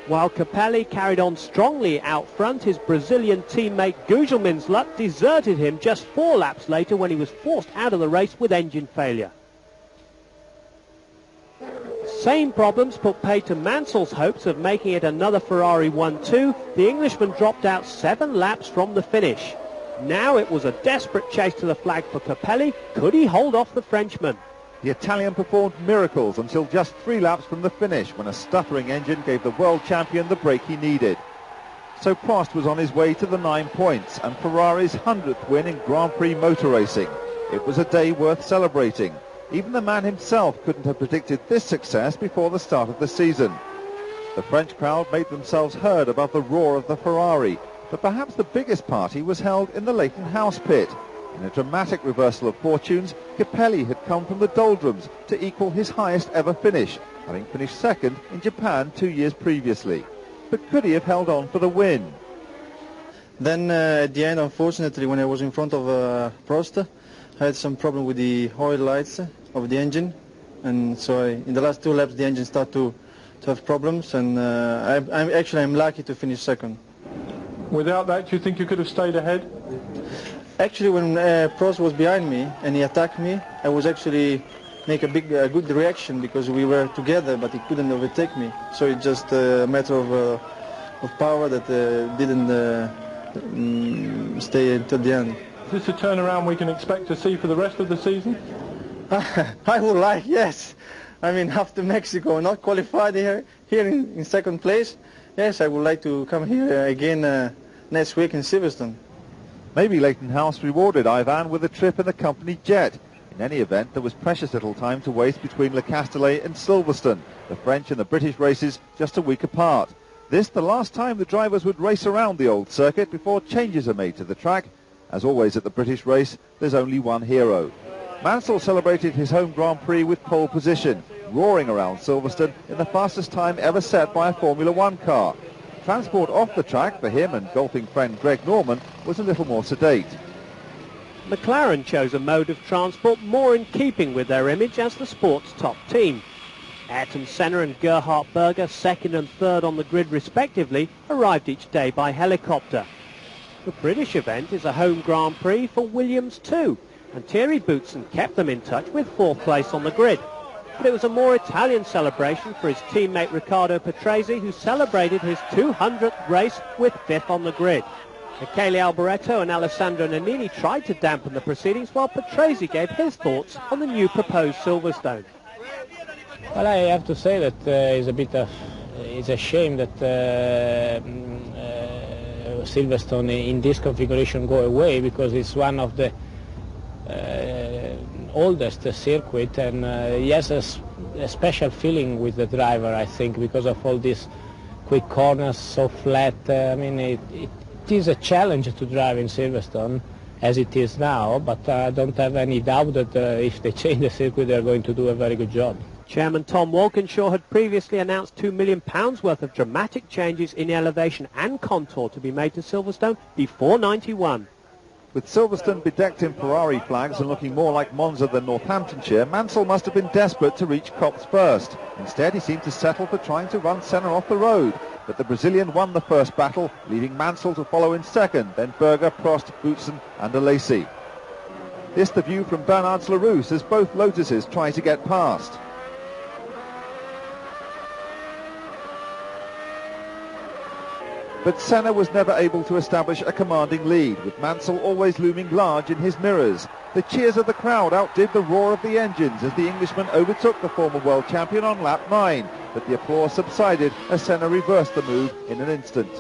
While Capelli carried on strongly out front, his Brazilian teammate Gugelmin's luck deserted him just 4 laps later when he was forced out of the race with engine failure. Same problems put paid to Mansell's hopes of making it another Ferrari 1-2. The Englishman dropped out 7 laps from the finish. Now it was a desperate chase to the flag for Capelli. Could he hold off the Frenchman? The Italian performed miracles until just 3 laps from the finish, when a stuttering engine gave the world champion the break he needed. So Prost was on his way to the 9 points and Ferrari's 100th win in Grand Prix motor racing. It was a day worth celebrating. Even the man himself couldn't have predicted this success before the start of the season. The French crowd made themselves heard above the roar of the Ferrari, but perhaps the biggest party was held in the Leighton House pit. In a dramatic reversal of fortunes, Capelli had come from the doldrums to equal his highest ever finish, having finished second in Japan 2 years previously. But could he have held on for the win? Then at the end, unfortunately, when I was in front of Prost, I had some problem with the oil lights of the engine, and so in the last 2 laps the engine started to have problems, and I'm lucky to finish second. Without that, do you think you could have stayed ahead? Actually, when Prost was behind me and he attacked me, I was actually make a good reaction because we were together, but he couldn't overtake me. So it's just a matter of power that didn't stay until the end. Is this a turnaround we can expect to see for the rest of the season? I would like, yes. I mean, after Mexico, not qualified here in second place, yes, I would like to come here again next week in Silverstone. Maybe Leighton House rewarded Ivan with a trip in the company jet. In any event, there was precious little time to waste between Le Castellet and Silverstone, the French and the British races just a week apart. This the last time the drivers would race around the old circuit before changes are made to the track. As always at the British race, there's only one hero. Mansell celebrated his home Grand Prix with pole position, roaring around Silverstone in the fastest time ever set by a Formula One car. Transport off the track for him and golfing friend Greg Norman was a little more sedate. McLaren chose a mode of transport more in keeping with their image as the sport's top team. Ayrton Senna and Gerhard Berger, second and third on the grid respectively, arrived each day by helicopter. The British event is a home Grand Prix for Williams too, and Thierry Boutsen kept them in touch with 4th place on the grid. But it was a more Italian celebration for his teammate Riccardo Patrese, who celebrated his 200th race with 5th on the grid. Michele Alboreto and Alessandro Nannini tried to dampen the proceedings, while Patrese gave his thoughts on the new proposed Silverstone. Well, I have to say that it's a shame that Silverstone in this configuration go away, because it's one of the oldest circuit, and he has a special feeling with the driver, I think, because of all these quick corners, so flat. I mean, it is a challenge to drive in Silverstone as it is now, but I don't have any doubt that if they change the circuit, they're going to do a very good job. Chairman Tom Walkinshaw had previously announced £2 million worth of dramatic changes in elevation and contour to be made to Silverstone before '91. With Silverstone bedecked in Ferrari flags and looking more like Monza than Northamptonshire, Mansell must have been desperate to reach Copse first. Instead, he seemed to settle for trying to run Senna off the road. But the Brazilian won the first battle, leaving Mansell to follow in second, then Berger, Prost, Boutsen and Alesi. This the view from Bernard's Larousse as both Lotuses try to get past. But Senna was never able to establish a commanding lead, with Mansell always looming large in his mirrors. The cheers of the crowd outdid the roar of the engines as the Englishman overtook the former world champion on lap 9, but the applause subsided as Senna reversed the move in an instant.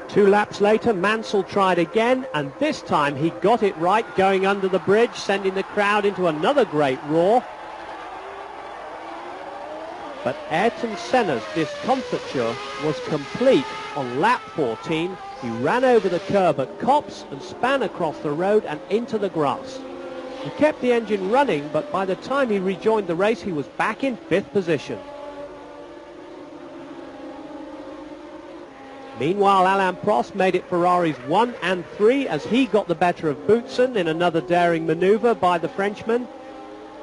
2 laps later, Mansell tried again, and this time he got it right, going under the bridge, sending the crowd into another great roar. But Ayrton Senna's discomfiture was complete on lap 14. He ran over the curb at Copse and span across the road and into the grass. He kept the engine running, but by the time he rejoined the race, he was back in 5th position. Meanwhile, Alain Prost made it Ferraris 1 and 3 as he got the better of Boutsen in another daring manoeuvre by the Frenchman.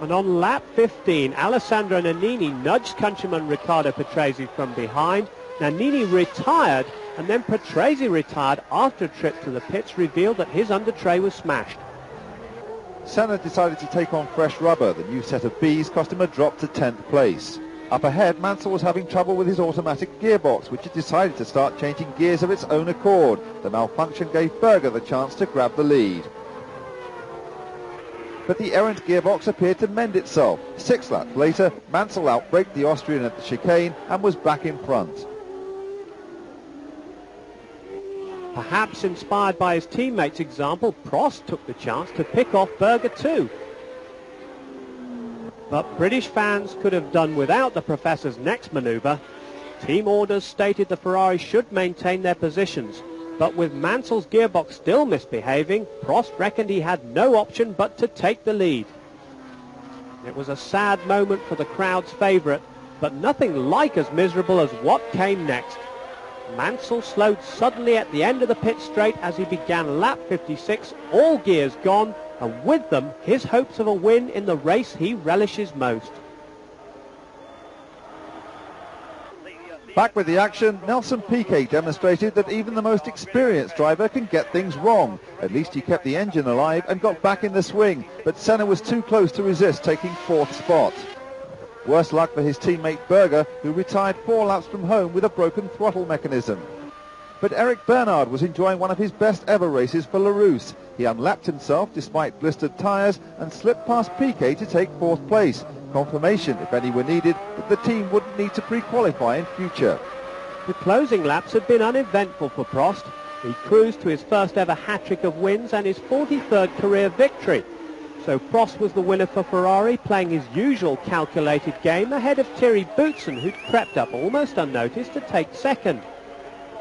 And on lap 15, Alessandro Nannini nudged countryman Riccardo Patrese from behind. Nannini retired, and then Patrese retired after a trip to the pits revealed that his under tray was smashed. Senna decided to take on fresh rubber. The new set of Bs cost him a drop to 10th place. Up ahead, Mansell was having trouble with his automatic gearbox, which had decided to start changing gears of its own accord. The malfunction gave Berger the chance to grab the lead. but the errant gearbox appeared to mend itself. 6 laps later, Mansell outbraked the Austrian at the chicane and was back in front. Perhaps inspired by his teammates' example, Prost took the chance to pick off Berger too. But British fans could have done without the Professor's next manoeuvre. Team orders stated the Ferrari should maintain their positions, but with Mansell's gearbox still misbehaving, Prost reckoned he had no option but to take the lead. It was a sad moment for the crowd's favourite, but nothing like as miserable as what came next. Mansell slowed suddenly at the end of the pit straight as he began lap 56, all gears gone, and with them his hopes of a win in the race he relishes most. Back with the action, Nelson Piquet demonstrated that even the most experienced driver can get things wrong. At least he kept the engine alive and got back in the swing, but Senna was too close to resist, taking 4th spot. Worse luck for his teammate Berger, who retired 4 laps from home with a broken throttle mechanism. But Eric Bernard was enjoying one of his best ever races for Larousse. He unlapped himself despite blistered tyres and slipped past Piquet to take 4th place. Confirmation, if any were needed, that the team wouldn't need to pre-qualify in future. The closing laps had been uneventful for Prost. He cruised to his first ever hat-trick of wins and his 43rd career victory. So Prost was the winner for Ferrari, playing his usual calculated game ahead of Thierry Boutsen, who'd crept up almost unnoticed to take second.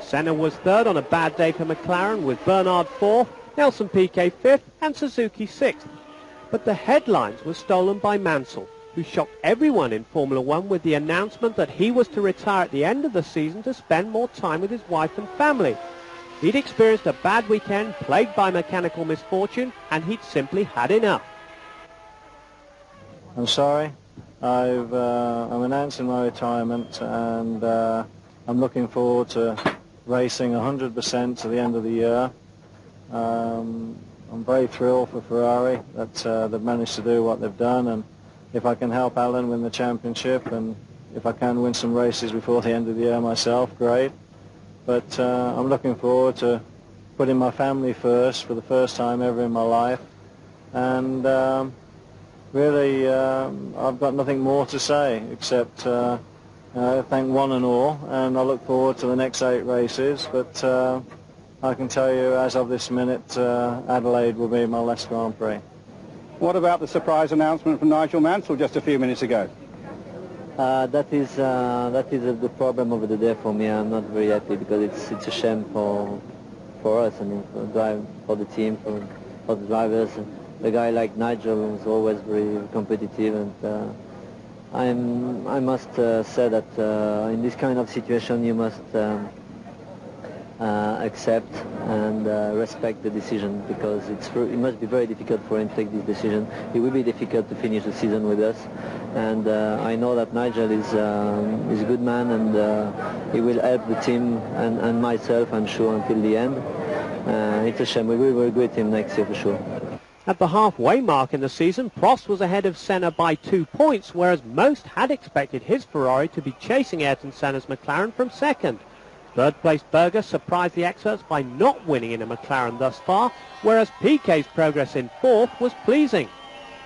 Senna was third on a bad day for McLaren, with Bernard 4th, Nelson Piquet 5th and Suzuki 6th. But the headlines were stolen by Mansell, who shocked everyone in Formula One with the announcement that he was to retire at the end of the season to spend more time with his wife and family. He'd experienced a bad weekend plagued by mechanical misfortune, and he'd simply had enough. I'm sorry. I'm announcing my retirement, and I'm looking forward to racing 100% to the end of the year. I'm very thrilled for Ferrari that they've managed to do what they've done, and if I can help Alan win the championship, and if I can win some races before the end of the year myself, great. But I'm looking forward to putting my family first for the first time ever in my life, and really I've got nothing more to say except thank one and all, and I look forward to the next 8 races, but I can tell you as of this minute Adelaide will be my last Grand Prix. What about the surprise announcement from Nigel Mansell just a few minutes ago? That is the problem over the day for me. I'm not very happy because it's a shame for us. I mean, for the team, for the drivers. A guy like Nigel is always very competitive, and I must say that in this kind of situation you must accept and respect the decision, because it must be very difficult for him to take this decision. It will be difficult to finish the season with us, and I know that Nigel is a good man, and he will help the team and myself, I'm sure, until the end. It's a shame. We will regret him next year for sure. At the halfway mark in the season, Prost was ahead of Senna by 2 points, whereas most had expected his Ferrari to be chasing Ayrton Senna's McLaren from second. Third-place Berger surprised the experts by not winning in a McLaren thus far, whereas Piquet's progress in 4th was pleasing.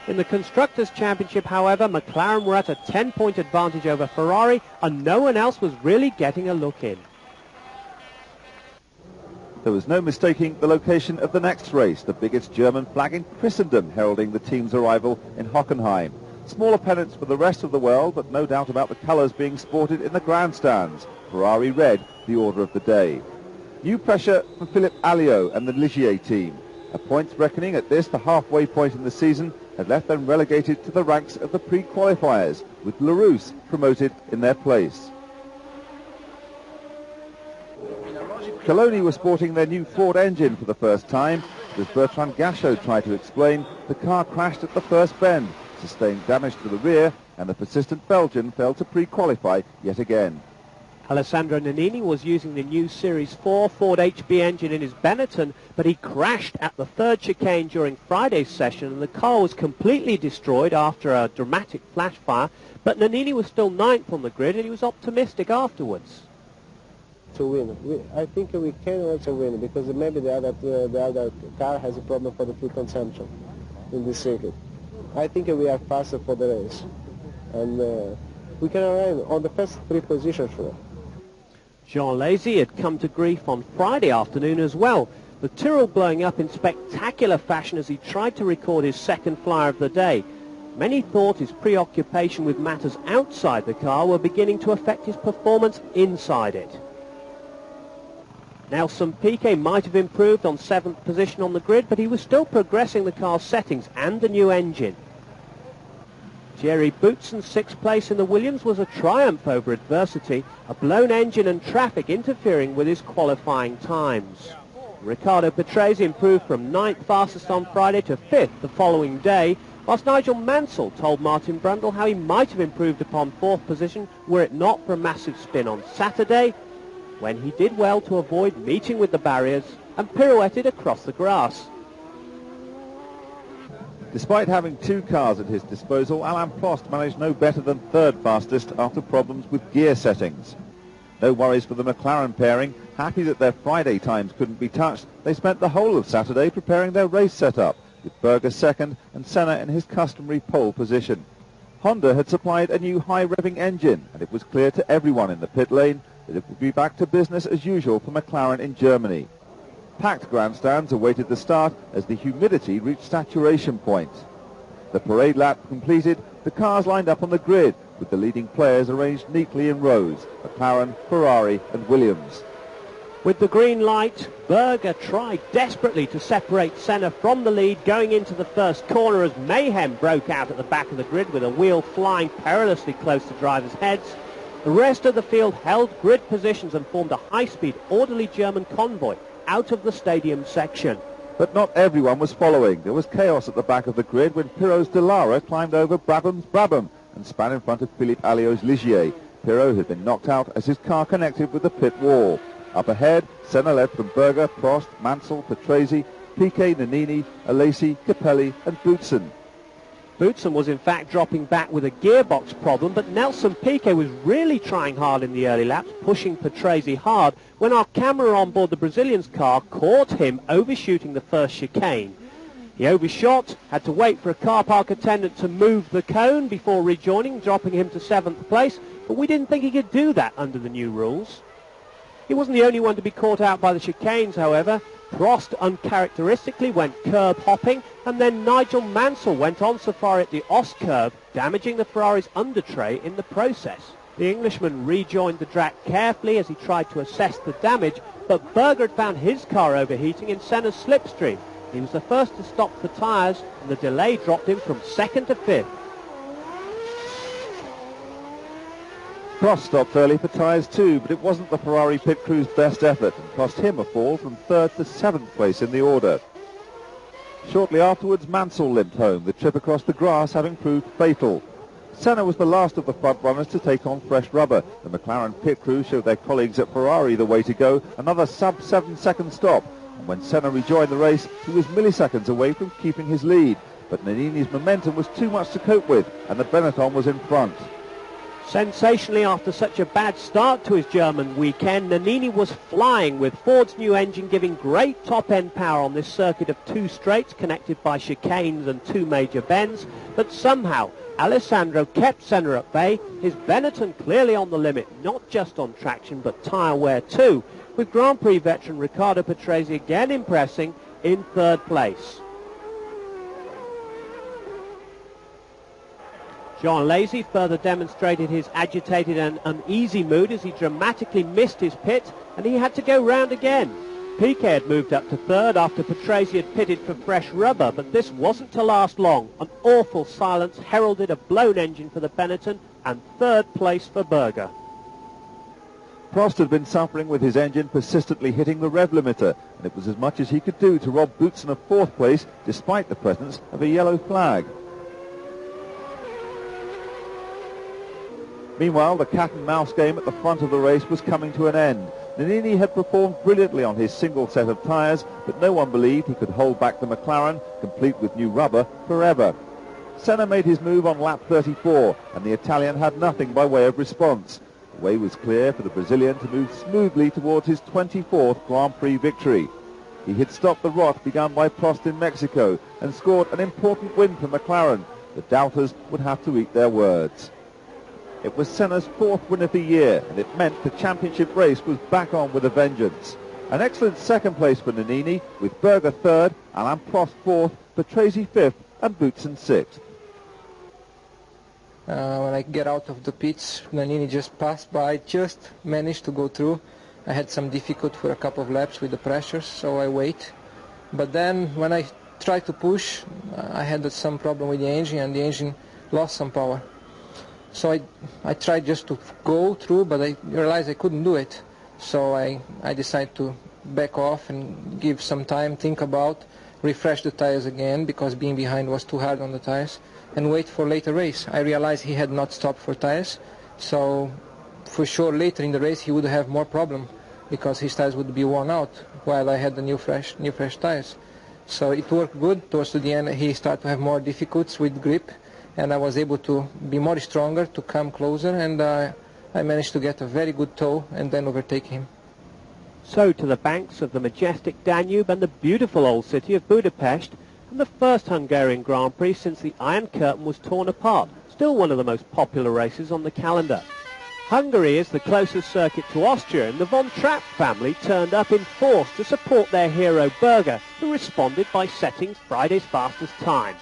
In the Constructors' Championship, however, McLaren were at a 10-point advantage over Ferrari, and no one else was really getting a look in. There was no mistaking the location of the next race, the biggest German flag in Christendom heralding the team's arrival in Hockenheim. Smaller pennants for the rest of the world, but no doubt about the colours being sported in the grandstands. Ferrari red, the order of the day. New pressure for Philippe Alliot and the Ligier team. A points reckoning at this, the halfway point in the season, had left them relegated to the ranks of the pre-qualifiers, with Larousse promoted in their place. Coloni were sporting their new Ford engine for the first time. As Bertrand Gachot tried to explain, the car crashed at the first bend, sustained damage to the rear, and the persistent Belgian failed to pre-qualify yet again. Alessandro Nannini was using the new Series 4 Ford HB engine in his Benetton, but he crashed at the third chicane during Friday's session, and the car was completely destroyed after a dramatic flash fire. But Nannini was still 9th on the grid, and he was optimistic afterwards. To win, I think we can also win, because maybe the other car has a problem for the fuel consumption. in this circuit. I think we are faster for the race, and we can arrive on the first 3 positions sure. Jean Lazy had come to grief on Friday afternoon as well, the Tyrrell blowing up in spectacular fashion as he tried to record his second flyer of the day. Many thought his preoccupation with matters outside the car were beginning to affect his performance inside it. Nelson Piquet might have improved on 7th position on the grid, but he was still progressing the car's settings and the new engine. Jerry Bootson's 6th place in the Williams was a triumph over adversity, a blown engine and traffic interfering with his qualifying times. Riccardo Patrese improved from 9th fastest on Friday to 5th the following day, whilst Nigel Mansell told Martin Brundle how he might have improved upon 4th position were it not for a massive spin on Saturday, when he did well to avoid meeting with the barriers and pirouetted across the grass. Despite having 2 cars at his disposal, Alain Prost managed no better than 3rd fastest after problems with gear settings. No worries for the McLaren pairing. Happy that their Friday times couldn't be touched, they spent the whole of Saturday preparing their race setup, with Berger 2nd and Senna in his customary pole position. Honda had supplied a new high-revving engine, and it was clear to everyone in the pit lane that it would be back to business as usual for McLaren in Germany. Packed grandstands awaited the start as the humidity reached saturation point. The parade lap completed, the cars lined up on the grid, with the leading players arranged neatly in rows, McLaren, Ferrari and Williams. With the green light, Berger tried desperately to separate Senna from the lead going into the first corner as mayhem broke out at the back of the grid with a wheel flying perilously close to drivers' heads. The rest of the field held grid positions and formed a high-speed, orderly German convoy out of the stadium section. But not everyone was following. There was chaos at the back of the grid when Pirot's Delara climbed over Brabham's Brabham and span in front of Philippe Alliot's Ligier. Pirot had been knocked out as his car connected with the pit wall. Up ahead, Senna led from Berger, Prost, Mansell, Patrese, Piquet, Nannini, Alesi, Capelli and Boutsen. Boutsen was in fact dropping back with a gearbox problem, but Nelson Piquet was really trying hard in the early laps, pushing Patrese hard, when our camera on board the Brazilian's car caught him overshooting the first chicane. He overshot, had to wait for a car park attendant to move the cone before rejoining, dropping him to 7th place, but we didn't think he could do that under the new rules. He wasn't the only one to be caught out by the chicanes, however. Prost uncharacteristically went curb hopping, and then Nigel Mansell went on safari at the Os curve, damaging the Ferrari's undertray in the process. The Englishman rejoined the track carefully as he tried to assess the damage, but Berger had found his car overheating in Senna's slipstream. He was the first to stop the tyres, and the delay dropped him from 2nd to 5th. Prost stopped early for tyres too, but it wasn't the Ferrari pit crew's best effort and cost him a fall from 3rd to 7th place in the order. Shortly afterwards, Mansell limped home, the trip across the grass having proved fatal. Senna was the last of the front runners to take on fresh rubber. The McLaren pit crew showed their colleagues at Ferrari the way to go, another sub-7 second stop. And when Senna rejoined the race, he was milliseconds away from keeping his lead. But Nannini's momentum was too much to cope with, and the Benetton was in front. Sensationally, after such a bad start to his German weekend, Nannini was flying, with Ford's new engine giving great top-end power on this circuit of 2 straights connected by chicanes and 2 major bends. But somehow, Alessandro kept Senna at bay, his Benetton clearly on the limit, not just on traction but tyre wear too, with Grand Prix veteran Riccardo Patrese again impressing in 3rd place. Jean Lazy further demonstrated his agitated and uneasy mood as he dramatically missed his pit, and he had to go round again. Piquet had moved up to 3rd after Patrese had pitted for fresh rubber, but this wasn't to last long. An awful silence heralded a blown engine for the Benetton and 3rd place for Berger. Prost had been suffering with his engine persistently hitting the rev limiter, and it was as much as he could do to rob Boutsen of 4th place despite the presence of a yellow flag. Meanwhile, the cat-and-mouse game at the front of the race was coming to an end. Nannini had performed brilliantly on his single set of tyres, but no one believed he could hold back the McLaren, complete with new rubber, forever. Senna made his move on lap 34, and the Italian had nothing by way of response. The way was clear for the Brazilian to move smoothly towards his 24th Grand Prix victory. He had stopped the rot begun by Prost in Mexico and scored an important win for McLaren. The doubters would have to eat their words. It was Senna's 4th win of the year, and it meant the championship race was back on with a vengeance. An excellent second place for Nannini, with Berger 3rd, Alain Prost 4th, Patrese 5th, and Boutsen 6th. When I get out of the pits, Nannini just passed by, just managed to go through. I had some difficulty for a couple of laps with the pressures, so I wait. But then when I tried to push, I had some problem with the engine, and the engine lost some power. So I tried just to go through, but I realized I couldn't do it. So I decided to back off and give some time, think about, refresh the tires again, because being behind was too hard on the tires, and wait for later race. I realized he had not stopped for tires, so for sure later in the race he would have more problem, because his tires would be worn out, while I had the new fresh tires. So it worked good. Towards the end he started to have more difficulties with grip, and I was able to be more stronger, to come closer, and I managed to get a very good tow and then overtake him. So to the banks of the majestic Danube and the beautiful old city of Budapest, and the first Hungarian Grand Prix since the Iron Curtain was torn apart, still one of the most popular races on the calendar. Hungary is the closest circuit to Austria, and the Von Trapp family turned up in force to support their hero Berger, who responded by setting Friday's fastest time.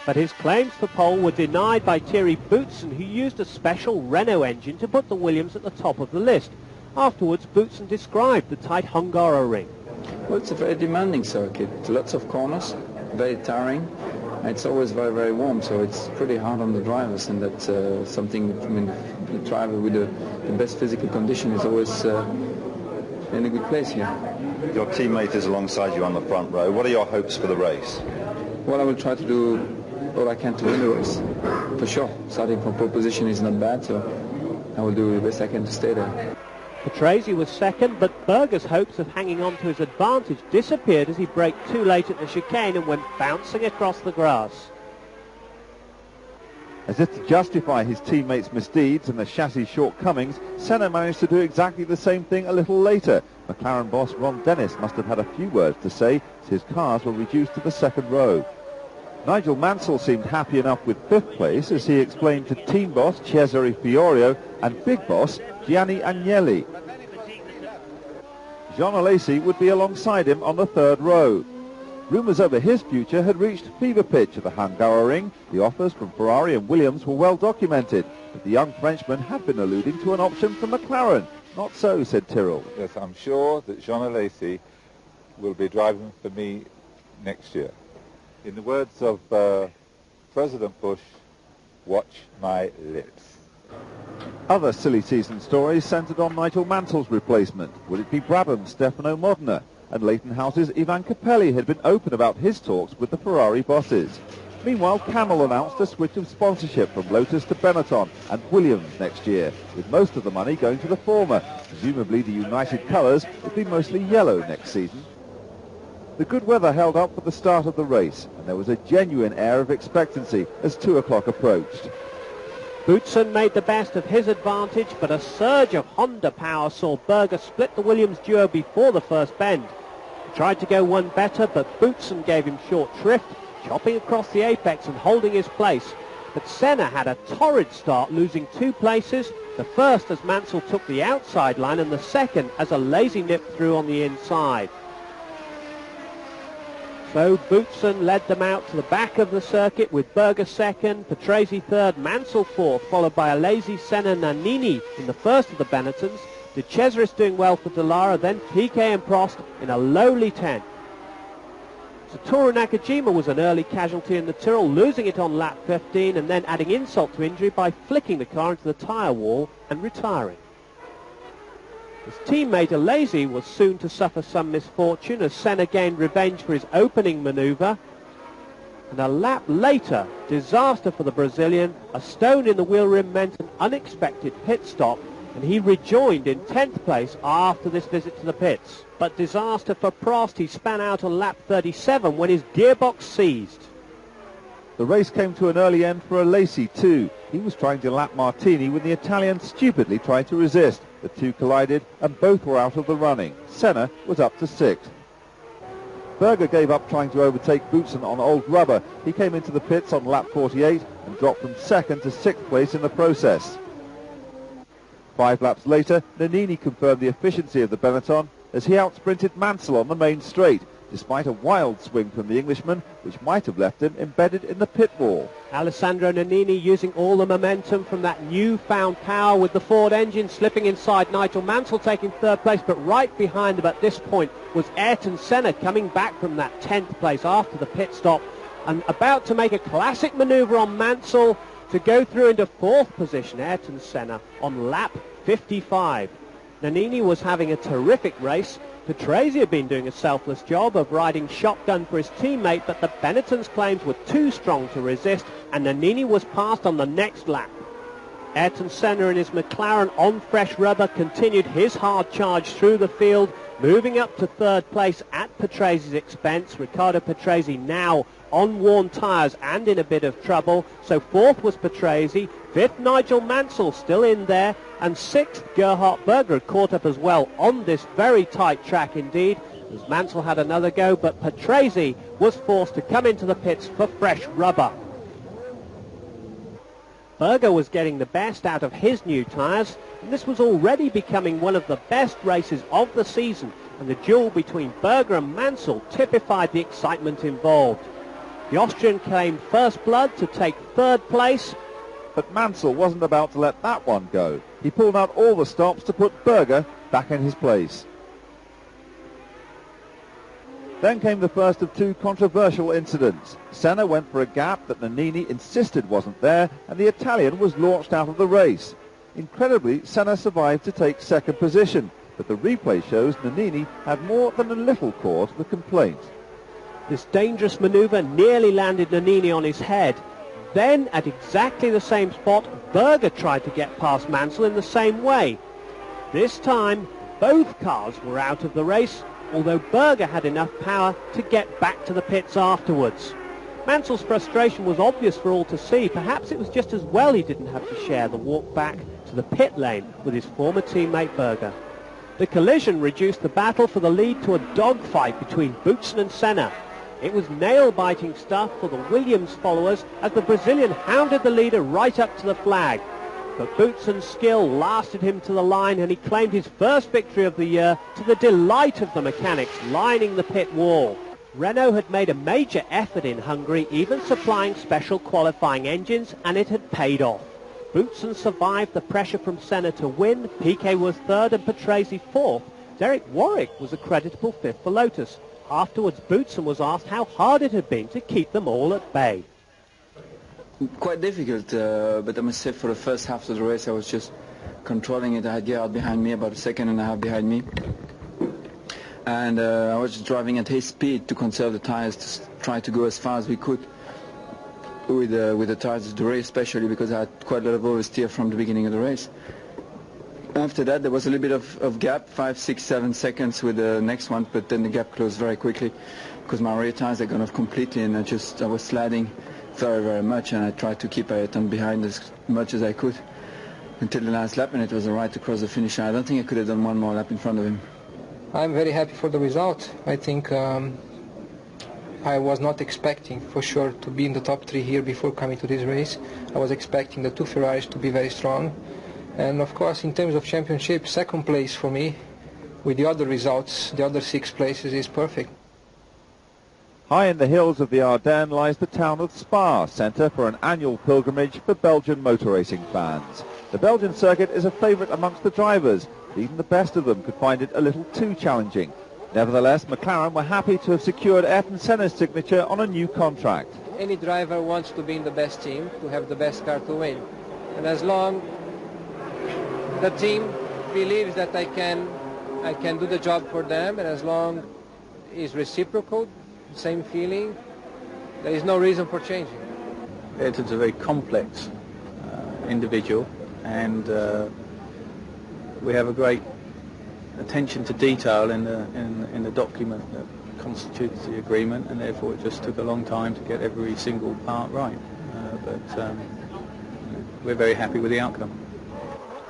But his claims for pole were denied by Thierry Boutsen, who used a special Renault engine to put the Williams at the top of the list. Afterwards, Boutsen described the tight Hungaroring. Well, it's a very demanding circuit. Lots of corners, very tiring. It's always very, very warm, so it's pretty hard on the drivers, and that's something, I mean, the driver with the best physical condition is always in a good place here. Your teammate is alongside you on the front row. What are your hopes for the race? Well, I will try to do all I can to win the race, for sure. Starting from pole position is not bad, so I will do the best I can to stay there. Patrese was second, but Berger's hopes of hanging on to his advantage disappeared as he braked too late at the chicane and went bouncing across the grass. As if to justify his teammates' misdeeds and the chassis shortcomings, Senna managed to do exactly the same thing a little later. McLaren boss Ron Dennis must have had a few words to say as his cars were reduced to the second row. Nigel Mansell seemed happy enough with 5th place as he explained to team boss Cesare Fiorio and big boss Gianni Agnelli. Jean Alesi would be alongside him on the 3rd row. Rumours over his future had reached fever pitch at the Hungaroring. The offers from Ferrari and Williams were well documented, but the young Frenchman had been alluding to an option from McLaren. Not so, said Tyrrell. Yes, I'm sure that Jean Alesi will be driving for me next year. In the words of President Bush, watch my lips. Other silly season stories centred on Nigel Mansell's replacement. Would it be Brabham's Stefano Modena? And Leighton House's Ivan Capelli had been open about his talks with the Ferrari bosses. Meanwhile, Camel announced a switch of sponsorship from Lotus to Benetton and Williams next year, with most of the money going to the former. Presumably the United colours would be mostly yellow next season. The good weather held up for the start of the race, and there was a genuine air of expectancy as 2 o'clock approached. Boutsen made the best of his advantage, but a surge of Honda power saw Berger split the Williams duo before the first bend. He tried to go one better, but Boutsen gave him short shrift, chopping across the apex and holding his place. But Senna had a torrid start, losing 2 places, the first as Mansell took the outside line and the second as a lazy nip through on the inside. So Boutsen led them out to the back of the circuit with Berger second, Patrese third, Mansell fourth, followed by a lazy Senna Nannini in the first of the Benettons. De Cesaris doing well for Dallara, then Piquet and Prost in a lowly 10th. Satoru Nakajima was an early casualty in the Tyrrell, losing it on lap 15 and then adding insult to injury by flicking the car into the tyre wall and retiring. His teammate Alesi was soon to suffer some misfortune as Senna gained revenge for his opening manoeuvre. And a lap later, disaster for the Brazilian. A stone in the wheel rim meant an unexpected pit stop, and he rejoined in 10th place after this visit to the pits. But disaster for Prost. He span out on lap 37 when his gearbox seized. The race came to an early end for Alesi too. He was trying to lap Martini when the Italian stupidly tried to resist. The two collided and both were out of the running. Senna was up to 6th. Berger gave up trying to overtake Boutsen on old rubber. He came into the pits on lap 48 and dropped from second to sixth place in the process. 5 laps later, Nannini confirmed the efficiency of the Benetton as he outsprinted Mansell on the main straight, despite a wild swing from the Englishman, which might have left him embedded in the pit wall. Alessandro Nannini using all the momentum from that newfound power with the Ford engine slipping inside. Nigel Mansell taking third place, but right behind him at this point was Ayrton Senna coming back from that 10th place after the pit stop and about to make a classic manoeuvre on Mansell to go through into 4th position. Ayrton Senna on lap 55. Nannini was having a terrific race. Patrese had been doing a selfless job of riding shotgun for his teammate, but the Benetton's claims were too strong to resist, and Nannini was passed on the next lap. Ayrton Senna in his McLaren on fresh rubber continued his hard charge through the field, moving up to 3rd place at Patrese's expense. Riccardo Patrese now on worn tyres and in a bit of trouble. So 4th was Patrese, 5th Nigel Mansell still in there, and 6th Gerhard Berger had caught up as well on this very tight track indeed, as Mansell had another go, but Patrese was forced to come into the pits for fresh rubber. Berger was getting the best out of his new tyres, and this was already becoming one of the best races of the season, and the duel between Berger and Mansell typified the excitement involved. The Austrian claimed first blood to take 3rd place, but Mansell wasn't about to let that one go. He pulled out all the stops to put Berger back in his place. Then came the first of 2 controversial incidents. Senna went for a gap that Nannini insisted wasn't there, and the Italian was launched out of the race. Incredibly, Senna survived to take 2nd position, but the replay shows Nannini had more than a little cause for complaint. This dangerous manoeuvre nearly landed Nannini on his head. Then, at exactly the same spot, Berger tried to get past Mansell in the same way. This time, both cars were out of the race, although Berger had enough power to get back to the pits afterwards. Mansell's frustration was obvious for all to see. Perhaps it was just as well he didn't have to share the walk back to the pit lane with his former teammate Berger. The collision reduced the battle for the lead to a dogfight between Boutsen and Senna. It was nail-biting stuff for the Williams followers as the Brazilian hounded the leader right up to the flag. But Boutsen's skill lasted him to the line, and he claimed his first victory of the year to the delight of the mechanics lining the pit wall. Renault had made a major effort in Hungary, even supplying special qualifying engines, and it had paid off. Boutsen survived the pressure from Senna to win. Piquet was 3rd and Patrese 4th. Derek Warwick was a creditable 5th for Lotus. Afterwards, Boutsen was asked how hard it had been to keep them all at bay. Quite difficult, but I must say for the first half of the race I was just controlling it. I had Gerhard behind me, about 1.5 seconds behind me. And I was just driving at his speed to conserve the tires, to try to go as far as we could with the tires of the race, especially because I had quite a lot of oversteer from the beginning of the race. After that there was a little bit of gap, 5, 6, 7 seconds with the next one, but then the gap closed very quickly because my rear tires had gone off completely, and I was sliding very, very much, and I tried to keep Ayrton behind as much as I could until the last lap, and it was all right to cross the finish line. I don't think I could have done one more lap in front of him. I'm very happy for the result. I think I was not expecting for sure to be in the top 3 here before coming to this race. I was expecting the 2 Ferraris to be very strong. And of course, in terms of championship, 2nd place for me, with the other results, the other 6 places is perfect. High in the hills of the Ardennes lies the town of Spa, centre for an annual pilgrimage for Belgian motor racing fans. The Belgian circuit is a favourite amongst the drivers, but even the best of them could find it a little too challenging. Nevertheless, McLaren were happy to have secured Ayrton Senna's signature on a new contract. Any driver wants to be in the best team, to have the best car to win. And as long the team believes that I can do the job for them, and as long it's reciprocal, same feeling, there is no reason for changing. Ayrton's a very complex individual, and we have a great attention to detail in the document that constitutes the agreement, and therefore it just took a long time to get every single part right. But we're very happy with the outcome.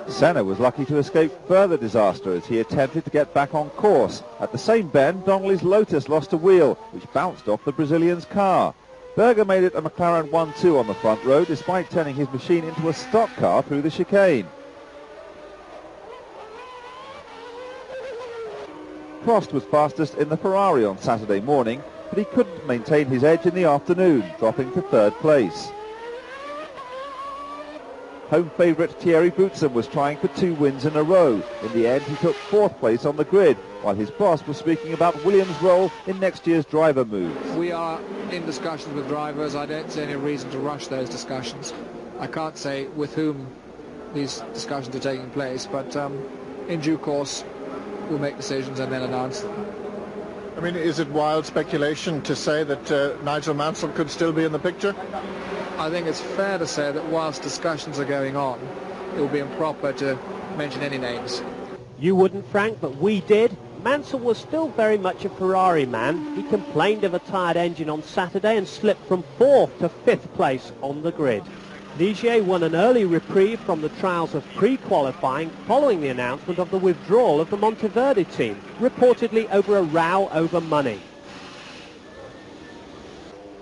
Senna was lucky to escape further disaster as he attempted to get back on course. At the same bend, Donnelly's Lotus lost a wheel, which bounced off the Brazilian's car. Berger made it a McLaren 1-2 on the front row, despite turning his machine into a stock car through the chicane. Prost was fastest in the Ferrari on Saturday morning, but he couldn't maintain his edge in the afternoon, dropping to third place. Home favourite Thierry Boutsen was trying for 2 wins in a row. In the end, he took 4th place on the grid, while his boss was speaking about Williams' role in next year's driver moves. We are in discussions with drivers. I don't see any reason to rush those discussions. I can't say with whom these discussions are taking place, but in due course, we'll make decisions and then announce them. I mean, is it wild speculation to say that Nigel Mansell could still be in the picture? I think it's fair to say that whilst discussions are going on, it will be improper to mention any names. You wouldn't, Frank, but we did. Mansell was still very much a Ferrari man. He complained of a tired engine on Saturday and slipped from 4th to 5th place on the grid. Ligier won an early reprieve from the trials of pre-qualifying following the announcement of the withdrawal of the Monteverde team, reportedly over a row over money.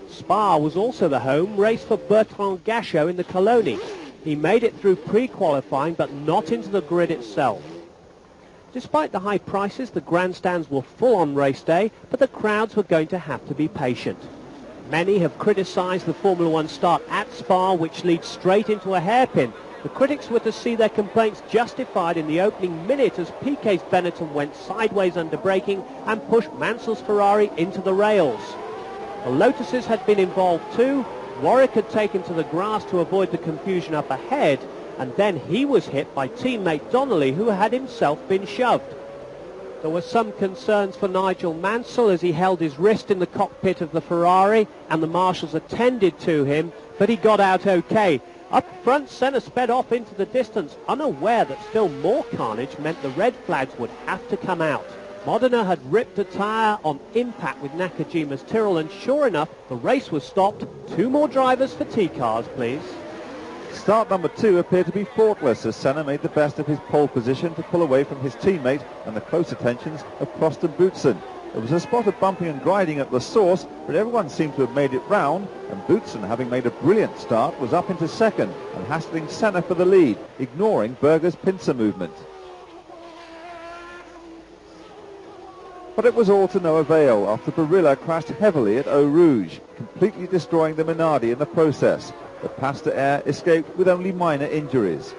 Spa was also the home race for Bertrand Gachot in the Coloni. He made it through pre-qualifying but not into the grid itself. Despite the high prices, the grandstands were full on race day, but the crowds were going to have to be patient. Many have criticised the Formula One start at Spa, which leads straight into a hairpin. The critics were to see their complaints justified in the opening minute as Piquet's Benetton went sideways under braking and pushed Mansell's Ferrari into the rails. The Lotuses had been involved too. Warwick had taken to the grass to avoid the confusion up ahead, and then he was hit by teammate Donnelly, who had himself been shoved. There were some concerns for Nigel Mansell as he held his wrist in the cockpit of the Ferrari, and the marshals attended to him, but he got out okay. Up front, Senna sped off into the distance, unaware that still more carnage meant the red flags would have to come out. Modena had ripped a tyre on impact with Nakajima's Tyrrell, and sure enough, the race was stopped. 2 more drivers for T-cars, please. Start number 2 appeared to be faultless as Senna made the best of his pole position to pull away from his teammate and the close attentions of Prost and Boutsen. There was a spot of bumping and grinding at the source, but everyone seemed to have made it round, and Boutsen, having made a brilliant start, was up into second and hassling Senna for the lead, ignoring Berger's pincer movement. But it was all to no avail after Barilla crashed heavily at Eau Rouge, completely destroying the Minardi in the process. The Pasta Air escaped with only minor injuries.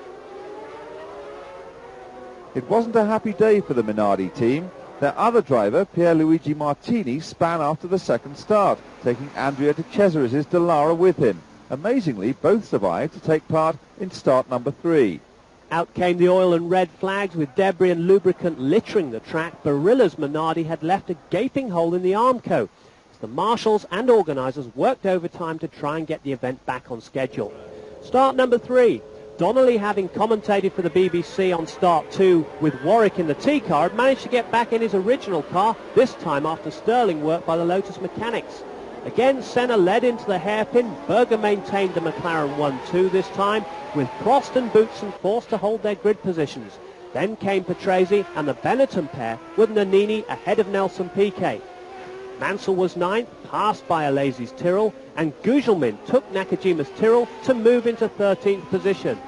It wasn't a happy day for the Minardi team. Their other driver, Pierluigi Martini, span after the second start, taking Andrea de Cesaris's Dallara with him. Amazingly, both survived to take part in start number 3. Out came the oil and red flags with debris and lubricant littering the track. Barilla's Minardi had left a gaping hole in the Armco. The marshals and organisers worked overtime to try and get the event back on schedule. Start number 3. Donnelly, having commentated for the BBC on start 2 with Warwick in the T-car, had managed to get back in his original car, this time after sterling work by the Lotus mechanics. Again, Senna led into the hairpin. Berger maintained the McLaren 1-2 this time, with Prost and Boutsen forced to hold their grid positions. Then came Patrese and the Benetton pair, with Nannini ahead of Nelson Piquet. Mansell was 9th, passed by Alesi's Tyrrell, and Gugelmin took Nakajima's Tyrrell to move into 13th position.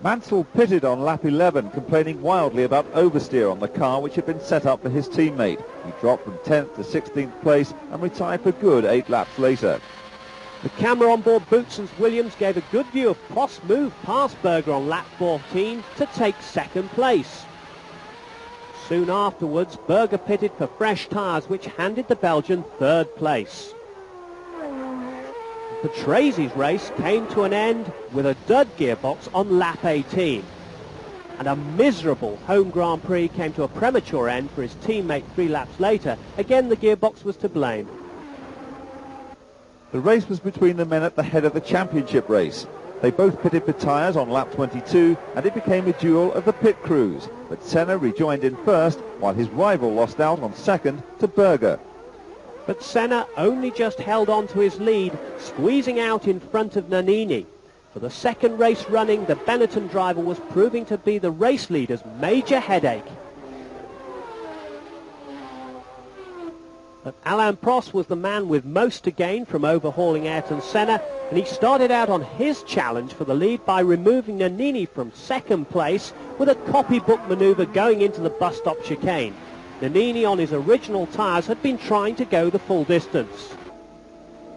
Mansell pitted on lap 11, complaining wildly about oversteer on the car which had been set up for his teammate. He dropped from 10th to 16th place and retired for good 8 laps later. The camera on board Boutsen's Williams gave a good view of Prost's move past Berger on lap 14 to take 2nd place. Soon afterwards, Berger pitted for fresh tyres, which handed the Belgian 3rd place. Patrese's race came to an end with a dud gearbox on lap 18. And a miserable home Grand Prix came to a premature end for his teammate 3 laps later. Again, the gearbox was to blame. The race was between the men at the head of the championship race. They both pitted for tyres on lap 22, and it became a duel of the pit crews. But Senna rejoined in first, while his rival lost out on second to Berger. But Senna only just held on to his lead, squeezing out in front of Nannini. For the second race running, the Benetton driver was proving to be the race leader's major headache. But Alain Prost was the man with most to gain from overhauling Ayrton Senna, and he started out on his challenge for the lead by removing Nannini from second place with a copybook manoeuvre going into the bus stop chicane. Nannini on his original tyres had been trying to go the full distance.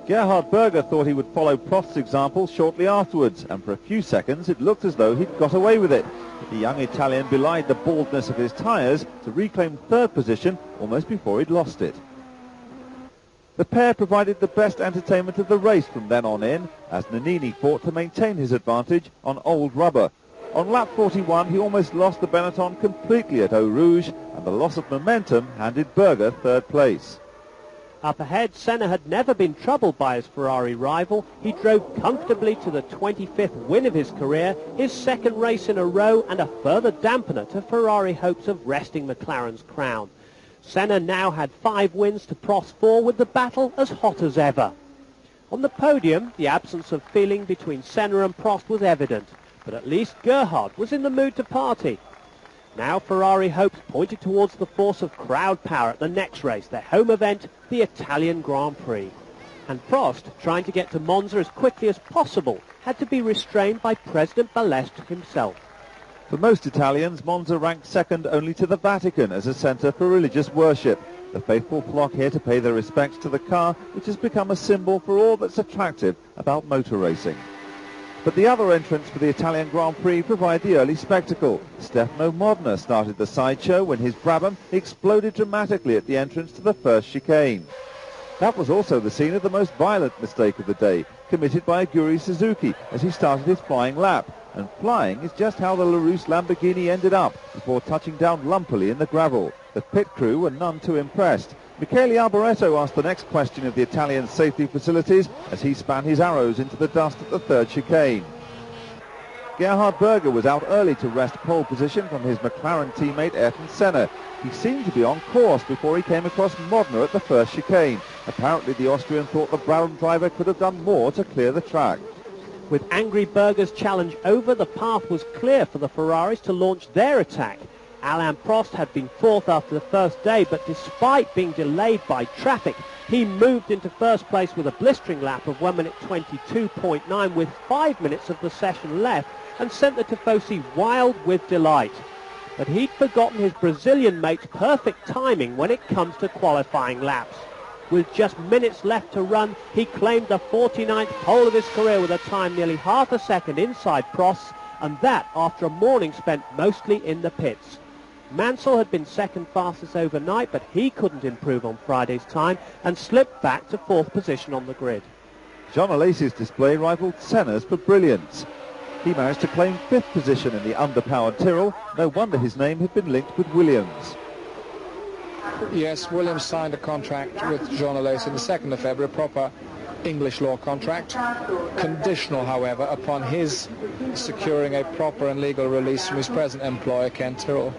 Gerhard Berger thought he would follow Prost's example shortly afterwards, and for a few seconds it looked as though he'd got away with it. But the young Italian belied the baldness of his tyres to reclaim third position almost before he'd lost it. The pair provided the best entertainment of the race from then on in, as Nannini fought to maintain his advantage on old rubber. On lap 41 he almost lost the Benetton completely at Eau Rouge, and the loss of momentum handed Berger third place. Up ahead, Senna had never been troubled by his Ferrari rival. He drove comfortably to the 25th win of his career, his second race in a row, and a further dampener to Ferrari hopes of wresting McLaren's crown. Senna now had 5 wins to Prost's 4, with the battle as hot as ever. On the podium, the absence of feeling between Senna and Prost was evident, but at least Gerhard was in the mood to party. Now Ferrari hopes pointed towards the force of crowd power at the next race, their home event, the Italian Grand Prix. And Prost, trying to get to Monza as quickly as possible, had to be restrained by President Balestre himself. For most Italians, Monza ranked second only to the Vatican as a centre for religious worship. The faithful flock here to pay their respects to the car, which has become a symbol for all that's attractive about motor racing. But the other entrants for the Italian Grand Prix provide the early spectacle. Stefano Modena started the sideshow when his Brabham exploded dramatically at the entrance to the first chicane. That was also the scene of the most violent mistake of the day, committed by Aguri Suzuki as he started his flying lap. And flying is just how the LaRousse Lamborghini ended up, before touching down lumpily in the gravel. The pit crew were none too impressed. Michele Alboreto asked the next question of the Italian safety facilities as he span his arrows into the dust at the third chicane. Gerhard Berger was out early to wrest pole position from his McLaren teammate Ayrton Senna. He seemed to be on course before he came across Modena at the first chicane. Apparently the Austrian thought the Brabham driver could have done more to clear the track. With angry Berger's challenge over, the path was clear for the Ferraris to launch their attack. Alain Prost had been fourth after the first day, but despite being delayed by traffic, he moved into first place with a blistering lap of 1 minute 22.9 with 5 minutes of the session left, and sent the Tifosi wild with delight. But he'd forgotten his Brazilian mate's perfect timing when it comes to qualifying laps. With just minutes left to run, he claimed the 49th pole of his career with a time nearly half a second inside Prost's, and that after a morning spent mostly in the pits. Mansell had been second fastest overnight, but he couldn't improve on Friday's time and slipped back to fourth position on the grid. John Alace's display rivaled Senna's for brilliance. He managed to claim fifth position in the underpowered Tyrrell. No wonder his name had been linked with Williams. Yes, Williams signed a contract with Jean Alace on the 2nd of February, a proper English law contract, conditional, however, upon his securing a proper and legal release from his present employer, Ken Tyrrell.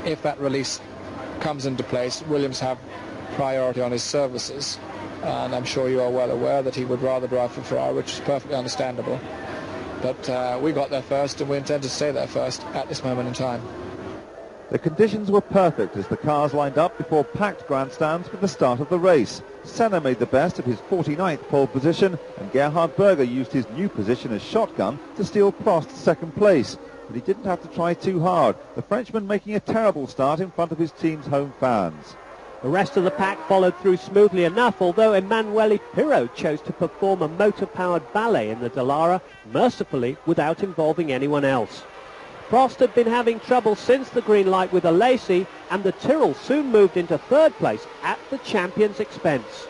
If that release comes into place, Williams have priority on his services, and I'm sure you are well aware that he would rather drive for Ferrari, which is perfectly understandable. But we got there first, and we intend to stay there first at this moment in time. The conditions were perfect as the cars lined up before packed grandstands for the start of the race. Senna made the best of his 49th pole position, and Gerhard Berger used his new position as shotgun to steal Prost's second place. But he didn't have to try too hard, the Frenchman making a terrible start in front of his team's home fans. The rest of the pack followed through smoothly enough, although Emanuele Pirro chose to perform a motor-powered ballet in the Dallara, mercifully without involving anyone else. Prost had been having trouble since the green light with Alace, and the Tyrrell soon moved into third place at the champion's expense.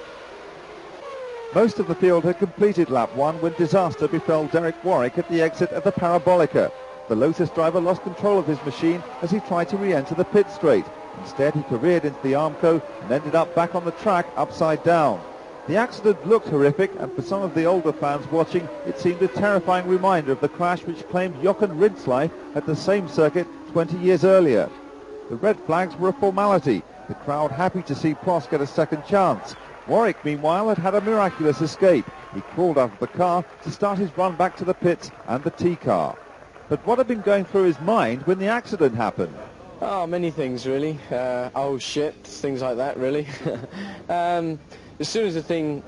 Most of the field had completed lap 1 when disaster befell Derek Warwick at the exit of the Parabolica. The Lotus driver lost control of his machine as he tried to re-enter the pit straight. Instead, he careered into the Armco and ended up back on the track upside down. The accident looked horrific, and for some of the older fans watching, it seemed a terrifying reminder of the crash which claimed Jochen Rindt's life at the same circuit 20 years earlier. The red flags were a formality, the crowd happy to see Prost get a second chance. Warwick, meanwhile, had had a miraculous escape. he crawled out of the car to start his run back to the pits and the T-car. But what had been going through his mind when the accident happened? Oh, many things really. Oh shit, things like that really. As soon as the thing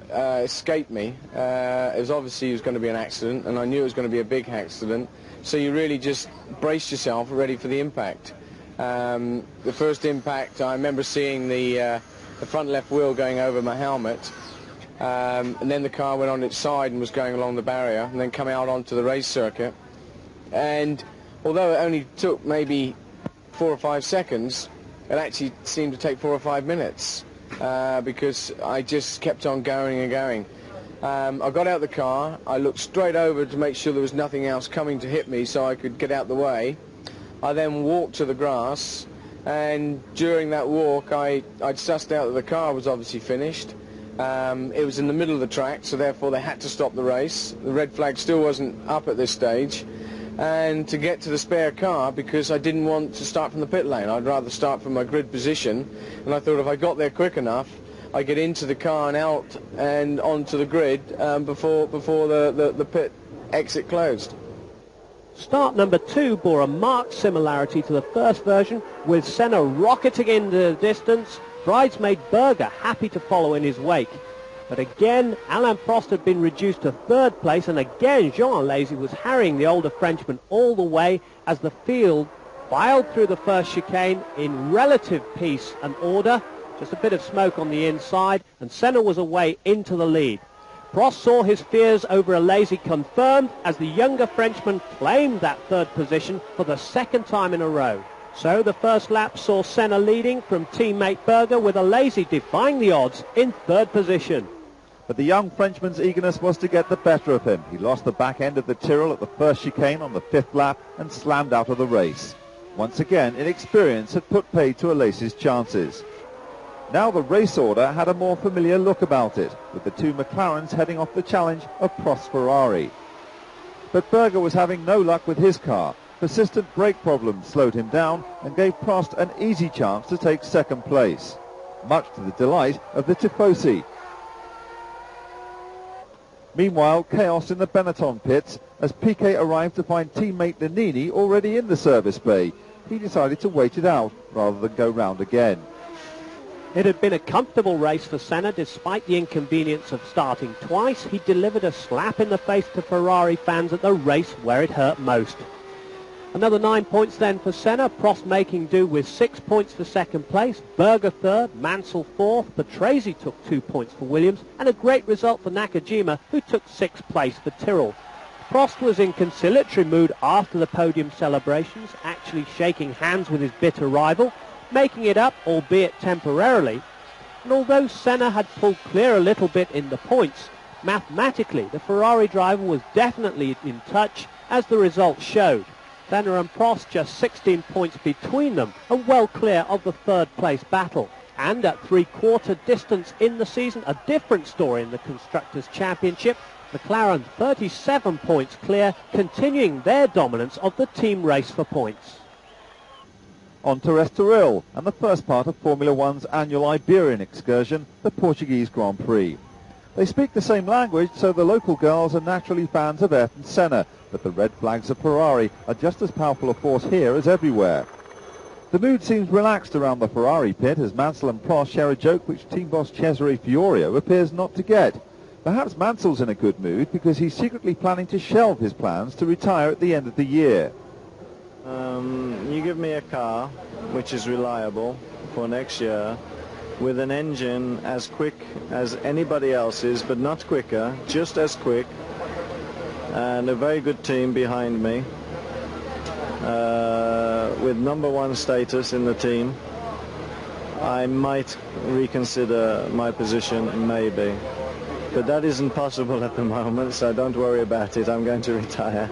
escaped me, it was obviously going to be an accident, and I knew it was going to be a big accident, so you really just braced yourself ready for the impact. The first impact, I remember seeing the front left wheel going over my helmet, and then the car went on its side and was going along the barrier, and then come out onto the race circuit. And although it only took maybe 4 or 5 seconds, it actually seemed to take 4 or 5 minutes, because I just kept on going and going. I got out of the car, I looked straight over to make sure there was nothing else coming to hit me so I could get out the way. I then walked to the grass, and during that walk I'd sussed out that the car was obviously finished. It was in the middle of the track, so therefore they had to stop the race. The red flag still wasn't up at this stage. And to get to the spare car, because I didn't want to start from the pit lane. I'd rather start from my grid position, and I thought if I got there quick enough, I'd get into the car and out and onto the grid before the pit exit closed. Start number 2 bore a marked similarity to the first version, with Senna rocketing into the distance, bridesmaid Berger happy to follow in his wake. But again, Alain Prost had been reduced to 3rd place, and again Jean Alesi was harrying the older Frenchman all the way as the field filed through the first chicane in relative peace and order, just a bit of smoke on the inside, and Senna was away into the lead. Prost saw his fears over Alesi confirmed as the younger Frenchman claimed that 3rd position for the 2nd time in a row. So the first lap saw Senna leading from teammate Berger, with Alesi defying the odds in 3rd position. But the young Frenchman's eagerness was to get the better of him. He lost the back end of the Tyrrell at the first chicane on the 5th lap and slammed out of the race. Once again, inexperience had put paid to Alesi's chances. Now the race order had a more familiar look about it, with the 2 McLarens heading off the challenge of Prost's Ferrari. But Berger was having no luck with his car. Persistent brake problems slowed him down and gave Prost an easy chance to take 2nd place, much to the delight of the Tifosi. Meanwhile, chaos in the Benetton pits as Piquet arrived to find teammate Nannini already in the service bay. He decided to wait it out rather than go round again. It had been a comfortable race for Senna despite the inconvenience of starting twice. He delivered a slap in the face to Ferrari fans at the race where it hurt most. Another 9 points then for Senna, Prost making do with 6 points for 2nd place, Berger 3rd, Mansell 4th, Patrese took 2 points for Williams, and a great result for Nakajima, who took 6th place for Tyrrell. Prost was in conciliatory mood after the podium celebrations, actually shaking hands with his bitter rival, making it up, albeit temporarily. And although Senna had pulled clear a little bit in the points, mathematically the Ferrari driver was definitely in touch, as the results showed. Senna and Prost just 16 points between them, and well clear of the 3rd place battle. And at 3/4 distance in the season, a different story in the Constructors' Championship. McLaren 37 points clear, continuing their dominance of the team race for points. On to Estoril and the first part of Formula One's annual Iberian excursion, the Portuguese Grand Prix. They speak the same language, so the local girls are naturally fans of Ayrton Senna, but the red flags of Ferrari are just as powerful a force here as everywhere. The mood seems relaxed around the Ferrari pit as Mansell and Prost share a joke which team boss Cesare Fiorio appears not to get. Perhaps Mansell's in a good mood because he's secretly planning to shelve his plans to retire at the end of the year. You give me a car which is reliable for next year, with an engine as quick as anybody else's, but not quicker, just as quick, and a very good team behind me, with #1 status in the team, I might reconsider my position, maybe. But that isn't possible at the moment, so don't worry about it. I'm going to retire.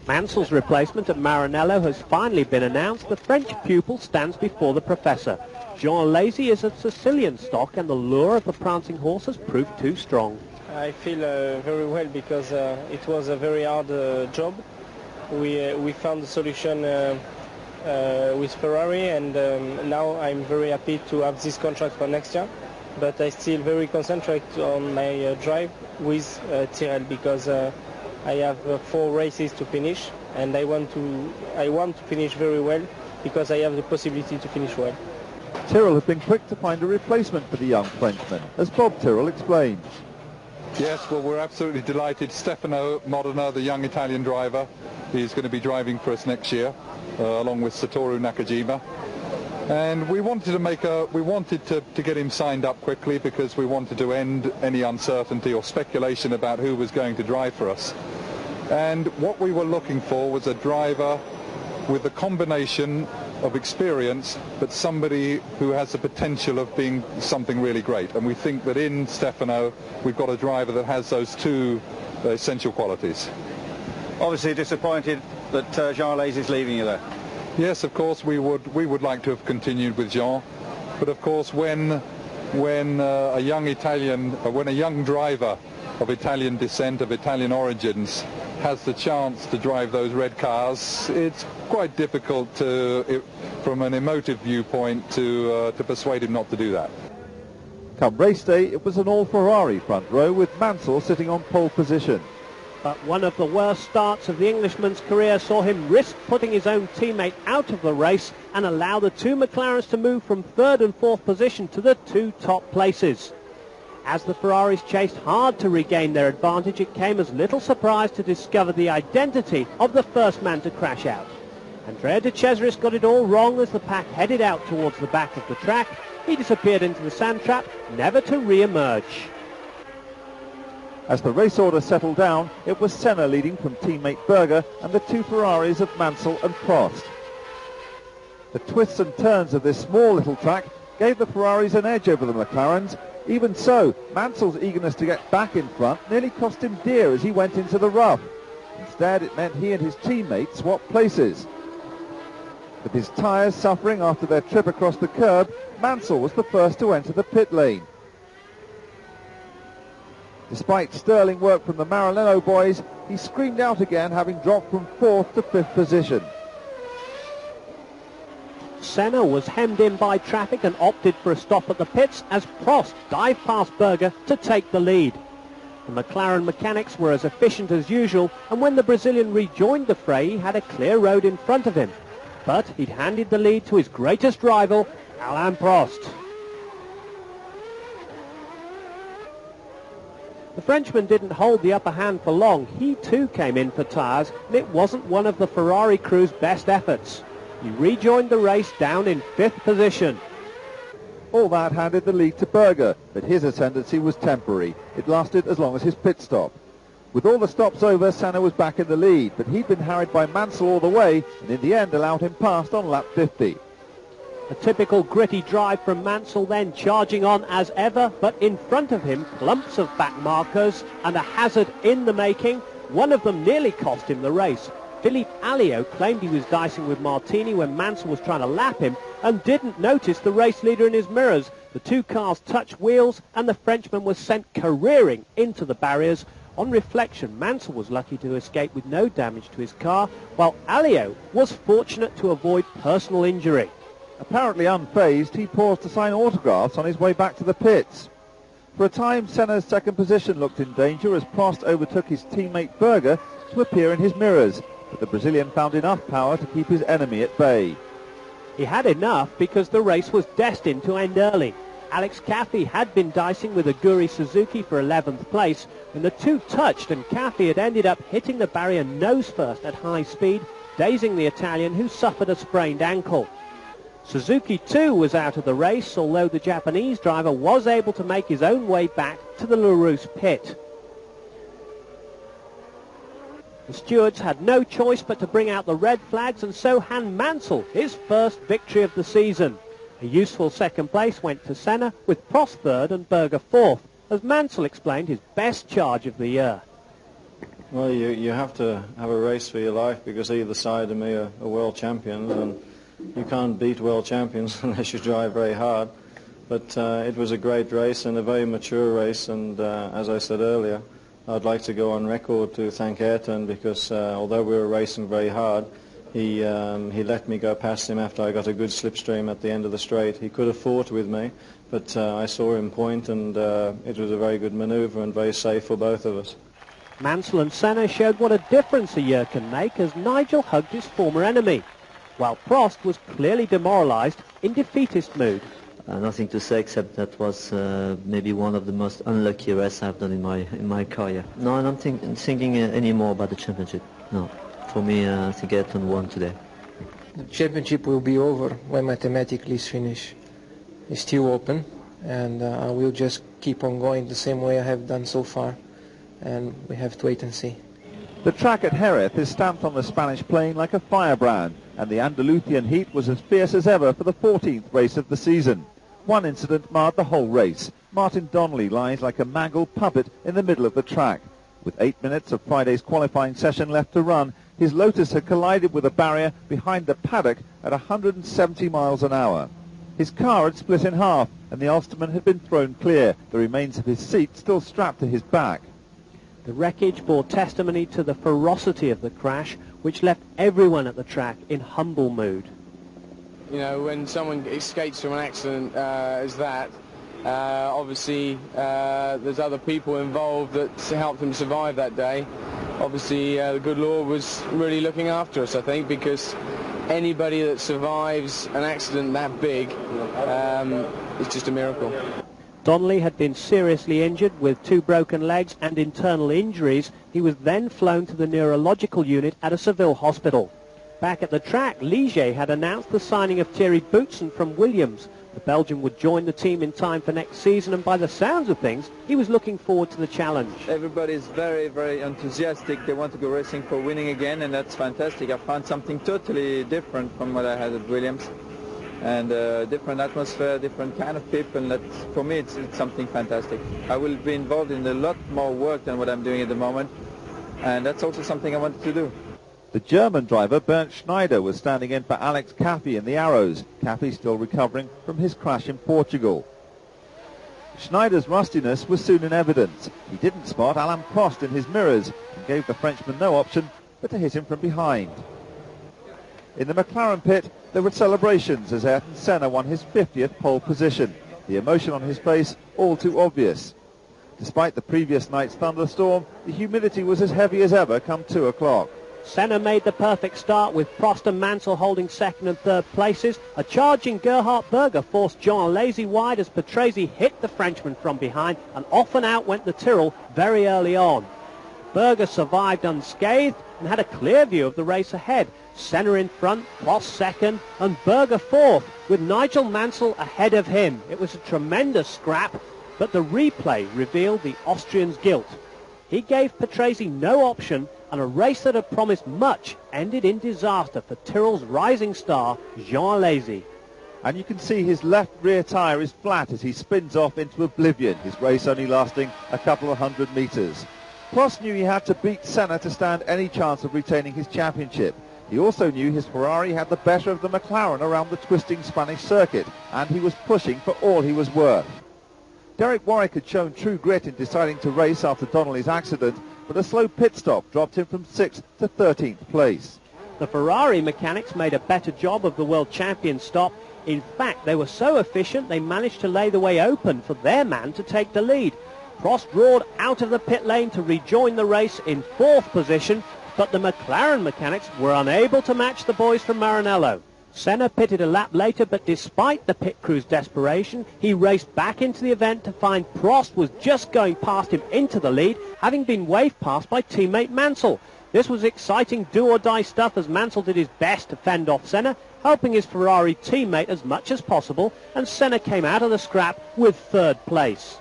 Mansell's replacement at Maranello has finally been announced. The French pupil stands before the professor. Jean Alesi is of Sicilian stock, and the lure of the prancing horse has proved too strong. I feel very well because it was a very hard job. We found a solution with Ferrari, and now I'm very happy to have this contract for next year. but I still very concentrate on my drive with Tyrrell because I have 4 races to finish, and I want to finish very well because I have the possibility to finish well. Tyrrell has been quick to find a replacement for the young Frenchman, as Bob Tyrrell explains. Yes, well, we're absolutely delighted. Stefano Modena, the young Italian driver, is going to be driving for us next year, along with Satoru Nakajima. And we wanted to get him signed up quickly because we wanted to end any uncertainty or speculation about who was going to drive for us. And what we were looking for was a driver with a combination of experience, but somebody who has the potential of being something really great. And we think that in Stefano, we've got a driver that has those 2 essential qualities. Obviously disappointed that Jean Laise is leaving you there. Yes, of course, we would like to have continued with Jean, but of course, when a young driver of Italian descent, of Italian origins, has the chance to drive those red cars, it's quite difficult from an emotive viewpoint to persuade him not to do that. Come race day, it was an all-Ferrari front row with Mansell sitting on pole position. But one of the worst starts of the Englishman's career saw him risk putting his own teammate out of the race and allow the 2 McLarens to move from 3rd and 4th position to the 2 top places. As the Ferraris chased hard to regain their advantage, it came as little surprise to discover the identity of the first man to crash out. Andrea De Cesaris got it all wrong as the pack headed out towards the back of the track. He disappeared into the sand trap, never to re-emerge. As the race order settled down, it was Senna leading from teammate Berger and the 2 Ferraris of Mansell and Prost. The twists and turns of this small little track gave the Ferraris an edge over the McLarens. Even so, Mansell's eagerness to get back in front nearly cost him dear as he went into the rough. Instead, it meant he and his teammates swapped places. With his tyres suffering after their trip across the curb, Mansell was the first to enter the pit lane. Despite sterling work from the Maranello boys, he screamed out again, having dropped from 4th to 5th position. Senna was hemmed in by traffic and opted for a stop at the pits as Prost dived past Berger to take the lead. The McLaren mechanics were as efficient as usual, and when the Brazilian rejoined the fray, he had a clear road in front of him. But he'd handed the lead to his greatest rival, Alain Prost. The Frenchman didn't hold the upper hand for long. He too came in for tyres, and it wasn't one of the Ferrari crew's best efforts. He rejoined the race down in 5th position. All that handed the lead to Berger, but his ascendancy was temporary. It lasted as long as his pit stop. With all the stops over, Senna was back in the lead, but he'd been harried by Mansell all the way, and in the end allowed him past on lap 50. A typical gritty drive from Mansell, then charging on as ever, but in front of him, clumps of back markers and a hazard in the making. One of them nearly cost him the race. Philippe Alliot claimed he was dicing with Martini when Mansell was trying to lap him and didn't notice the race leader in his mirrors. The 2 cars touched wheels and the Frenchman was sent careering into the barriers. On reflection, Mansell was lucky to escape with no damage to his car, while Alliot was fortunate to avoid personal injury. Apparently unfazed, he paused to sign autographs on his way back to the pits. For a time, Senna's 2nd position looked in danger as Prost overtook his teammate Berger to appear in his mirrors, but the Brazilian found enough power to keep his enemy at bay. He had enough because the race was destined to end early. Alex Caffey had been dicing with Aguri Suzuki for 11th place when the 2 touched, and Caffey had ended up hitting the barrier nose first at high speed, dazing the Italian, who suffered a sprained ankle. Suzuki too was out of the race, although the Japanese driver was able to make his own way back to the Larousse pit. The stewards had no choice but to bring out the red flags and so hand Mansell his first victory of the season. A useful 2nd place went to Senna, with Prost 3rd and Berger 4th, as Mansell explained his best charge of the year. Well, you have to have a race for your life because either side of me are world champions, and you can't beat world champions unless you drive very hard. But it was a great race and a very mature race, and as I said earlier, I'd like to go on record to thank Ayrton because although we were racing very hard, He let me go past him after I got a good slipstream at the end of the straight. He could have fought with me, but I saw him point, and it was a very good manoeuvre and very safe for both of us. Mansell and Senna showed what a difference a year can make as Nigel hugged his former enemy, while Prost was clearly demoralised in defeatist mood. Nothing to say except that was maybe one of the most unlucky races I've done in my career. No, I'm not thinking anymore about the championship. No, for me, I think Ayrton won today. The championship will be over when mathematically it's finished. It's still open, and I will just keep on going the same way I have done so far, and we have to wait and see. The track at Jerez is stamped on the Spanish plain like a firebrand, and the Andalusian heat was as fierce as ever for the 14th race of the season. One incident marred the whole race. Martin Donnelly lies like a mangled puppet in the middle of the track. With 8 minutes of Friday's qualifying session left to run, his Lotus had collided with a barrier behind the paddock at 170 miles an hour. His car had split in half, and the Ulsterman had been thrown clear, the remains of his seat still strapped to his back. The wreckage bore testimony to the ferocity of the crash, which left everyone at the track in humble mood. You know, when someone escapes from an accident as that, obviously there's other people involved that helped them survive that day. Obviously the good Lord was really looking after us, I think, because anybody that survives an accident that big is just a miracle. Donnelly had been seriously injured with 2 broken legs and internal injuries. He was then flown to the neurological unit at a Seville hospital. Back at the track, Ligier had announced the signing of Thierry Boutsen from Williams. The Belgian would join the team in time for next season, and by the sounds of things, he was looking forward to the challenge. Everybody is very, very enthusiastic. They want to go racing for winning again, and that's fantastic. I found something totally different from what I had at Williams. And different atmosphere, different kind of people, and that's, for me, it's something fantastic. I will be involved in a lot more work than what I'm doing at the moment, and that's also something I wanted to do. The German driver Bernd Schneider was standing in for Alex Caffey in the Arrows. Caffey still recovering from his crash in Portugal. Schneider's rustiness was soon in evidence. He didn't spot Alain Prost in his mirrors and gave the Frenchman no option but to hit him from behind. In the McLaren pit, there were celebrations as Ayrton Senna won his 50th pole position. The emotion on his face all too obvious. Despite the previous night's thunderstorm, the humidity was as heavy as ever come 2 o'clock. Senna made the perfect start with Prost and Mansell holding 2nd and 3rd places. A charging Gerhard Berger forced Jean Alesi wide as Patrese hit the Frenchman from behind, and off and out went the Tyrrell very early on. Berger survived unscathed and had a clear view of the race ahead. Senna in front, Prost 2nd, and Berger 4th, with Nigel Mansell ahead of him. It was a tremendous scrap, but the replay revealed the Austrian's guilt. He gave Patrese no option, and a race that had promised much ended in disaster for Tyrrell's rising star, Jean Alesi. And you can see his left rear tyre is flat as he spins off into oblivion, his race only lasting a couple of 100 metres. Prost knew he had to beat Senna to stand any chance of retaining his championship. He also knew his Ferrari had the better of the McLaren around the twisting Spanish circuit, and he was pushing for all he was worth. Derek Warwick had shown true grit in deciding to race after Donnelly's accident, but a slow pit stop dropped him from 6th to 13th place. The Ferrari mechanics made a better job of the world champion stop. In fact, they were so efficient they managed to lay the way open for their man to take the lead. Prost roared out of the pit lane to rejoin the race in 4th position, but the McLaren mechanics were unable to match the boys from Maranello. Senna pitted a lap later, but despite the pit crew's desperation, he raced back into the event to find Prost was just going past him into the lead, having been waved past by teammate Mansell. This was exciting do-or-die stuff as Mansell did his best to fend off Senna, helping his Ferrari teammate as much as possible, and Senna came out of the scrap with 3rd place.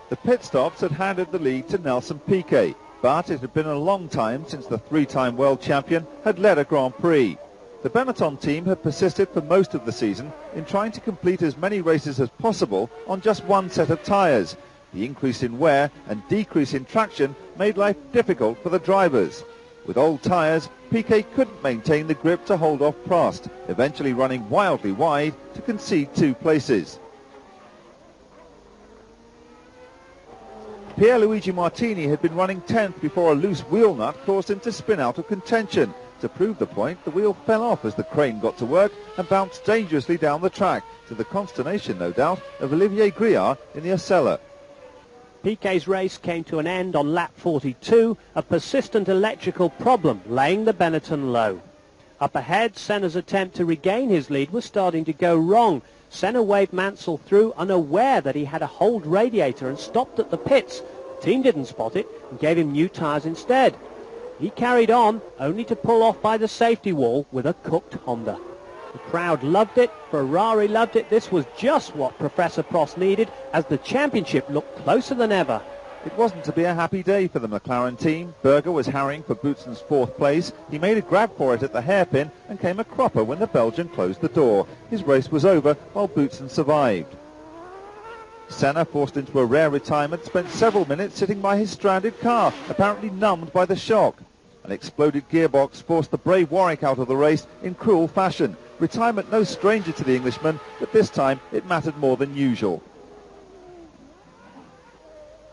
The pit stops had handed the lead to Nelson Piquet, but it had been a long time since the 3-time world champion had led a Grand Prix. The Benetton team had persisted for most of the season in trying to complete as many races as possible on just one set of tyres. The increase in wear and decrease in traction made life difficult for the drivers. With old tyres, Piquet couldn't maintain the grip to hold off Prost, eventually running wildly wide to concede 2 places. Pierluigi Martini had been running 10th before a loose wheel nut caused him to spin out of contention. To prove the point, the wheel fell off as the crane got to work and bounced dangerously down the track, to the consternation, no doubt, of Olivier Griard in the Ocella. Piquet's race came to an end on lap 42, a persistent electrical problem laying the Benetton low. Up ahead, Senna's attempt to regain his lead was starting to go wrong. Senna waved Mansell through, unaware that he had a hold radiator, and stopped at the pits. The team didn't spot it and gave him new tyres instead. He carried on, only to pull off by the safety wall with a cooked Honda. The crowd loved it, Ferrari loved it. This was just what Professor Prost needed, as the championship looked closer than ever. It wasn't to be a happy day for the McLaren team. Berger was harrying for Boutsen's fourth place. He made a grab for it at the hairpin and came a cropper when the Belgian closed the door. His race was over while Boutsen survived. Senna, forced into a rare retirement, spent several minutes sitting by his stranded car, apparently numbed by the shock. An exploded gearbox forced the brave Warwick out of the race in cruel fashion. Retirement no stranger to the Englishman, but this time it mattered more than usual.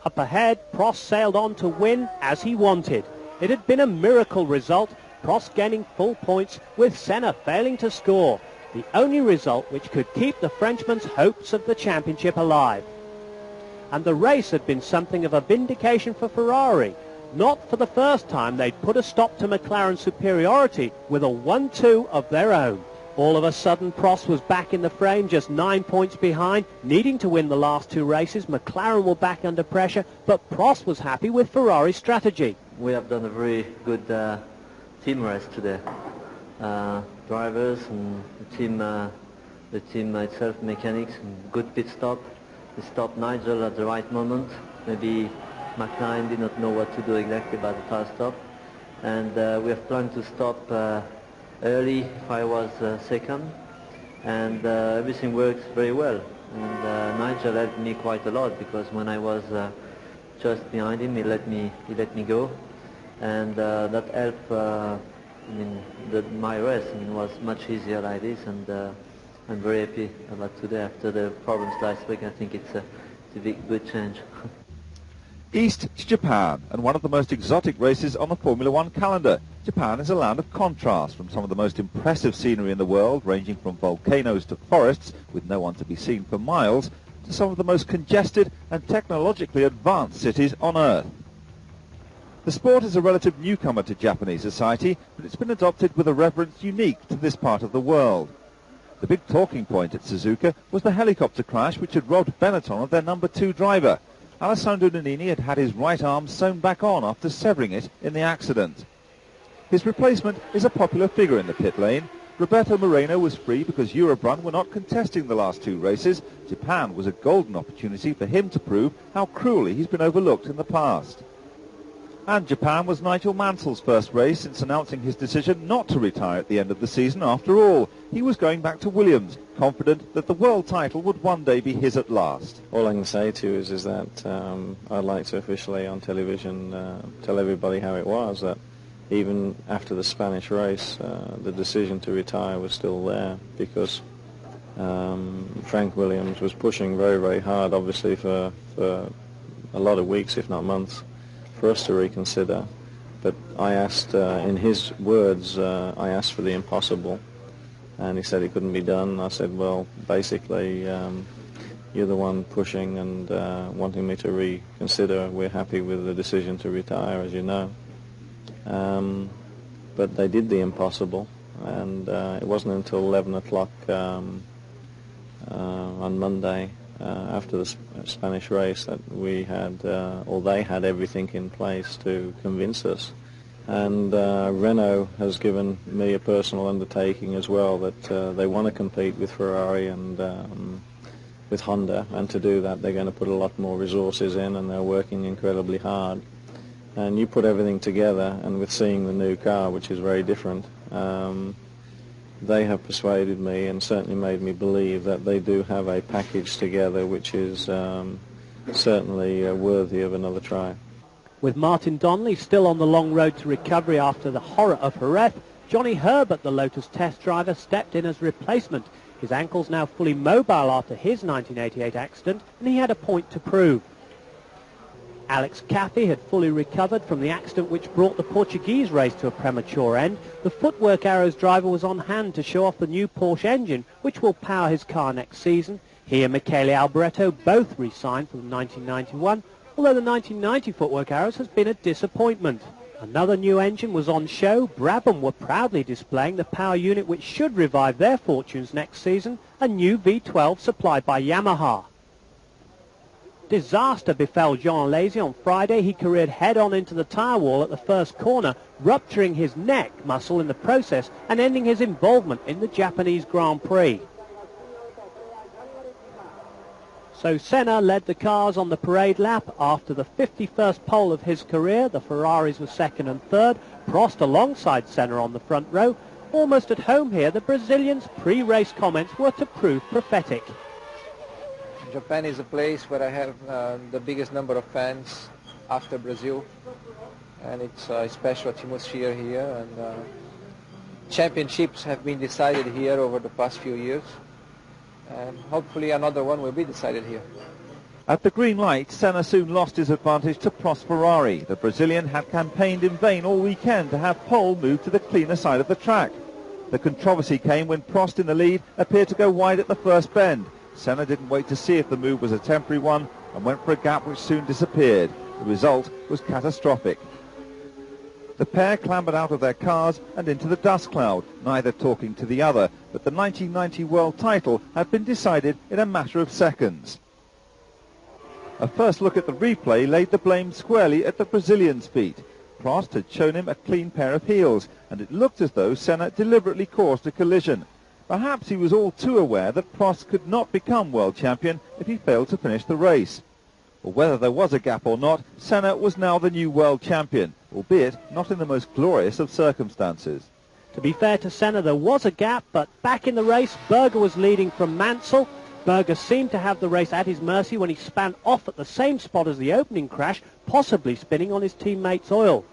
Up ahead, Prost sailed on to win as he wanted. It had been a miracle result, Prost gaining full points with Senna failing to score. The only result which could keep the Frenchman's hopes of the championship alive. And the race had been something of a vindication for Ferrari. Not for the first time they'd put a stop to McLaren's superiority with a 1-2 of their own. All of a sudden, Prost was back in the frame, just 9 points behind, needing to win the last two races. McLaren were back under pressure, but Prost was happy with Ferrari's strategy. We have done a very good team race today. Drivers and the team itself, mechanics, good pit stop. We stopped Nigel at the right moment. Maybe McLaren did not know what to do exactly about the tire stop, and we have planned to stop early if I was second, and everything works very well. And Nigel helped me quite a lot, because when I was just behind him, he let me go, and that helped. My race was much easier like this, and I'm very happy about today. After the problems last week, I think it's a good change. East to Japan, and one of the most exotic races on the Formula One calendar. Japan is a land of contrast, from some of the most impressive scenery in the world, ranging from volcanoes to forests with no one to be seen for miles, to some of the most congested and technologically advanced cities on Earth. The sport is a relative newcomer to Japanese society, but it's been adopted with a reverence unique to this part of the world. The big talking point at Suzuka was the helicopter crash which had robbed Benetton of their number 2 driver. Alessandro Nannini had had his right arm sewn back on after severing it in the accident. His replacement is a popular figure in the pit lane. Roberto Moreno was free because Eurobrun were not contesting the last 2 races. Japan was a golden opportunity for him to prove how cruelly he's been overlooked in the past. And Japan was Nigel Mansell's first race since announcing his decision not to retire at the end of the season after all. He was going back to Williams, confident that the world title would one day be his at last. All I can say to you is that I'd like to officially on television tell everybody how it was, that even after the Spanish race, the decision to retire was still there, because Frank Williams was pushing very, very hard, obviously for a lot of weeks, if not months, for us to reconsider. But I asked, in his words, I asked for the impossible, and he said it couldn't be done. I said, well, basically, you're the one pushing and wanting me to reconsider. We're happy with the decision to retire, as you know. But they did the impossible, and it wasn't until 11 o'clock on Monday, after the Spanish race, that we had, or they had everything in place to convince us. And Renault has given me a personal undertaking as well, that they want to compete with Ferrari and with Honda, and to do that they're going to put a lot more resources in, and they're working incredibly hard. And you put everything together, and with seeing the new car, which is very different, they have persuaded me and certainly made me believe that they do have a package together which is certainly worthy of another try. With Martin Donnelly still on the long road to recovery after the horror of Jerez, Johnny Herbert, the Lotus test driver, stepped in as replacement. His ankle's now fully mobile after his 1988 accident, and he had a point to prove. Alex Caffey had fully recovered from the accident which brought the Portuguese race to a premature end. The Footwork Arrows driver was on hand to show off the new Porsche engine, which will power his car next season. He and Michele Alboreto both re-signed for the 1991, although the 1990 Footwork Arrows has been a disappointment. Another new engine was on show. Brabham were proudly displaying the power unit which should revive their fortunes next season, a new V12 supplied by Yamaha. Disaster befell Jean Alesi on Friday. He careered head-on into the tyre wall at the first corner, rupturing his neck muscle in the process and ending his involvement in the Japanese Grand Prix. So Senna led the cars on the parade lap after the 51st pole of his career. The Ferraris were second and third. Prost alongside Senna on the front row. Almost at home here, the Brazilian's pre-race comments were to prove prophetic. Japan is a place where I have the biggest number of fans after Brazil, and it's a special atmosphere here, and championships have been decided here over the past few years, and hopefully another one will be decided here. At the green light, Senna soon lost his advantage to Prost Ferrari. The Brazilian had campaigned in vain all weekend to have pole move to the cleaner side of the track. The controversy came when Prost in the lead appeared to go wide at the first bend. Senna didn't wait to see if the move was a temporary one and went for a gap which soon disappeared. The result was catastrophic. The pair clambered out of their cars and into the dust cloud, neither talking to the other, but the 1990 world title had been decided in a matter of seconds. A first look at the replay laid the blame squarely at the Brazilian's feet. Prost had shown him a clean pair of heels, and it looked as though Senna deliberately caused a collision. Perhaps he was all too aware that Prost could not become world champion if he failed to finish the race. Or whether there was a gap or not, Senna was now the new world champion, albeit not in the most glorious of circumstances. To be fair to Senna, there was a gap, but back in the race, Berger was leading from Mansell. Berger seemed to have the race at his mercy when he span off at the same spot as the opening crash, possibly spinning on his teammate's oil.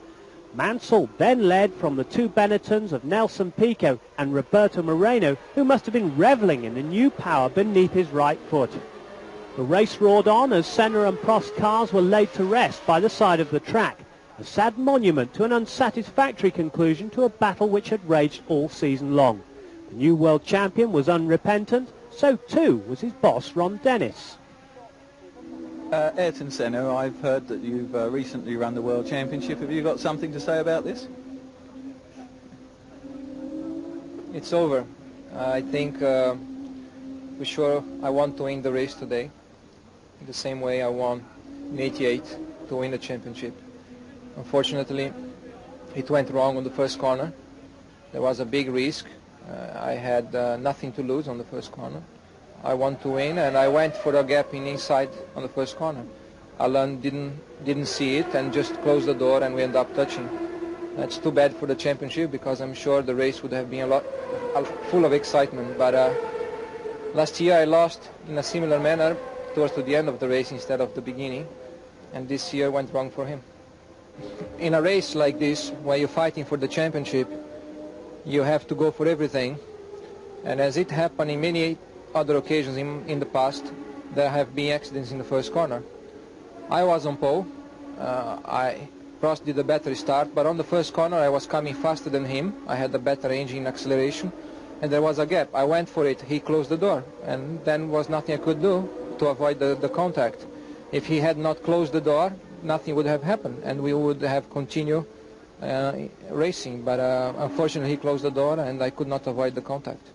Mansell then led from the two Benettons of Nelson Pico and Roberto Moreno, who must have been revelling in the new power beneath his right foot. The race roared on as Senna and Prost's cars were laid to rest by the side of the track, a sad monument to an unsatisfactory conclusion to a battle which had raged all season long. The new world champion was unrepentant, so too was his boss Ron Dennis. Ayrton Senna, I've heard that you've recently run the World Championship. Have you got something to say about this? It's over. I think for sure I want to win the race today, the same way I won in '88 to win the championship. Unfortunately, it went wrong on the first corner. There was a big risk. I had nothing to lose on the first corner. I want to win, and I went for a gap in inside on the first corner. Alain didn't see it and just closed the door, and we ended up touching. That's too bad for the championship, because I'm sure the race would have been full of excitement. But last year I lost in a similar manner towards the end of the race instead of the beginning, and this year went wrong for him. In a race like this, where you're fighting for the championship, you have to go for everything, and as it happened in many other occasions in the past, there have been accidents in the first corner. I was on pole. Prost did a better start, but on the first corner I was coming faster than him. I had a better engine acceleration, and there was a gap. I went for it. He closed the door, and then was nothing I could do to avoid the contact. If he had not closed the door, nothing would have happened, and we would have continued racing. But unfortunately, he closed the door, and I could not avoid the contact.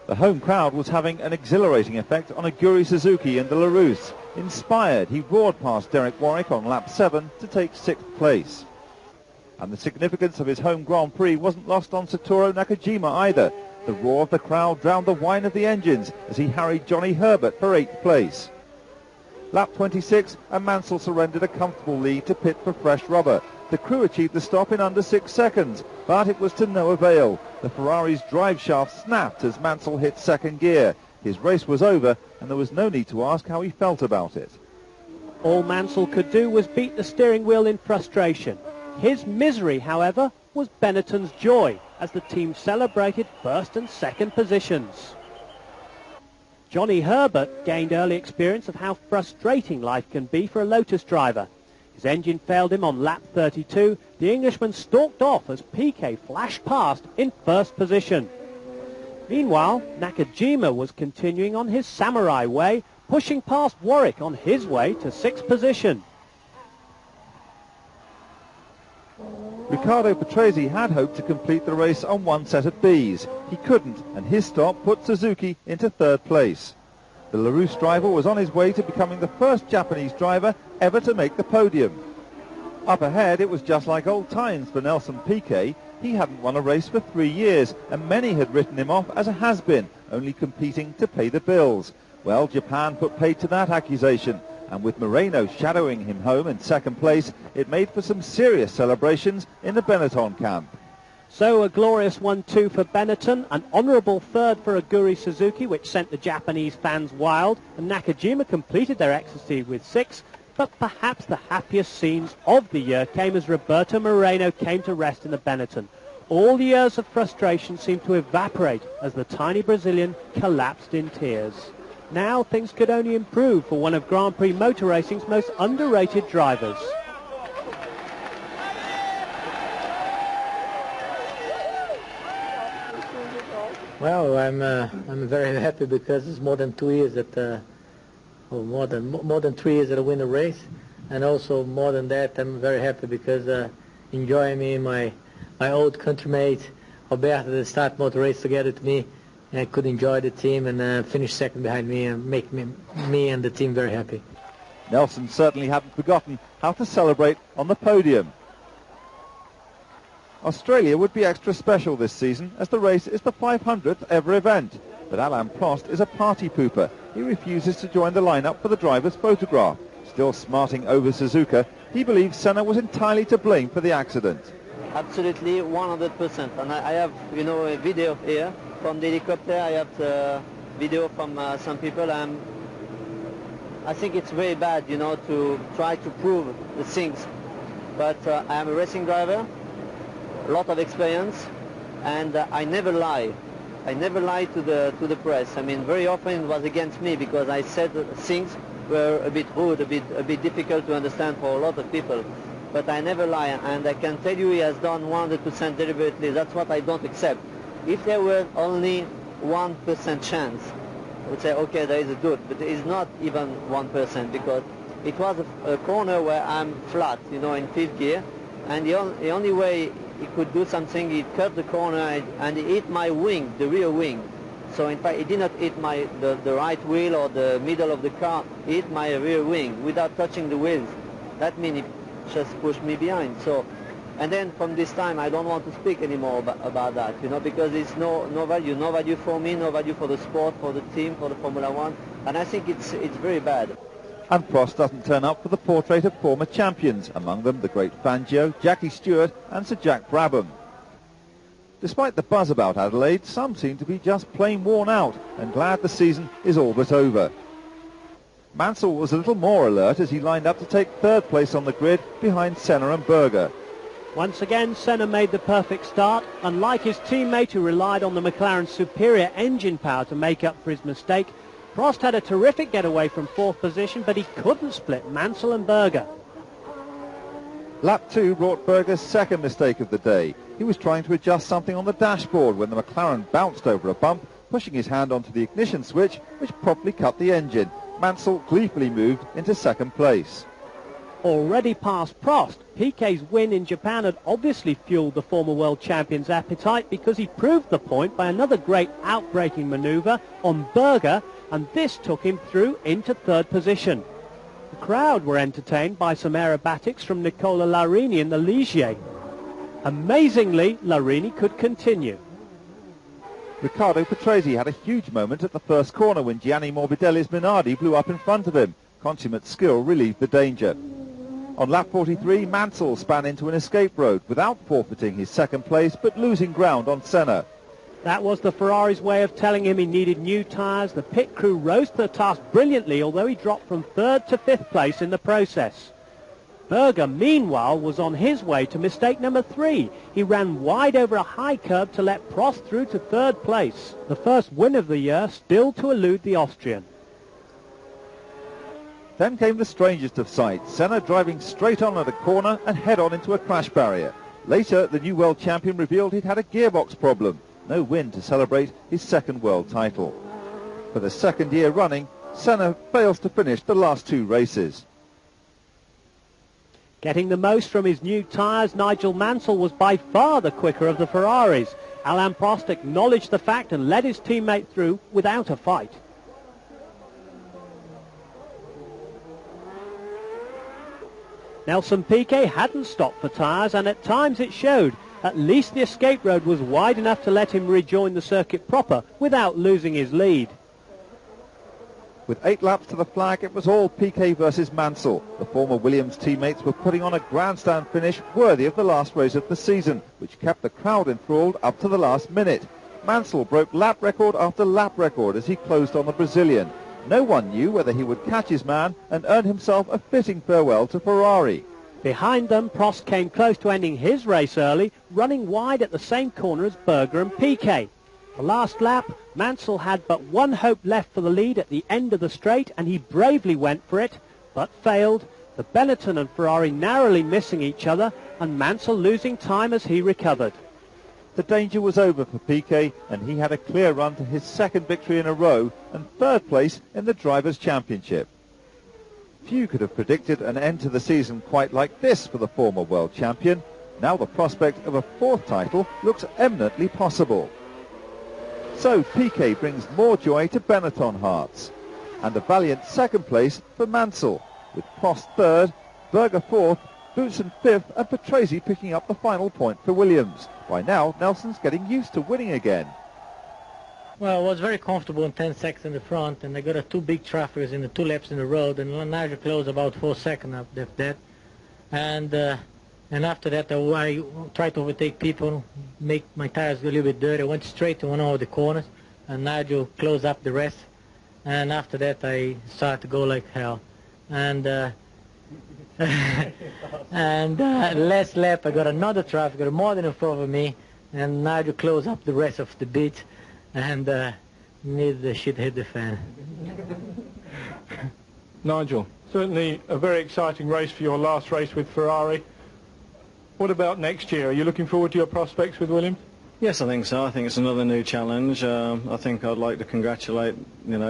The home crowd was having an exhilarating effect on Aguri Suzuki and the Larousse. Inspired, he roared past Derek Warwick on lap 7 to take 6th place. And the significance of his home Grand Prix wasn't lost on Satoru Nakajima either. The roar of the crowd drowned the whine of the engines as he harried Johnny Herbert for 8th place. Lap 26, and Mansell surrendered a comfortable lead to pit for fresh rubber. The crew achieved the stop in under 6 seconds, but it was to no avail. The Ferrari's drive shaft snapped as Mansell hit second gear. His race was over, and there was no need to ask how he felt about it. All Mansell could do was beat the steering wheel in frustration. His misery, however, was Benetton's joy as the team celebrated first and second positions. Johnny Herbert gained early experience of how frustrating life can be for a Lotus driver. His engine failed him on lap 32. The Englishman stalked off as Piquet flashed past in first position. Meanwhile, Nakajima was continuing on his samurai way, pushing past Warwick on his way to sixth position. Riccardo Patrese had hoped to complete the race on one set of Bs. He couldn't, and his stop put Suzuki into third place. The Larousse driver was on his way to becoming the first Japanese driver ever to make the podium. Up ahead, it was just like old times for Nelson Piquet. He hadn't won a race for 3 years, and many had written him off as a has-been, only competing to pay the bills. Well, Japan put paid to that accusation, and with Moreno shadowing him home in second place, it made for some serious celebrations in the Benetton camp. So a glorious 1-2 for Benetton, an honourable third for Aguri Suzuki, which sent the Japanese fans wild, and Nakajima completed their ecstasy with 6. But perhaps the happiest scenes of the year came as Roberto Moreno came to rest in the Benetton. All the years of frustration seemed to evaporate as the tiny Brazilian collapsed in tears. Now things could only improve for one of Grand Prix motor racing's most underrated drivers. Well, I'm very happy because it's more than 2 years that, or more than 3 years that I win a race, and also more than that, I'm very happy because enjoying me, my old countrymate Roberto that start motor race together to me, and I could enjoy the team and finish second behind me and make me and the team very happy. Nelson certainly hadn't forgotten how to celebrate on the podium. Australia would be extra special this season as the race is the 500th ever event. But Alain Prost is a party pooper. He refuses to join the lineup for the driver's photograph. Still smarting over Suzuka, he believes Senna was entirely to blame for the accident. Absolutely, 100%. And I have, a video here from the helicopter. I have the video from some people. I think it's very bad, to try to prove the things. But I am a racing driver, a lot of experience, and I never lie. I never lie to the press. I mean, very often it was against me because I said things were a bit rude, a bit difficult to understand for a lot of people. But I never lie, and I can tell you he has done 100% deliberately. That's what I don't accept. If there were only 1% chance, I would say, okay, there is a doubt, but it is not even 1% because it was a corner where I'm flat, in fifth gear, and the only way he could do something, he cut the corner and he hit my wing, the rear wing. So in fact, he did not hit the right wheel or the middle of the car, he hit my rear wing without touching the wheels. That means he just pushed me behind. So, and then from this time, I don't want to speak anymore about that, because it's no value for me, no value for the sport, for the team, for the Formula One, and I think it's very bad. And Prost doesn't turn up for the portrait of former champions, among them the great Fangio, Jackie Stewart and Sir Jack Brabham. Despite the buzz about Adelaide, some seem to be just plain worn out and glad the season is all but over. Mansell was a little more alert as he lined up to take third place on the grid behind Senna and Berger. Once again, Senna made the perfect start. Unlike his teammate who relied on the McLaren's superior engine power to make up for his mistake, Prost had a terrific getaway from fourth position, but he couldn't split Mansell and Berger. Lap 2 brought Berger's second mistake of the day. He was trying to adjust something on the dashboard when the McLaren bounced over a bump, pushing his hand onto the ignition switch, which promptly cut the engine. Mansell gleefully moved into second place. Already past Prost, Piquet's win in Japan had obviously fueled the former world champion's appetite because he proved the point by another great outbraking manoeuvre on Berger, and this took him through into third position. The crowd were entertained by some aerobatics from Nicola Larini in the Ligier. Amazingly, Larini could continue. Riccardo Patrese had a huge moment at the first corner when Gianni Morbidelli's Minardi blew up in front of him. Consummate skill relieved the danger. On lap 43, Mansell span into an escape road without forfeiting his second place but losing ground on Senna. That was the Ferrari's way of telling him he needed new tyres. The pit crew rose to the task brilliantly, although he dropped from third to fifth place in the process. Berger, meanwhile, was on his way to mistake number 3. He ran wide over a high curb to let Prost through to third place. The first win of the year still to elude the Austrian. Then came the strangest of sights, Senna driving straight on at a corner and head-on into a crash barrier. Later, the new world champion revealed he'd had a gearbox problem. No win to celebrate his second world title. For the second year running, Senna fails to finish the last two races. Getting the most from his new tyres, Nigel Mansell was by far the quicker of the Ferraris. Alain Prost acknowledged the fact and led his teammate through without a fight. Nelson Piquet hadn't stopped for tyres, and at times it showed. At least the escape road was wide enough to let him rejoin the circuit proper without losing his lead. With 8 laps to the flag, it was all Piquet versus Mansell. The former Williams teammates were putting on a grandstand finish worthy of the last race of the season, which kept the crowd enthralled up to the last minute. Mansell broke lap record after lap record as he closed on the Brazilian. No one knew whether he would catch his man and earn himself a fitting farewell to Ferrari. Behind them, Prost came close to ending his race early, running wide at the same corner as Berger and Piquet. The last lap, Mansell had but one hope left for the lead at the end of the straight, and he bravely went for it, but failed, the Benetton and Ferrari narrowly missing each other, and Mansell losing time as he recovered. The danger was over for Piquet, and he had a clear run to his second victory in a row and third place in the Drivers' Championship. Few could have predicted an end to the season quite like this for the former world champion. Now the prospect of a fourth title looks eminently possible. So Piquet brings more joy to Benetton hearts. And a valiant second place for Mansell, with Prost third, Berger fourth, Boutsen fifth, and Patrese picking up the final point for Williams. By now, Nelson's getting used to winning again. Well, I was very comfortable in 10 seconds in the front, and I got two big traffics in the 2 laps in the road, and Nigel closed about 4 seconds after that. And after that, I tried to overtake people, make my tires a little bit dirty. I went straight to one of the corners, and Nigel closed up the rest. And after that, I started to go like hell. And last lap, I got another traffic, got more than in front of me, and Nigel closed up the rest of the beat, and needed the shit hit the fan. Nigel, certainly a very exciting race for your last race with Ferrari. What about next year? Are you looking forward to your prospects with Williams? Yes, I think so. I think it's another new challenge. I think I'd like to congratulate,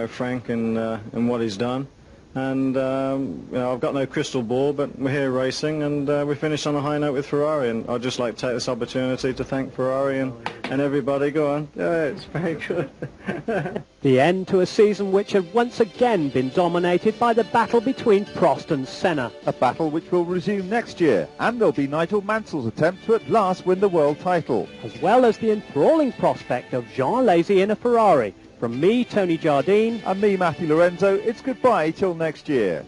Frank in what he's done. And I've got no crystal ball, but we're here racing, and we finished on a high note with Ferrari. And I'd just like to take this opportunity to thank Ferrari and everybody. Go on. Yeah, it's very good. The end to a season which had once again been dominated by the battle between Prost and Senna. A battle which will resume next year, and there'll be Nigel Mansell's attempt to at last win the world title. As well as the enthralling prospect of Jean Alesi in a Ferrari. From me, Tony Jardine. And me, Matthew Lorenzo, it's goodbye till next year.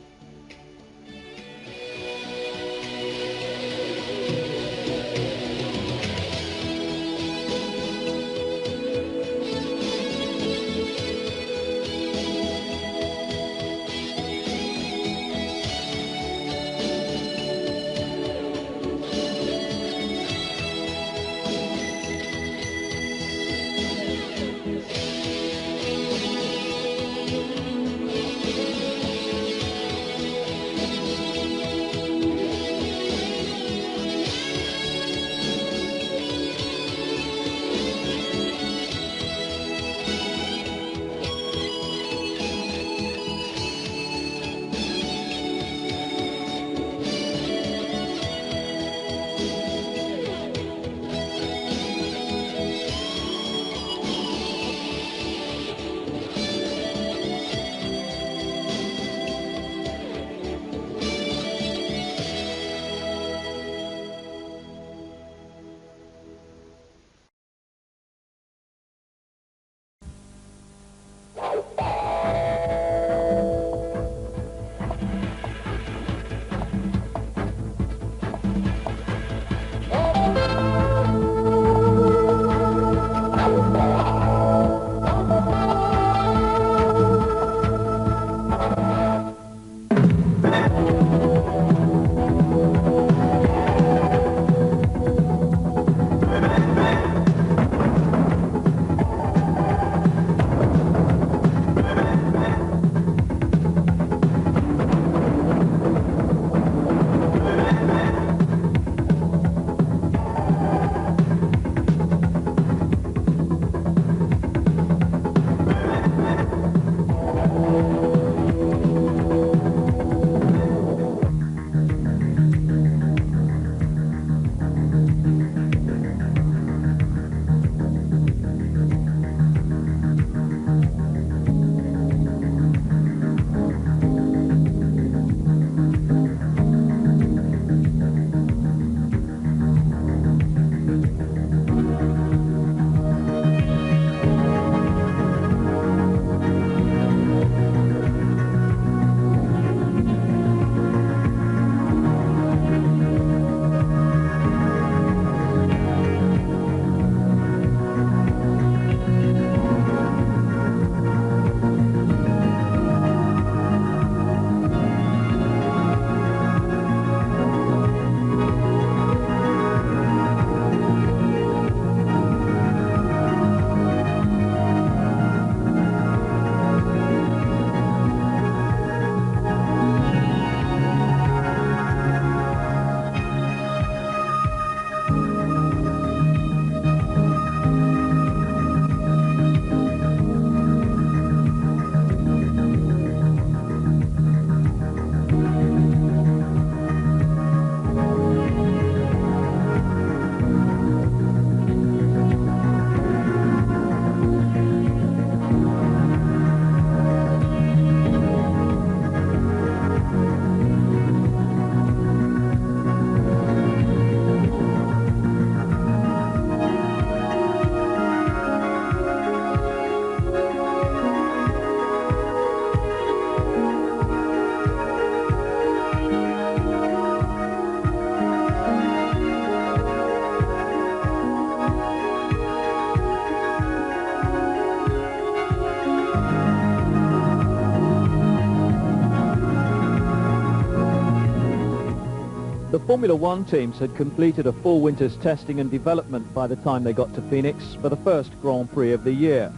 Formula One teams had completed a full winter's testing and development by the time they got to Phoenix for the first Grand Prix of the year.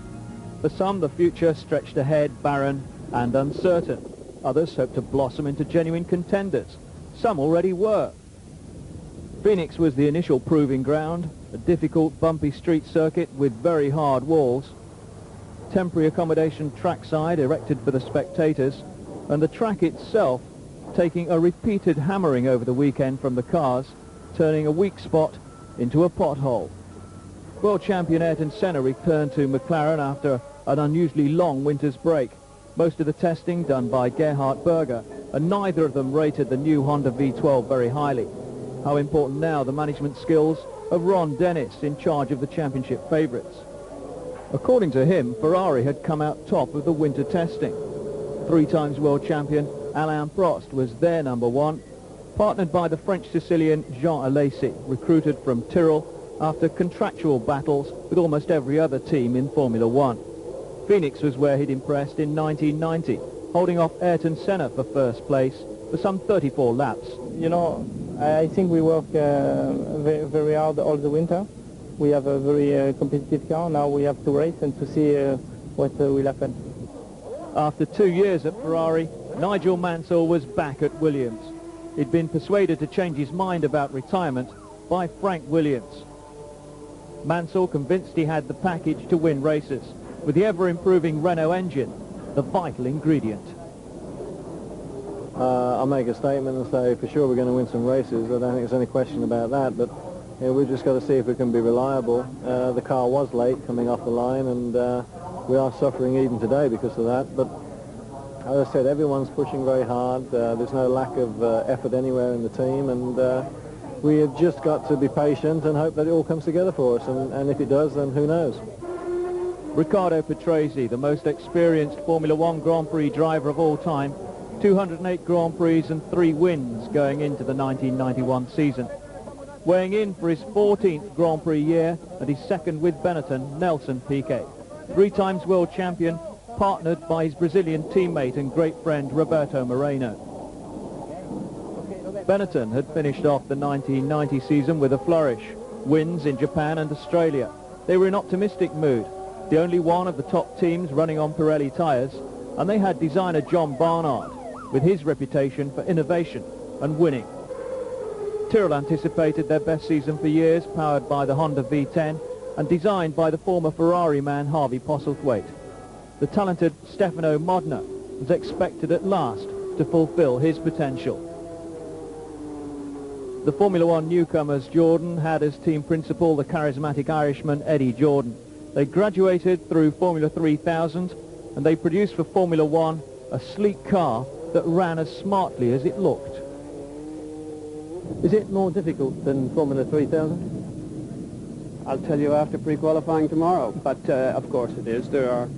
For some, the future stretched ahead barren and uncertain. Others hoped to blossom into genuine contenders. Some already were. Phoenix was the initial proving ground, a difficult, bumpy street circuit with very hard walls, temporary accommodation trackside erected for the spectators, and the track itself taking a repeated hammering over the weekend from the cars, turning a weak spot into a pothole. World champion Ayrton Senna returned to McLaren after an unusually long winter's break. Most of the testing done by Gerhard Berger, and neither of them rated the new Honda V12 very highly. How important now the management skills of Ron Dennis, in charge of the championship favourites. According to him, Ferrari had come out top of the winter testing. 3 times world champion Alain Prost was their number one, partnered by the French-Sicilian Jean Alesi, recruited from Tyrrell after contractual battles with almost every other team in Formula One. Phoenix was where he'd impressed in 1990, holding off Ayrton Senna for first place for some 34 laps. You know, I think we work very, very hard all the winter. We have a very competitive car. Now we have to race and to see what will happen. After 2 years at Ferrari, Nigel Mansell was back at Williams. He'd been persuaded to change his mind about retirement by Frank Williams. Mansell convinced he had the package to win races, with the ever-improving Renault engine, the vital ingredient. I'll make a statement and say for sure we're going to win some races. I don't think there's any question about that, but we've just got to see if we can be reliable. The car was late coming off the line, and we are suffering even today because of that. But as I said, everyone's pushing very hard. There's no lack of effort anywhere in the team, and we have just got to be patient and hope that it all comes together for us. And if it does, then who knows? Riccardo Patrese, the most experienced Formula One Grand Prix driver of all time, 208 Grand Prix and 3 wins going into the 1991 season. Weighing in for his 14th Grand Prix year and his second with Benetton, Nelson Piquet. 3 times world champion, partnered by his Brazilian teammate and great friend Roberto Moreno. Benetton had finished off the 1990 season with a flourish. Wins in Japan and Australia. They were in optimistic mood, the only one of the top teams running on Pirelli tyres, and they had designer John Barnard, with his reputation for innovation and winning. Tyrrell anticipated their best season for years, powered by the Honda V10 and designed by the former Ferrari man Harvey Postlethwaite. The talented Stefano Modena was expected at last to fulfill his potential. The Formula One newcomers Jordan had as team principal the charismatic Irishman Eddie Jordan. They graduated through Formula 3000 and they produced for Formula One a sleek car that ran as smartly as it looked. Is it more difficult than Formula 3000? I'll tell you after pre-qualifying tomorrow, but of course it is. There are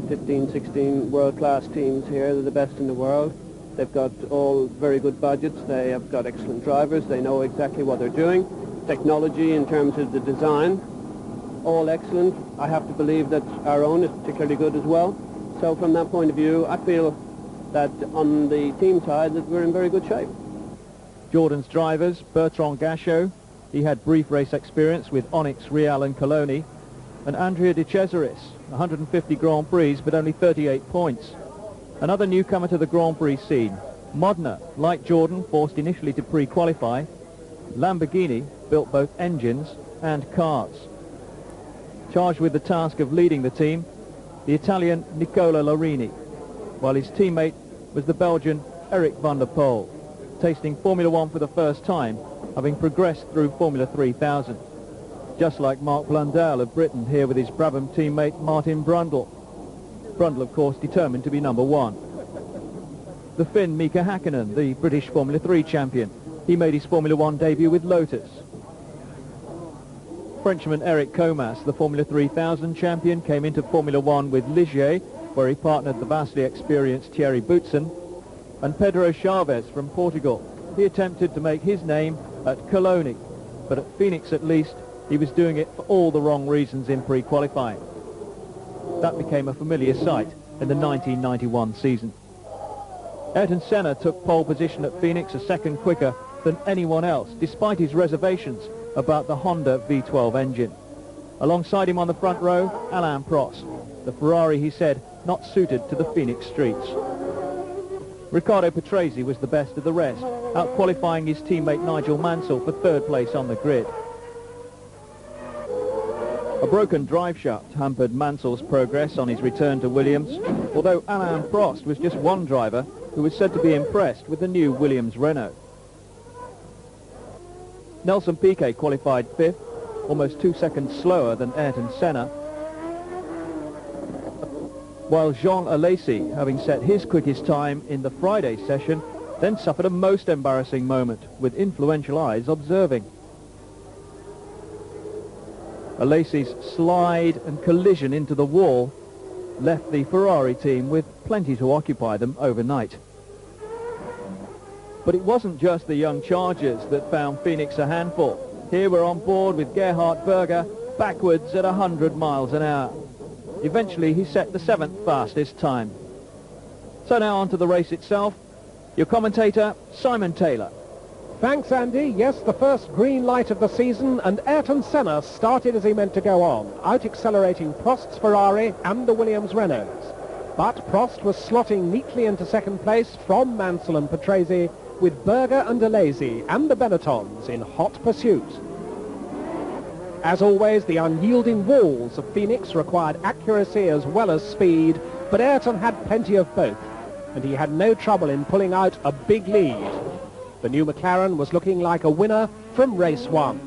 15, 16 world-class teams here. They're the best in the world. They've got all very good budgets. They have got excellent drivers. They know exactly what they're doing. Technology in terms of the design, all excellent. I have to believe that our own is particularly good as well. So from that point of view, I feel that on the team side that we're in very good shape. Jordan's drivers, Bertrand Gachot, he had brief race experience with Onyx, Real and Coloni, and Andrea De Cesaris, 150 Grand Prix but only 38 points. Another newcomer to the Grand Prix scene, Modena, like Jordan, forced initially to pre-qualify. Lamborghini built both engines and cars. Charged with the task of leading the team, the Italian Nicola Larini, while his teammate was the Belgian Eric van der Poel, tasting Formula One for the first time, having progressed through Formula 3000. Just like Mark Blundell of Britain, here with his Brabham teammate Martin Brundle. Brundle, of course, determined to be number one. The Finn Mika Hakkinen, the British Formula 3 champion. He made his Formula One debut with Lotus. Frenchman Eric Comas, the Formula 3000 champion, came into Formula One with Ligier, where he partnered the vastly experienced Thierry Boutsen. And Pedro Chavez from Portugal. He attempted to make his name at Coloni, but at Phoenix at least, he was doing it for all the wrong reasons in pre-qualifying. That became a familiar sight in the 1991 season. Ayrton Senna took pole position at Phoenix a second quicker than anyone else, despite his reservations about the Honda V12 engine. Alongside him on the front row, Alain Prost. The Ferrari, he said, not suited to the Phoenix streets. Riccardo Patrese was the best of the rest, out-qualifying his teammate Nigel Mansell for third place on the grid. A broken drive shaft hampered Mansell's progress on his return to Williams, although Alain Prost was just one driver who was said to be impressed with the new Williams Renault. Nelson Piquet qualified fifth, almost 2 seconds slower than Ayrton Senna, while Jean Alesi, having set his quickest time in the Friday session, then suffered a most embarrassing moment, with influential eyes observing. Alesi's slide and collision into the wall left the Ferrari team with plenty to occupy them overnight. But it wasn't just the young Chargers that found Phoenix a handful. Here we're on board with Gerhard Berger backwards at 100 miles an hour. Eventually he set the 7th fastest time. So now on to the race itself. Your commentator, Simon Taylor. Thanks, Andy. Yes, the first green light of the season, and Ayrton Senna started as he meant to go on, out-accelerating Prost's Ferrari and the Williams Renaults. But Prost was slotting neatly into second place from Mansell and Patrese, with Berger and Alesi and the Benettons in hot pursuit. As always, the unyielding walls of Phoenix required accuracy as well as speed, but Ayrton had plenty of both, and he had no trouble in pulling out a big lead. The new McLaren was looking like a winner from race 1.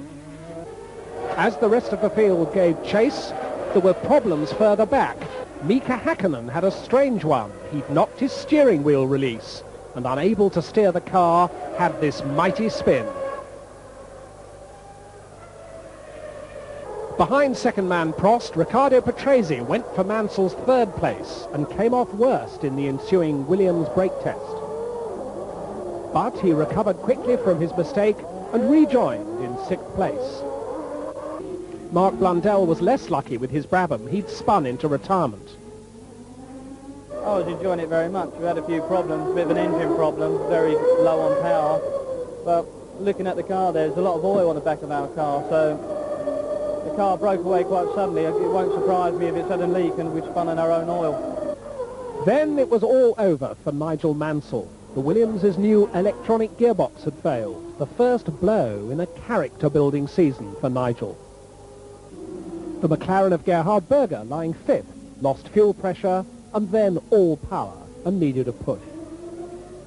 As the rest of the field gave chase, there were problems further back. Mika Hakkinen had a strange one. He'd knocked his steering wheel release, and unable to steer the car, had this mighty spin. Behind second man Prost, Riccardo Patrese went for Mansell's third place and came off worst in the ensuing Williams brake test. But he recovered quickly from his mistake and rejoined in 6th place. Mark Blundell was less lucky with his Brabham. He'd spun into retirement. I was enjoying it very much. We had a few problems, a bit of an engine problem, very low on power. But looking at the car, there's a lot of oil on the back of our car, so the car broke away quite suddenly. It won't surprise me if it's had a leak and we spun on our own oil. Then it was all over for Nigel Mansell. The Williams' new electronic gearbox had failed, the first blow in a character-building season for Nigel. The McLaren of Gerhard Berger, lying 5th, lost fuel pressure and then all power and needed a push.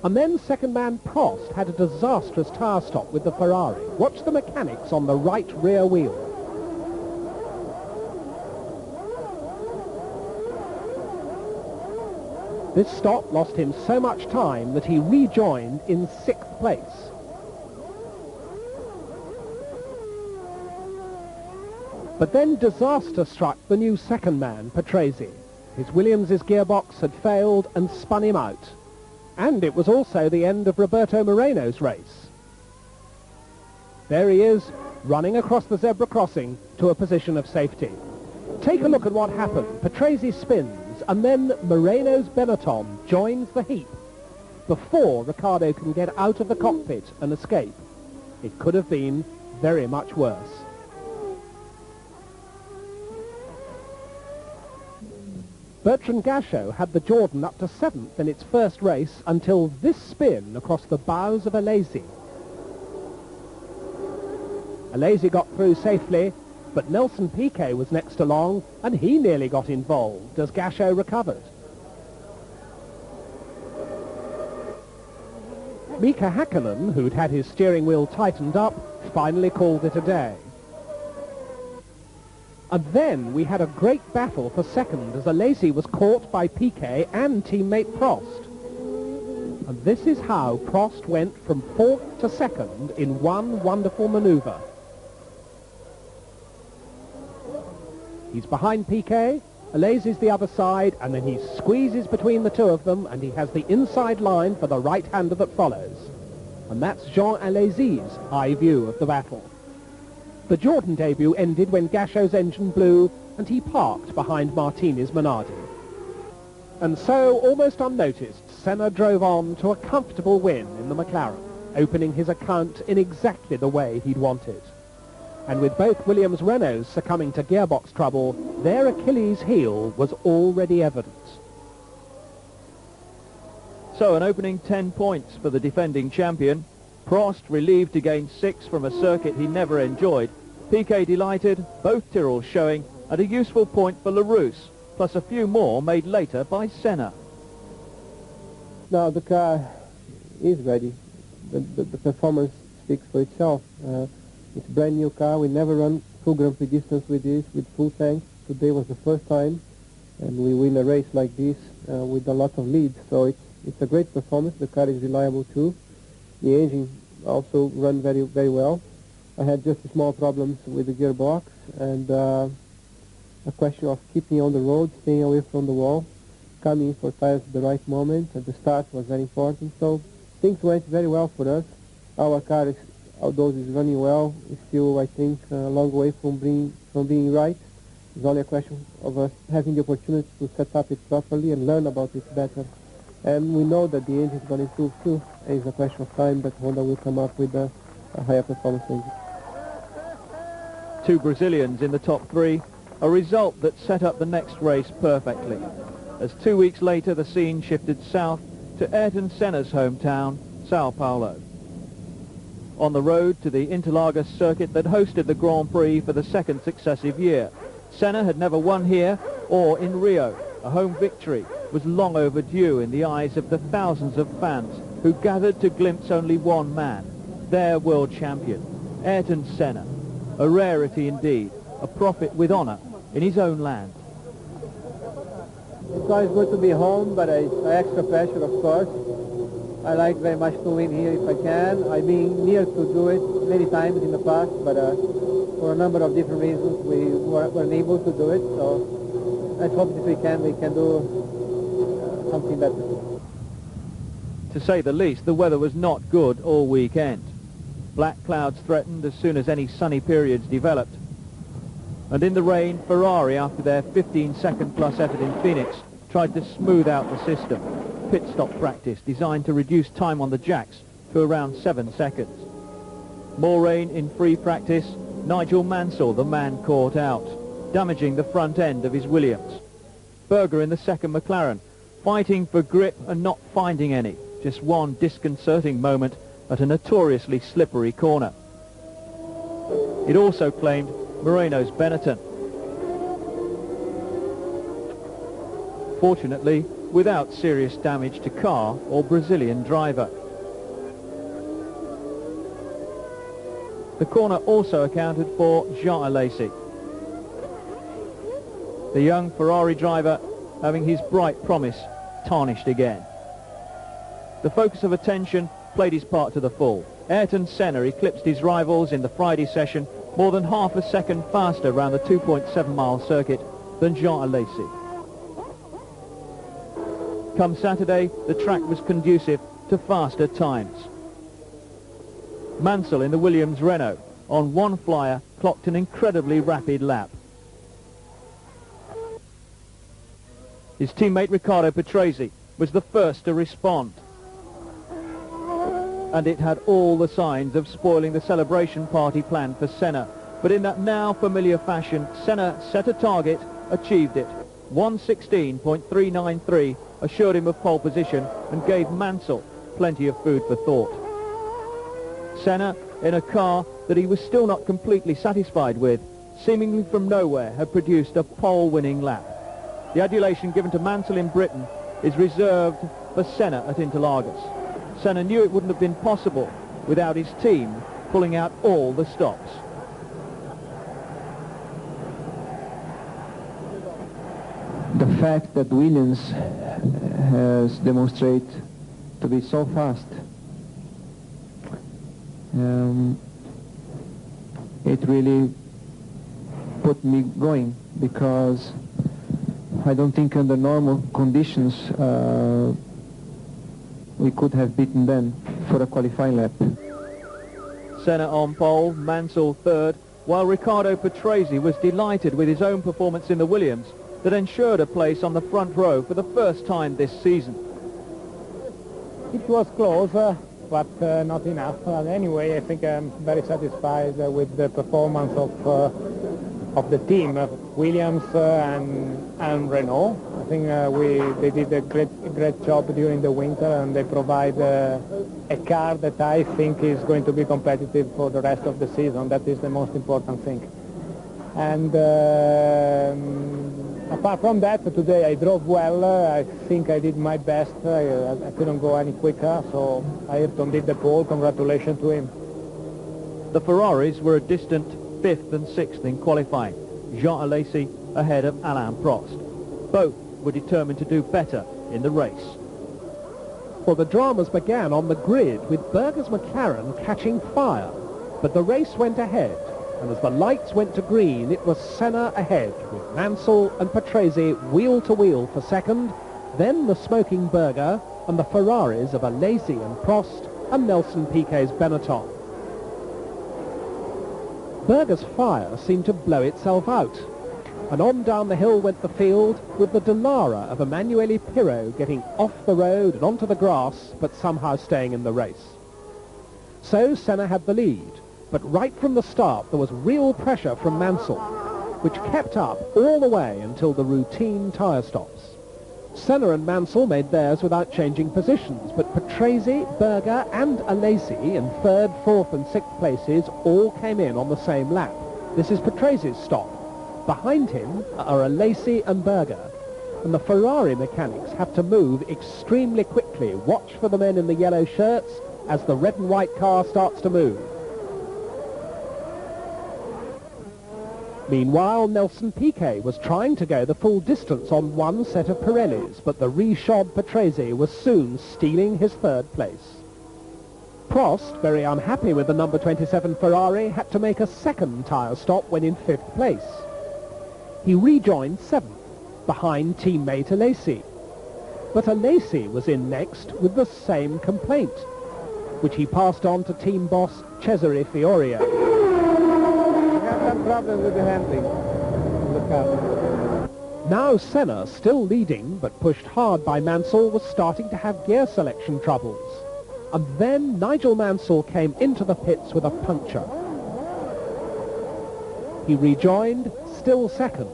And then second man Prost had a disastrous tyre stop with the Ferrari. Watch the mechanics on the right rear wheel. This stop lost him so much time that he rejoined in 6th place. But then disaster struck the new second man, Patrese. His Williams' gearbox had failed and spun him out. And it was also the end of Roberto Moreno's race. There he is, running across the zebra crossing to a position of safety. Take a look at what happened. Patrese spins, and then Moreno's Benetton joins the heap before Riccardo can get out of the cockpit and escape. It could have been very much worse. Bertrand Gachot had the Jordan up to 7th in its first race until this spin across the bows of Alesi. Alesi got through safely, but Nelson Piquet was next along, and he nearly got involved as Gachot recovered. Mika Hakkinen, who'd had his steering wheel tightened up, finally called it a day. And then we had a great battle for second as Alesi was caught by Piquet and teammate Prost. And this is how Prost went from 4th to 2nd in one wonderful manoeuvre. He's behind Piquet, Alesi's the other side, and then he squeezes between the two of them, and he has the inside line for the right-hander that follows. And that's Jean Alesi's eye view of the battle. The Jordan debut ended when Gachot's engine blew, and he parked behind Martini's Minardi. And so, almost unnoticed, Senna drove on to a comfortable win in the McLaren. opening his account in exactly the way he'd wanted. And with both Williams Renaults succumbing to gearbox trouble, their Achilles heel was already evident. So an opening 10 points for the defending champion. Prost relieved to gain 6 from a circuit he never enjoyed. Piquet delighted, both Tyrrells showing, and a useful point for Larousse, plus a few more made later by Senna. Now the car is ready. The performance speaks for itself. It's a brand new car. We never run full Grand Prix distance with this, with full tank. Today was the first time, and we win a race like this with a lot of lead. So it's a great performance. The car is reliable too. The engine also run very well. I had just small problems with the gearbox and a question of keeping on the road, staying away from the wall, coming for tires at the right moment. At the start was very important. So things went very well for us. Our car, although it's running well, is still, I think, a long way from being right. It's only a question of us having the opportunity to set up it properly and learn about it better. And we know that the engine is going to improve too. It's a question of time that Honda will come up with a higher performance engine. 2 Brazilians in the top 3, a result that set up the next race perfectly. As 2 weeks later the scene shifted south to Ayrton Senna's hometown, Sao Paulo. On the road to the Interlagos circuit that hosted the Grand Prix for the second successive year. Senna had never won here or in Rio. A home victory was long overdue in the eyes of the thousands of fans who gathered to glimpse only one man, their world champion, Ayrton Senna. A rarity indeed, a prophet with honour in his own land. It's always good to be home, but it's extra pressure, of course. I like very much to win here if I can. I've been near to do it many times in the past, but for a number of different reasons we weren't able to do it. So let's hope that we can do something better. To say the least, the weather was not good all weekend. Black clouds threatened as soon as any sunny periods developed. And in the rain, Ferrari, after their 15-second plus effort in Phoenix, tried to smooth out the system. Pit stop practice designed to reduce time on the jacks to around 7 seconds. More rain in free practice. Nigel Mansell, the man caught out, damaging the front end of his Williams. Berger in the second McLaren, fighting for grip and not finding any. Just one disconcerting moment at a notoriously slippery corner. It also claimed Moreno's Benetton. Fortunately, without serious damage to car or Brazilian driver. The corner also accounted for Jean Alesi, the young Ferrari driver having his bright promise tarnished again. The focus of attention played his part to the full. Ayrton Senna eclipsed his rivals in the Friday session more than half a second faster around the 2.7-mile circuit than Jean Alesi. Come Saturday, the track was conducive to faster times. Mansell in the Williams Renault on one flyer clocked an incredibly rapid lap. His teammate Riccardo Patrese was the first to respond. And it had all the signs of spoiling the celebration party planned for Senna. But in that now familiar fashion, Senna set a target, achieved it. 1:16.393 assured him of pole position and gave Mansell plenty of food for thought. Senna, in a car that he was still not completely satisfied with, seemingly from nowhere had produced a pole-winning lap. The adulation given to Mansell in Britain is reserved for Senna at Interlagos. Senna knew it wouldn't have been possible without his team pulling out all the stops. The fact that Williams has demonstrated to be so fast, it really put me going, because I don't think under normal conditions we could have beaten them for a qualifying lap. Senna on pole, Mansell third, while Riccardo Patrese was delighted with his own performance in the Williams that ensured a place on the front row for the first time this season. It was close. but not enough. Anyway, I think I'm very satisfied with the performance of the team, Williams and Renault. I think they did a great job during the winter, and they provide a car that I think is going to be competitive for the rest of the season. That is the most important thing. And apart from that, today I drove well. I think I did my best. I couldn't go any quicker, so Ayrton did the pole. Congratulations to him. The Ferraris were a distant 5th and 6th in qualifying. Jean Alesi ahead of Alain Prost. Both were determined to do better in the race. Well, the dramas began on the grid with Berger's McLaren catching fire, but the race went ahead, and as the lights went to green, it was Senna ahead, with Mansell and Patrese wheel-to-wheel for second, then the smoking Berger and the Ferraris of Alesi and Prost and Nelson Piquet's Benetton. Berger's fire seemed to blow itself out, and on down the hill went the field with the Delara of Emanuele Pirro getting off the road and onto the grass, but somehow staying in the race. So Senna had the lead, but right from the start there was real pressure from Mansell, which kept up all the way until the routine tyre stops. Senna and Mansell made theirs without changing positions, but Patrese, Berger and Alesi in 3rd, 4th and 6th places all came in on the same lap. This is Patrese's stop. Behind him are Alesi and Berger, and the Ferrari mechanics have to move extremely quickly. Watch for the men in the yellow shirts as the red and white car starts to move. Meanwhile, Nelson Piquet was trying to go the full distance on one set of Pirellis, but the reshod Patrese was soon stealing his 3rd place. Prost, very unhappy with the number 27 Ferrari, had to make a second tyre stop when in 5th place. He rejoined 7th, behind teammate Alesi. But Alesi was in next with the same complaint, which he passed on to team boss Cesare Fioria. Problems with the handling of the car. Now Senna, still leading but pushed hard by Mansell, was starting to have gear selection troubles. And then Nigel Mansell came into the pits with a puncture. He rejoined, still second,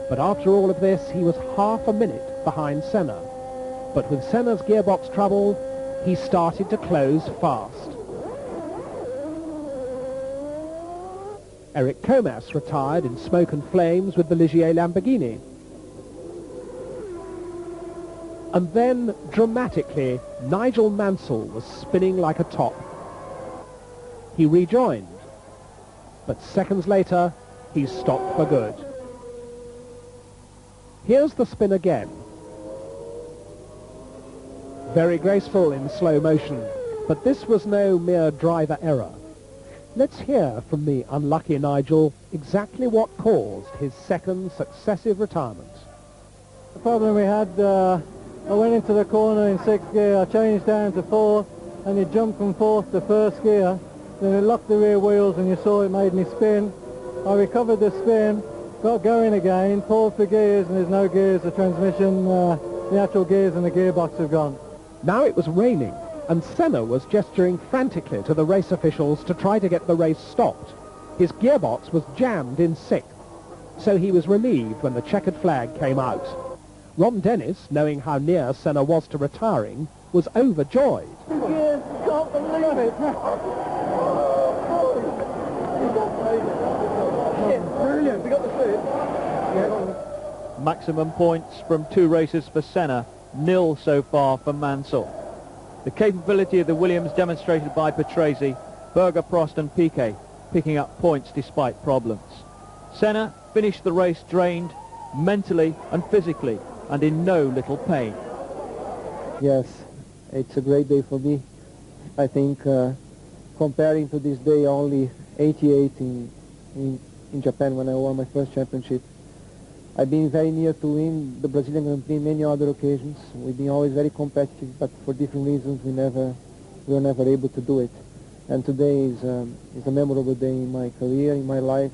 but after all of this he was half a minute behind Senna. But with Senna's gearbox trouble, he started to close fast. Eric Comas retired in smoke and flames with the Ligier Lamborghini. And then, dramatically, Nigel Mansell was spinning like a top. He rejoined, but seconds later, he stopped for good. Here's the spin again. Very graceful in slow motion, but this was no mere driver error. Let's hear from the unlucky Nigel exactly what caused his second successive retirement. The problem we had, I went into the corner in 6th gear, I changed down to 4th, and it jumped from 4th to 1st gear. Then it locked the rear wheels and you saw it made me spin. I recovered the spin, got going again, pulled for gears, and there's no gears, the transmission, the actual gears and the gearbox have gone. Now it was raining, and Senna was gesturing frantically to the race officials to try to get the race stopped. His gearbox was jammed in 6th, so he was relieved when the checkered flag came out. Ron Dennis, knowing how near Senna was to retiring, was overjoyed. Yes, can't believe it! Brilliant, we got the fit. Maximum points from 2 races for Senna, 0 so far for Mansell. The capability of the Williams demonstrated by Patrese, Berger, Prost and Piquet picking up points despite problems. Senna finished the race drained mentally and physically and in no little pain. Yes, it's a great day for me. I think comparing to this day only 88 in Japan when I won my first championship, I've been very near to win the Brazilian Grand Prix many other occasions. We've been always very competitive, but for different reasons we were never able to do it. And today is a memorable day in my career, in my life,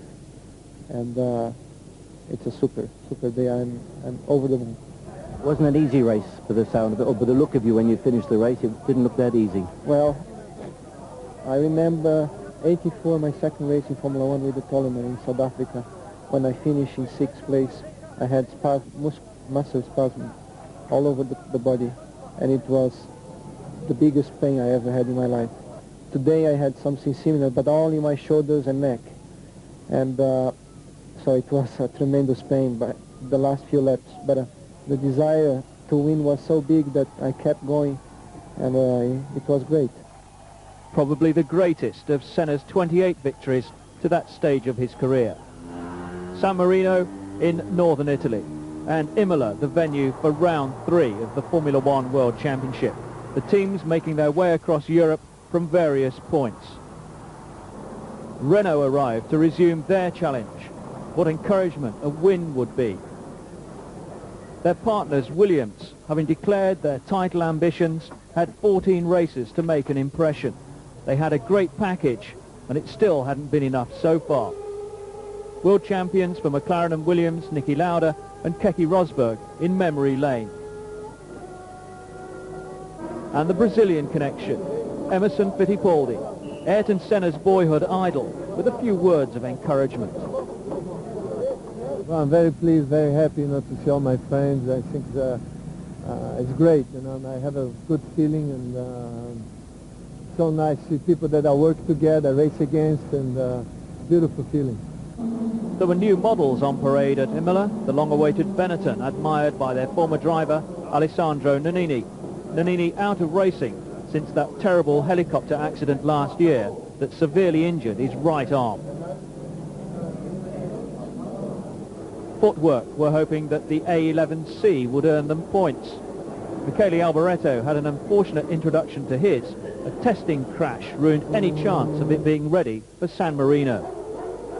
and it's a super day. I'm over the moon. Wasn't an easy race for the sound of it, or by the look of you when you finished the race, it didn't look that easy. Well, I remember 84, my second race in Formula 1 with the Toleman in South Africa. When I finished in 6th place, I had muscle spasm all over the body, and it was the biggest pain I ever had in my life. Today I had something similar, but only my shoulders and neck. And so it was a tremendous pain but the last few laps. But the desire to win was so big that I kept going, and it was great. Probably the greatest of Senna's 28 victories to that stage of his career. San Marino in northern Italy, and Imola the venue for round 3 of the Formula 1 World Championship. The teams making their way across Europe from various points. Renault arrived to resume their challenge. What encouragement a win would be. Their partners, Williams, having declared their title ambitions, had 14 races to make an impression. They had a great package, and it still hadn't been enough so far. World champions for McLaren and Williams, Niki Lauda and Keke Rosberg in memory lane. And the Brazilian connection, Emerson Fittipaldi, Ayrton Senna's boyhood idol, with a few words of encouragement. Well, I'm very pleased, very happy, to see all my friends. I think it's great, and I have a good feeling, and so nice to see people that I work together, race against, and beautiful feeling. There were new models on parade at Imola, the long-awaited Benetton, admired by their former driver, Alessandro Nannini. Nannini out of racing since that terrible helicopter accident last year that severely injured his right arm. Footwork were hoping that the A11C would earn them points. Michele Alboreto had an unfortunate introduction to his. A testing crash ruined any chance of it being ready for San Marino.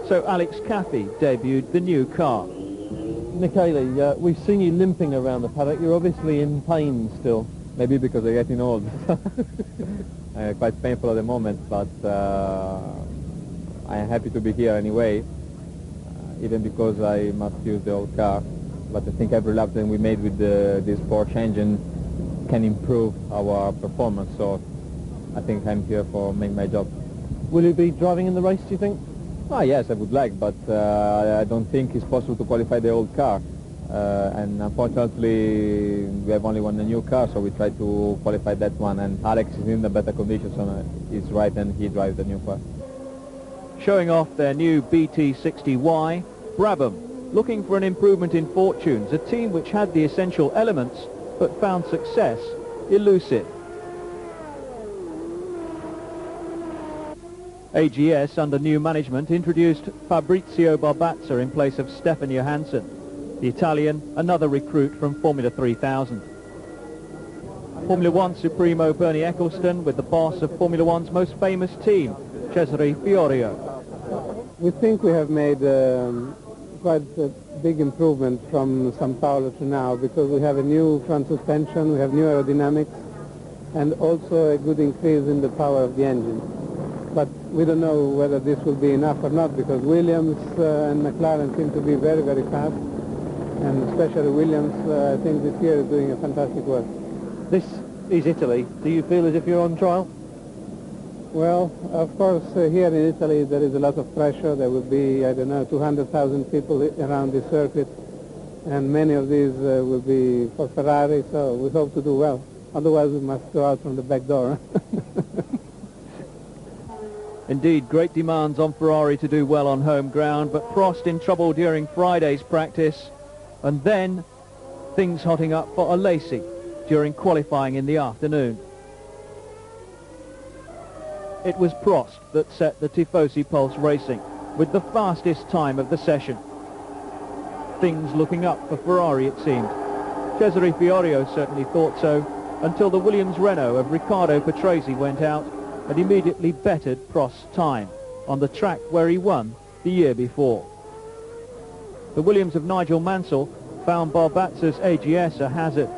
So Alex Caffey debuted the new car. Michele, we've seen you limping around the paddock. You're obviously in pain still. Maybe because I'm getting old. Quite painful at the moment, but I am happy to be here anyway, even because I must use the old car. But I think every lap that we made with this Porsche engine can improve our performance, so I think I'm here for making my job. Will you be driving in the race, do you think? Oh, yes, I would like, but I don't think it's possible to qualify the old car. And unfortunately, we have only one new car, so we try to qualify that one. And Alex is in the better conditions, so he's right, and he drives the new car. Showing off their new BT60Y, Brabham, looking for an improvement in fortunes, a team which had the essential elements, but found success elusive. AGS, under new management, introduced Fabrizio Barbazza in place of Stefan Johansson. The Italian, another recruit from Formula 3000. Formula 1 Supremo Bernie Eccleston with the boss of Formula 1's most famous team, Cesare Fiorio. We think we have made quite a big improvement from Sao Paulo to now, because we have a new front suspension, we have new aerodynamics, and also a good increase in the power of the engine. But we don't know whether this will be enough or not, because Williams and McLaren seem to be very, very fast. And especially Williams, I think this year is doing a fantastic work. This is Italy. Do you feel as if you're on trial? Well, of course, here in Italy there is a lot of pressure. There will be, 200,000 people around the circuit, and many of these will be for Ferrari, so we hope to do well. Otherwise we must go out from the back door. Indeed, great demands on Ferrari to do well on home ground, but Prost in trouble during Friday's practice. And then things hotting up for Alesi during qualifying in the afternoon. It was Prost that set the Tifosi Pulse racing with the fastest time of the session. Things looking up for Ferrari, it seemed. Cesare Fiorio certainly thought so, until the Williams Renault of Riccardo Patrese went out and immediately bettered Prost's time on the track where he won the year before. The Williams of Nigel Mansell found Barbazza's AGS a hazard,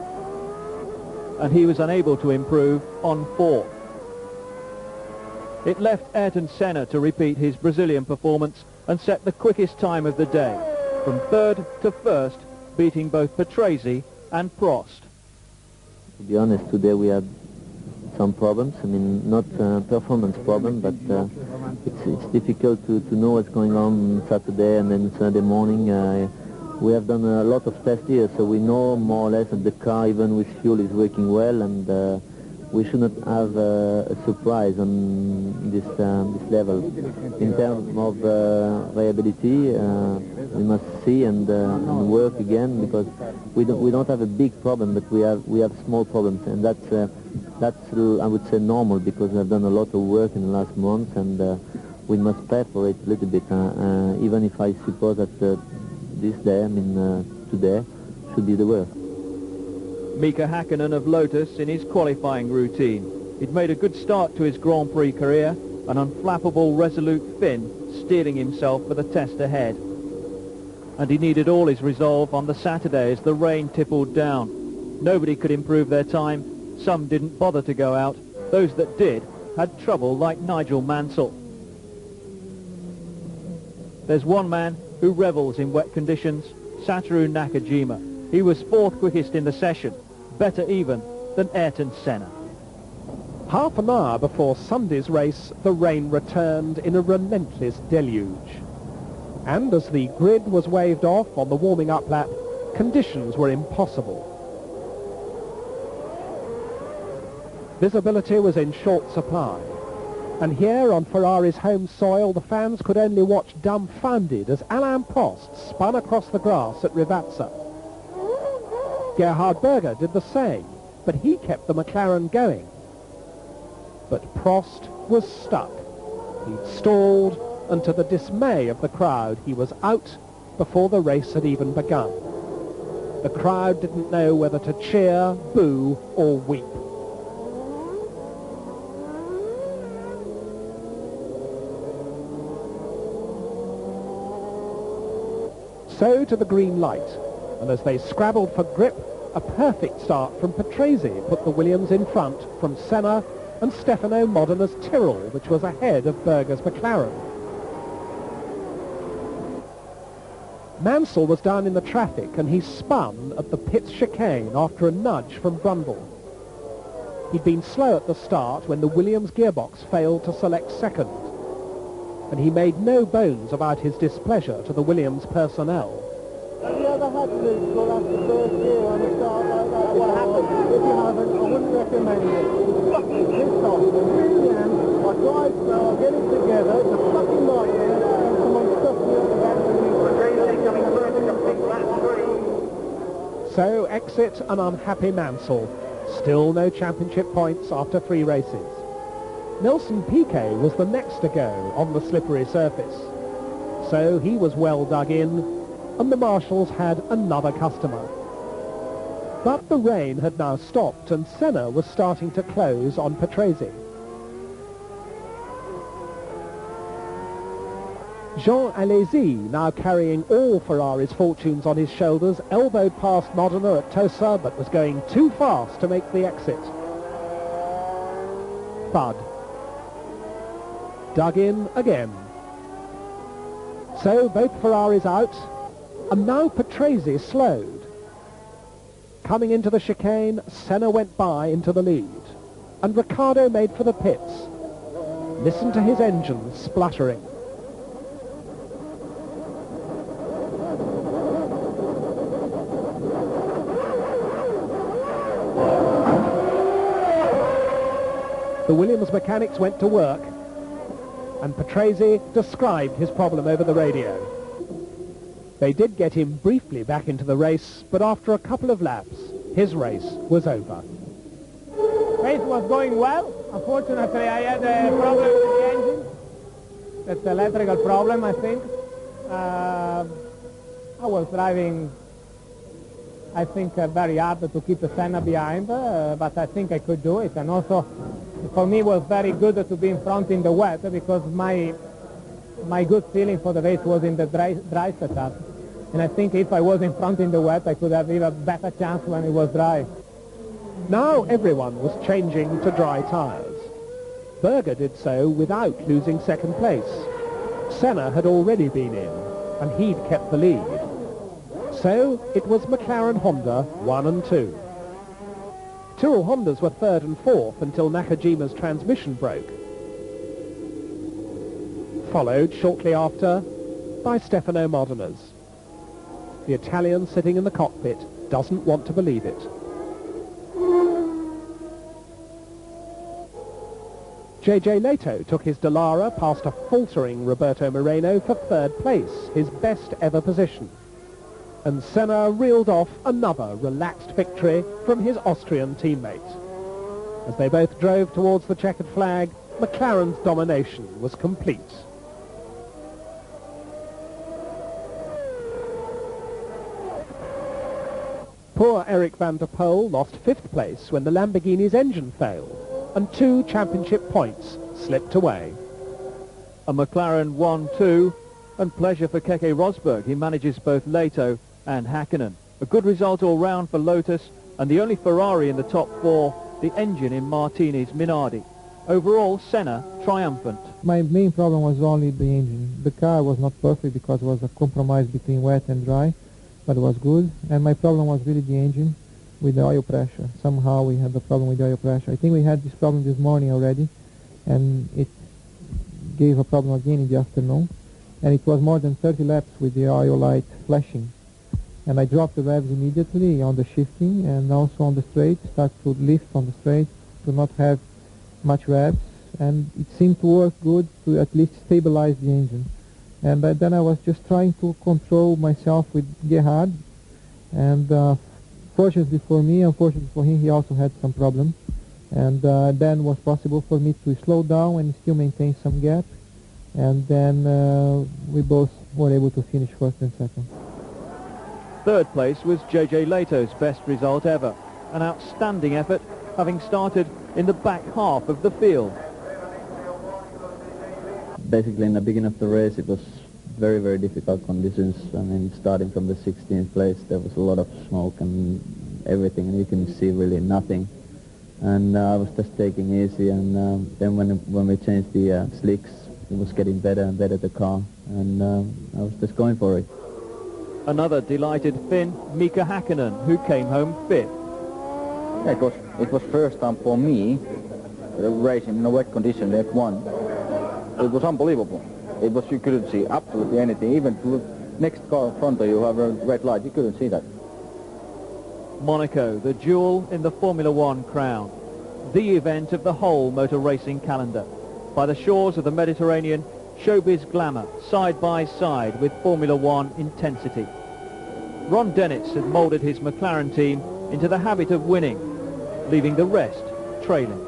and he was unable to improve on 4. It left Ayrton Senna to repeat his Brazilian performance and set the quickest time of the day, from 3rd to 1st, beating both Patrese and Prost. To be honest, today we had some problems. I mean, not performance problem, but it's difficult to know what's going on Saturday and then Sunday morning. We have done a lot of tests here, so we know more or less that the car, even with fuel, is working well, and we should not have a surprise on this level. In terms of reliability, we must see and work again, because we don't have a big problem, but we have small problems, and that's I would say normal, because we have done a lot of work in the last month, and we must prepare for it a little bit. Even if I suppose that this day, I mean today, should be the worst. Mika Hakkinen of Lotus in his qualifying routine. He'd made a good start to his Grand Prix career, an unflappable, resolute Finn steeling himself for the test ahead. And he needed all his resolve on the Saturday as the rain tippled down. Nobody could improve their time. Some didn't bother to go out. Those that did had trouble, like Nigel Mansell. There's one man who revels in wet conditions, Satoru Nakajima. He was fourth quickest in the session, better even than Ayrton Senna. Half an hour before Sunday's race, the rain returned in a relentless deluge. And as the grid was waved off on the warming-up lap, conditions were impossible. Visibility was in short supply. And here on Ferrari's home soil, the fans could only watch dumbfounded as Alain Prost spun across the grass at Rivazza. Gerhard Berger did the same, but he kept the McLaren going. But Prost was stuck. He'd stalled, and to the dismay of the crowd, he was out before the race had even begun. The crowd didn't know whether to cheer, boo, or weep. So to the green light, and as they scrabbled for grip, a perfect start from Patrese put the Williams in front from Senna and Stefano Modina's Tyrrell, which was ahead of Berger's McLaren. Mansell was down in the traffic, and he spun at the pit chicane after a nudge from Brundle. He'd been slow at the start when the Williams gearbox failed to select second, and he made no bones about his displeasure to the Williams personnel. Have you ever had to go off the first gear on a start like that? What happened? If you haven't, I wouldn't recommend it. It's fucking pissed off. I really am. I drive slow, I get it together, it's a fucking nightmare, and someone stuffed me at the back of me. So exit an unhappy Mansell. Still no championship points after 3 races. Nelson Piquet was the next to go on the slippery surface. So he was well dug in, and the marshals had another customer. But the rain had now stopped, and Senna was starting to close on Patrese. Jean Alesi, now carrying all Ferrari's fortunes on his shoulders, elbowed past Modena at Tosa, but was going too fast to make the exit. Thud. Dug in again. So both Ferraris out, and now Patrese slowed. Coming into the chicane, Senna went by into the lead, and Ricciardo made for the pits. Listen to his engine spluttering. The Williams mechanics went to work, and Patrese described his problem over the radio. They did get him briefly back into the race, but after a couple of laps, his race was over. Race was going well. Unfortunately, I had a problem with the engine. That's an electrical problem, I think. I was driving, I think, very hard to keep the Senna behind, but I think I could do it. And also, for me, it was very good to be in front in the wet, because my good feeling for the race was in the dry setup. And I think if I was in front in the wet, I could have even a better chance when it was dry. Now everyone was changing to dry tyres. Berger did so without losing second place. Senna had already been in, and he'd kept the lead. So it was McLaren Honda 1 and 2. Tyrrell Hondas were third and fourth until Nakajima's transmission broke. Followed shortly after by Stefano Modina's. The Italian sitting in the cockpit doesn't want to believe it. JJ Leto took his Dallara past a faltering Roberto Moreno for third place, his best ever position. And Senna reeled off another relaxed victory from his Austrian teammate. As they both drove towards the checkered flag, McLaren's domination was complete. Poor Eric van der Poel lost fifth place when the Lamborghini's engine failed, and 2 championship points slipped away. A McLaren 1-2, and pleasure for Keke Rosberg. He manages both Leto and Hakkinen. A good result all round for Lotus, and the only Ferrari in the top 4, the engine in Martini's Minardi. Overall, Senna triumphant. My main problem was only the engine. The car was not perfect because it was a compromise between wet and dry, but it was good. And my problem was really the engine with the oil pressure. Somehow we had the problem with the oil pressure. I think we had this problem this morning already, and it gave a problem again in the afternoon. And it was more than 30 laps with the oil light flashing. And I dropped the revs immediately on the shifting and also on the straight, start to lift on the straight to not have much revs. And it seemed to work good to at least stabilize the engine. And then I was just trying to control myself with Gerhard. And fortunately for me, unfortunately for him, he also had some problems. And then it was possible for me to slow down and still maintain some gap. And then we both were able to finish first and second. Third place was JJ Leto's best result ever. An outstanding effort, having started in the back half of the field. Basically, in the beginning of the race, it was very, very difficult conditions. I mean, starting from the 16th place, there was a lot of smoke and everything, and you couldn't see really nothing. And I was just taking easy, and then when we changed the slicks, it was getting better and better, the car, and I was just going for it. Another delighted Finn, Mika Hakkinen, who came home fifth. Yeah, it was first time for me racing in a wet condition, F1. It was unbelievable. It was, you couldn't see absolutely anything. Even to the next car in front of you have a red light, you couldn't see that. Monaco, the jewel in the Formula One crown. The event of the whole motor racing calendar. By the shores of the Mediterranean, showbiz glamour, side by side with Formula One intensity. Ron Dennis had moulded his McLaren team into the habit of winning, leaving the rest trailing.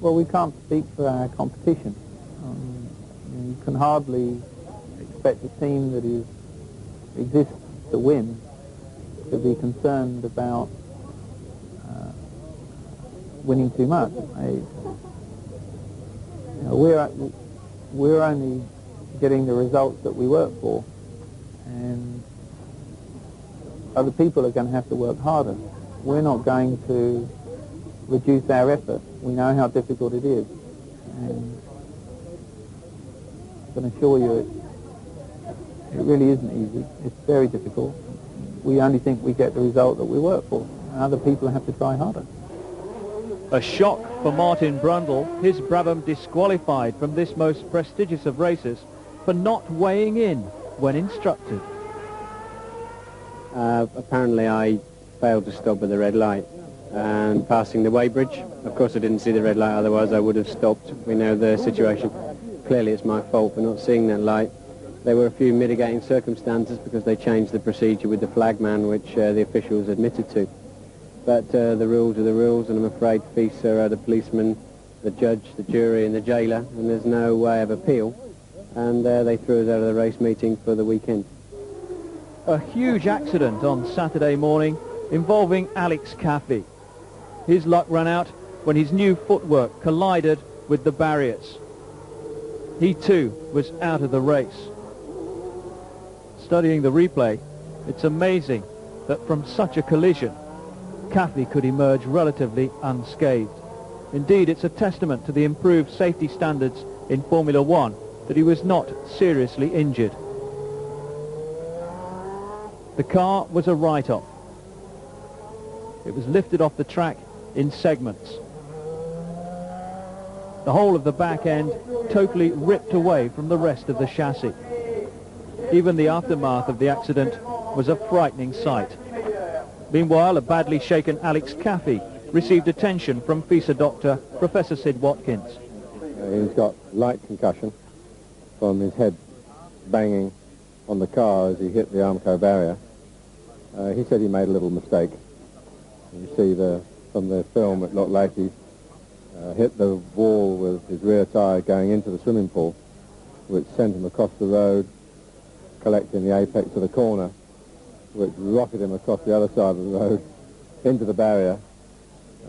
Well, we can't speak for our competition. You can hardly expect a team that exists to win to be concerned about winning too much. We're only getting the results that we work for, and other people are going to have to work harder. We're not going to reduce our effort. We know how difficult it is, and I can assure you it really isn't easy. It's very difficult. We only think we get the result that we work for, and other people have to try harder. A shock for Martin Brundle, his Brabham disqualified from this most prestigious of races for not weighing in when instructed. Apparently I failed to stop at the red light and passing the weighbridge. Of course I didn't see the red light, otherwise I would have stopped. We know the situation. Clearly it's my fault for not seeing that light. There were a few mitigating circumstances because they changed the procedure with the flagman, which the officials admitted to. But the rules are the rules, and I'm afraid FISA are the policeman, the judge, the jury and the jailer, and there's no way of appeal. And they threw us out of the race meeting for the weekend. A huge accident on Saturday morning involving Alex Caffey. His luck ran out when his new footwork collided with the barriers. He too was out of the race. Studying the replay, it's amazing that from such a collision, Caffey could emerge relatively unscathed. Indeed, it's a testament to the improved safety standards in Formula One that he was not seriously injured. The car was a write-off. it was lifted off the track in segments. The whole of the back end totally ripped away from the rest of the chassis. Even the aftermath of the accident was a frightening sight. Meanwhile, a badly shaken Alex Caffey received attention from FISA doctor Professor Sid Watkins. He's got light concussion from his head banging on the car as he hit the Armco barrier. He said he made a little mistake. You see from the film it looked like he hit the wall with his rear tyre going into the swimming pool, which sent him across the road, collecting the apex of the corner, which rocketed him across the other side of the road into the barrier.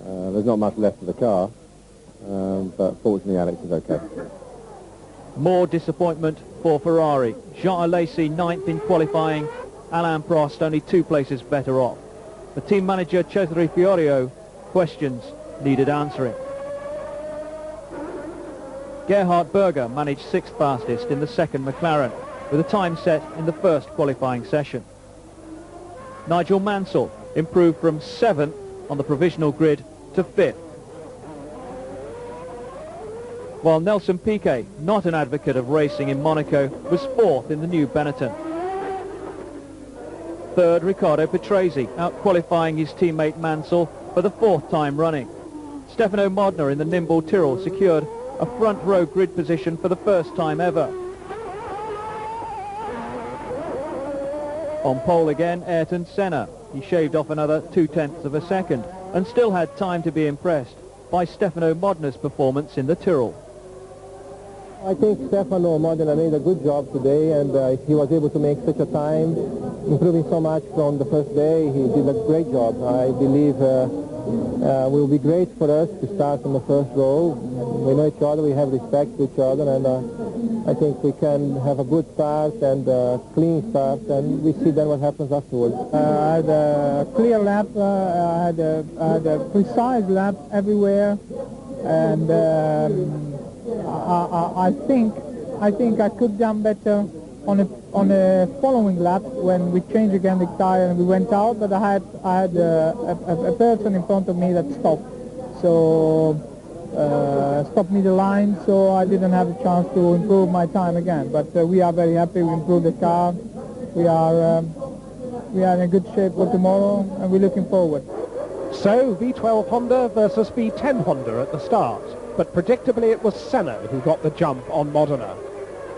There's not much left of the car, but fortunately Alex is okay. More disappointment for Ferrari. Jean Alesi 9th in qualifying, Alain Prost only 2 places better off. The team manager Cesare Fiorio, questions needed answering. Gerhard Berger managed 6th fastest in the second McLaren, with a time set in the first qualifying session. Nigel Mansell improved from 7th on the provisional grid to 5th. While Nelson Piquet, not an advocate of racing in Monaco, was 4th in the new Benetton. 3rd, Riccardo Patrese, out-qualifying his teammate Mansell for the 4th time running. Stefano Modena in the nimble Tyrrell secured a front row grid position for the first time ever. On pole again, Ayrton Senna. He shaved off another 0.2 of a second and still had time to be impressed by Stefano Modena's performance in the Tyrrell. I think Stefano Modena made a good job today, and he was able to make such a time, improving so much from the first day. He did a great job. I believe it will be great for us to start in the first row. We know each other, we have respect for each other, and I think we can have a good start and a clean start, and we see then what happens afterwards. I had a clear lap, I had a precise lap everywhere, and I think I could have done better on a following lap when we changed again the tire and we went out, but I had a person in front of me that stopped, so stopped me the line, so I didn't have a chance to improve my time again. But we are very happy. We improved the car. We are in a good shape for tomorrow, and we're looking forward. So V12 Honda versus V10 Honda at the start, but predictably it was Senna who got the jump on Modena,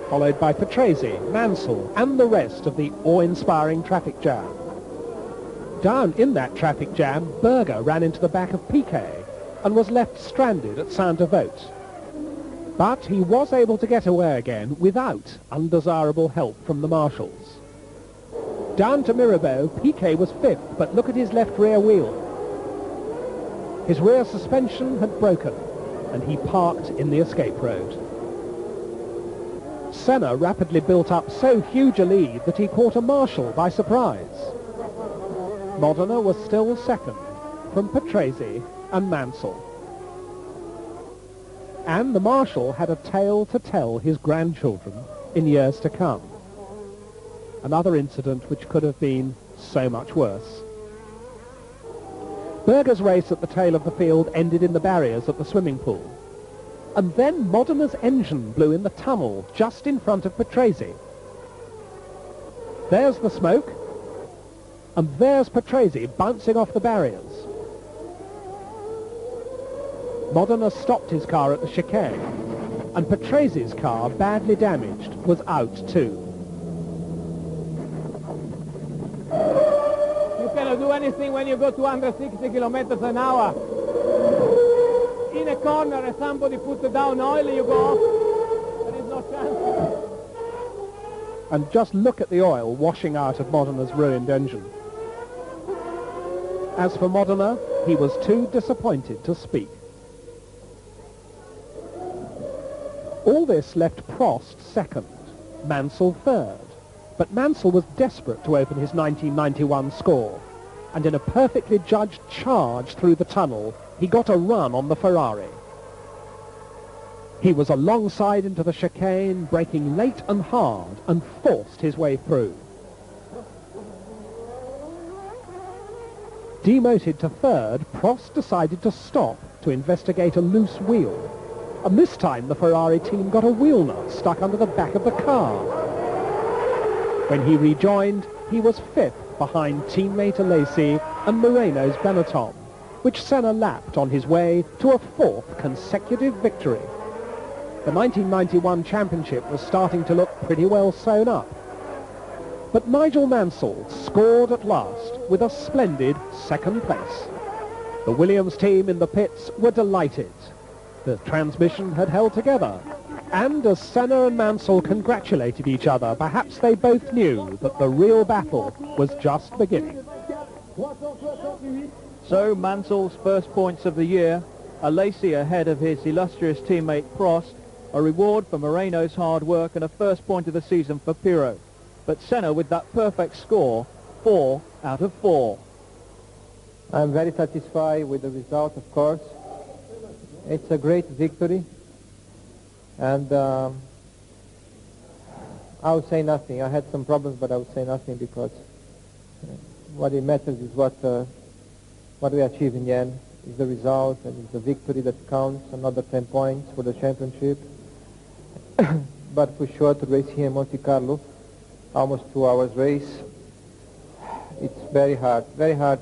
followed by Patrese, Mansell and the rest of the awe-inspiring traffic jam. Down in that traffic jam, Berger ran into the back of Piquet and was left stranded at Saint-Devote. But he was able to get away again without undesirable help from the marshals. Down to Mirabeau, Piquet was 5th, but look at his left rear wheel. His rear suspension had broken, and he parked in the escape road. Senna rapidly built up so huge a lead that he caught a marshal by surprise. Modena was still 2nd, from Patrese and Mansell. And the marshal had a tale to tell his grandchildren in years to come. Another incident which could have been so much worse. Berger's race at the tail of the field ended in the barriers at the swimming pool. And then Modena's engine blew in the tunnel just in front of Patrese. There's the smoke, and there's Patrese bouncing off the barriers. Modena stopped his car at the chicane, and Patrese's car, badly damaged, was out too. You cannot do anything when you go 260 kilometers an hour. In a corner, if somebody puts it down oil, you go off. There is no chance. And just look at the oil washing out of Modena's ruined engine. As for Modena, he was too disappointed to speak. All this left Prost 2nd, Mansell 3rd. But Mansell was desperate to open his 1991 score, and in a perfectly judged charge through the tunnel, he got a run on the Ferrari. He was alongside into the chicane, braking late and hard, and forced his way through. Demoted to third, Prost decided to stop to investigate a loose wheel. And this time the Ferrari team got a wheel nut stuck under the back of the car. When he rejoined, he was fifth behind teammate Alesi and Moreno's Benetton, which Senna lapped on his way to a fourth consecutive victory. The 1991 championship was starting to look pretty well sewn up. But Nigel Mansell scored at last with a splendid second place. The Williams team in the pits were delighted. The transmission had held together, and as Senna and Mansell congratulated each other, perhaps they both knew that the real battle was just beginning. So Mansell's first points of the year, Alesi ahead of his illustrious teammate Prost, a reward for Moreno's hard work and a first point of the season for Pirro. But Senna with that perfect score, 4 out of 4. I'm very satisfied with the result, of course. It's a great victory, and I would say nothing. I had some problems, but I would say nothing because what it matters is what we achieve in the end. Is the result, and it's the victory that counts, another 10 points for the championship. But for sure, to race here in Monte Carlo, almost 2 hours race, it's very hard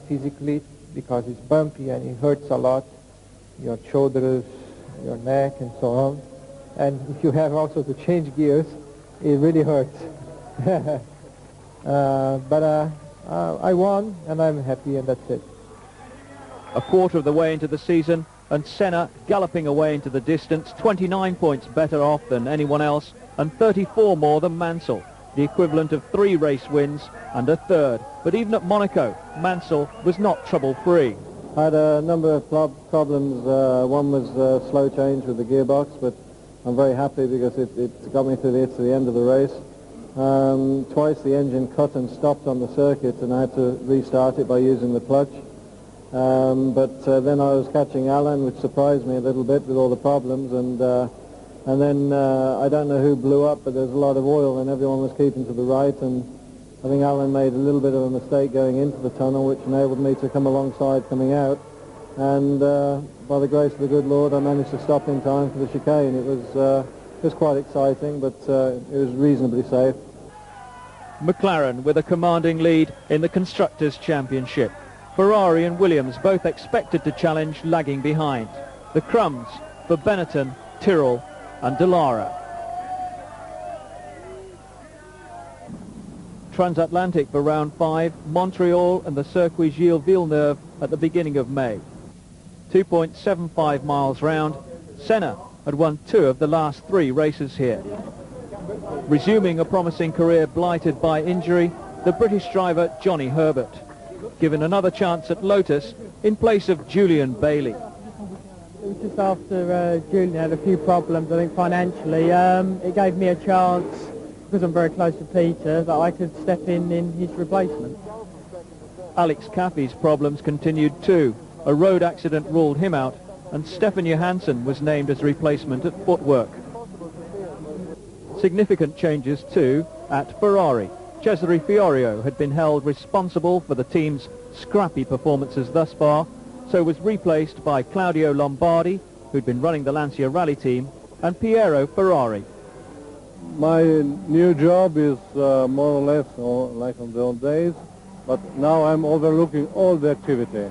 physically because it's bumpy and it hurts a lot, your shoulders, your neck and so on. And if you have also to change gears, it really hurts. But I won and I'm happy, and that's it. A quarter of the way into the season, and Senna galloping away into the distance, 29 points better off than anyone else and 34 more than Mansell, the equivalent of 3 race wins and a third. But even at Monaco, Mansell was not trouble-free. I had a number of problems. One was slow change with the gearbox, but I'm very happy because it got me to the end of the race. Twice the engine cut and stopped on the circuit, and I had to restart it by using the clutch. But then I was catching Alan, which surprised me a little bit with all the problems, and then I don't know who blew up, but there's a lot of oil and everyone was keeping to the right, and I think Alan made a little bit of a mistake going into the tunnel, which enabled me to come alongside coming out, and by the grace of the good Lord I managed to stop in time for the chicane. It was quite exciting, but it was reasonably safe. McLaren with a commanding lead in the Constructors' Championship. Ferrari and Williams both expected to challenge, lagging behind. The crumbs for Benetton, Tyrrell and Dallara. Transatlantic for round 5, Montreal and the Circuit Gilles Villeneuve at the beginning of May. 2.75 miles round. Senna had won 2 of the last 3 races here. Resuming a promising career blighted by injury, the British driver Johnny Herbert, given another chance at Lotus in place of Julian Bailey. It was just after Julian had a few problems, I think financially. It gave me a chance, because I'm very close to Peter, that I could step in his replacement. Alex Caffey's problems continued too. A road accident ruled him out, and Stefan Johansson was named as replacement at footwork. Significant changes too at Ferrari. Cesare Fiorio had been held responsible for the team's scrappy performances thus far, so was replaced by Claudio Lombardi, who'd been running the Lancia Rally team, and Piero Ferrari. My new job is more or less like on the old days, but now I'm overlooking all the activity.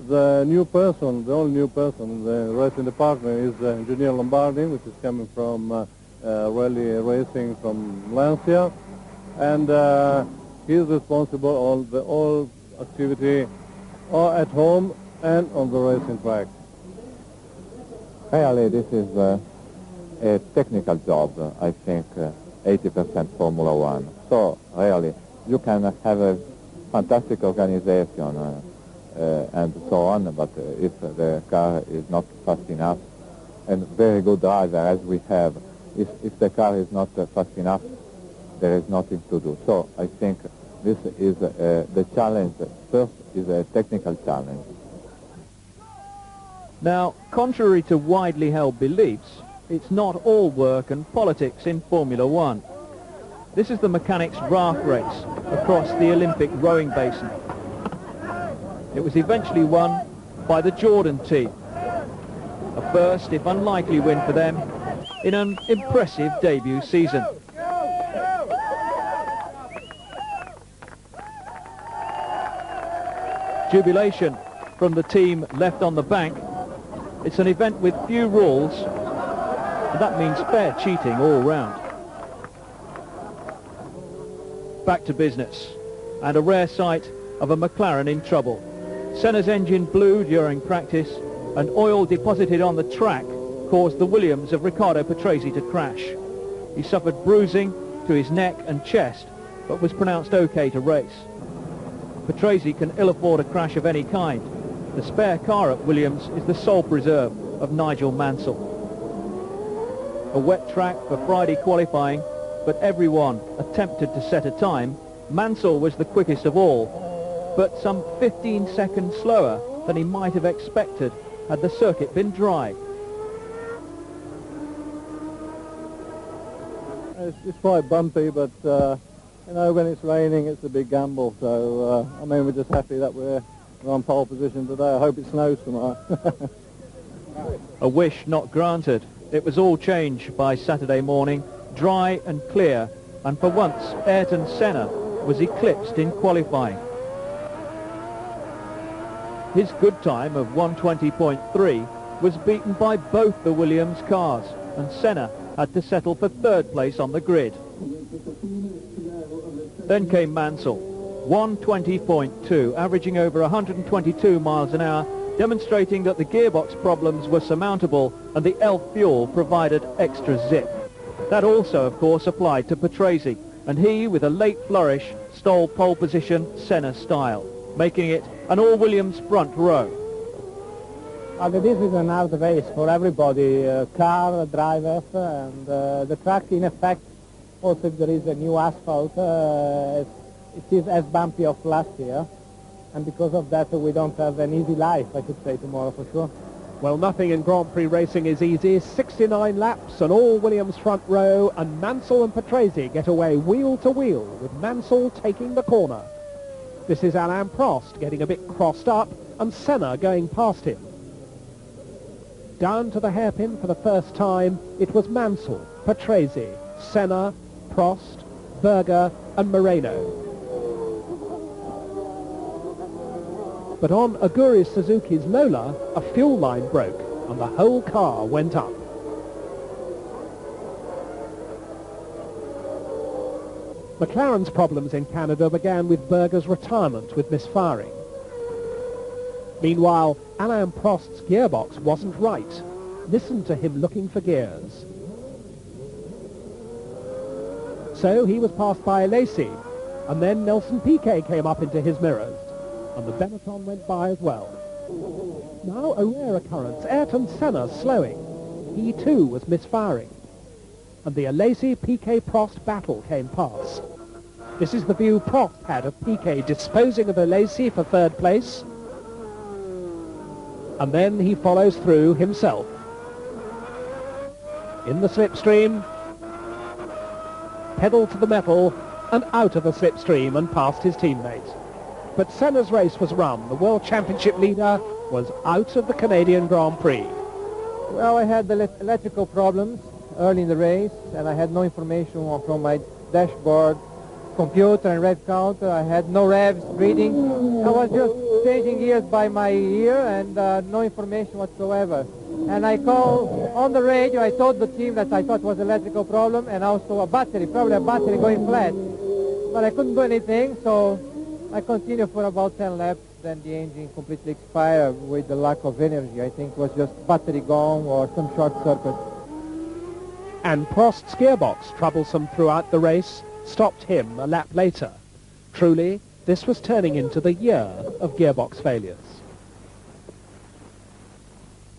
The only new person in the racing department is Engineer Lombardi, which is coming from rally racing from Lancia, and he's responsible for all activity at home and on the racing track. Really, this is a technical job, I think, 80% Formula One. So, really, you can have a fantastic organization and so on, but if the car is not fast enough, and very good driver as we have, if the car is not fast enough, there is nothing to do. So I think this is the challenge. First is a technical challenge. Now, contrary to widely held beliefs, it's not all work and politics in Formula One. This is the mechanics' raft race across the Olympic rowing basin. It was eventually won by the Jordan team. A first, if unlikely, win for them in an impressive debut season. Jubilation from the team left on the bank. It's an event with few rules, and that means fair cheating all round. Back to business, and a rare sight of a McLaren in trouble. Senna's engine blew during practice, and oil deposited on the track caused the Williams of Riccardo Patrese to crash. He suffered bruising to his neck and chest, but was pronounced okay to race. Patrese can ill afford a crash of any kind. The spare car at Williams is the sole preserve of Nigel Mansell. A wet track for Friday qualifying, but everyone attempted to set a time. Mansell was the quickest of all, but some 15 seconds slower than he might have expected had the circuit been dry. It's quite bumpy, but you know, when it's raining, it's a big gamble. So I mean, we're just happy that we're on pole position today. I hope it snows tomorrow. A wish not granted. It was all change by Saturday morning, dry and clear, and for once Ayrton Senna was eclipsed in qualifying. His good time of 1:20.3 was beaten by both the Williams cars, and Senna had to settle for third place on the grid. Then came Mansell, 1:20.2, averaging over 122 miles an hour, demonstrating that the gearbox problems were surmountable and the ELF fuel provided extra zip. That also, of course, applied to Patrese, and he, with a late flourish, stole pole position Senna style, making it an all-Williams front row. This is an hard race for everybody, car, drivers, and the track, in effect, also if there is a new asphalt, it is as bumpy as last year, and because of that we don't have an easy life, I could say, tomorrow for sure. Well, nothing in Grand Prix racing is easy. 69 laps, an all-Williams front row, and Mansell and Patrese get away wheel to wheel, with Mansell taking the corner. This is Alain Prost getting a bit crossed up, and Senna going past him. Down to the hairpin for the first time, it was Mansell, Patrese, Senna, Prost, Berger and Moreno. But on Aguri Suzuki's Lola, a fuel line broke and the whole car went up. McLaren's problems in Canada began with Berger's retirement with misfiring. Meanwhile, Alain Prost's gearbox wasn't right. Listen to him looking for gears. So he was passed by Lacey, and then Nelson Piquet came up into his mirrors, and the Benetton went by as well. Now a rare occurrence, Ayrton Senna slowing. He too was misfiring, and the Alesi-Piquet-Prost battle came past. This is the view Prost had of Piquet disposing of Alesi for third place, and then he follows through himself. In the slipstream, pedal to the metal, and out of the slipstream and past his teammate. But Senna's race was run. The World Championship leader was out of the Canadian Grand Prix. Well, I had the electrical problems early in the race, and I had no information from my dashboard, computer and rev counter. I had no revs reading. I was just changing gears by my ear and no information whatsoever. And I called on the radio. I told the team that I thought was electrical problem and also a battery, probably a battery going flat. But I couldn't do anything, so I continued for about 10 laps. Then the engine completely expired with the lack of energy. I think it was just battery gone or some short circuit. And Prost's gearbox, troublesome throughout the race, stopped him a lap later. Truly, this was turning into the year of gearbox failures.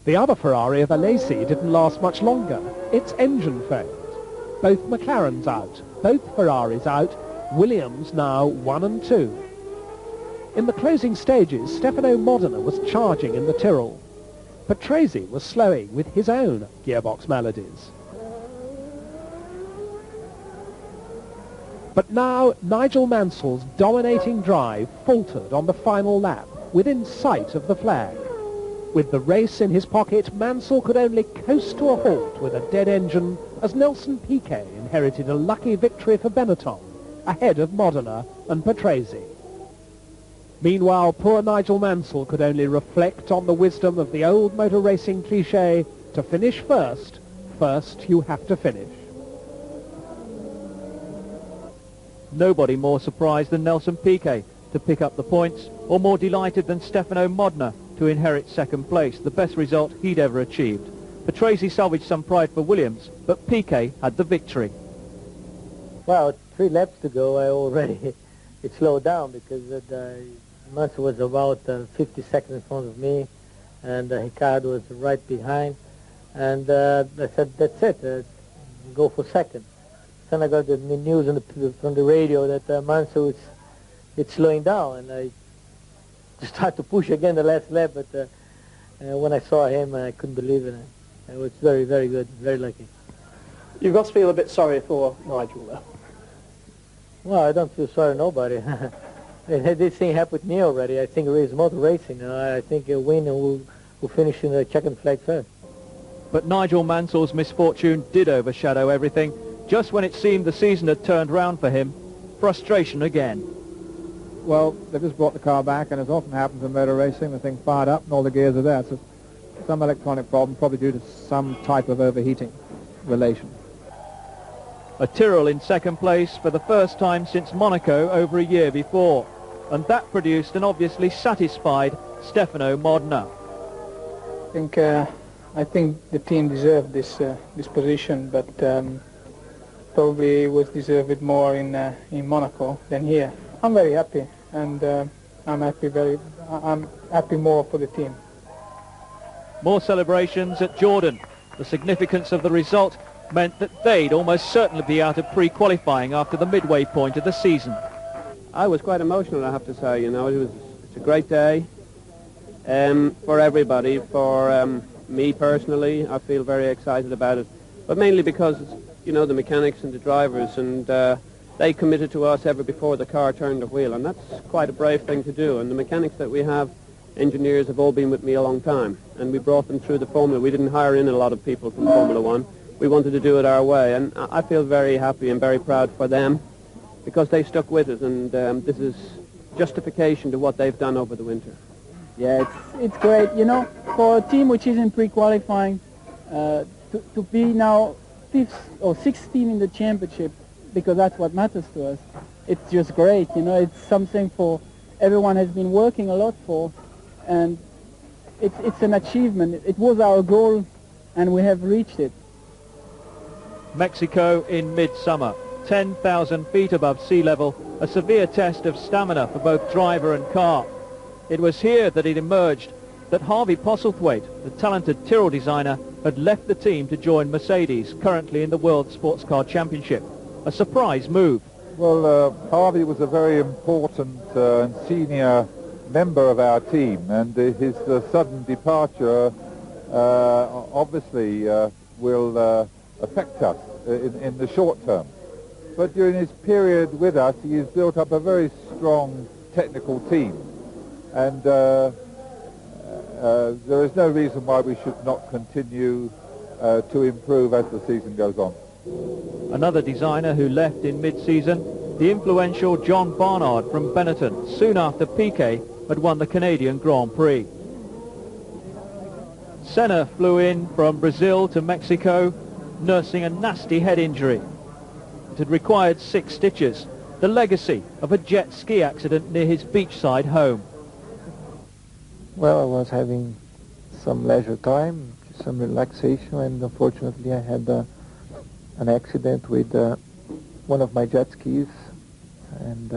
The other Ferrari of Alesi didn't last much longer. Its engine failed. Both McLarens out, both Ferraris out, Williams now 1 and 2. In the closing stages, Stefano Modena was charging in the Tyrrell. Patrese was slowing with his own gearbox maladies. But now Nigel Mansell's dominating drive faltered on the final lap. within sight of the flag. With the race in his pocket, Mansell could only coast to a halt with a dead engine as Nelson Piquet inherited a lucky victory for Benetton, ahead of Modena and Patrese. Meanwhile, poor Nigel Mansell could only reflect on the wisdom of the old motor racing cliché, to finish first, first you have to finish. Nobody more surprised than Nelson Piquet to pick up the points, or more delighted than Stefano Modena to inherit second place, the best result he'd ever achieved. Patrese salvaged some pride for Williams, but Piquet had the victory. Well, 3 laps to go, I already it slowed down because Mansell was about 50 seconds in front of me, and Ricciardo was right behind. And I said, that's it, go for second. Then I got the news from the radio that Mansell is slowing down, and I just tried to push again the last lap, but when I saw him, I couldn't believe it. It was very, very good, very lucky. You've got to feel a bit sorry for Nigel, though. Well, I don't feel sorry for nobody. This thing happened with me already. I think it is motor racing. I think a winner will finish in the checkered flag first. But Nigel Mansell's misfortune did overshadow everything. Just when it seemed the season had turned round for him, frustration again. Well, they just brought the car back, and as often happens in motor racing, the thing fired up and all the gears are there. So some electronic problem, probably due to some type of overheating relation. A Tyrrell in second place for the first time since Monaco over a year before. And that produced an obviously satisfied Stefano Modena. I think the team deserved this position, but probably was deserved more in Monaco than here. I'm very happy, and I'm happy more for the team. More celebrations at Jordan. The significance of the result meant that they'd almost certainly be out of pre-qualifying after the midway point of the season. I was quite emotional, I have to say. You know, it's a great day for everybody. For me personally, I feel very excited about it, but mainly because, you know, the mechanics and the drivers, and they committed to us ever before the car turned the wheel, and that's quite a brave thing to do. And the mechanics that we have, engineers, have all been with me a long time, and we brought them through the formula. We didn't hire in a lot of people from Formula One. We wanted to do it our way, and I feel very happy and very proud for them because they stuck with it, and this is justification to what they've done over the winter. Yeah, it's great. You know, for a team which is in pre-qualifying, to be now 5th or 6th team in the championship, because that's what matters to us, it's just great. You know, it's something for everyone has been working a lot for, and it's an achievement. It was our goal, and we have reached it. Mexico in midsummer, 10,000 feet above sea level, a severe test of stamina for both driver and car. It was here that it emerged that Harvey Postlethwaite, the talented Tyrrell designer, had left the team to join Mercedes, currently in the World Sports Car Championship. A surprise move. Well, Harvey was a very important and senior member of our team, and his sudden departure obviously will affect us in the short term. But during his period with us, he has built up a very strong technical team, and there is no reason why we should not continue to improve as the season goes on. Another designer who left in mid-season, the influential John Barnard from Benetton, soon after Piquet had won the Canadian Grand Prix. Senna flew in from Brazil to Mexico, nursing a nasty head injury. It had required 6 stitches, the legacy of a jet ski accident near his beachside home. Well, I was having some leisure time, some relaxation, and unfortunately I had an accident with one of my jet skis, and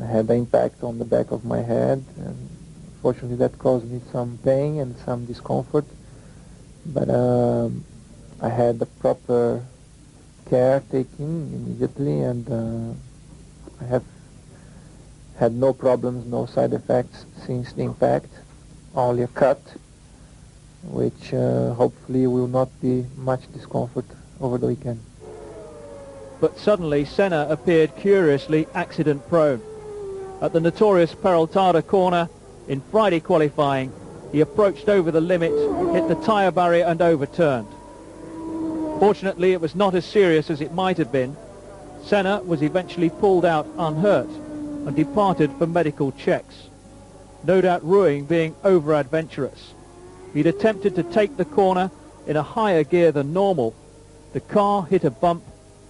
I had an impact on the back of my head, and fortunately that caused me some pain and some discomfort, but I had the proper care taken immediately, and I have had no problems, no side effects since the impact, only a cut, which hopefully will not be much discomfort over the weekend. But suddenly Senna appeared curiously accident-prone. At the notorious Peraltada corner in Friday qualifying, he approached over the limit, hit the tyre barrier and overturned. Fortunately, it was not as serious as it might have been. Senna was eventually pulled out unhurt and departed for medical checks, no doubt rueing being over-adventurous. He'd attempted to take the corner in a higher gear than normal. The car hit a bump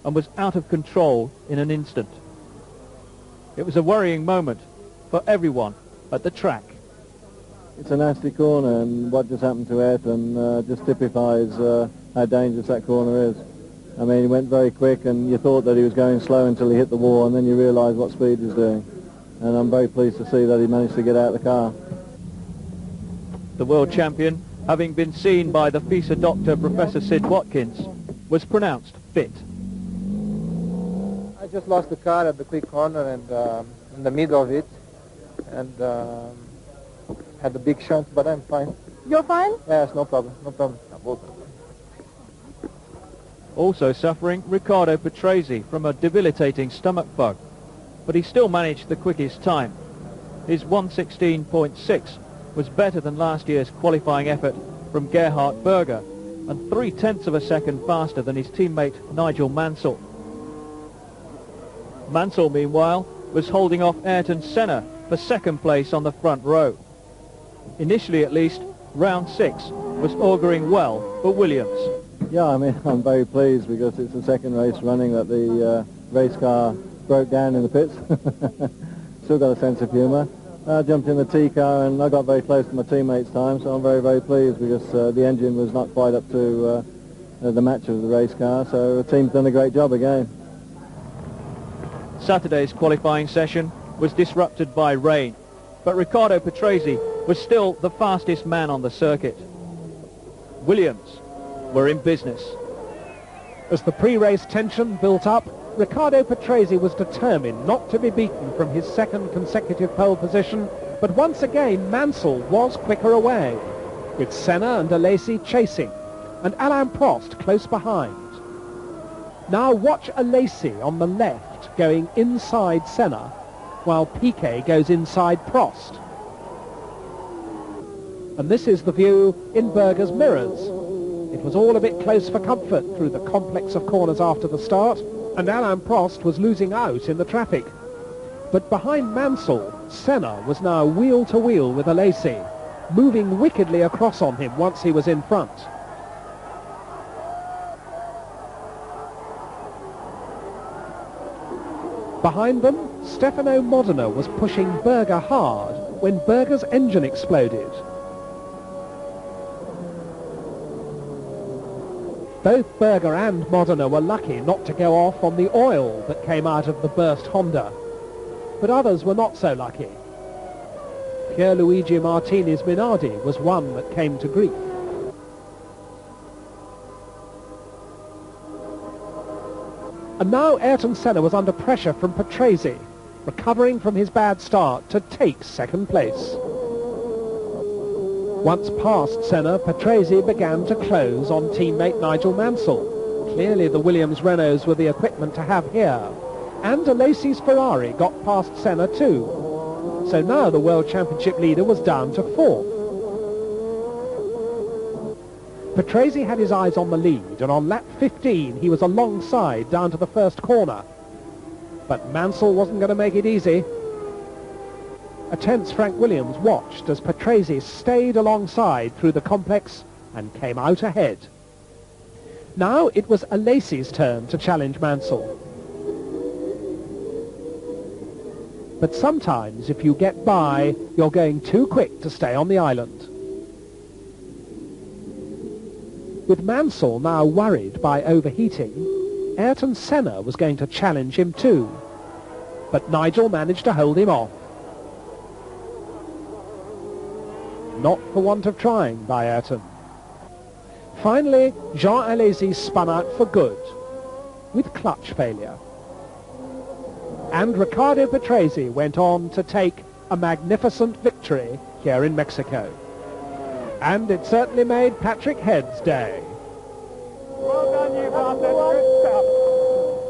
and was out of control in an instant. It was a worrying moment for everyone at the track. It's a nasty corner, and what just happened to Ayrton just typifies how dangerous that corner is. I mean, he went very quick, and you thought that he was going slow until he hit the wall, and then you realise what speed he was doing. And I'm very pleased to see that he managed to get out of the car. The world champion, having been seen by the FISA doctor, Professor Sid Watkins, was pronounced fit. I just lost the car at the quick corner and in the middle of it, and had a big shunt, but I'm fine. You're fine? Yes, no problem, no problem. Also suffering, Riccardo Patrese from a debilitating stomach bug, but he still managed the quickest time. His 1:16.6 was better than last year's qualifying effort from Gerhard Berger, and 0.3 of a second faster than his teammate Nigel Mansell. Mansell, meanwhile, was holding off Ayrton Senna for second place on the front row. Initially, at least, round 6 was auguring well for Williams. Yeah, I mean, I'm very pleased because it's the second race running that the race car broke down in the pits. Still got a sense of humour. I jumped in the T car and I got very close to my teammates' time, so I'm very, very pleased because the engine was not quite up to the match of the race car, so the team's done a great job again. Saturday's qualifying session was disrupted by rain, but Riccardo Patrese was still the fastest man on the circuit. Williams were in business. As the pre-race tension built up, Riccardo Patrese was determined not to be beaten from his second consecutive pole position, but once again Mansell was quicker away, with Senna and Alesi chasing, and Alain Prost close behind. Now watch Alesi on the left going inside Senna, while Piquet goes inside Prost. And this is the view in Berger's mirrors. It was all a bit close for comfort through the complex of corners after the start, and Alain Prost was losing out in the traffic. But behind Mansell, Senna was now wheel to wheel with Alesi, moving wickedly across on him once he was in front. Behind them, Stefano Modena was pushing Berger hard when Berger's engine exploded. Both Berger and Modena were lucky not to go off on the oil that came out of the burst Honda, but others were not so lucky. Pierluigi Martini's Minardi was one that came to grief. And now Ayrton Senna was under pressure from Patrese, recovering from his bad start to take second place. Once past Senna, Patrese began to close on teammate Nigel Mansell. Clearly the Williams Renaults were the equipment to have here. And Alesi's Ferrari got past Senna too. So now the World Championship leader was down to 4th. Patrese had his eyes on the lead, and on lap 15 he was alongside down to the first corner. But Mansell wasn't going to make it easy. A tense Frank Williams watched as Patrese stayed alongside through the complex and came out ahead. Now it was Alesi's turn to challenge Mansell. But sometimes if you get by, you're going too quick to stay on the island. With Mansell now worried by overheating, Ayrton Senna was going to challenge him too. But Nigel managed to hold him off. Not for want of trying by Ayrton. Finally, Jean Alesi spun out for good, with clutch failure. And Riccardo Patrese went on to take a magnificent victory here in Mexico. And it certainly made Patrick Head's day. Well done, you bastard.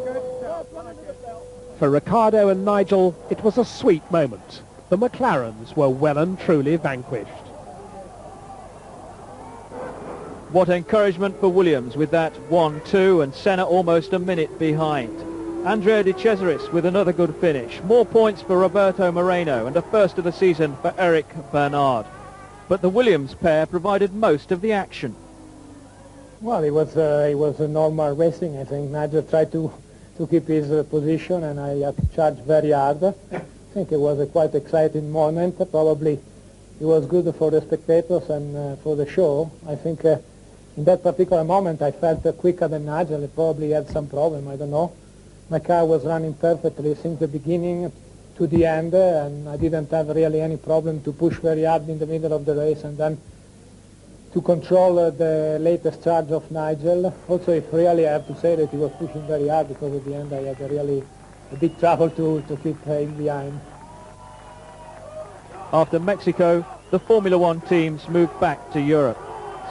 Good stuff. Good stuff. For Riccardo and Nigel, it was a sweet moment. The McLarens were well and truly vanquished. What encouragement for Williams with that 1-2 and Senna almost a minute behind. Andrea De Cesaris with another good finish. More points for Roberto Moreno and a first of the season for Eric Bernard. But the Williams pair provided most of the action. Well, it was a normal racing. I think Nigel tried to keep his position, and I had to charge very hard. I think it was a quite exciting moment. Probably it was good for the spectators and for the show. I think in that particular moment I felt quicker than Nigel. He probably had some problem, I don't know. My car was running perfectly since the beginning to the end, and I didn't have really any problem to push very hard in the middle of the race and then to control the latest charge of Nigel. Also, if really I have to say that he was pushing very hard, because at the end I had really a big trouble to keep him behind. After Mexico, the Formula One teams moved back to Europe.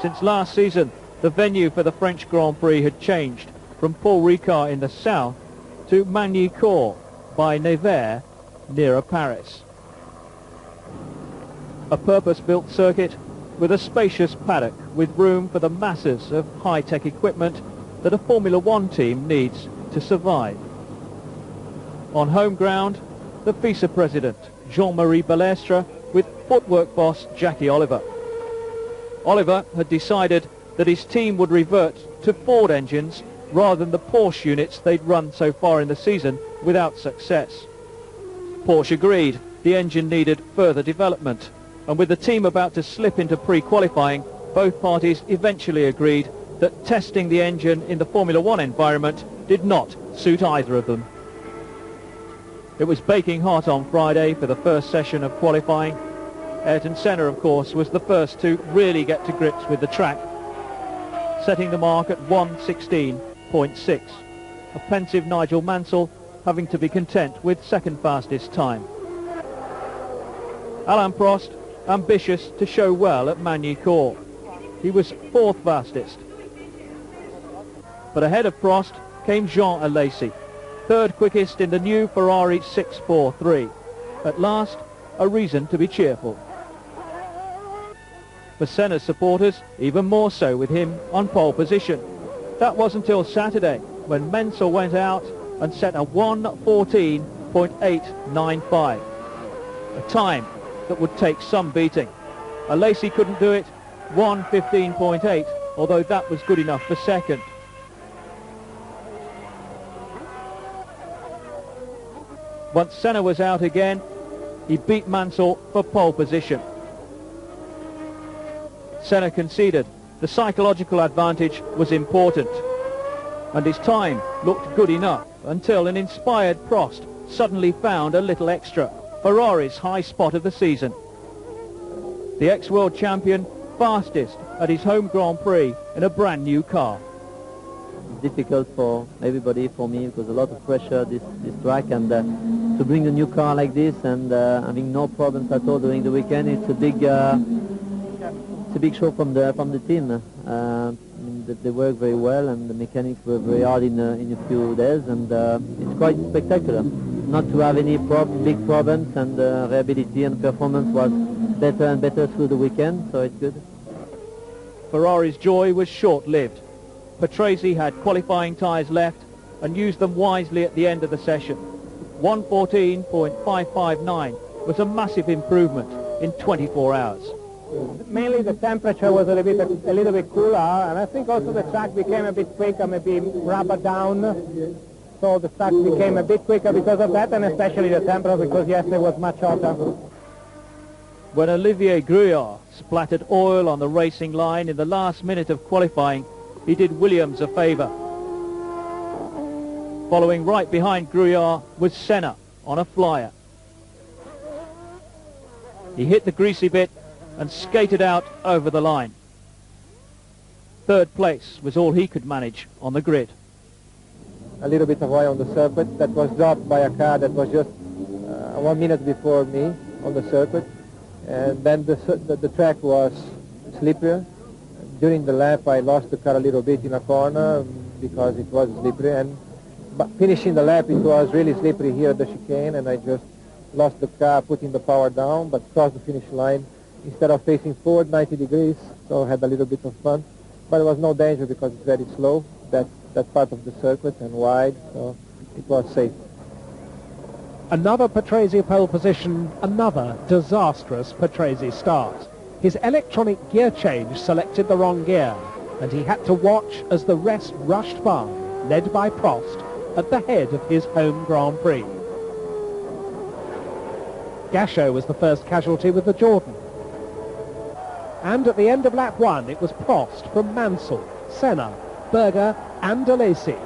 Since last season, the venue for the French Grand Prix had changed from Paul Ricard in the south to Magny-Cours by Nevers, nearer Paris. A purpose-built circuit with a spacious paddock with room for the masses of high-tech equipment that a Formula One team needs to survive. On home ground, the FISA president, Jean-Marie Balestre, with footwork boss Jackie Oliver. Oliver had decided that his team would revert to Ford engines rather than the Porsche units they'd run so far in the season without success. Porsche agreed the engine needed further development, and with the team about to slip into pre-qualifying, both parties eventually agreed that testing the engine in the Formula One environment did not suit either of them. It was baking hot on Friday for the first session of qualifying. Ayrton Senna, of course, was the first to really get to grips with the track, setting the mark at 1:16.6. A pensive Nigel Mansell having to be content with second fastest time. Alain Prost, ambitious to show well at Magny-Cours. He was fourth fastest. But ahead of Prost came Jean Alesi, third quickest in the new Ferrari 643. At last, a reason to be cheerful. For Senna's supporters, even more so with him on pole position. That was until Saturday, when Mansell went out and set a 1:14.895, a time that would take some beating. Alesi couldn't do it, 1:15.8, although that was good enough for second. Once Senna was out again, he beat Mansell for pole position. Senna conceded the psychological advantage was important, and his time looked good enough until an inspired Prost suddenly found a little extra, Ferrari's high spot of the season. The ex-world champion fastest at his home Grand Prix in a brand new car. Difficult for everybody, for me, because a lot of pressure this track, and to bring a new car like this and having no problems at all during the weekend, it's a big show from the team. I mean, they work very well, and the mechanics were very hard in a few days, and it's quite spectacular. Not to have any big problems, and reliability and performance was better and better through the weekend, so it's good. Ferrari's joy was short-lived. Patrese had qualifying tyres left and used them wisely at the end of the session. 1:14.559 was a massive improvement in 24 hours. Mainly the temperature was a little bit cooler, and I think also the track became a bit quicker, maybe rubber down. So the track became a bit quicker because of that, and especially the temperature, because yesterday was much hotter. When Olivier Gruillard splattered oil on the racing line in the last minute of qualifying, he did Williams a favour. Following right behind Gruillard was Senna on a flyer. He hit the greasy bit and skated out over the line. Third place was all he could manage on the grid. A little bit of oil on the circuit that was dropped by a car that was just 1 minute before me on the circuit, and then the track was slippery. During the lap I lost the car a little bit in a corner because it was slippery, and but finishing the lap, it was really slippery here at the chicane, and I just lost the car, putting the power down, but crossed the finish line instead of facing forward 90 degrees, so I had a little bit of fun. But there was no danger because it's very slow, that part of the circuit, and wide, so it was safe. Another Patrese pole position, another disastrous Patrese start. His electronic gear change selected the wrong gear, and he had to watch as the rest rushed by, led by Prost, at the head of his home Grand Prix. Gachot was the first casualty with the Jordan. And at the end of lap 1, it was Prost from Mansell, Senna, Berger and Alesi.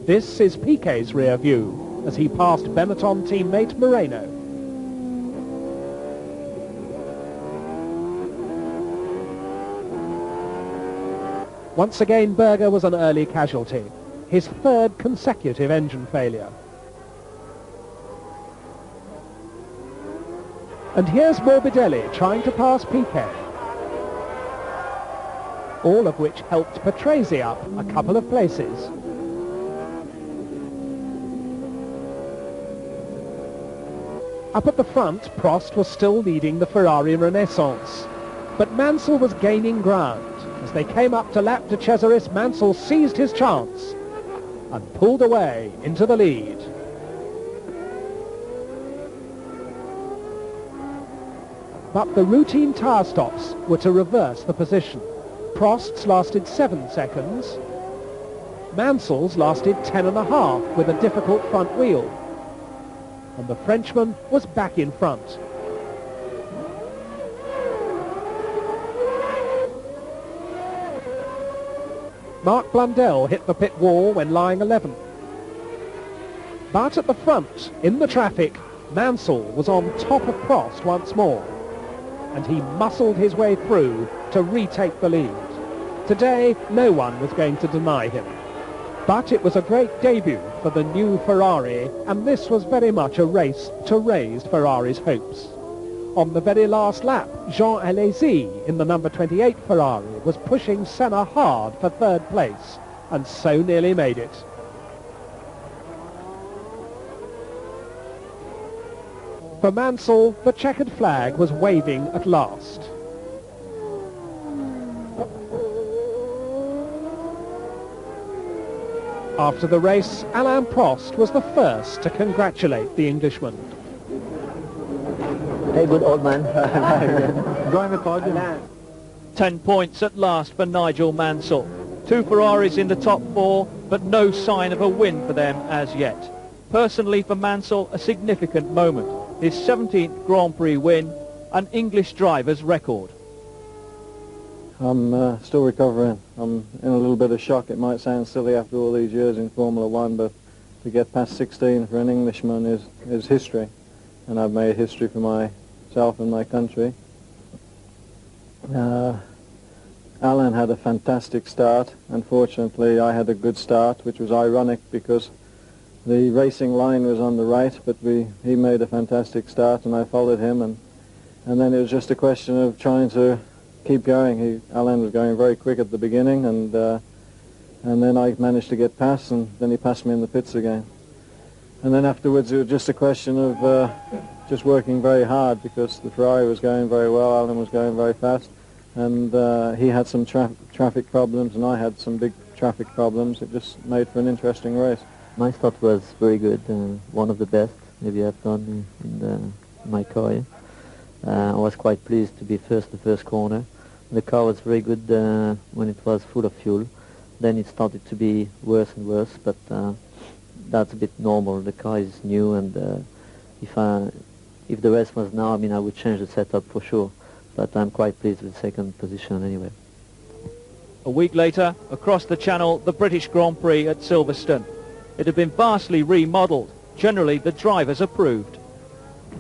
This is Piquet's rear view as he passed Benetton teammate Moreno. Once again, Berger was an early casualty, his third consecutive engine failure. And here's Morbidelli trying to pass Piquet, all of which helped Patrese up a couple of places. Up at the front, Prost was still leading the Ferrari Renaissance, but Mansell was gaining ground. As they came up to lap de Cesaris, Mansell seized his chance and pulled away into the lead. But the routine tyre stops were to reverse the position. Prost's lasted 7 seconds. Mansell's lasted 10.5 with a difficult front wheel. And the Frenchman was back in front. Mark Blundell hit the pit wall when lying 11th. But at the front, in the traffic, Mansell was on top of Prost once more, and he muscled his way through to retake the lead. Today, no one was going to deny him. But it was a great debut for the new Ferrari, and this was very much a race to raise Ferrari's hopes. On the very last lap, Jean Alesi in the number 28 Ferrari was pushing Senna hard for third place, and so nearly made it. For Mansell, the checkered flag was waving at last. After the race, Alain Prost was the first to congratulate the Englishman. Hey, good old man. Join the podium. 10 points at last for Nigel Mansell. 2 Ferraris in the top 4, but no sign of a win for them as yet. Personally, for Mansell, a significant moment. His 17th Grand Prix win, an English driver's record. I'm still recovering. I'm in a little bit of shock. It might sound silly after all these years in Formula One, but to get past 16 for an Englishman is history. And I've made history for myself and my country. Alan had a fantastic start. Unfortunately, I had a good start, which was ironic because the racing line was on the right, but he made a fantastic start and I followed him, and then it was just a question of trying to keep going. Alan was going very quick at the beginning, and then I managed to get past, and then he passed me in the pits again. And then afterwards it was just a question of just working very hard because the Ferrari was going very well, Alan was going very fast, and he had some traffic problems and I had some big traffic problems. It just made for an interesting race. My start was very good, one of the best maybe I've done in my career. I was quite pleased to be the first corner. The car was very good when it was full of fuel. Then it started to be worse and worse, but that's a bit normal. The car is new, and if the race was now, I would change the setup for sure. But I'm quite pleased with the second position anyway. A week later, across the channel, the British Grand Prix at Silverstone. It had been vastly remodelled. Generally, the drivers approved.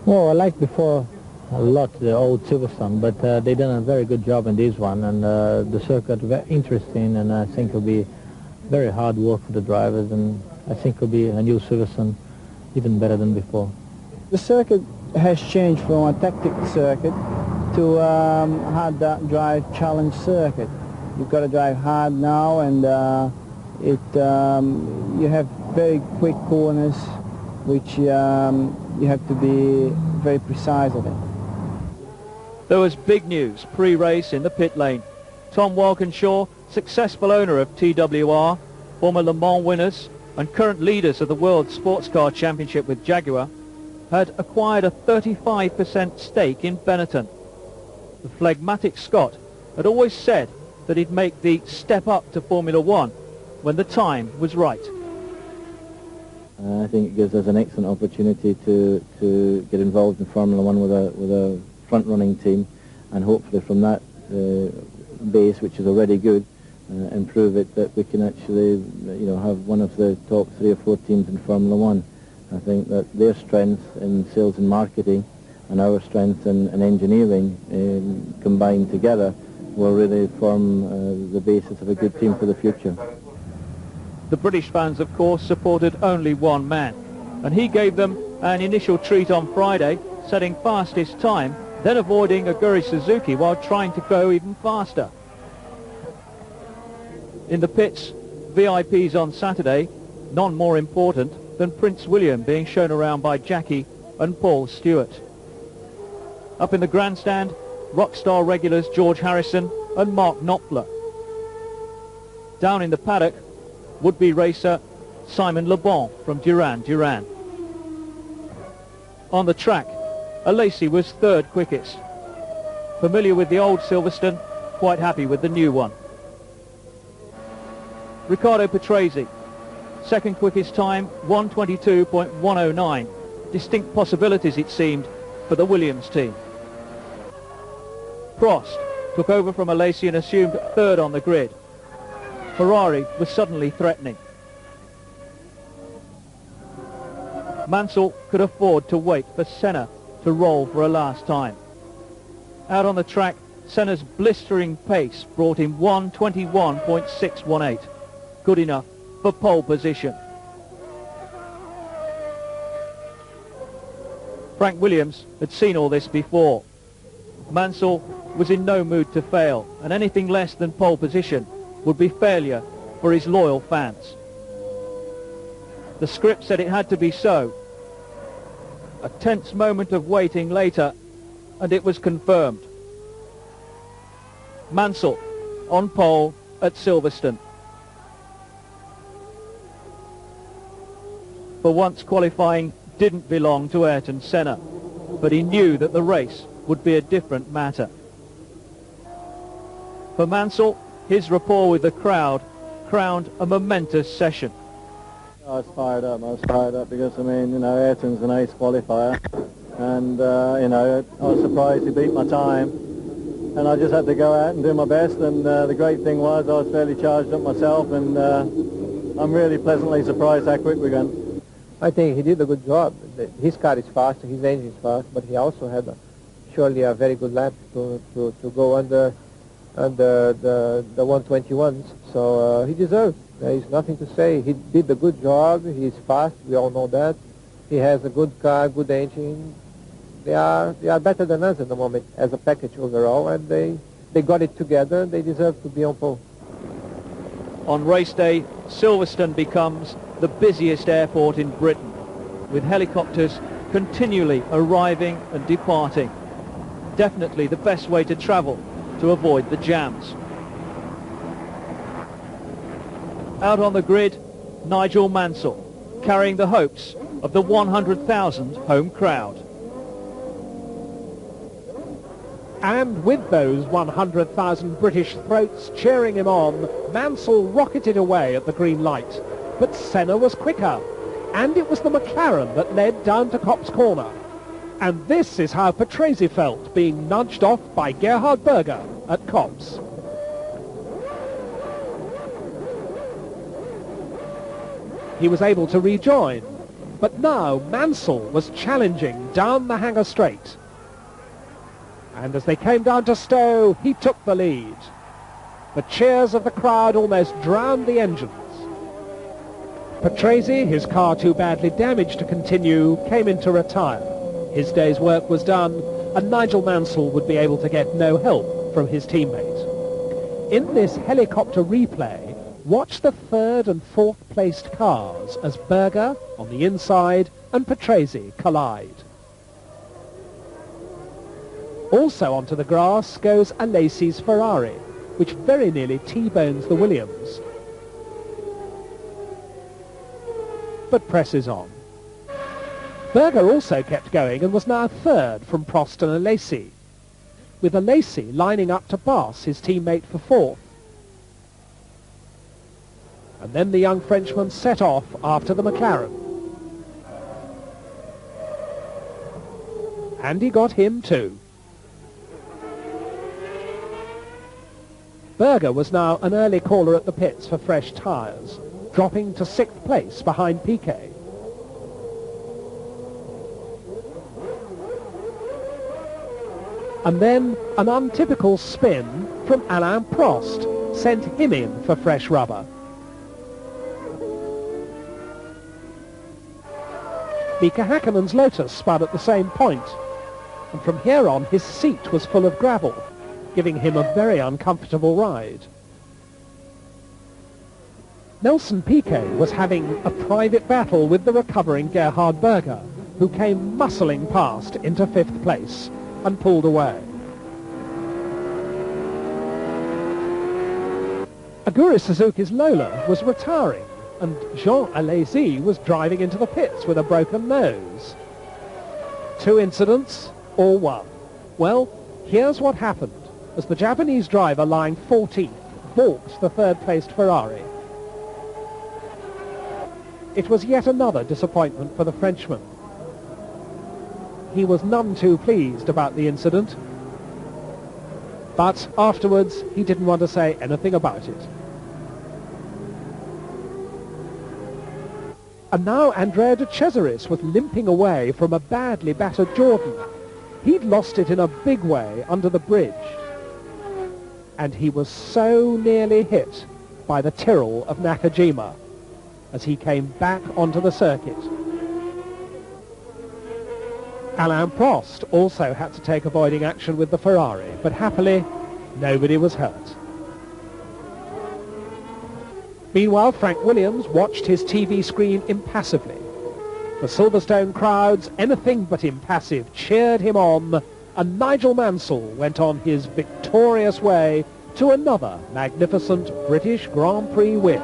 Well, I liked before a lot the old Silverstone, but they done a very good job in this one, and the circuit very interesting, and I think it'll be very hard work for the drivers, and I think it'll be a new Silverstone even better than before. The circuit has changed from a tactical circuit to hard drive challenge circuit. You've got to drive hard now, and You have very quick corners, which you have to be very precise of it. There was big news pre-race in the pit lane. Tom Walkinshaw, successful owner of TWR, former Le Mans winners and current leaders of the World Sports Car Championship with Jaguar, had acquired a 35% stake in Benetton. The phlegmatic Scot had always said that he'd make the step up to Formula One when the time was right. I think it gives us an excellent opportunity to get involved in Formula One with a front-running team, and hopefully from that base, which is already good, improve it, that we can actually have one of the top 3 or 4 teams in Formula One. I think that their strength in sales and marketing and our strength in engineering combined together will really form the basis of a good team for the future. The British fans, of course, supported only one man, and he gave them an initial treat on Friday, setting fastest time, then avoiding Aguri Suzuki while trying to go even faster. In the pits, VIPs on Saturday, none more important than Prince William being shown around by Jackie and Paul Stewart. Up in the grandstand, Rockstar regulars George Harrison and Mark Knopfler. Down in the paddock, would-be racer Simon Le Bon from Duran Duran. On the track, Alesi was third quickest. Familiar with the old Silverstone, quite happy with the new one. Riccardo Patrese, second quickest time, 1:22.109. Distinct possibilities, it seemed, for the Williams team. Prost took over from Alesi and assumed third on the grid. Ferrari was suddenly threatening. Mansell could afford to wait for Senna to roll for a last time. Out on the track, Senna's blistering pace brought him 1:21.618. Good enough for pole position. Frank Williams had seen all this before. Mansell was in no mood to fail, and anything less than pole position would be failure for his loyal fans. The script said it had to be so. A tense moment of waiting later, and it was confirmed. Mansell on pole at Silverstone. For once, qualifying didn't belong to Ayrton Senna, but he knew that the race would be a different matter. For Mansell, his rapport with the crowd crowned a momentous session. I was fired up because, Ayrton's an ace qualifier, and, I was surprised he beat my time, and I just had to go out and do my best, and the great thing was I was fairly charged up myself, and I'm really pleasantly surprised how quick we went. I think he did a good job. His car is fast, his engine is fast, but he also had surely a very good lap to go under the 121s, so he deserves. There is nothing to say. He did a good job. He's fast. We all know that. He has a good car, good engine. They are better than us at the moment as a package overall, and they got it together. They deserve to be on pole. On race day, Silverstone becomes the busiest airport in Britain, with helicopters continually arriving and departing. Definitely the best way to travel to avoid the jams. Out on the grid, Nigel Mansell, carrying the hopes of the 100,000 home crowd. And with those 100,000 British throats cheering him on, Mansell rocketed away at the green light. But Senna was quicker, and it was the McLaren that led down to Copse Corner. And this is how Patrese felt, being nudged off by Gerhard Berger at Copse. He was able to rejoin, but now Mansell was challenging down the Hangar Straight. And as they came down to Stowe, he took the lead. The cheers of the crowd almost drowned the engines. Patrese, his car too badly damaged to continue, came in to retire. His day's work was done, and Nigel Mansell would be able to get no help from his teammate. In this helicopter replay, watch the third and fourth placed cars as Berger on the inside and Patrese collide. Also onto the grass goes Alesi's Ferrari, which very nearly T-bones the Williams, but presses on. Berger also kept going and was now third from Prost and Alesi, with Alesi lining up to pass his teammate for fourth. And then the young Frenchman set off after the McLaren. And he got him too. Berger was now an early caller at the pits for fresh tyres, dropping to 6th place behind Piquet. And then an untypical spin from Alain Prost sent him in for fresh rubber. Mika Häkkinen's Lotus spun at the same point, and from here on his seat was full of gravel, giving him a very uncomfortable ride. Nelson Piquet was having a private battle with the recovering Gerhard Berger, who came muscling past into 5th place and pulled away. Aguri Suzuki's Lola was retiring, and Jean Alesi was driving into the pits with a broken nose. 2 incidents, or 1. Well, here's what happened as the Japanese driver lying 14th balked the third-placed Ferrari. It was yet another disappointment for the Frenchman. He was none too pleased about the incident, but afterwards he didn't want to say anything about it. And now Andrea De Cesaris was limping away from a badly battered Jordan. He'd lost it in a big way under the bridge, and he was so nearly hit by the Tyrrell of Nakajima as he came back onto the circuit. Alain Prost also had to take avoiding action with the Ferrari, but happily nobody was hurt. Meanwhile, Frank Williams watched his TV screen impassively. The Silverstone crowds, anything but impassive, cheered him on, and Nigel Mansell went on his victorious way to another magnificent British Grand Prix win.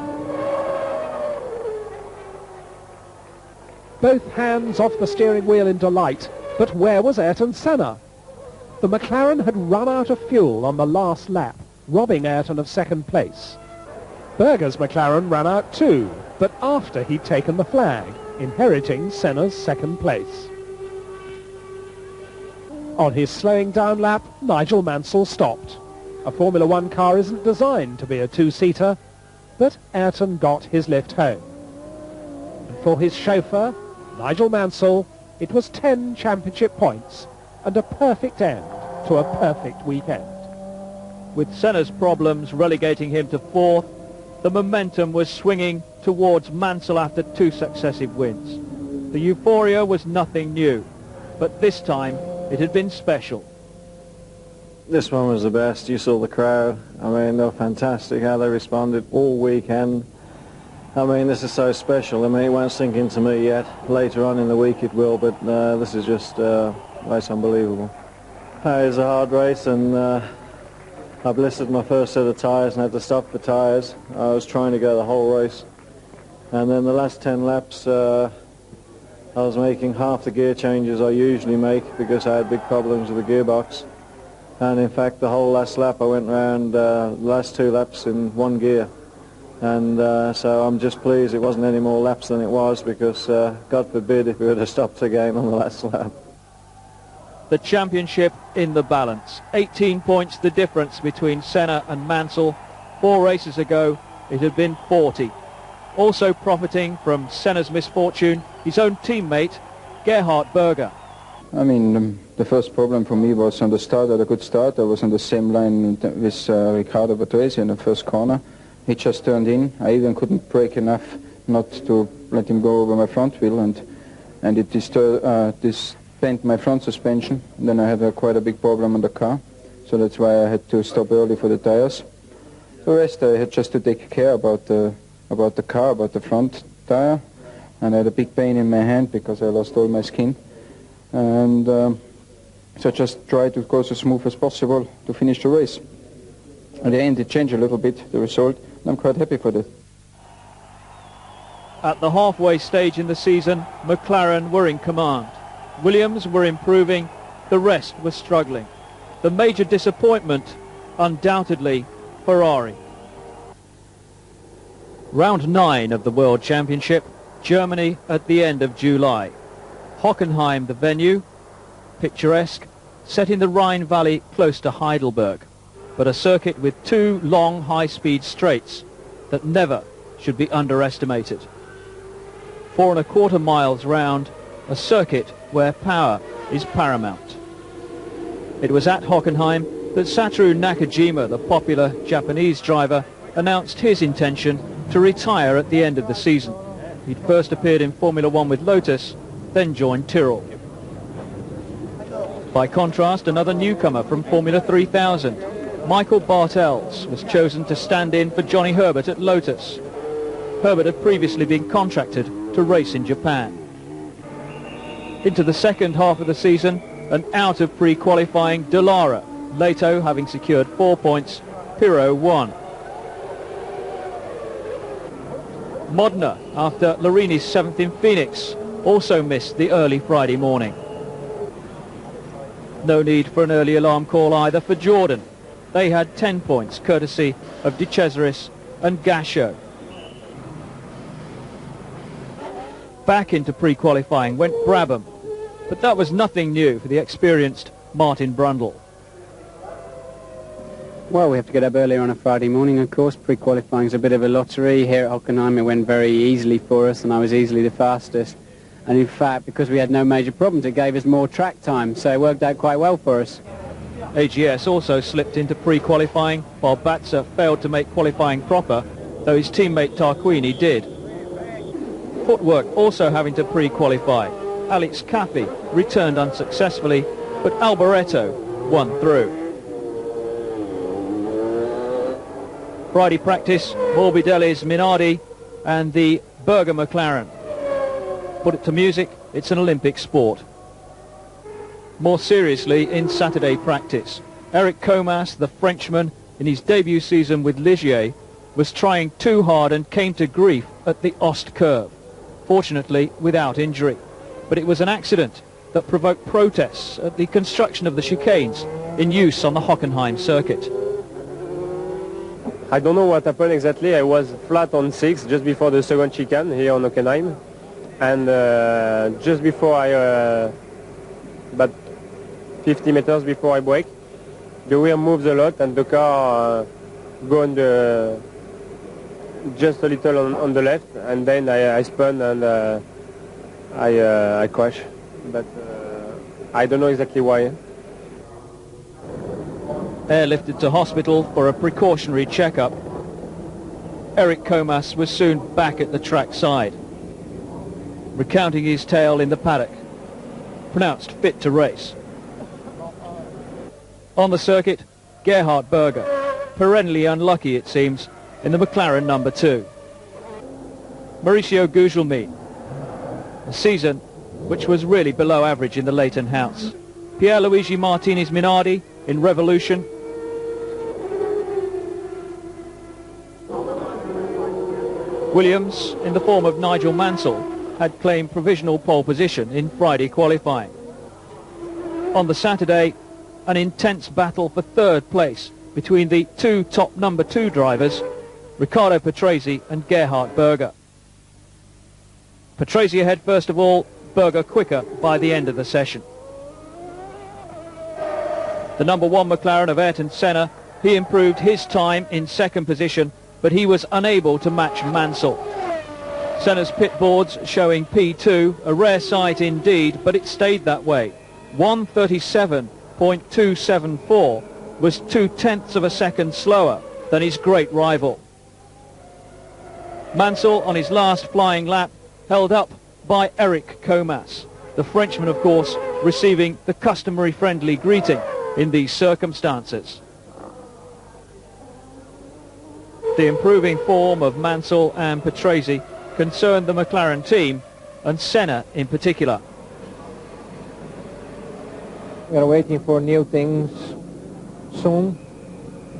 Both hands off the steering wheel in delight, but where was Ayrton Senna? The McLaren had run out of fuel on the last lap, robbing Ayrton of 2nd place. Berger's McLaren ran out too, but after he'd taken the flag, inheriting Senna's 2nd place. On his slowing down lap, Nigel Mansell stopped. A Formula One car isn't designed to be a 2-seater, but Ayrton got his lift home. And for his chauffeur, Nigel Mansell, it was 10 championship points and a perfect end to a perfect weekend. With Senna's problems relegating him to 4th, the momentum was swinging towards Mansell after 2 successive wins. The euphoria was nothing new, but this time it had been special. This one was the best. You saw the crowd. I mean, they were fantastic how they responded all weekend. I mean, this is so special. I mean, it won't sink into me yet. Later on in the week it will, but this is just race unbelievable. It was a hard race, and I blistered my first set of tyres and had to stop the tyres. I was trying to go the whole race. And then the last 10 laps, I was making half the gear changes I usually make because I had big problems with the gearbox. And in fact, the whole last lap I went round the last 2 laps in 1 gear. And so I'm just pleased it wasn't any more laps than it was, because God forbid if we would have stopped again on the last lap. The championship in the balance. 18 points the difference between Senna and Mansell. 4 races ago it had been 40. Also profiting from Senna's misfortune, his own teammate Gerhard Berger. I mean, the first problem for me was on the start, at a good start. I was on the same line with Riccardo Patrese in the first corner. He just turned in. I even couldn't brake enough not to let him go over my front wheel, and it bent my front suspension. Then I had quite a big problem on the car, so that's why I had to stop early for the tires. The rest I had just to take care about the car, about the front tire, and I had a big pain in my hand because I lost all my skin. And so I just tried to go as smooth as possible to finish the race. At the end it changed a little bit, the result, and I'm quite happy for that. At the halfway stage in the season, McLaren were in command. Williams were improving, the rest was struggling. The major disappointment, undoubtedly, Ferrari. Round 9 of the World Championship, Germany at the end of July. Hockenheim the venue, picturesque, set in the Rhine Valley close to Heidelberg, but a circuit with 2 long high-speed straights that never should be underestimated. 4¼ miles round, a circuit where power is paramount. It was at Hockenheim that Satoru Nakajima, the popular Japanese driver, announced his intention to retire at the end of the season. He'd first appeared in Formula One with Lotus, then joined Tyrrell. By contrast, another newcomer from Formula 3000, Michael Bartels, was chosen to stand in for Johnny Herbert at Lotus. Herbert had previously been contracted to race in Japan. Into the second half of the season, and out of pre-qualifying, Dallara, Leto having secured 4 points, Pirro 1. Modena, after Larini's 7th in Phoenix, also missed the early Friday morning. No need for an early alarm call either for Jordan. They had 10 points, courtesy of De Cesaris and Gasho. Back into pre-qualifying went Brabham, but that was nothing new for the experienced Martin Brundle. Well, we have to get up earlier on a Friday morning, of course. Pre-qualifying is a bit of a lottery. Here at Hockenheim it went very easily for us, and I was easily the fastest. And in fact, because we had no major problems, it gave us more track time, so it worked out quite well for us. AGS also slipped into pre-qualifying, while Batza failed to make qualifying proper, though his teammate Tarquini did. Footwork also having to pre-qualify. Alex Caffey returned unsuccessfully, but Alboreto won through. Friday practice, Morbidelli's Minardi and the Berger McLaren. Put it to music, it's an Olympic sport. More seriously, in Saturday practice, Eric Comas, the Frenchman, in his debut season with Ligier, was trying too hard and came to grief at the Ost curve, fortunately without injury. But it was an accident that provoked protests at the construction of the chicanes in use on the Hockenheim circuit. I don't know what happened exactly. I was flat on 6 just before the second chicane here on Hockenheim, and just before about 50 meters before I brake, the wheel moves a lot and the car goes just a little on the left, and then I spun and I crashed, but I don't know exactly why. Airlifted to hospital for a precautionary checkup, Eric Comas was soon back at the track side, recounting his tale in the paddock, pronounced fit to race. On the circuit, Gerhard Berger, perennially unlucky it seems, in the McLaren number 2. Mauricio Gugelmin, a season which was really below average in the Leighton house. Pierluigi Martinez Minardi in Revolution. Williams, in the form of Nigel Mansell, had claimed provisional pole position in Friday qualifying. On the Saturday, an intense battle for third place between the 2 top number 2 drivers, Riccardo Patrese and Gerhard Berger. Patrese ahead first of all, Berger quicker by the end of the session. The number 1 McLaren of Ayrton Senna, he improved his time in second position, but he was unable to match Mansell. Senna's pit boards showing P2, a rare sight indeed, but it stayed that way. 1:37.274 was 0.2 of a second slower than his great rival. Mansell, on his last flying lap, held up by Eric Comas, the Frenchman, of course, receiving the customary friendly greeting in these circumstances. The improving form of Mansell and Patrese concerned the McLaren team, and Senna in particular. We are waiting for new things soon,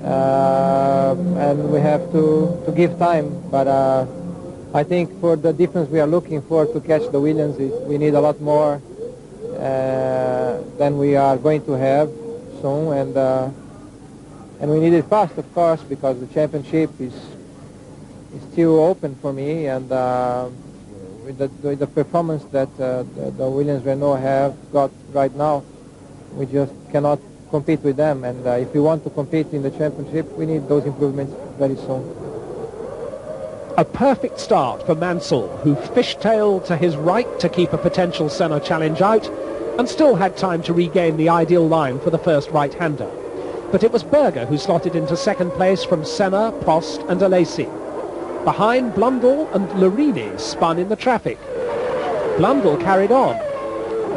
and we have to give time, but I think for the difference we are looking for to catch the Williams, we need a lot more than we are going to have soon, and we need it fast, of course, because the championship is still open for me, and with the performance that the Williams Renault have got right now, we just cannot compete with them, and if we want to compete in the championship, we need those improvements very soon. A perfect start for Mansell, who fishtailed to his right to keep a potential Senna challenge out, and still had time to regain the ideal line for the first right-hander. But it was Berger who slotted into second place from Senna, Prost and Alesi. Behind, Blundell and Larini spun in the traffic. Blundell carried on,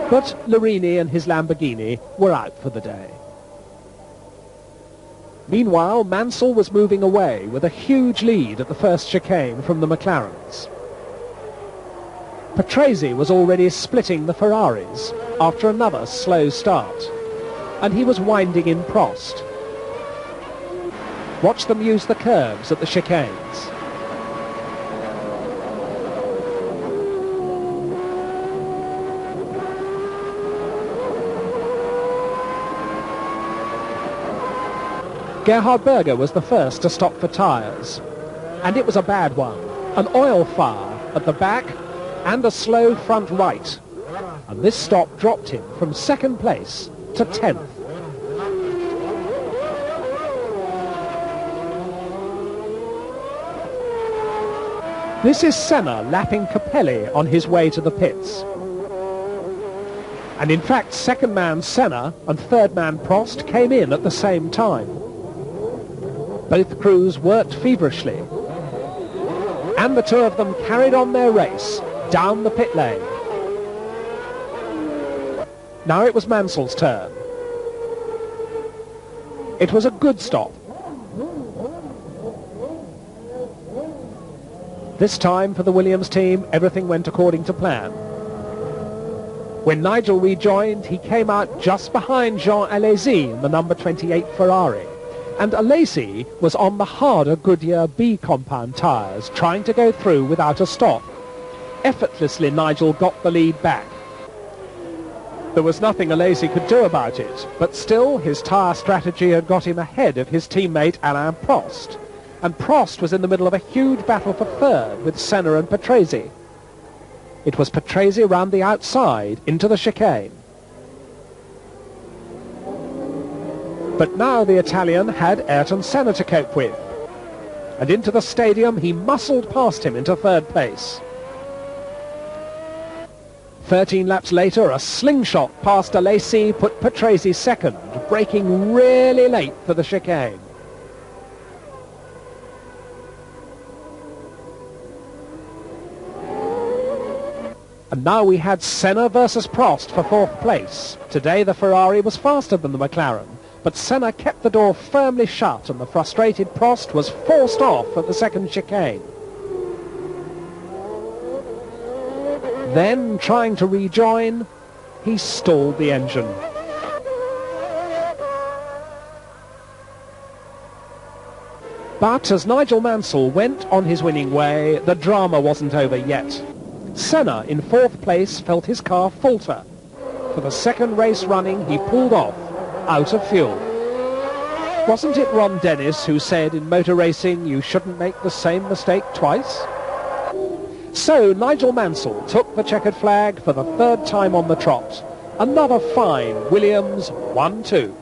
but Larini and his Lamborghini were out for the day. Meanwhile, Mansell was moving away with a huge lead at the first chicane from the McLarens. Patrese was already splitting the Ferraris after another slow start, and he was winding in Prost. Watch them use the curves at the chicanes. Gerhard Berger was the first to stop for tyres, and it was a bad one. An oil fire at the back and a slow front right, and this stop dropped him from second place to 10th. This is Senna lapping Capelli on his way to the pits. And in fact, second man Senna and third man Prost came in at the same time. Both crews worked feverishly, and the two of them carried on their race down the pit lane. Now it was Mansell's turn. It was a good stop. This time for the Williams team, everything went according to plan. When Nigel rejoined, he came out just behind Jean Alesi in the number 28 Ferrari. And Alesi was on the harder Goodyear B compound tyres, trying to go through without a stop. Effortlessly, Nigel got the lead back. There was nothing Alesi could do about it, but still his tyre strategy had got him ahead of his teammate Alain Prost. And Prost was in the middle of a huge battle for third with Senna and Patrese. It was Patrese round the outside into the chicane. But now the Italian had Ayrton Senna to cope with. And into the stadium he muscled past him into third place. 13 laps later, a slingshot past Alesi put Patrese second, braking really late for the chicane. And now we had Senna versus Prost for fourth place. Today the Ferrari was faster than the McLaren, but Senna kept the door firmly shut and the frustrated Prost was forced off at the second chicane. Then, trying to rejoin, he stalled the engine. But as Nigel Mansell went on his winning way, the drama wasn't over yet. Senna, in fourth place, felt his car falter. For the second race running, he pulled off, out of fuel. Wasn't it Ron Dennis who said in motor racing you shouldn't make the same mistake twice? So Nigel Mansell took the checkered flag for the third time on the trot. Another fine Williams 1-2.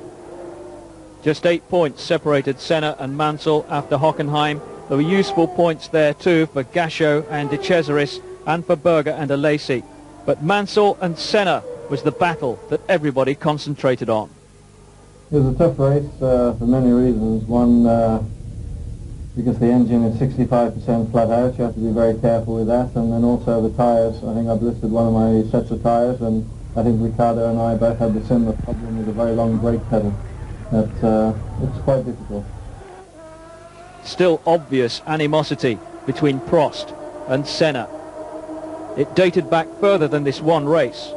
Just 8 points separated Senna and Mansell after Hockenheim. There were useful points there too for Gasho and De Cesaris and for Berger and Alesi. But Mansell and Senna was the battle that everybody concentrated on. It was a tough race for many reasons. One, because the engine is 65% flat out, you have to be very careful with that, and then also the tyres. I think I've listed one of my sets of tyres, and I think Ricardo and I both had the similar problem with a very long brake pedal. It's quite difficult. still obvious animosity between Prost and Senna. It dated back further than this one race,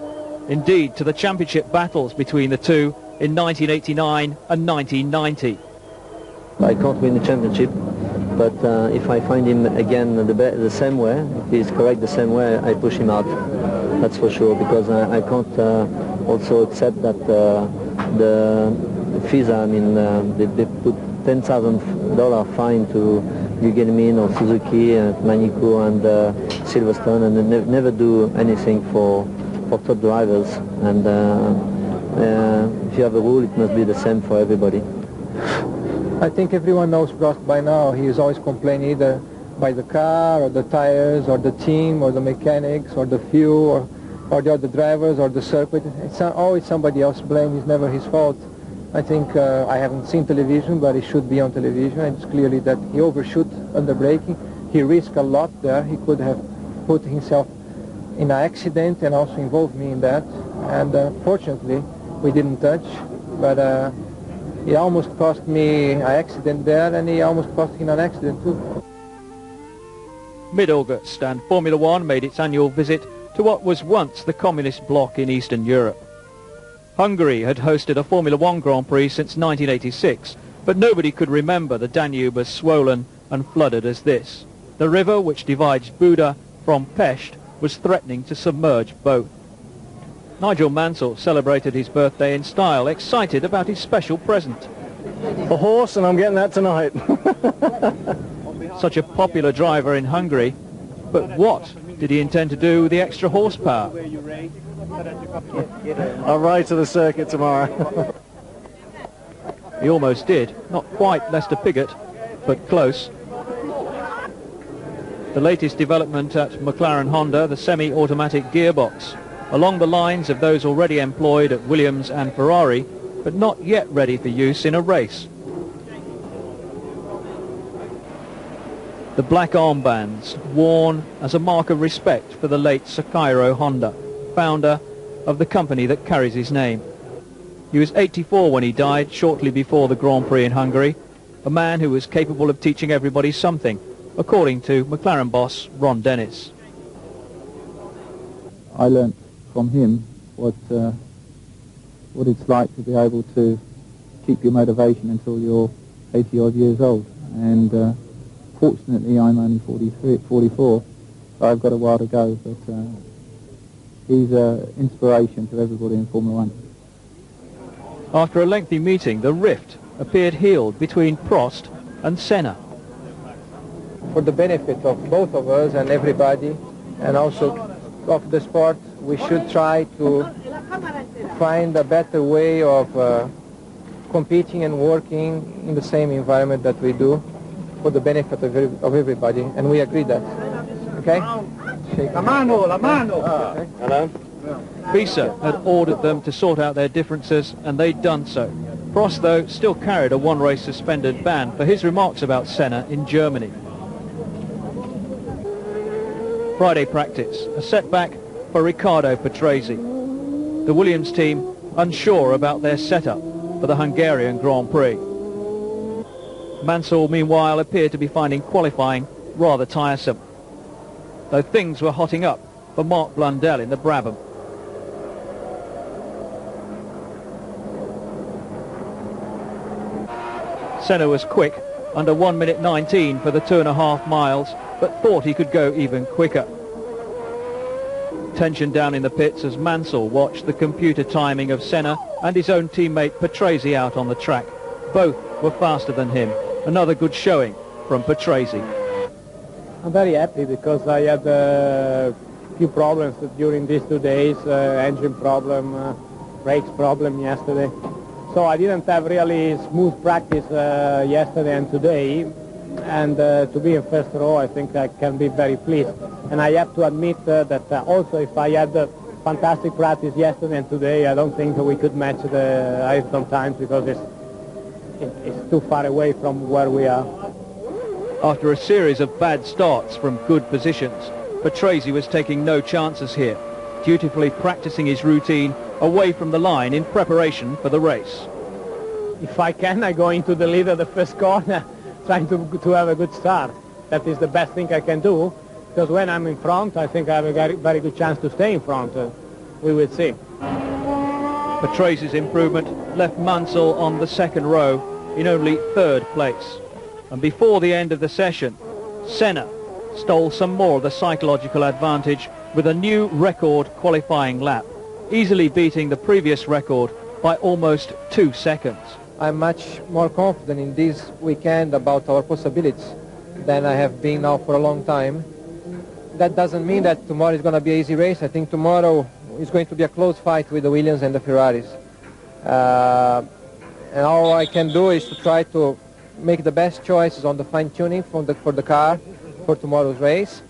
indeed to the championship battles between the two in 1989 and 1990. I can't win the championship, but if I find him again the same way, if he's correct the same way, I push him out. That's for sure, because I can't also accept that the FISA, I mean, they put $10,000 fine to Gugelmin or Suzuki, Manico and Silverstone, and they never do anything for top drivers. And if you have a rule, it must be the same for everybody. I think everyone knows Prost by now. He is always complaining either by the car or the tires or the team or the mechanics or the fuel or the other drivers or the circuit. It's always somebody else's blame. It's never his fault. I think I haven't seen television, but it should be on television. It's clearly that he overshoot under braking. He risked a lot there. He could have put himself in an accident and also involved me in that. And fortunately, we didn't touch, but it almost cost me an accident there, and he almost cost him an accident too. Mid-August, and Formula One made its annual visit to what was once the communist bloc in Eastern Europe. Hungary had hosted a Formula One Grand Prix since 1986, but nobody could remember the Danube as swollen and flooded as this. The river which divides Buda from Pest was threatening to submerge both. Nigel Mansell celebrated his birthday in style, excited about his special present. A horse, and I'm getting that tonight. Such a popular driver in Hungary, but what did he intend to do with the extra horsepower? I'll ride to the circuit tomorrow. He almost did, not quite Lester Piggott, but close. The latest development at McLaren Honda, the semi-automatic gearbox, along the lines of those already employed at Williams and Ferrari, but not yet ready for use in a race. The black armbands, worn as a mark of respect for the late Sakiro Honda, founder of the company that carries his name. He was 84 when he died, shortly before the Grand Prix in Hungary, a man who was capable of teaching everybody something, according to McLaren boss Ron Dennis. I learnt from him what it's like to be able to keep your motivation until you're 80 odd years old, and fortunately I'm only 44, so I've got a while to go, but he's an inspiration to everybody in Formula One. After a lengthy meeting, the rift appeared healed between Prost and Senna. For the benefit of both of us and everybody, and also of the sport, we should try to find a better way of competing and working in the same environment that we do for the benefit of everybody, and we agree that. Okay? Shake. La mano, la mano! Hello? FISA had ordered them to sort out their differences, and they'd done so. Prost, though, still carried a one-race suspended ban for his remarks about Senna in Germany. Friday practice, a setback for Riccardo Patrese. The Williams team unsure about their setup for the Hungarian Grand Prix. Mansell, meanwhile, appeared to be finding qualifying rather tiresome, though things were hotting up for Mark Blundell in the Brabham. Senna was quick, under 1 minute 19 for the 2.5 miles, but thought he could go even quicker. Tension down in the pits as Mansell watched the computer timing of Senna and his own teammate Patrese out on the track. Both were faster than him. Another good showing from Patrese. I'm very happy because I had a few problems during these 2 days, engine problem, brakes problem yesterday. So I didn't have really smooth practice yesterday and today, and to be in first row I think I can be very pleased. And I have to admit that also if I had fantastic practice yesterday and today, I don't think we could match the Ayrton times because it's too far away from where we are. After a series of bad starts from good positions, Patrese was taking no chances here, dutifully practicing his routine away from the line in preparation for the race. If I can, I go into the lead of the first corner, trying to have a good start. That is the best thing I can do, because when I'm in front, I think I have a very good chance to stay in front. We will see. Patrase's improvement left Mansell on the second row in only third place. And before the end of the session, Senna stole some more of the psychological advantage with a new record qualifying lap, easily beating the previous record by almost 2 seconds. I'm much more confident in this weekend about our possibilities than I have been now for a long time. That doesn't mean that tomorrow is going to be an easy race. I think tomorrow is going to be a close fight with the Williams and the Ferraris. And all I can do is to try to make the best choices on the fine-tuning for the car for tomorrow's race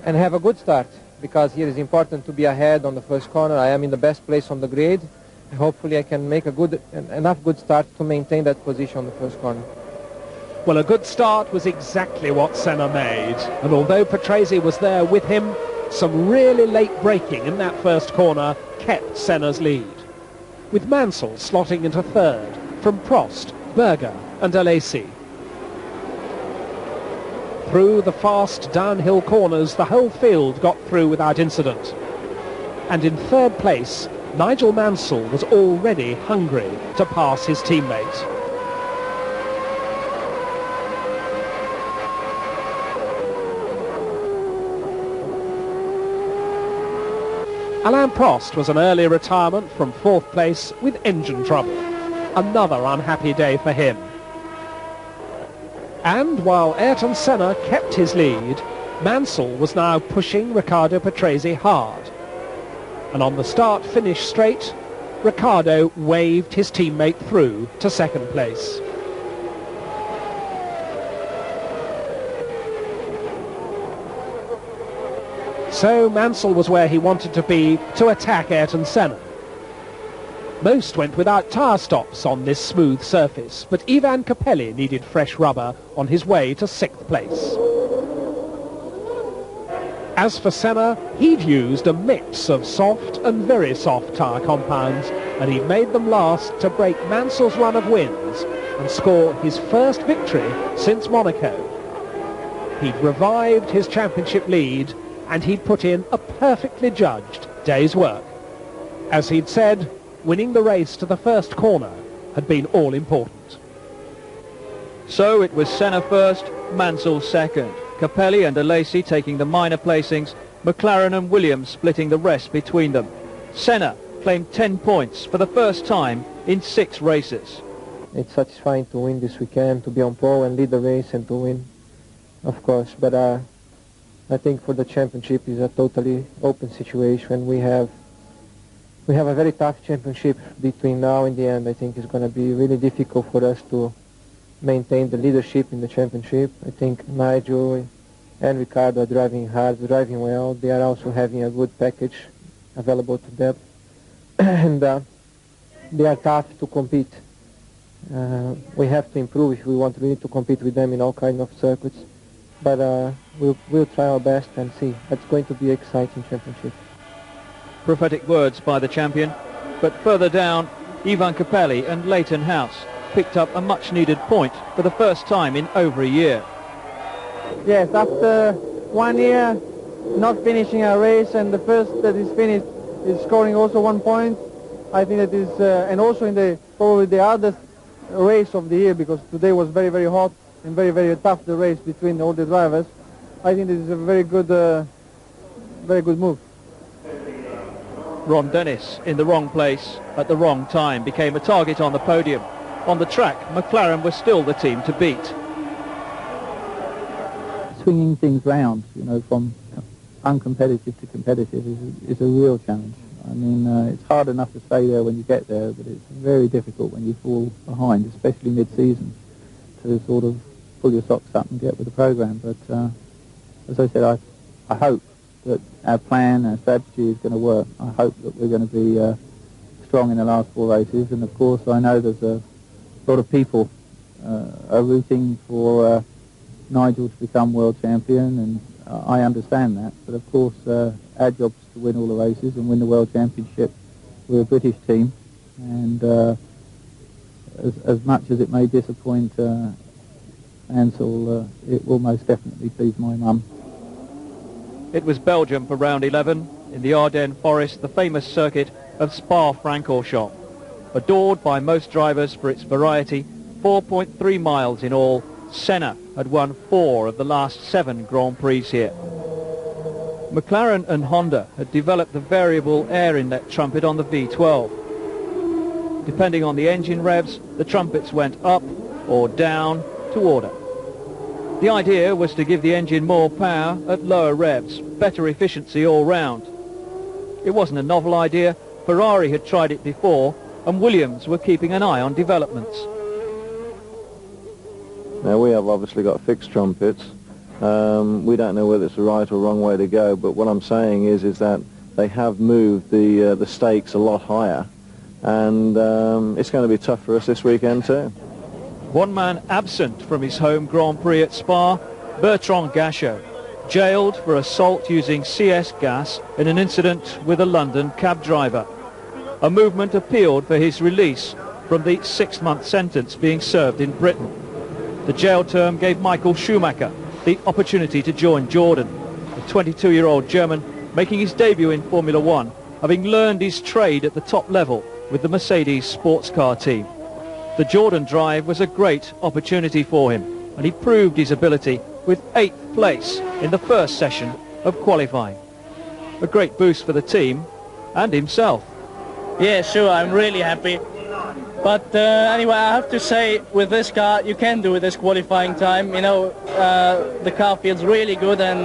and have a good start, because here is important to be ahead on the first corner. I am in the best place on the grid. Hopefully I can make enough good start to maintain that position on the first corner. Well, a good start was exactly what Senna made, and although Patrese was there with him, some really late braking in that first corner kept Senna's lead, with Mansell slotting into third from Prost, Berger and Alesi. Through the fast downhill corners, the whole field got through without incident. And in third place, Nigel Mansell was already hungry to pass his teammate. Alain Prost was an early retirement from fourth place with engine trouble. Another unhappy day for him. And while Ayrton Senna kept his lead, Mansell was now pushing Riccardo Patrese hard. And on the start-finish straight, Riccardo waved his teammate through to second place. So Mansell was where he wanted to be to attack Ayrton Senna. Most went without tyre stops on this smooth surface, but Ivan Capelli needed fresh rubber on his way to sixth place. As for Senna, he'd used a mix of soft and very soft tyre compounds, and he made them last to break Mansell's run of wins and score his first victory since Monaco. He'd revived his championship lead, and he'd put in a perfectly judged day's work. As he'd said, winning the race to the first corner had been all important. So it was Senna first, Mansell second. Capelli and Alesi taking the minor placings, McLaren and Williams splitting the rest between them. Senna claimed 10 points for the first time in 6 races. It's satisfying to win this weekend, to be on pole and lead the race and to win, of course. But I think for the championship is a totally open situation. We have a very tough championship between now and the end. I think it's going to be really difficult for us to maintain the leadership in the championship. I think Nigel and Riccardo are driving hard, driving well. They are also having a good package available to them. And they are tough to compete. We have to improve if we want really to compete with them in all kinds of circuits. But we'll try our best and see. It's going to be an exciting championship. Prophetic words by the champion. But further down, Ivan Capelli and Leighton House picked up a much-needed point for the first time in over a year. Yes, after 1 year not finishing a race, and the first that is finished is scoring also 1 point. I think that is, and also in probably the hardest race of the year, because today was very, very hot and very, very tough, the race between all the drivers. I think this is a very good move. Ron Dennis, in the wrong place at the wrong time, became a target on the podium. On the track, McLaren was still the team to beat. Swinging things round, from uncompetitive to competitive is a real challenge. I mean, it's hard enough to stay there when you get there, but it's very difficult when you fall behind, especially mid-season, to sort of pull your socks up and get with the program. But as I said, I hope that our plan, our strategy is going to work. I hope that we're going to be strong in the last 4 races, and of course I know there's a lot of people are rooting for Nigel to become world champion, and I understand that. But of course our job is to win all the races and win the world championship. We're a British team, and as much as it may disappoint Ansel, it will most definitely please my mum. It was Belgium for round 11 in the Ardennes Forest, the famous circuit of Spa-Francorchamps. Adored by most drivers for its variety, 4.3 miles in all, Senna had won 4 of the last 7 Grand Prix here. McLaren and Honda had developed the variable air inlet trumpet on the V12. Depending on the engine revs, the trumpets went up or down to order. The idea was to give the engine more power at lower revs, better efficiency all round. It wasn't a novel idea. Ferrari had tried it before, and Williams were keeping an eye on developments. Now we have obviously got fixed trumpets. We don't know whether it's the right or wrong way to go, but what I'm saying is that they have moved the stakes a lot higher, and it's going to be tough for us this weekend too. One man absent from his home Grand Prix at Spa, Bertrand Gachot, jailed for assault using CS gas in an incident with a London cab driver. A movement appealed for his release from the 6-month sentence being served in Britain. The jail term gave Michael Schumacher the opportunity to join Jordan, the 22-year-old German making his debut in Formula One, having learned his trade at the top level with the Mercedes sports car team. The Jordan drive was a great opportunity for him, and he proved his ability with 8th place in the first session of qualifying. A great boost for the team and himself. Yeah, sure, I'm really happy. But anyway, I have to say, with this car, you can do this qualifying time. You know, the car feels really good, and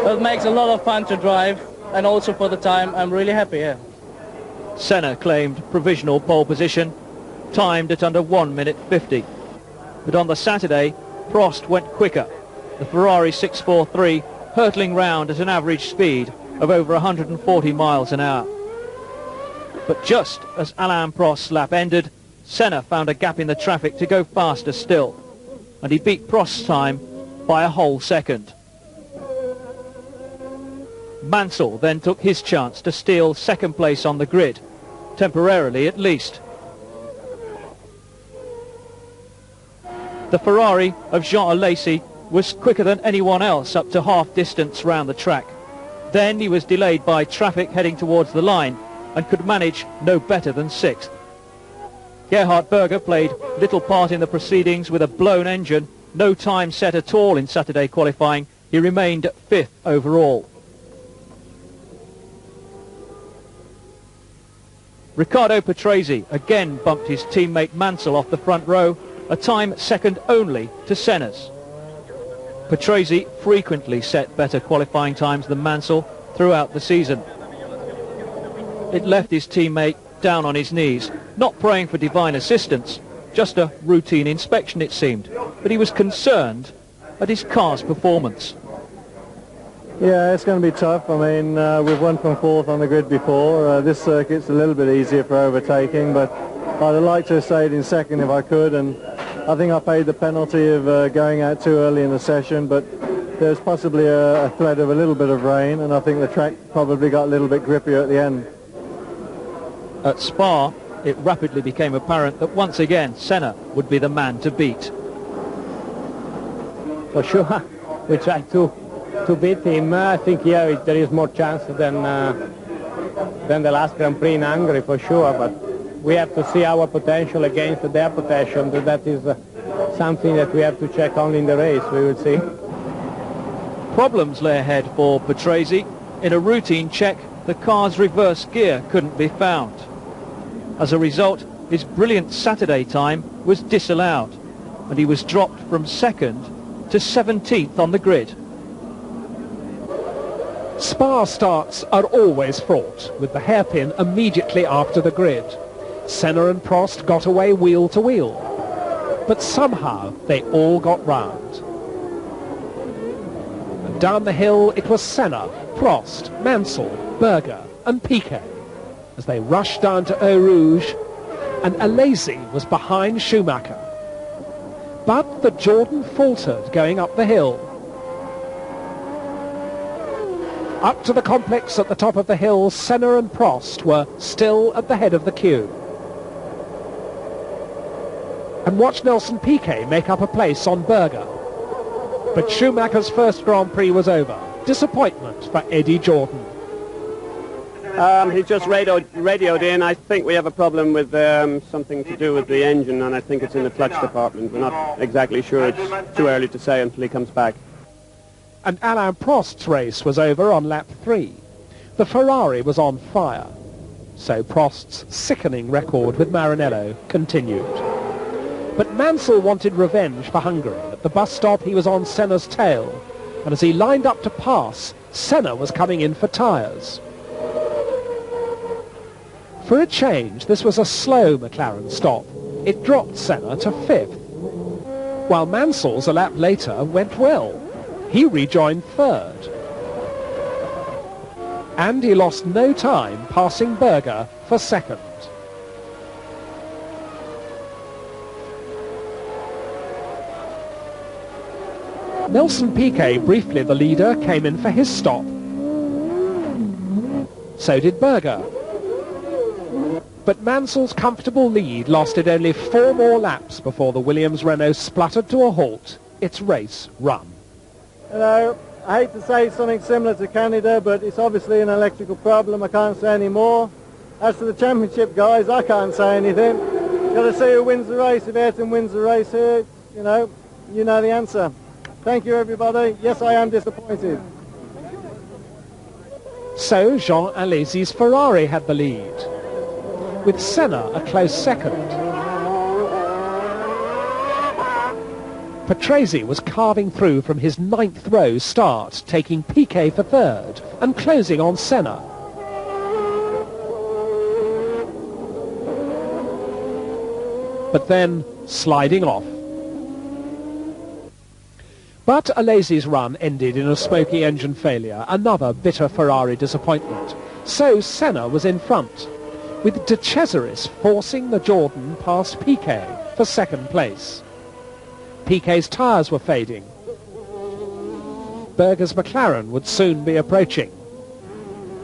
it makes a lot of fun to drive. And also for the time, I'm really happy, yeah. Senna claimed provisional pole position, timed at under 1 minute 50. But on the Saturday, Prost went quicker. The Ferrari 643 hurtling round at an average speed of over 140 miles an hour. But just as Alain Prost's lap ended, Senna found a gap in the traffic to go faster still, and he beat Prost's time by a whole second. Mansell then took his chance to steal second place on the grid, temporarily at least. The Ferrari of Jean Alesi was quicker than anyone else up to half distance round the track. Then he was delayed by traffic heading towards the line and could manage no better than 6th. Gerhard Berger played little part in the proceedings with a blown engine, no time set at all in Saturday qualifying. He remained 5th overall. Riccardo Patrese again bumped his teammate Mansell off the front row, a time second only to Senna's. Patrese frequently set better qualifying times than Mansell throughout the season. It left his teammate down on his knees, not praying for divine assistance, just a routine inspection it seemed, but he was concerned at his car's performance. Yeah, it's going to be tough. I mean, we've won from 4th on the grid before. This circuit's a little bit easier for overtaking, but I'd have liked to have stayed in 2nd if I could, and I think I paid the penalty of going out too early in the session, but there's possibly a threat of a little bit of rain, and I think the track probably got a little bit grippier at the end. At Spa, it rapidly became apparent that once again Senna would be the man to beat. For sure, we tried to beat him. I think here there is more chance than the last Grand Prix in Hungary, for sure, but we have to see our potential against their potential. That is something that we have to check only in the race. We will see. Problems lay ahead for Patrese. In a routine check, the car's reverse gear couldn't be found. As a result, his brilliant Saturday time was disallowed, and he was dropped from 2nd to 17th on the grid. Spa starts are always fraught, with the hairpin immediately after the grid. Senna and Prost got away wheel to wheel, but somehow they all got round. And down the hill it was Senna, Prost, Mansell, Berger and Piquet as they rushed down to Eau Rouge, and Alesi was behind Schumacher. But the Jordan faltered going up the hill. Up to the complex at the top of the hill, Senna and Prost were still at the head of the queue. and watch Nelson Piquet make up a place on Berger. But Schumacher's first Grand Prix was over. Disappointment for Eddie Jordan. He just radioed in. I think we have a problem with something to do with the engine, and I think it's in the clutch department. We're not exactly sure. It's too early to say until he comes back. And Alain Prost's race was over on lap 3. The Ferrari was on fire. So Prost's sickening record with Maranello continued. But Mansell wanted revenge for Hungary. At the bus stop, he was on Senna's tail. And as he lined up to pass, Senna was coming in for tyres. For a change, this was a slow McLaren stop. It dropped Senna to 5th, while Mansell's a lap later went well. He rejoined 3rd. And he lost no time passing Berger for 2nd. Nelson Piquet, briefly the leader, came in for his stop. So did Berger. But Mansell's comfortable lead lasted only 4 more laps before the Williams-Renault spluttered to a halt, its race run. You know, I hate to say something similar to Canada, but it's obviously an electrical problem. I can't say any more. As for the championship guys, I can't say anything. Got to see who wins the race. If Ayrton wins the race here, you know the answer. Thank you, everybody. Yes, I am disappointed. So Jean Alesi's Ferrari had the lead, with Senna a close second. Patrese was carving through from his 9th row start, taking Piquet for 3rd and closing on Senna. But then sliding off. But Alesi's run ended in a smoky engine failure, another bitter Ferrari disappointment. So Senna was in front, with De Cesaris forcing the Jordan past Piquet for 2nd place. Piquet's tyres were fading. Berger's McLaren would soon be approaching.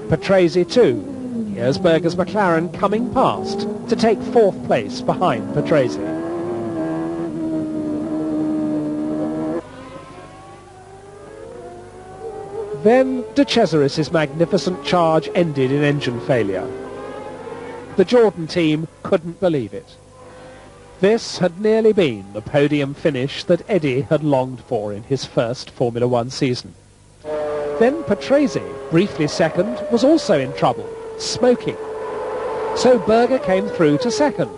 Patrese too. Here's Berger's McLaren coming past to take 4th place behind Patrese. Then De Cesaris' magnificent charge ended in engine failure. The Jordan team couldn't believe it. This had nearly been the podium finish that Eddie had longed for in his first Formula One season. Then Patrese, briefly 2nd, was also in trouble, smoking. So Berger came through to 2nd.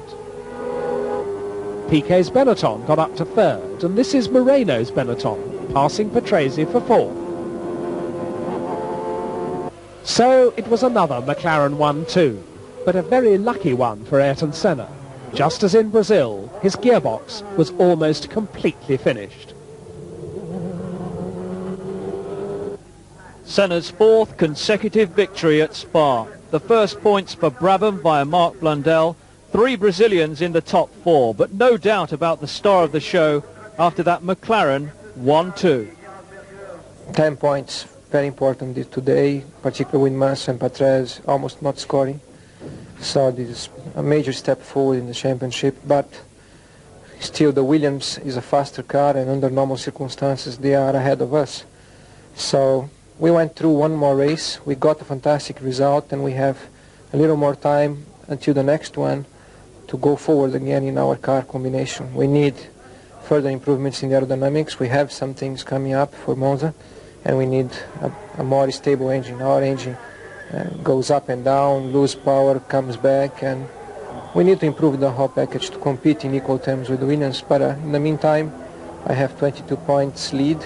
Piquet's Benetton got up to 3rd, and this is Moreno's Benetton, passing Patrese for 4th. So it was another McLaren 1-2, but a very lucky one for Ayrton Senna. Just as in Brazil, his gearbox was almost completely finished. Senna's 4th consecutive victory at Spa. The first points for Brabham via Mark Blundell. 3 Brazilians in the top 4, but no doubt about the star of the show after that McLaren 1-2. 10 points, very important today, particularly with Massa and Patrese almost not scoring. So this is a major step forward in the championship, but still the Williams is a faster car, and under normal circumstances they are ahead of us. So we went through one more race, we got a fantastic result, and we have a little more time until the next one to go forward again in our car combination. We need further improvements in the aerodynamics. We have some things coming up for Monza, and we need a more stable engine. Our engine goes up and down, lose power, comes back, and we need to improve the whole package to compete in equal terms with Williams. But in the meantime, I have 22 points lead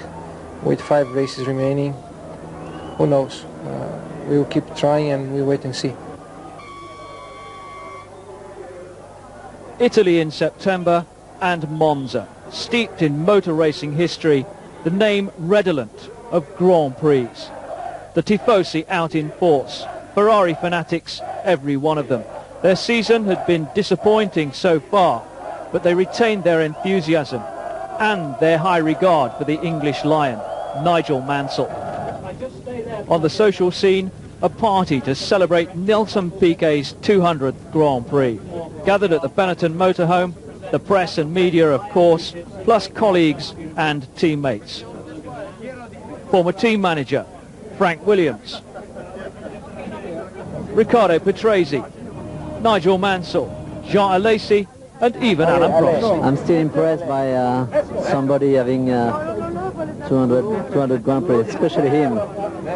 with 5 races remaining. Who knows? We will keep trying and we wait and see. Italy in September and Monza. Steeped in motor racing history, the name redolent of Grand Prix. The Tifosi out in force, Ferrari fanatics, every one of them. Their season had been disappointing so far, but they retained their enthusiasm and their high regard for the English lion, Nigel Mansell. On the social scene, a party to celebrate Nelson Piquet's 200th Grand Prix. Gathered at the Benetton motorhome, The press and media, of course, plus colleagues and teammates. Former team manager, Frank Williams. Riccardo Patrese, Nigel Mansell, Jean Alesi, and even Alan Prost. I'm still impressed by somebody having 200 Grand Prix, especially him.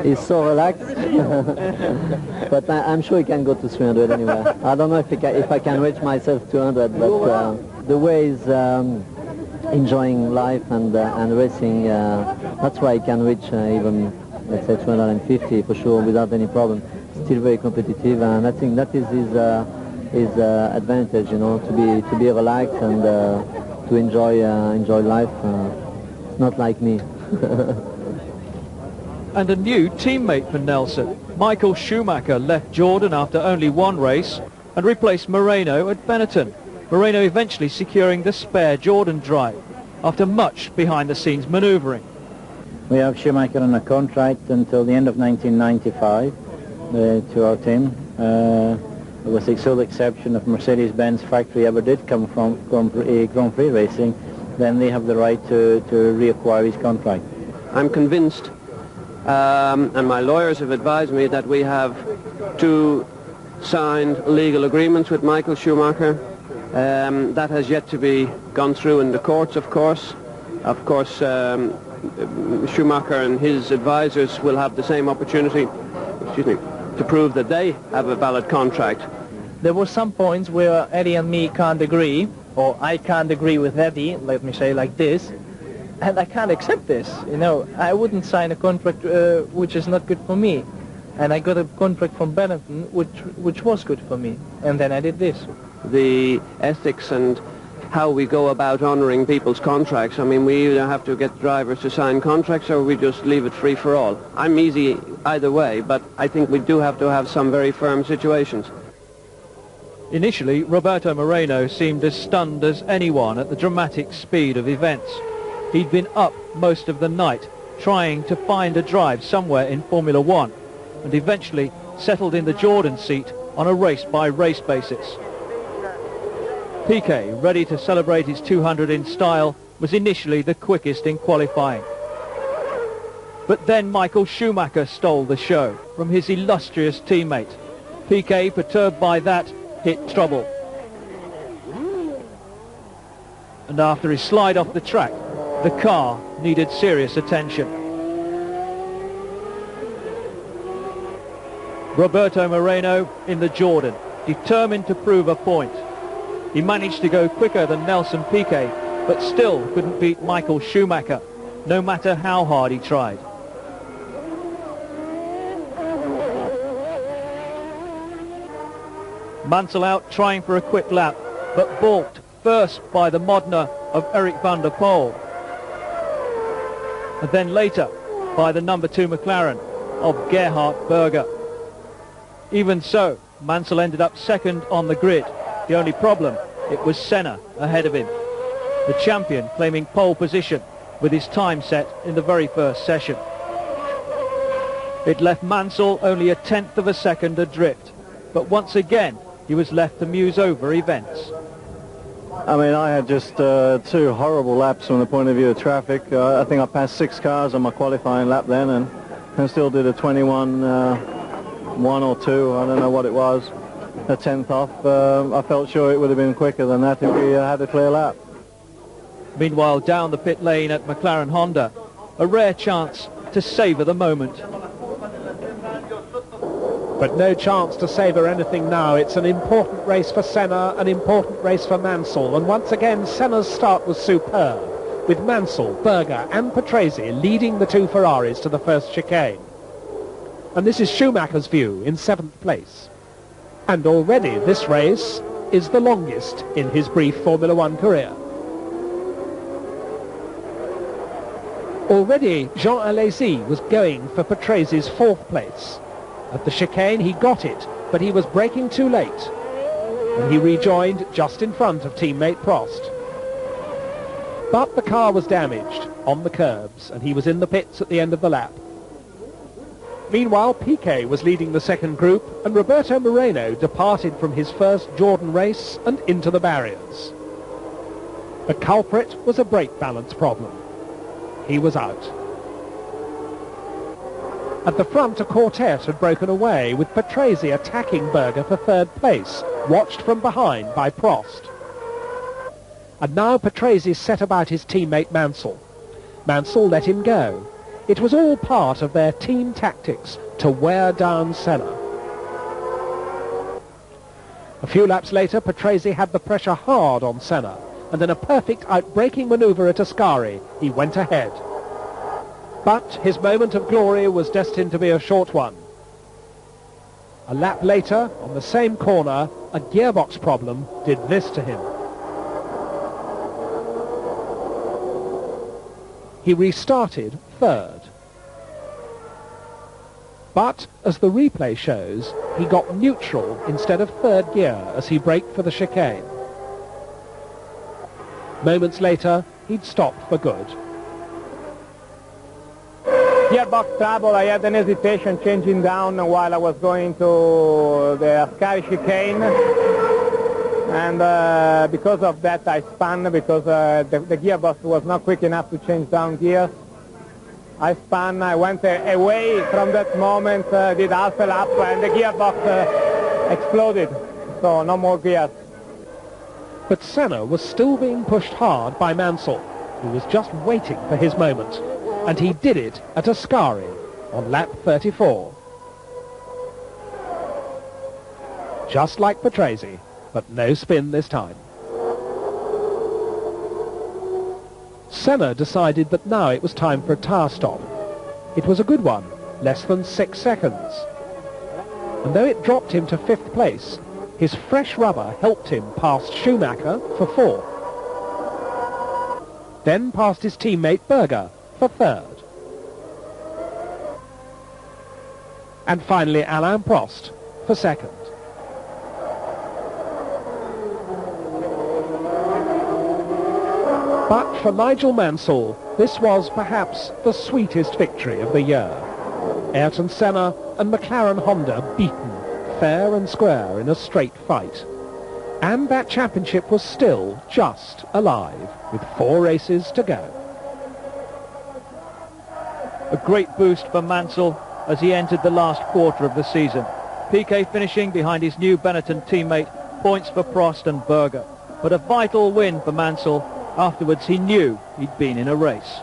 He's so relaxed, but I'm sure he can go to 300 anyway. I don't know if I can reach myself 200, but the way he's enjoying life and racing, that's why he can reach even, let's say, 250 for sure without any problem. Still very competitive, and I think that is his advantage, you know, to be relaxed and to enjoy life. Not like me. And a new teammate for Nelson. Michael Schumacher left Jordan after only one race and replaced Moreno at Benetton. Moreno eventually securing the spare Jordan drive after much behind-the-scenes manoeuvring. We have Schumacher on a contract until the end of 1995 to our team. With the sole exception of Mercedes-Benz factory ever did come from Grand Prix racing, then they have the right to reacquire his contract. I'm convinced, and my lawyers have advised me, that we have 2 signed legal agreements with Michael Schumacher. That has yet to be gone through in the courts, of course. Of course, Schumacher and his advisors will have the same opportunity, to prove that they have a valid contract. There were some points where Eddie and me can't agree, or I can't agree with Eddie, let me say like this, and I can't accept this. You know, I wouldn't sign a contract which is not good for me, and I got a contract from Benetton which was good for me, and then I did this. The ethics and how we go about honouring people's contracts. I mean, we either have to get drivers to sign contracts or we just leave it free for all. I'm easy either way, but I think we do have to have some very firm situations. Initially, Roberto Moreno seemed as stunned as anyone at the dramatic speed of events. He'd been up most of the night trying to find a drive somewhere in Formula One and eventually settled in the Jordan seat on a race-by-race basis. Piquet, ready to celebrate his 200 in style, was initially the quickest in qualifying. But then Michael Schumacher stole the show from his illustrious teammate. Piquet, perturbed by that, hit trouble. And after his slide off the track, the car needed serious attention. Roberto Moreno in the Jordan, determined to prove a point. He managed to go quicker than Nelson Piquet, but still couldn't beat Michael Schumacher, no matter how hard he tried. Mansell out trying for a quick lap, but balked first by the Modena of Eric van der Poel, and then later by the number 2 McLaren of Gerhard Berger. Even so, Mansell ended up second on the grid. The only problem, it was Senna ahead of him. The champion claiming pole position with his time set in the very first session. It left Mansell only 1/10 of a second adrift, but once again he was left to muse over events. I mean, I had just 2 horrible laps from the point of view of traffic. I think I passed 6 cars on my qualifying lap then, and still did a 21, 1 or 2, I don't know what it was, a 10th off. I felt sure it would have been quicker than that if we had a clear lap. Meanwhile, down the pit lane at McLaren Honda, a rare chance to savour the moment. But no chance to savour anything now. It's an important race for Senna, an important race for Mansell. And once again, Senna's start was superb, with Mansell, Berger and Patrese leading the 2 Ferraris to the first chicane. And this is Schumacher's view in 7th place. And already this race is the longest in his brief Formula One career. Already Jean Alesi was going for Patrese's 4th place. At the chicane he got it, but he was braking too late, and he rejoined just in front of teammate Prost. But the car was damaged on the curbs, and he was in the pits at the end of the lap. Meanwhile, Piquet was leading the second group, and Roberto Moreno departed from his first Jordan race and into the barriers. The culprit was a brake balance problem. He was out. At the front, a quartet had broken away, with Patrese attacking Berger for third place, watched from behind by Prost. And now Patrese set about his teammate Mansell. Mansell let him go. It was all part of their team tactics to wear down Senna. A few laps later, Patrese had the pressure hard on Senna, and in a perfect outbraking manoeuvre at Ascari, he went ahead. But his moment of glory was destined to be a short one. A lap later, on the same corner, a gearbox problem did this to him. He restarted third. But, as the replay shows, he got neutral instead of third gear as he braked for the chicane. Moments later, he'd stopped for good. Gearbox trouble, I had an hesitation changing down while I was going to the Ascari chicane. And because of that I spun, because the gearbox was not quick enough to change down gears. I spun, I went away from that moment, did half a lap, and the gearbox exploded. So no more gears. But Senna was still being pushed hard by Mansell, who was just waiting for his moment. And he did it at Ascari on lap 34. Just like Patrese, but no spin this time. Senna decided that now it was time for a tyre stop. It was a good one, less than 6 seconds. And though it dropped him to 5th place, his fresh rubber helped him past Schumacher for 4th. Then past his teammate Berger for 3rd. And finally Alain Prost for 2nd. But for Nigel Mansell, this was perhaps the sweetest victory of the year. Ayrton Senna and McLaren Honda beaten, fair and square in a straight fight. And that championship was still just alive, with 4 races to go. A great boost for Mansell as he entered the last quarter of the season. Piquet finishing behind his new Benetton teammate, points for Prost and Berger. But a vital win for Mansell. Afterwards he knew he'd been in a race.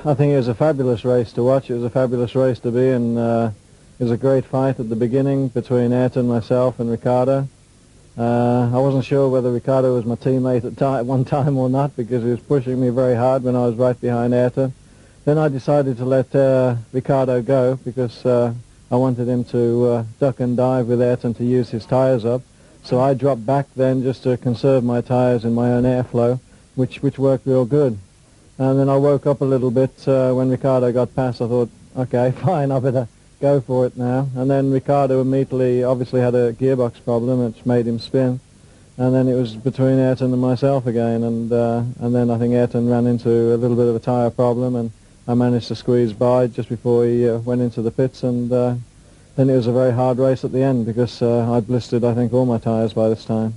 I think it was a fabulous race to watch. It was a fabulous race to be in. It was a great fight at the beginning between Ayrton, myself and Ricciardo. I wasn't sure whether Ricciardo was my teammate at one time or not, because he was pushing me very hard when I was right behind Ayrton. Then I decided to let Ricciardo go, because I wanted him to duck and dive with Ayrton to use his tyres up. So I dropped back then just to conserve my tyres and my own airflow, which worked real good. And then I woke up a little bit when Ricciardo got past. I thought, okay, fine, I better go for it now. And then Ricciardo immediately obviously had a gearbox problem, which made him spin. And then it was between Ayrton and myself again. And then I think Ayrton ran into a little bit of a tyre problem, and I managed to squeeze by just before he went into the pits. And then it was a very hard race at the end, because I'd blistered, I think, all my tyres by this time.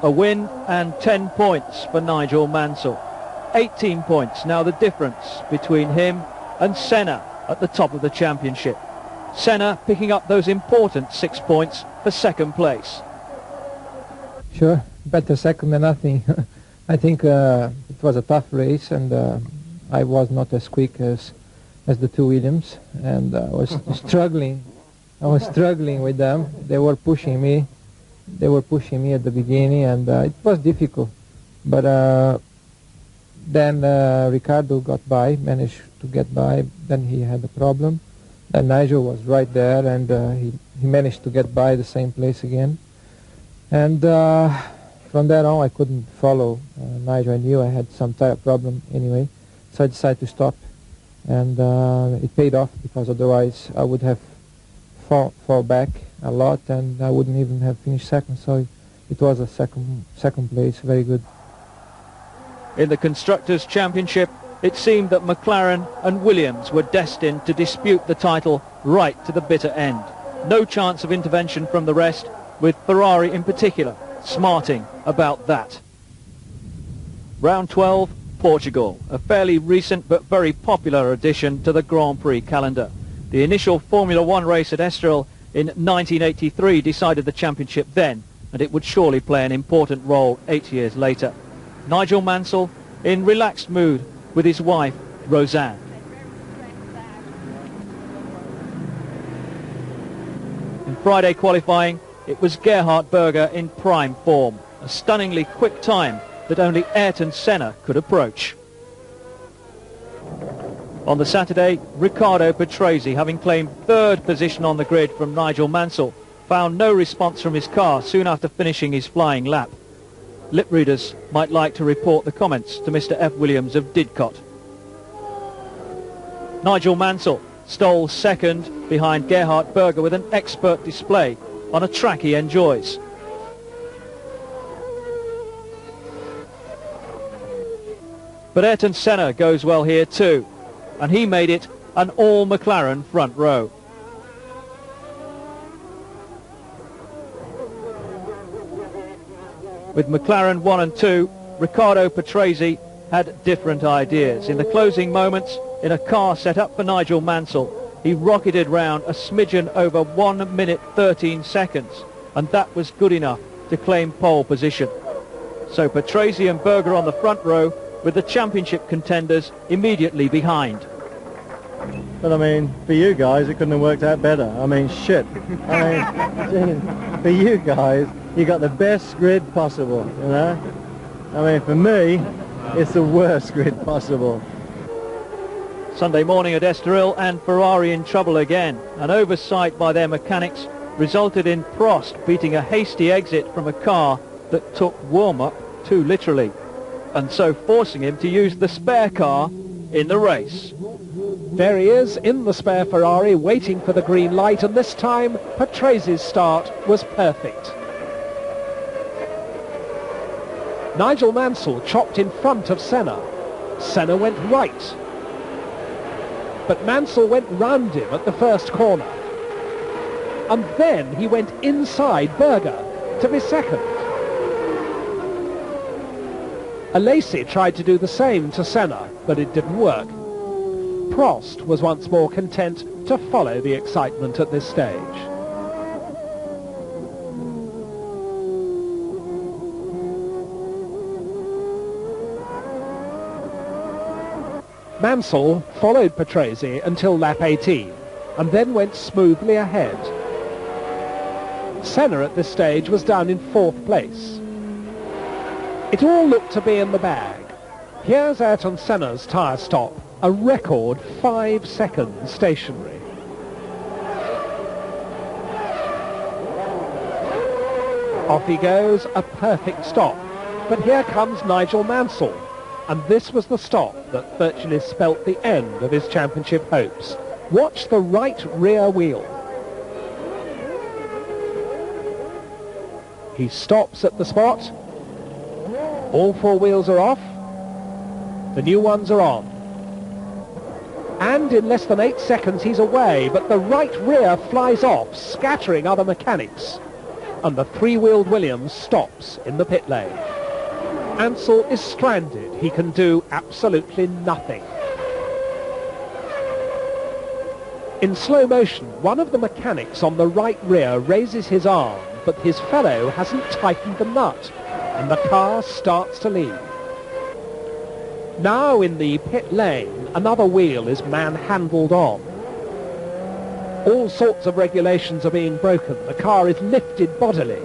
A win and 10 points for Nigel Mansell. 18 points now the difference between him and Senna at the top of the championship. Senna picking up those important 6 points for 2nd place. Sure, better second than nothing. I think it was a tough race, and I was not as quick as the 2 Williams, and I was struggling. I was struggling with them. They were pushing me. They were pushing me at the beginning, and it was difficult. But then Ricciardo got by, managed to get by. Then he had a problem. Then Nigel was right there, and he managed to get by the same place again. And from there on, I couldn't follow Nigel. I knew I had some tyre problem anyway, so I decided to stop. And it paid off, because otherwise I would have fall back a lot, and I wouldn't even have finished second. So it was a second place, very good. In the Constructors' Championship, it seemed that McLaren and Williams were destined to dispute the title right to the bitter end. No chance of intervention from the rest, with Ferrari in particular smarting about that. Round 12, Portugal, a fairly recent but very popular addition to the Grand Prix calendar. The initial Formula One race at Estoril in 1983 decided the championship then, and it would surely play an important role 8 years later. Nigel Mansell in relaxed mood with his wife, Roseanne. In Friday qualifying, it was Gerhard Berger in prime form, a stunningly quick time that only Ayrton Senna could approach. On the Saturday, Riccardo Patrese, having claimed third position on the grid from Nigel Mansell, found no response from his car soon after finishing his flying lap. Lip readers might like to report the comments to Mr. F. Williams of Didcot. Nigel Mansell stole second behind Gerhard Berger with an expert display on a track he enjoys. But Ayrton Senna goes well here too, and he made it an all-McLaren front row. With McLaren 1 and 2, Riccardo Patrese had different ideas. In the closing moments, in a car set up for Nigel Mansell, he rocketed round a smidgen over 1 minute 13 seconds, and that was good enough to claim pole position. So Patrese and Berger on the front row, with the championship contenders immediately behind. But I mean, for you guys, it couldn't have worked out better. I mean, shit. I mean, for you guys, you got the best grid possible, you know? I mean, for me, it's the worst grid possible. Sunday morning at Estoril, and Ferrari in trouble again. An oversight by their mechanics resulted in Prost beating a hasty exit from a car that took warm-up too literally, and so forcing him to use the spare car in the race. There he is in the spare Ferrari, waiting for the green light, and this time Patrese's start was perfect. Nigel Mansell chopped in front of Senna. Senna went right, but Mansell went round him at the first corner, and then he went inside Berger to be second. Alesi tried to do the same to Senna, but it didn't work. Prost was once more content to follow the excitement at this stage. Mansell followed Patrese until lap 18, and then went smoothly ahead. Senna at this stage was down in 4th place. It all looked to be in the bag. Here's Ayrton Senna's tyre stop, a record 5 seconds stationary. Off he goes, a perfect stop. But here comes Nigel Mansell, and this was the stop that virtually spelt the end of his championship hopes. Watch the right rear wheel. He stops at the spot. All 4 wheels are off. The new ones are on. And in less than 8 seconds he's away, but the right rear flies off, scattering other mechanics. And the 3-wheeled Williams stops in the pit lane. Mansell is stranded. He can do absolutely nothing. In slow motion, one of the mechanics on the right rear raises his arm, but his fellow hasn't tightened the nut, and the car starts to leave. Now in the pit lane, another wheel is manhandled on. All sorts of regulations are being broken. The car is lifted bodily.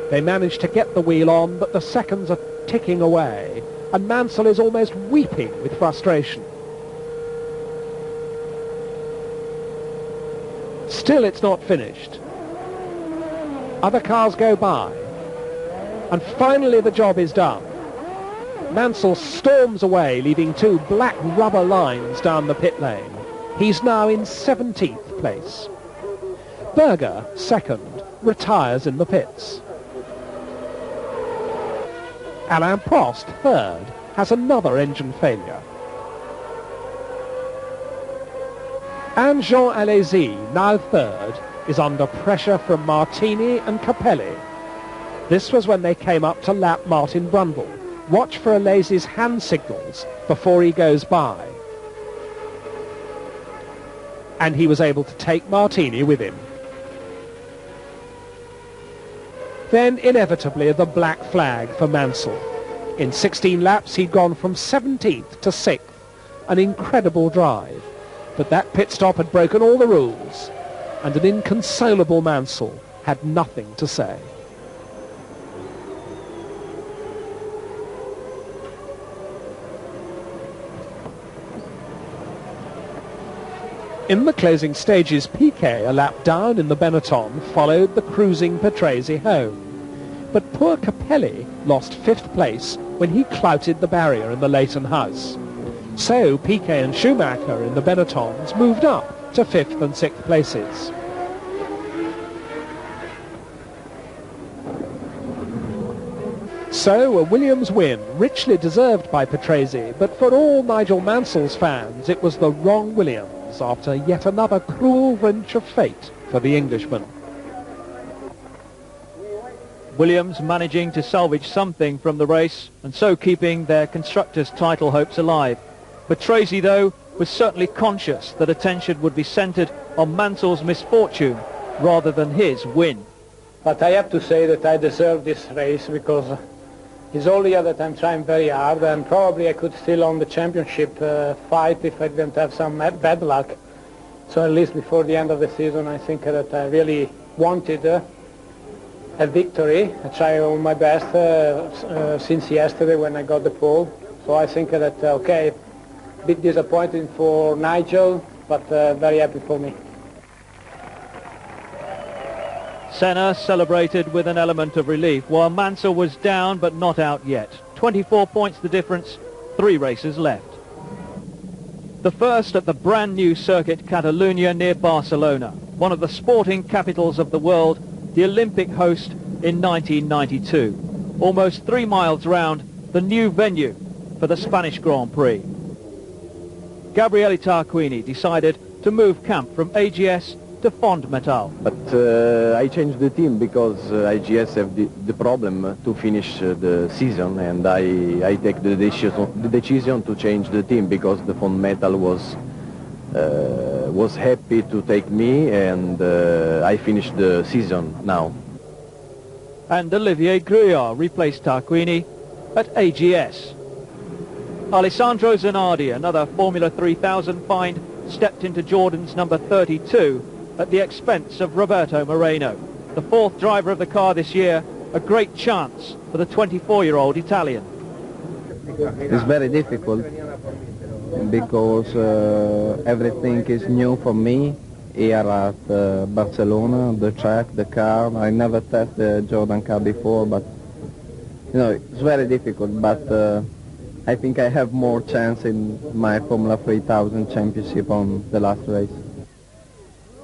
They manage to get the wheel on, but the seconds are ticking away, and Mansell is almost weeping with frustration. Still, it's not finished. Other cars go by, and finally the job is done. Mansell storms away, leaving 2 black rubber lines down the pit lane. He's now in 17th place. Berger, second, retires in the pits. Alain Prost, third, has another engine failure. And Jean Alesi, now third, is under pressure from Martini and Capelli. This was when they came up to lap Martin Brundle. Watch for Alesi's hand signals before he goes by. And he was able to take Martini with him. Then, inevitably, the black flag for Mansell. In 16 laps, he'd gone from 17th to 6th. An incredible drive. But that pit stop had broken all the rules, and an inconsolable Mansell had nothing to say. In the closing stages, Piquet, a lap down in the Benetton, followed the cruising Patrese home. But poor Capelli lost 5th place when he clouted the barrier in the Leighton House. So Piquet and Schumacher in the Benettons moved up to 5th and 6th places. So a Williams win, richly deserved by Patrese, but for all Nigel Mansell's fans, it was the wrong Williams after yet another cruel wrench of fate for the Englishman. Williams managing to salvage something from the race and so keeping their constructors' title hopes alive. Patrese, though, was certainly conscious that attention would be centred on Mansell's misfortune rather than his win. But I have to say that I deserve this race because it's all year that I'm trying very hard, and probably I could still on the championship fight if I didn't have some bad luck. So at least before the end of the season, I think that I really wanted a victory. I tried all my best since yesterday when I got the pole. So I think that, okay, a bit disappointing for Nigel, but very happy for me. Senna celebrated with an element of relief, while Mansell was down but not out yet. 24 points the difference, 3 races left. The first at the brand new circuit Catalunya near Barcelona, one of the sporting capitals of the world, the Olympic host in 1992. Almost 3 miles round, the new venue for the Spanish Grand Prix. Gabriele Tarquini decided to move camp from AGS to Fond Metal. But I changed the team because IGS have the problem to finish the season, and I take the decision to change the team because the Fond Metal was happy to take me, and I finished the season now. And Olivier Gruillard replaced Tarquini at AGS. Alessandro Zanardi, another Formula 3000 find, stepped into Jordan's number 32 at the expense of Roberto Moreno. The 4th driver of the car this year, a great chance for the 24-year-old Italian. It's very difficult because everything is new for me here at Barcelona, the track, the car. I never tested the Jordan car before, but you know, it's very difficult, but I think I have more chance in my Formula 3000 championship on the last race.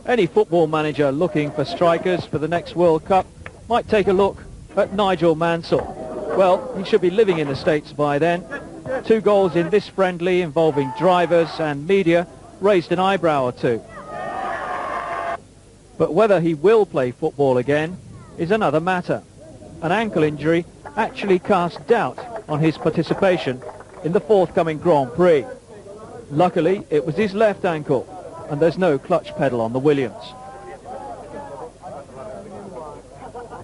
Any football manager looking for strikers for the next World Cup might take a look at Nigel Mansell. Well, he should be living in the States by then. 2 goals in this friendly involving drivers and media raised an eyebrow or two. But whether he will play football again is another matter. An ankle injury actually cast doubt on his participation in the forthcoming Grand Prix. Luckily, it was his left ankle, and there's no clutch pedal on the Williams.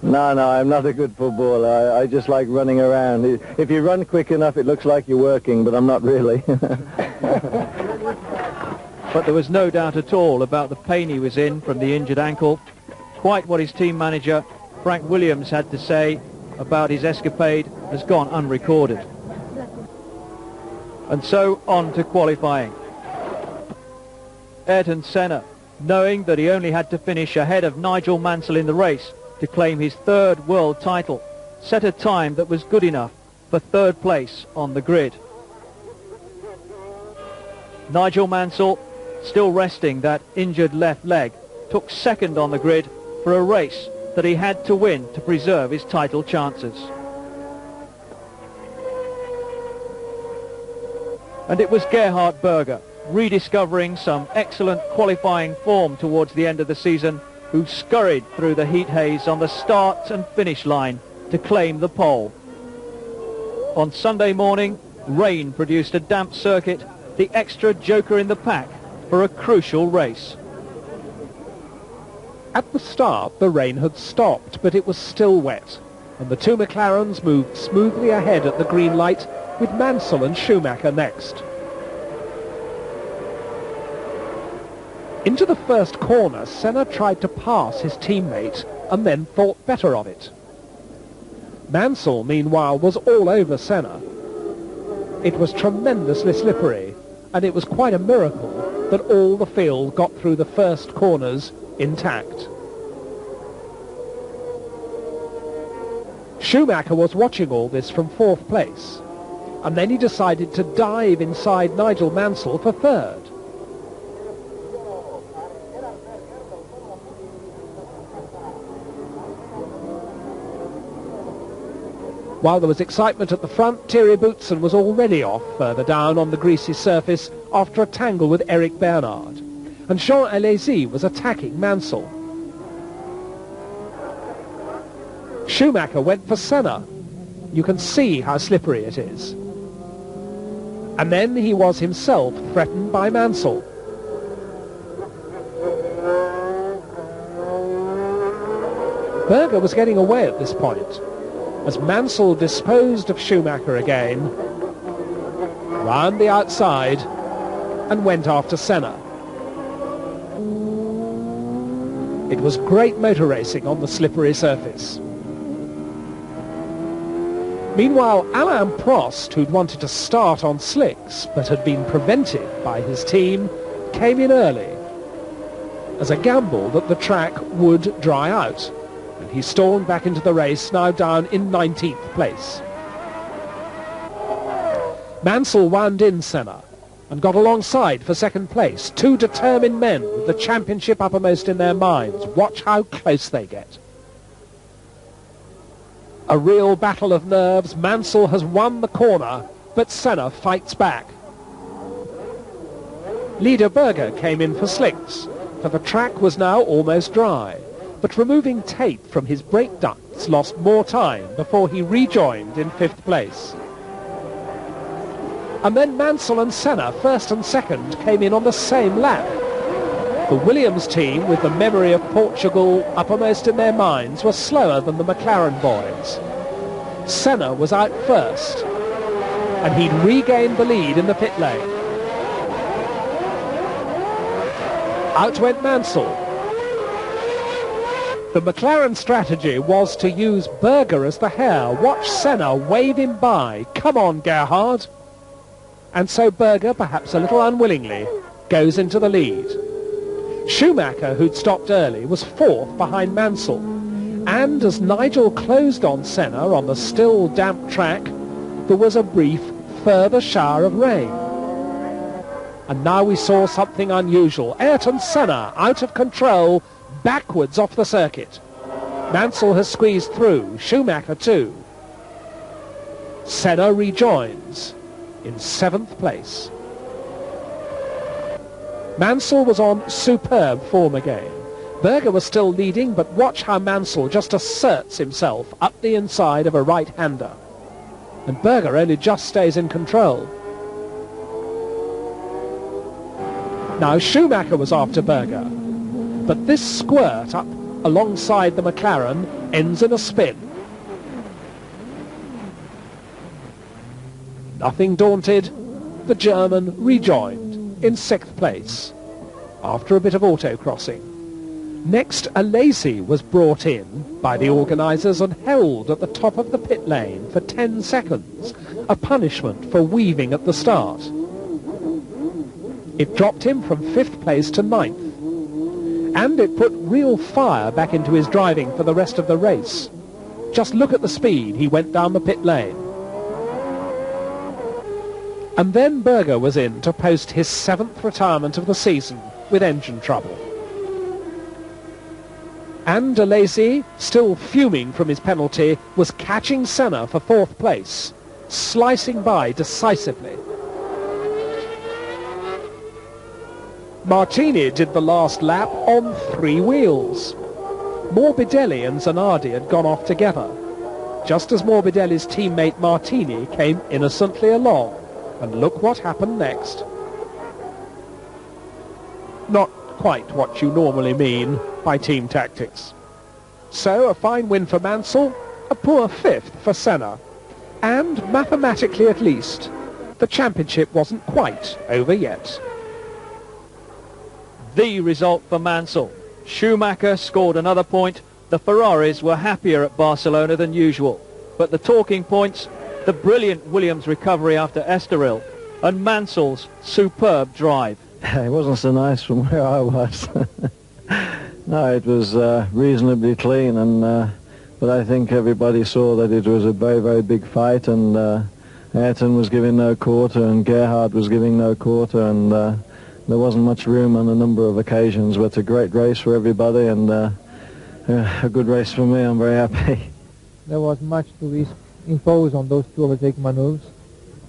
No, I'm not a good footballer. I just like running around. If you run quick enough, it looks like you're working, but I'm not really. But there was no doubt at all about the pain he was in from the injured ankle. Quite what his team manager, Frank Williams, had to say about his escapade has gone unrecorded. And so on to qualifying. Ayrton Senna, knowing that he only had to finish ahead of Nigel Mansell in the race to claim his 3rd world title, set a time that was good enough for 3rd place on the grid. Nigel Mansell, still resting that injured left leg, took 2nd on the grid for a race that he had to win to preserve his title chances. And it was Gerhard Berger, rediscovering some excellent qualifying form towards the end of the season, who scurried through the heat haze on the start and finish line to claim the pole. On Sunday morning, rain produced a damp circuit, the extra joker in the pack for a crucial race. At the start, the rain had stopped, but it was still wet, and the two McLarens moved smoothly ahead at the green light, with Mansell and Schumacher next. Into the first corner, Senna tried to pass his teammate and then thought better of it. Mansell, meanwhile, was all over Senna. It was tremendously slippery, and it was quite a miracle that all the field got through the first corners intact. Schumacher was watching all this from fourth place, and then he decided to dive inside Nigel Mansell for third. While there was excitement at the front, Thierry Boutsen was already off further down on the greasy surface after a tangle with Eric Bernard, and Jean Alesi was attacking Mansell. Schumacher went for Senna. You can see how slippery it is. And then he was himself threatened by Mansell. Berger was getting away at this point, as Mansell disposed of Schumacher again, round the outside, and went after Senna. It was great motor racing on the slippery surface. Meanwhile, Alain Prost, who'd wanted to start on slicks but had been prevented by his team, came in early as a gamble that the track would dry out, and he stormed back into the race, now down in 19th place. Mansell wound in Senna and got alongside for second place. Two determined men with the championship uppermost in their minds. Watch how close they get. A real battle of nerves. Mansell has won the corner, but Senna fights back. Leader Berger came in for slicks, for the track was now almost dry, but removing tape from his brake ducts lost more time before he rejoined in 5th place. And then Mansell and Senna, first and second, came in on the same lap. The Williams team, with the memory of Portugal uppermost in their minds, were slower than the McLaren boys. Senna was out first, and he'd regained the lead in the pit lane. Out went Mansell. The McLaren strategy was to use Berger as the hare. Watch Senna wave him by. Come on, Gerhard. And so Berger, perhaps a little unwillingly, goes into the lead. Schumacher, who'd stopped early, was fourth behind Mansell. And as Nigel closed on Senna on the still damp track, there was a brief further shower of rain. And now we saw something unusual. Ayrton Senna, out of control, backwards off the circuit. Mansell has squeezed through, Schumacher too. Senna rejoins in 7th place. Mansell was on superb form again. Berger was still leading, but watch how Mansell just asserts himself up the inside of a right-hander. And Berger only just stays in control. Now Schumacher was after Berger, but this squirt up alongside the McLaren ends in a spin. Nothing daunted, the German rejoined in 6th place after a bit of autocrossing. Next, Alesi was brought in by the organisers and held at the top of the pit lane for 10 seconds, a punishment for weaving at the start. It dropped him from 5th place to 9th, and it put real fire back into his driving for the rest of the race. Just look at the speed he went down the pit lane. And then Berger was in to post his 7th retirement of the season with engine trouble. And Alesi, still fuming from his penalty, was catching Senna for 4th place, slicing by decisively. Martini did the last lap on 3 wheels. Morbidelli and Zanardi had gone off together. just as Morbidelli's teammate Martini came innocently along. And look what happened next. Not quite what you normally mean by team tactics. So a fine win for Mansell, a poor fifth for Senna. And mathematically at least, the championship wasn't quite over yet. The result for Mansell. Schumacher scored another point. The Ferraris were happier at Barcelona than usual. But the talking points, the brilliant Williams recovery after Estoril, and Mansell's superb drive. It wasn't so nice from where I was. No, it was reasonably clean, and but I think everybody saw that it was a very, very big fight, and Ayrton was giving no quarter, and Gerhard was giving no quarter, and there wasn't much room on a number of occasions, but a great race for everybody, and a good race for me. I'm very happy. There was much to impose on those two overtake maneuvers,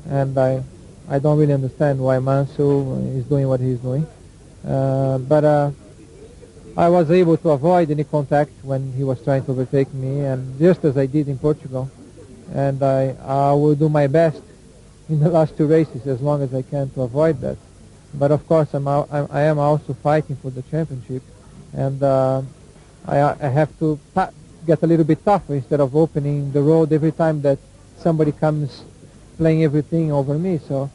and I don't really understand why Mansell is doing what he's doing. But I was able to avoid any contact when he was trying to overtake me, and just as I did in Portugal. And I will do my best in the last two races as long as I can to avoid that. But of course I am also fighting for the championship, and I have to get a little bit tougher instead of opening the road every time that somebody comes playing everything over me. So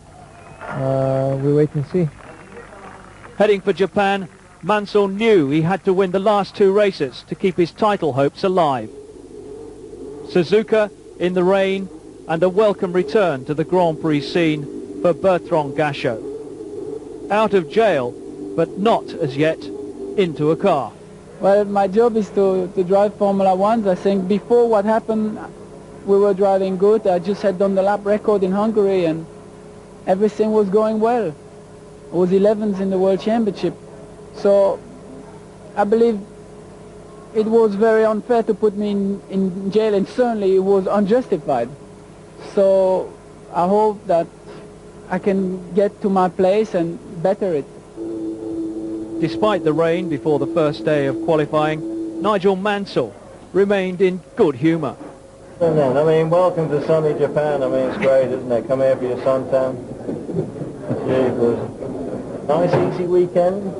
we wait and see. Heading for Japan, Mansell knew he had to win the last two races to keep his title hopes alive. Suzuka in the rain, and a welcome return to the Grand Prix scene for Bertrand Gachot. Out of jail, but not as yet into a car. Well, my job is to drive Formula 1. I think before what happened, we were driving good. I just had done the lap record in Hungary, and everything was going well. I was 11th in the World Championship. So I believe it was very unfair to put me in jail, and certainly it was unjustified. So I hope that I can get to my place and better it. Despite the rain before the first day of qualifying, Nigel Mansell remained in good humour. And then, I mean, welcome to sunny Japan. I mean, it's great, isn't it? Come here for your suntan. Jeepers. Nice, easy weekend.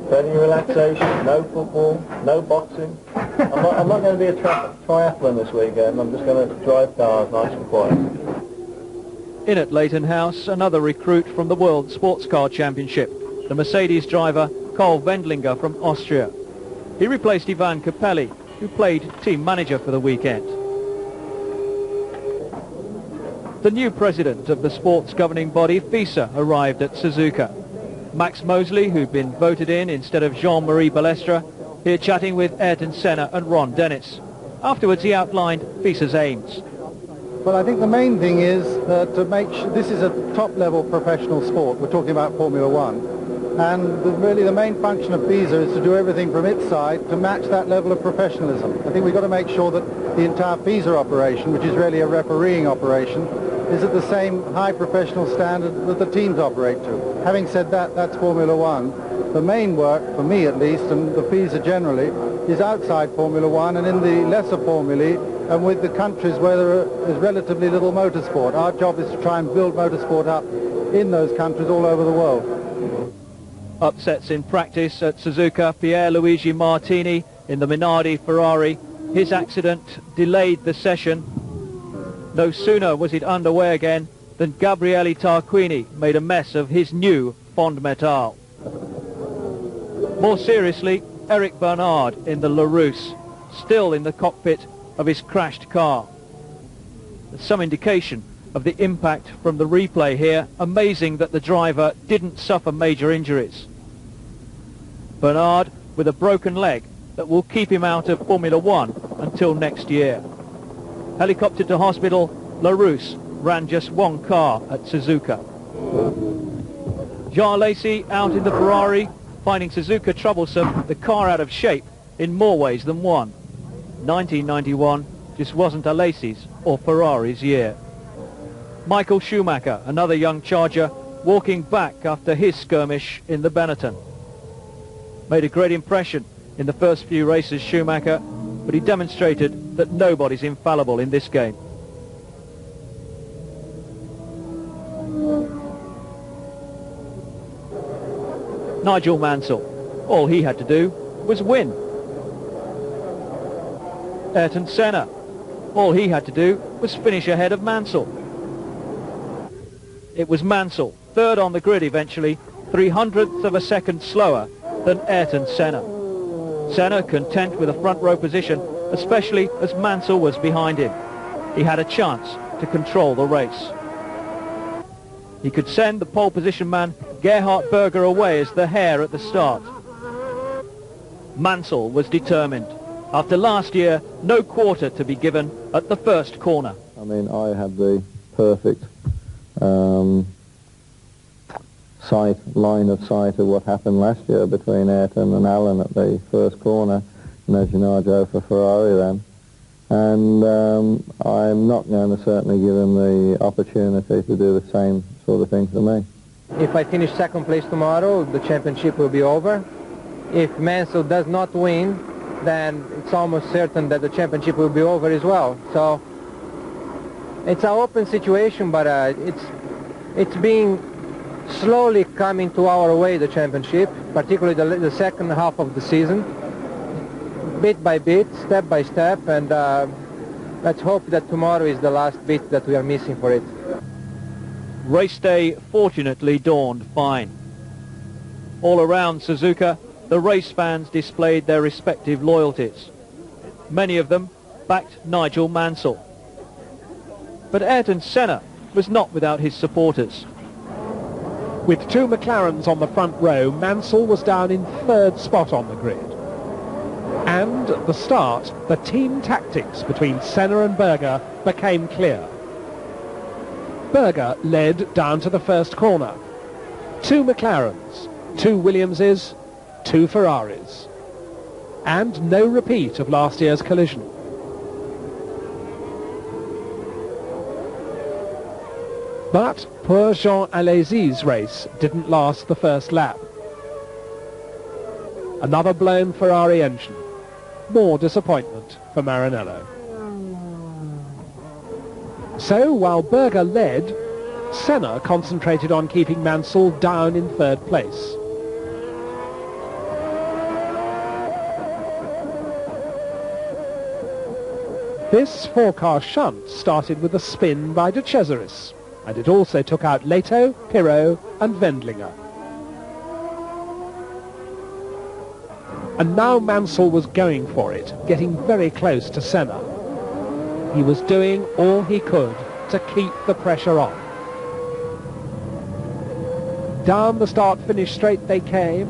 Plenty of relaxation, no football, no boxing. I'm not going to be a triathlon this weekend. I'm just going to drive cars nice and quiet. In at Leighton House, another recruit from the World Sports Car Championship, the Mercedes driver Karl Wendlinger from Austria. He replaced Ivan Capelli, who played team manager for the weekend. The new president of the sports governing body, FISA, arrived at Suzuka. Max Mosley, who'd been voted in instead of Jean-Marie Balestre, here chatting with Ayrton Senna and Ron Dennis. Afterwards, he outlined FISA's aims. Well, I think the main thing is to make sure this is a top-level professional sport. We're talking about Formula 1. And really the main function of FISA is to do everything from its side to match that level of professionalism. I think we've got to make sure that the entire FISA operation, which is really a refereeing operation, is at the same high professional standard that the teams operate to. Having said that, that's Formula 1. The main work, for me at least, and the FISA generally, is outside Formula 1 and in the lesser formulae and with the countries where there is relatively little motorsport. Our job is to try and build motorsport up in those countries all over the world. Upsets in practice at Suzuka. Pierluigi Martini in the Minardi Ferrari. His accident delayed the session. No sooner was it underway again than Gabriele Tarquini made a mess of his new Fond Metal. More seriously, Eric Bernard in the Larousse, still in the cockpit of his crashed car. There's some indication of the impact from the replay here. Amazing that the driver didn't suffer major injuries. Bernard with a broken leg that will keep him out of Formula 1 until next year. Helicoptered to hospital, Larousse ran just one car at Suzuka. Jean Alesi out in the Ferrari, finding Suzuka troublesome, the car out of shape in more ways than one. 1991 just wasn't Alesi's or Ferrari's year. Michael Schumacher, another young charger, walking back after his skirmish in the Benetton. Made a great impression in the first few races, Schumacher, but he demonstrated that nobody's infallible in this game. Nigel Mansell, all he had to do was win. Ayrton Senna, all he had to do was finish ahead of Mansell. It was Mansell, third on the grid eventually, 300ths of a second slower than Ayrton Senna. Senna content with a front row position, especially as Mansell was behind him. He had a chance to control the race. He could send the pole position man Gerhard Berger away as the hare at the start. Mansell was determined. After last year, no quarter to be given at the first corner. I mean, I had the perfect line of sight of what happened last year between Ayrton and Alan at the first corner, and as you know, I drove for Ferrari then. And I'm not going to certainly give him the opportunity to do the same sort of thing to me. If I finish second place tomorrow, the championship will be over. If Mansell does not win, then it's almost certain that the championship will be over as well. So it's an open situation, but it's being slowly coming to our way, the championship, particularly the second half of the season, bit by bit, step by step, and let's hope that tomorrow is the last bit that we are missing for it. Race day fortunately dawned fine. All around Suzuka, the race fans displayed their respective loyalties. Many of them backed Nigel Mansell. But Ayrton Senna was not without his supporters. With two McLarens on the front row, Mansell was down in third spot on the grid. And at the start, the team tactics between Senna and Berger became clear. Berger led down to the first corner. Two McLarens, two Williamses, two Ferraris. And no repeat of last year's collision. But poor Jean Alesi's race didn't last the first lap. Another blown Ferrari engine. More disappointment for Maranello. So, while Berger led, Senna concentrated on keeping Mansell down in third place. This four-car shunt started with a spin by De Cesaris, and it also took out Leto, Pirot and Wendlinger. And now Mansell was going for it, getting very close to Senna. He was doing all he could to keep the pressure on. Down the start-finish straight they came,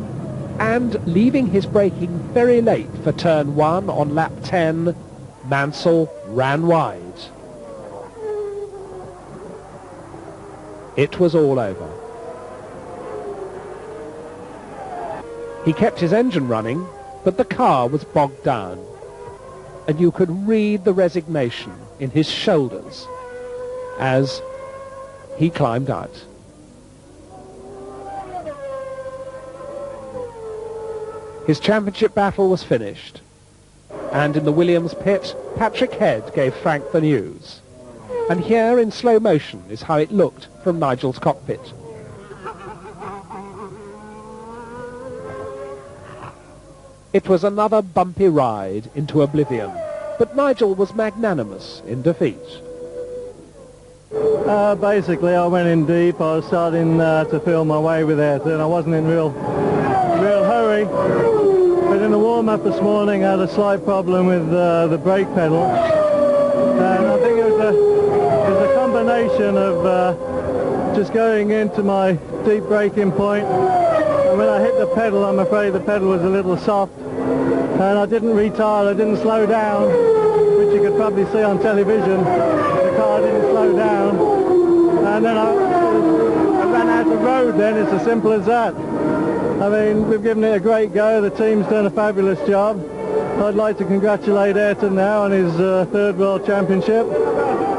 and leaving his braking very late for turn 1 on lap 10, Mansell ran wide. It was all over. He kept his engine running, but the car was bogged down, and you could read the resignation in his shoulders as he climbed out. His championship battle was finished, and in the Williams pit, Patrick Head gave Frank the news. And here in slow motion is how it looked from Nigel's cockpit. It was another bumpy ride into oblivion, but Nigel was magnanimous in defeat. Basically, I went in deep. I was starting to feel my way with Ayrton. I wasn't in real hurry. But in the warm-up this morning, I had a slight problem with the brake pedal. And I think it was a combination of just going into my deep braking point. And when I hit the pedal, I'm afraid the pedal was a little soft. And I didn't retard, I didn't slow down, which you could probably see on television. The car didn't slow down. And then I ran out of road then, it's as simple as that. I mean, we've given it a great go, the team's done a fabulous job. I'd like to congratulate Ayrton now on his third World Championship.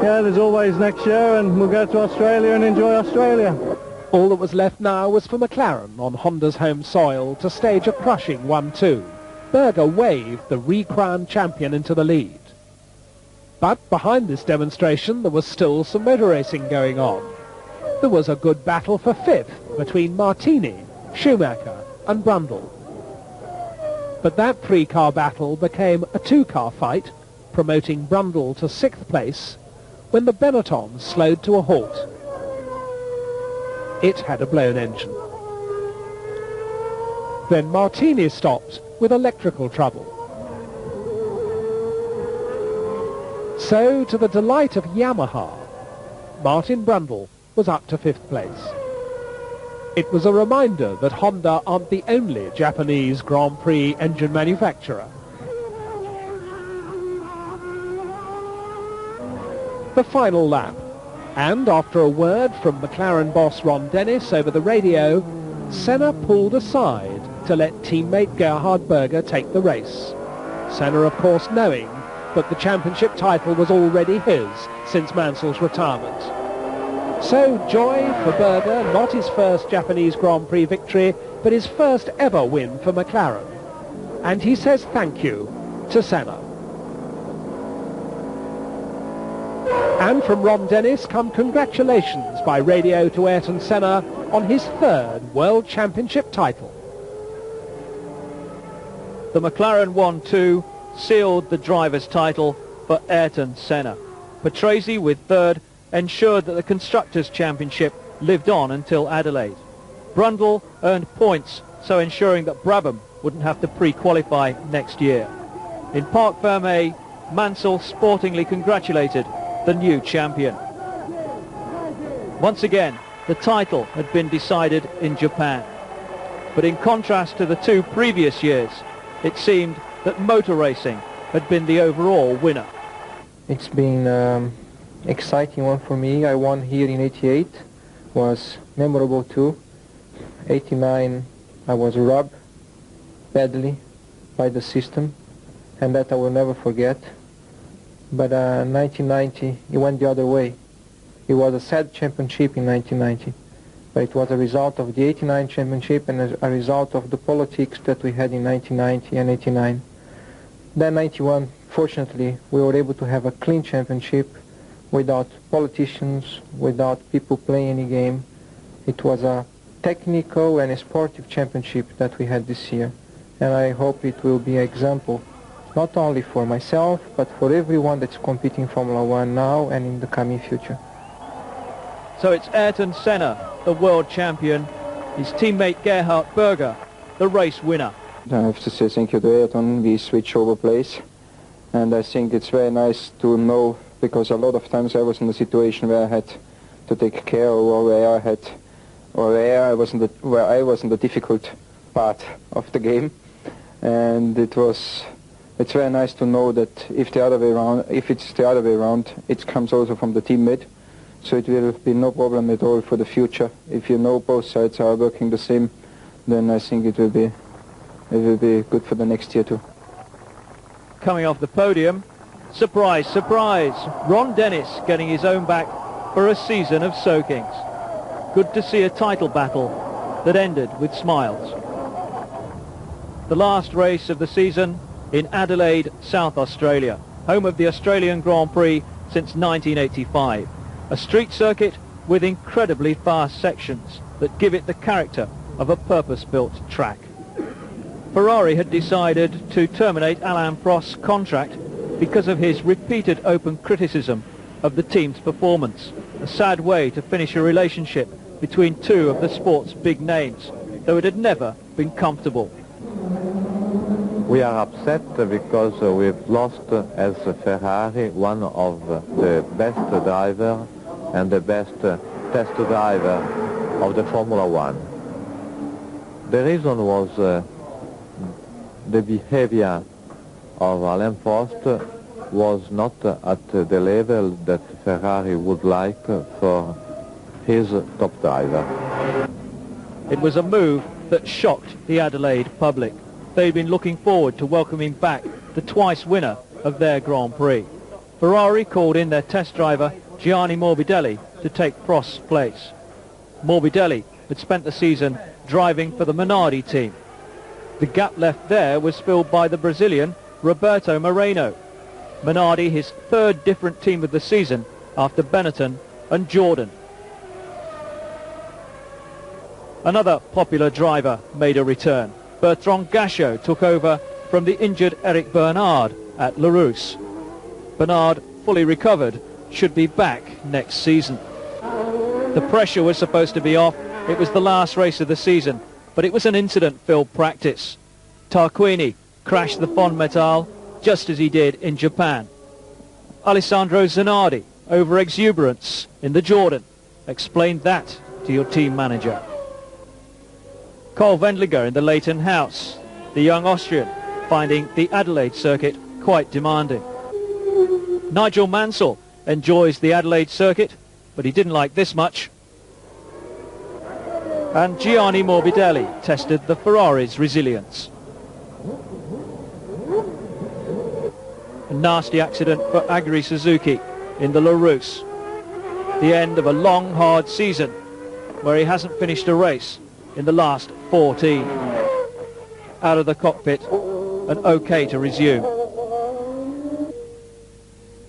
Yeah, there's always next year, and we'll go to Australia and enjoy Australia. All that was left now was for McLaren on Honda's home soil to stage a crushing 1-2. Berger waved the re-crowned champion into the lead. But behind this demonstration there was still some motor racing going on. There was a good battle for fifth between Martini, Schumacher and Brundle. But that three-car battle became a two-car fight, promoting Brundle to sixth place when the Benetton slowed to a halt. It had a blown engine. Then Martini stopped with electrical trouble. So, to the delight of Yamaha, Martin Brundle was up to fifth place. It was a reminder that Honda aren't the only Japanese Grand Prix engine manufacturer. The final lap, and after a word from McLaren boss Ron Dennis over the radio, Senna pulled aside to let teammate Gerhard Berger take the race. Senna, of course, knowing that the championship title was already his since Mansell's retirement. So joy for Berger, not his first Japanese Grand Prix victory, but his first ever win for McLaren. And he says thank you to Senna. And from Ron Dennis come congratulations by radio to Ayrton Senna on his third World Championship title. The McLaren 1-2 sealed the driver's title for Ayrton Senna. Patrese with third ensured that the Constructors' Championship lived on until Adelaide. Brundle earned points, so ensuring that Brabham wouldn't have to pre-qualify next year. In Parc Fermé, Mansell sportingly congratulated the new champion. Once again, the title had been decided in Japan. But in contrast to the two previous years, it seemed that motor racing had been the overall winner. It's been exciting one for me. I won here in 88, was memorable too. 89 I was robbed badly by the system, and that I will never forget. But 1990 it went the other way. It was a sad championship in 1990, but it was a result of the 89 championship and a result of the politics that we had in 1990 and 89. Then 91, fortunately, we were able to have a clean championship without politicians, without people playing any game. It was a technical and a sportive championship that we had this year, and I hope it will be an example not only for myself but for everyone that's competing in Formula One now and in the coming future. So it's Ayrton Senna, the world champion, his teammate Gerhard Berger, the race winner. I have to say thank you to Ayrton. We switch over place, and I think it's very nice to know, because a lot of times I was in a situation where I had to take care of, or where I was in the difficult part of the game, and it's very nice to know that if it's the other way around, it comes also from the teammate, so it will be no problem at all for the future. If you know both sides are working the same, then I think it will be good for the next year too. Coming off the podium, surprise, surprise, Ron Dennis getting his own back for a season of soakings. Good to see a title battle that ended with smiles. The last race of the season in Adelaide, South Australia, home of the Australian Grand Prix since 1985. A street circuit with incredibly fast sections that give it the character of a purpose-built track. Ferrari had decided to terminate Alain Prost's contract because of his repeated open criticism of the team's performance. A sad way to finish a relationship between two of the sport's big names, though it had never been comfortable. We are upset because we've lost as Ferrari one of the best driver and the best test driver of the Formula One. The reason was the behavior of Alain Prost was not at the level that Ferrari would like for his top driver. It was a move that shocked the Adelaide public. They'd been looking forward to welcoming back the twice winner of their Grand Prix. Ferrari called in their test driver Gianni Morbidelli to take Prost's place. Morbidelli had spent the season driving for the Minardi team. The gap left there was filled by the Brazilian Roberto Moreno. Minardi his third different team of the season after Benetton and Jordan. Another popular driver made a return. Bertrand Gachot took over from the injured Eric Bernard at Larousse. Bernard, fully recovered, should be back next season. The pressure was supposed to be off. It was the last race of the season, but it was an incident-filled practice. Tarquini crashed the Fonmetal just as he did in Japan. Alessandro Zanardi, over exuberance in the Jordan. Explain that to your team manager. Carl Wendlinger in the Leighton House, the young Austrian, finding the Adelaide circuit quite demanding. Nigel Mansell enjoys the Adelaide circuit, but he didn't like this much. And Gianni Morbidelli tested the Ferrari's resilience. A nasty accident for Aguri Suzuki in the Larousse. The end of a long, hard season where he hasn't finished a race in the last 14. Out of the cockpit and okay to resume.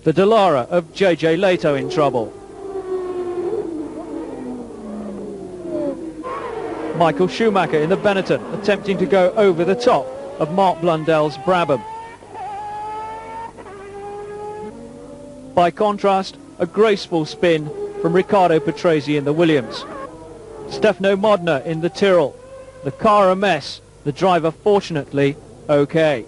The Dallara of JJ Leto in trouble. Michael Schumacher in the Benetton attempting to go over the top of Mark Blundell's Brabham. By contrast, a graceful spin from Riccardo Patrese in the Williams. Stefano Modena in the Tyrrell. The car a mess, the driver fortunately okay.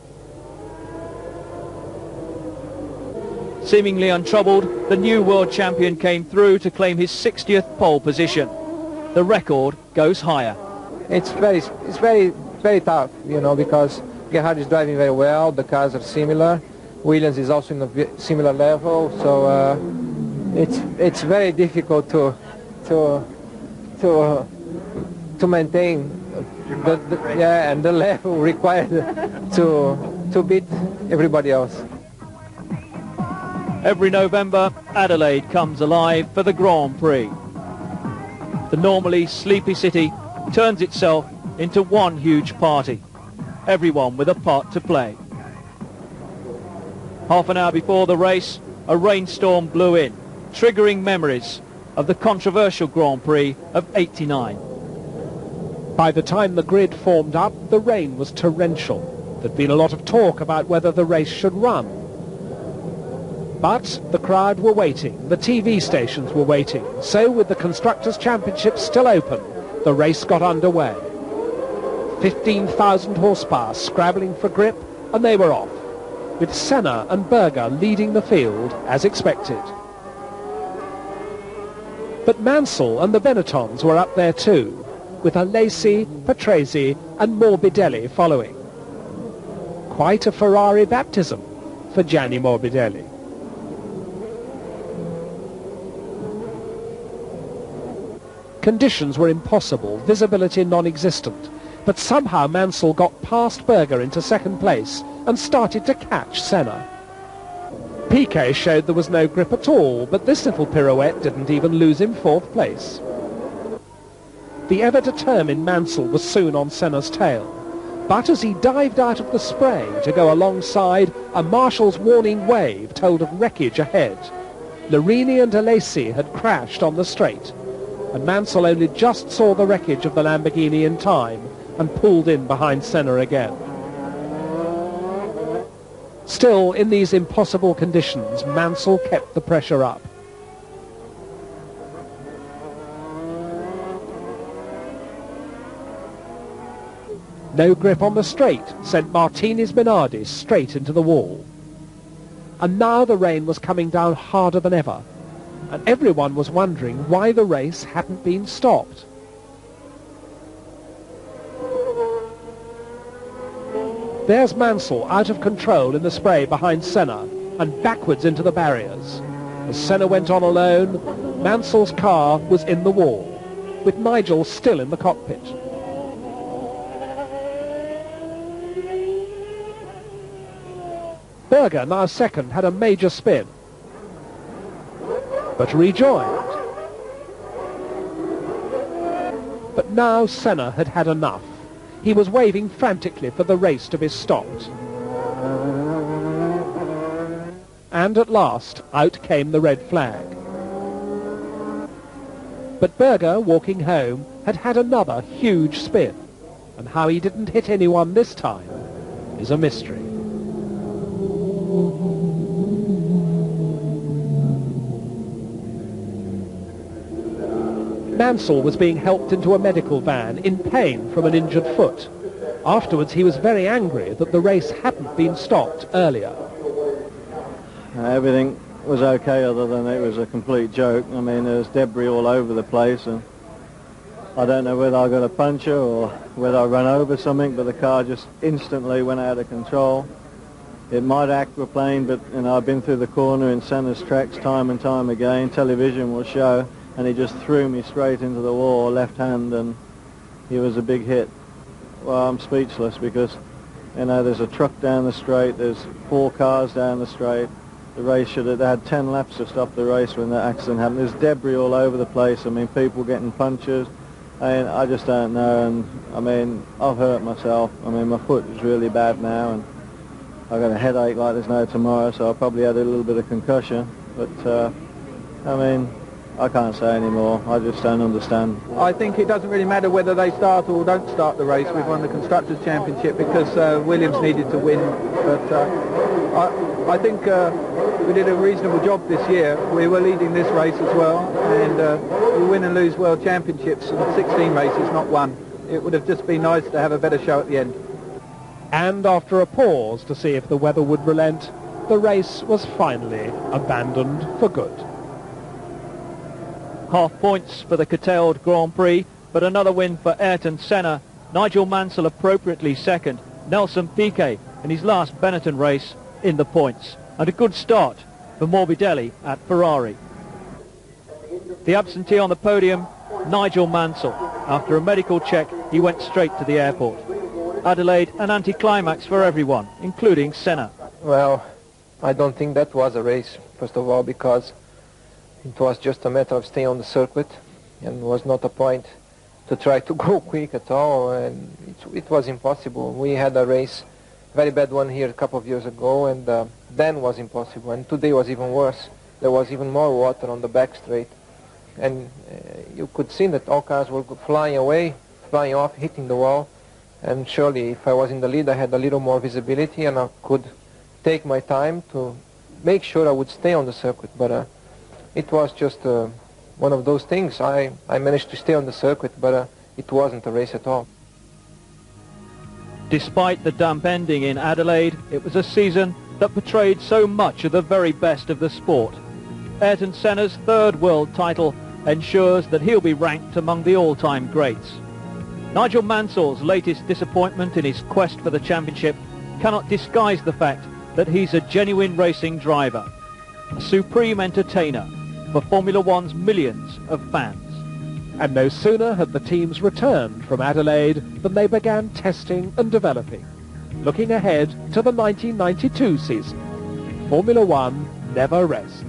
Seemingly untroubled, the new world champion came through to claim his 60th pole position. The record goes higher. It's very tough, you know, because Gerhard is driving very well, the cars are similar, Williams is also in a similar level, so it's very difficult to maintain the level required to beat everybody else. Every November, Adelaide comes alive for the Grand Prix. The normally sleepy city turns itself into one huge party, everyone with a part to play. Half an hour before the race, a rainstorm blew in, triggering memories of the controversial Grand Prix of '89. By the time the grid formed up, the rain was torrential. There'd been a lot of talk about whether the race should run. But the crowd were waiting, the TV stations were waiting, so with the Constructors' Championship still open, the race got underway. 15,000 horsepower scrabbling for grip, and they were off, with Senna and Berger leading the field as expected. But Mansell and the Benettons were up there too, with Alesi, Patrese and Morbidelli following. Quite a Ferrari baptism for Gianni Morbidelli. Conditions were impossible, visibility non-existent, but somehow Mansell got past Berger into second place and started to catch Senna. Piquet showed there was no grip at all, but this little pirouette didn't even lose him fourth place. The ever-determined Mansell was soon on Senna's tail, but as he dived out of the spray to go alongside, a marshal's warning wave told of wreckage ahead. Larini and Alesi had crashed on the straight, and Mansell only just saw the wreckage of the Lamborghini in time and pulled in behind Senna again. Still, in these impossible conditions, Mansell kept the pressure up. No grip on the straight sent Martinez Minardi straight into the wall. And now the rain was coming down harder than ever, and everyone was wondering why the race hadn't been stopped. There's Mansell out of control in the spray behind Senna and backwards into the barriers. As Senna went on alone, Mansell's car was in the wall, with Nigel still in the cockpit. Berger, now second, had a major spin, but rejoined. But now Senna had had enough. He was waving frantically for the race to be stopped. and at last out came the red flag. But Berger, walking home, had had another huge spin, and how he didn't hit anyone this time is a mystery. Mansell was being helped into a medical van in pain from an injured foot. Afterwards he was very angry that the race hadn't been stopped earlier. Everything was okay other than it was a complete joke. I mean, there was debris all over the place, and I don't know whether I got a puncture or whether I ran over something, but the car just instantly went out of control. It might aquaplane, but you know, I've been through the corner in Senna's tracks time and time again. Television will show, and he just threw me straight into the wall, left hand, and he was a big hit. Well, I'm speechless because, you know, there's a truck down the straight, there's 4 cars down the straight. The race should have, they had 10 laps to stop the race when that accident happened. There's debris all over the place. I mean, people getting punctures. I just don't know, and I mean, I've hurt myself. I mean, my foot is really bad now, and I've got a headache like there's no tomorrow, so I probably had a little bit of concussion. But, I mean, I can't say anymore. I just don't understand. I think it doesn't really matter whether they start or don't start the race. We've won the Constructors' Championship because Williams needed to win. But I think we did a reasonable job this year. We were leading this race as well, and we win and lose World Championships in 16 races, not one. It would have just been nice to have a better show at the end. And after a pause to see if the weather would relent, the race was finally abandoned for good. Half points for the curtailed Grand Prix, but another win for Ayrton Senna. Nigel Mansell appropriately second. Nelson Piquet in his last Benetton race in the points. And a good start for Morbidelli at Ferrari. The absentee on the podium, Nigel Mansell. After a medical check, he went straight to the airport. Adelaide, an anticlimax for everyone, including Senna. Well, I don't think that was a race, first of all, because it was just a matter of staying on the circuit, and was not a point to try to go quick at all, and it was impossible. We had a race, very bad one here a couple of years ago, and then was impossible, and today was even worse. There was even more water on the back straight, and you could see that all cars were flying away, flying off, hitting the wall, and surely if I was in the lead I had a little more visibility and I could take my time to make sure I would stay on the circuit, but it was just one of those things. I managed to stay on the circuit, but it wasn't a race at all. Despite the damp ending in Adelaide, it was a season that portrayed so much of the very best of the sport. Ayrton Senna's 3rd world title ensures that he'll be ranked among the all-time greats. Nigel Mansell's latest disappointment in his quest for the championship cannot disguise the fact that he's a genuine racing driver, a supreme entertainer for Formula One's millions of fans. And no sooner had the teams returned from Adelaide than they began testing and developing, looking ahead to the 1992 season. Formula One never rests.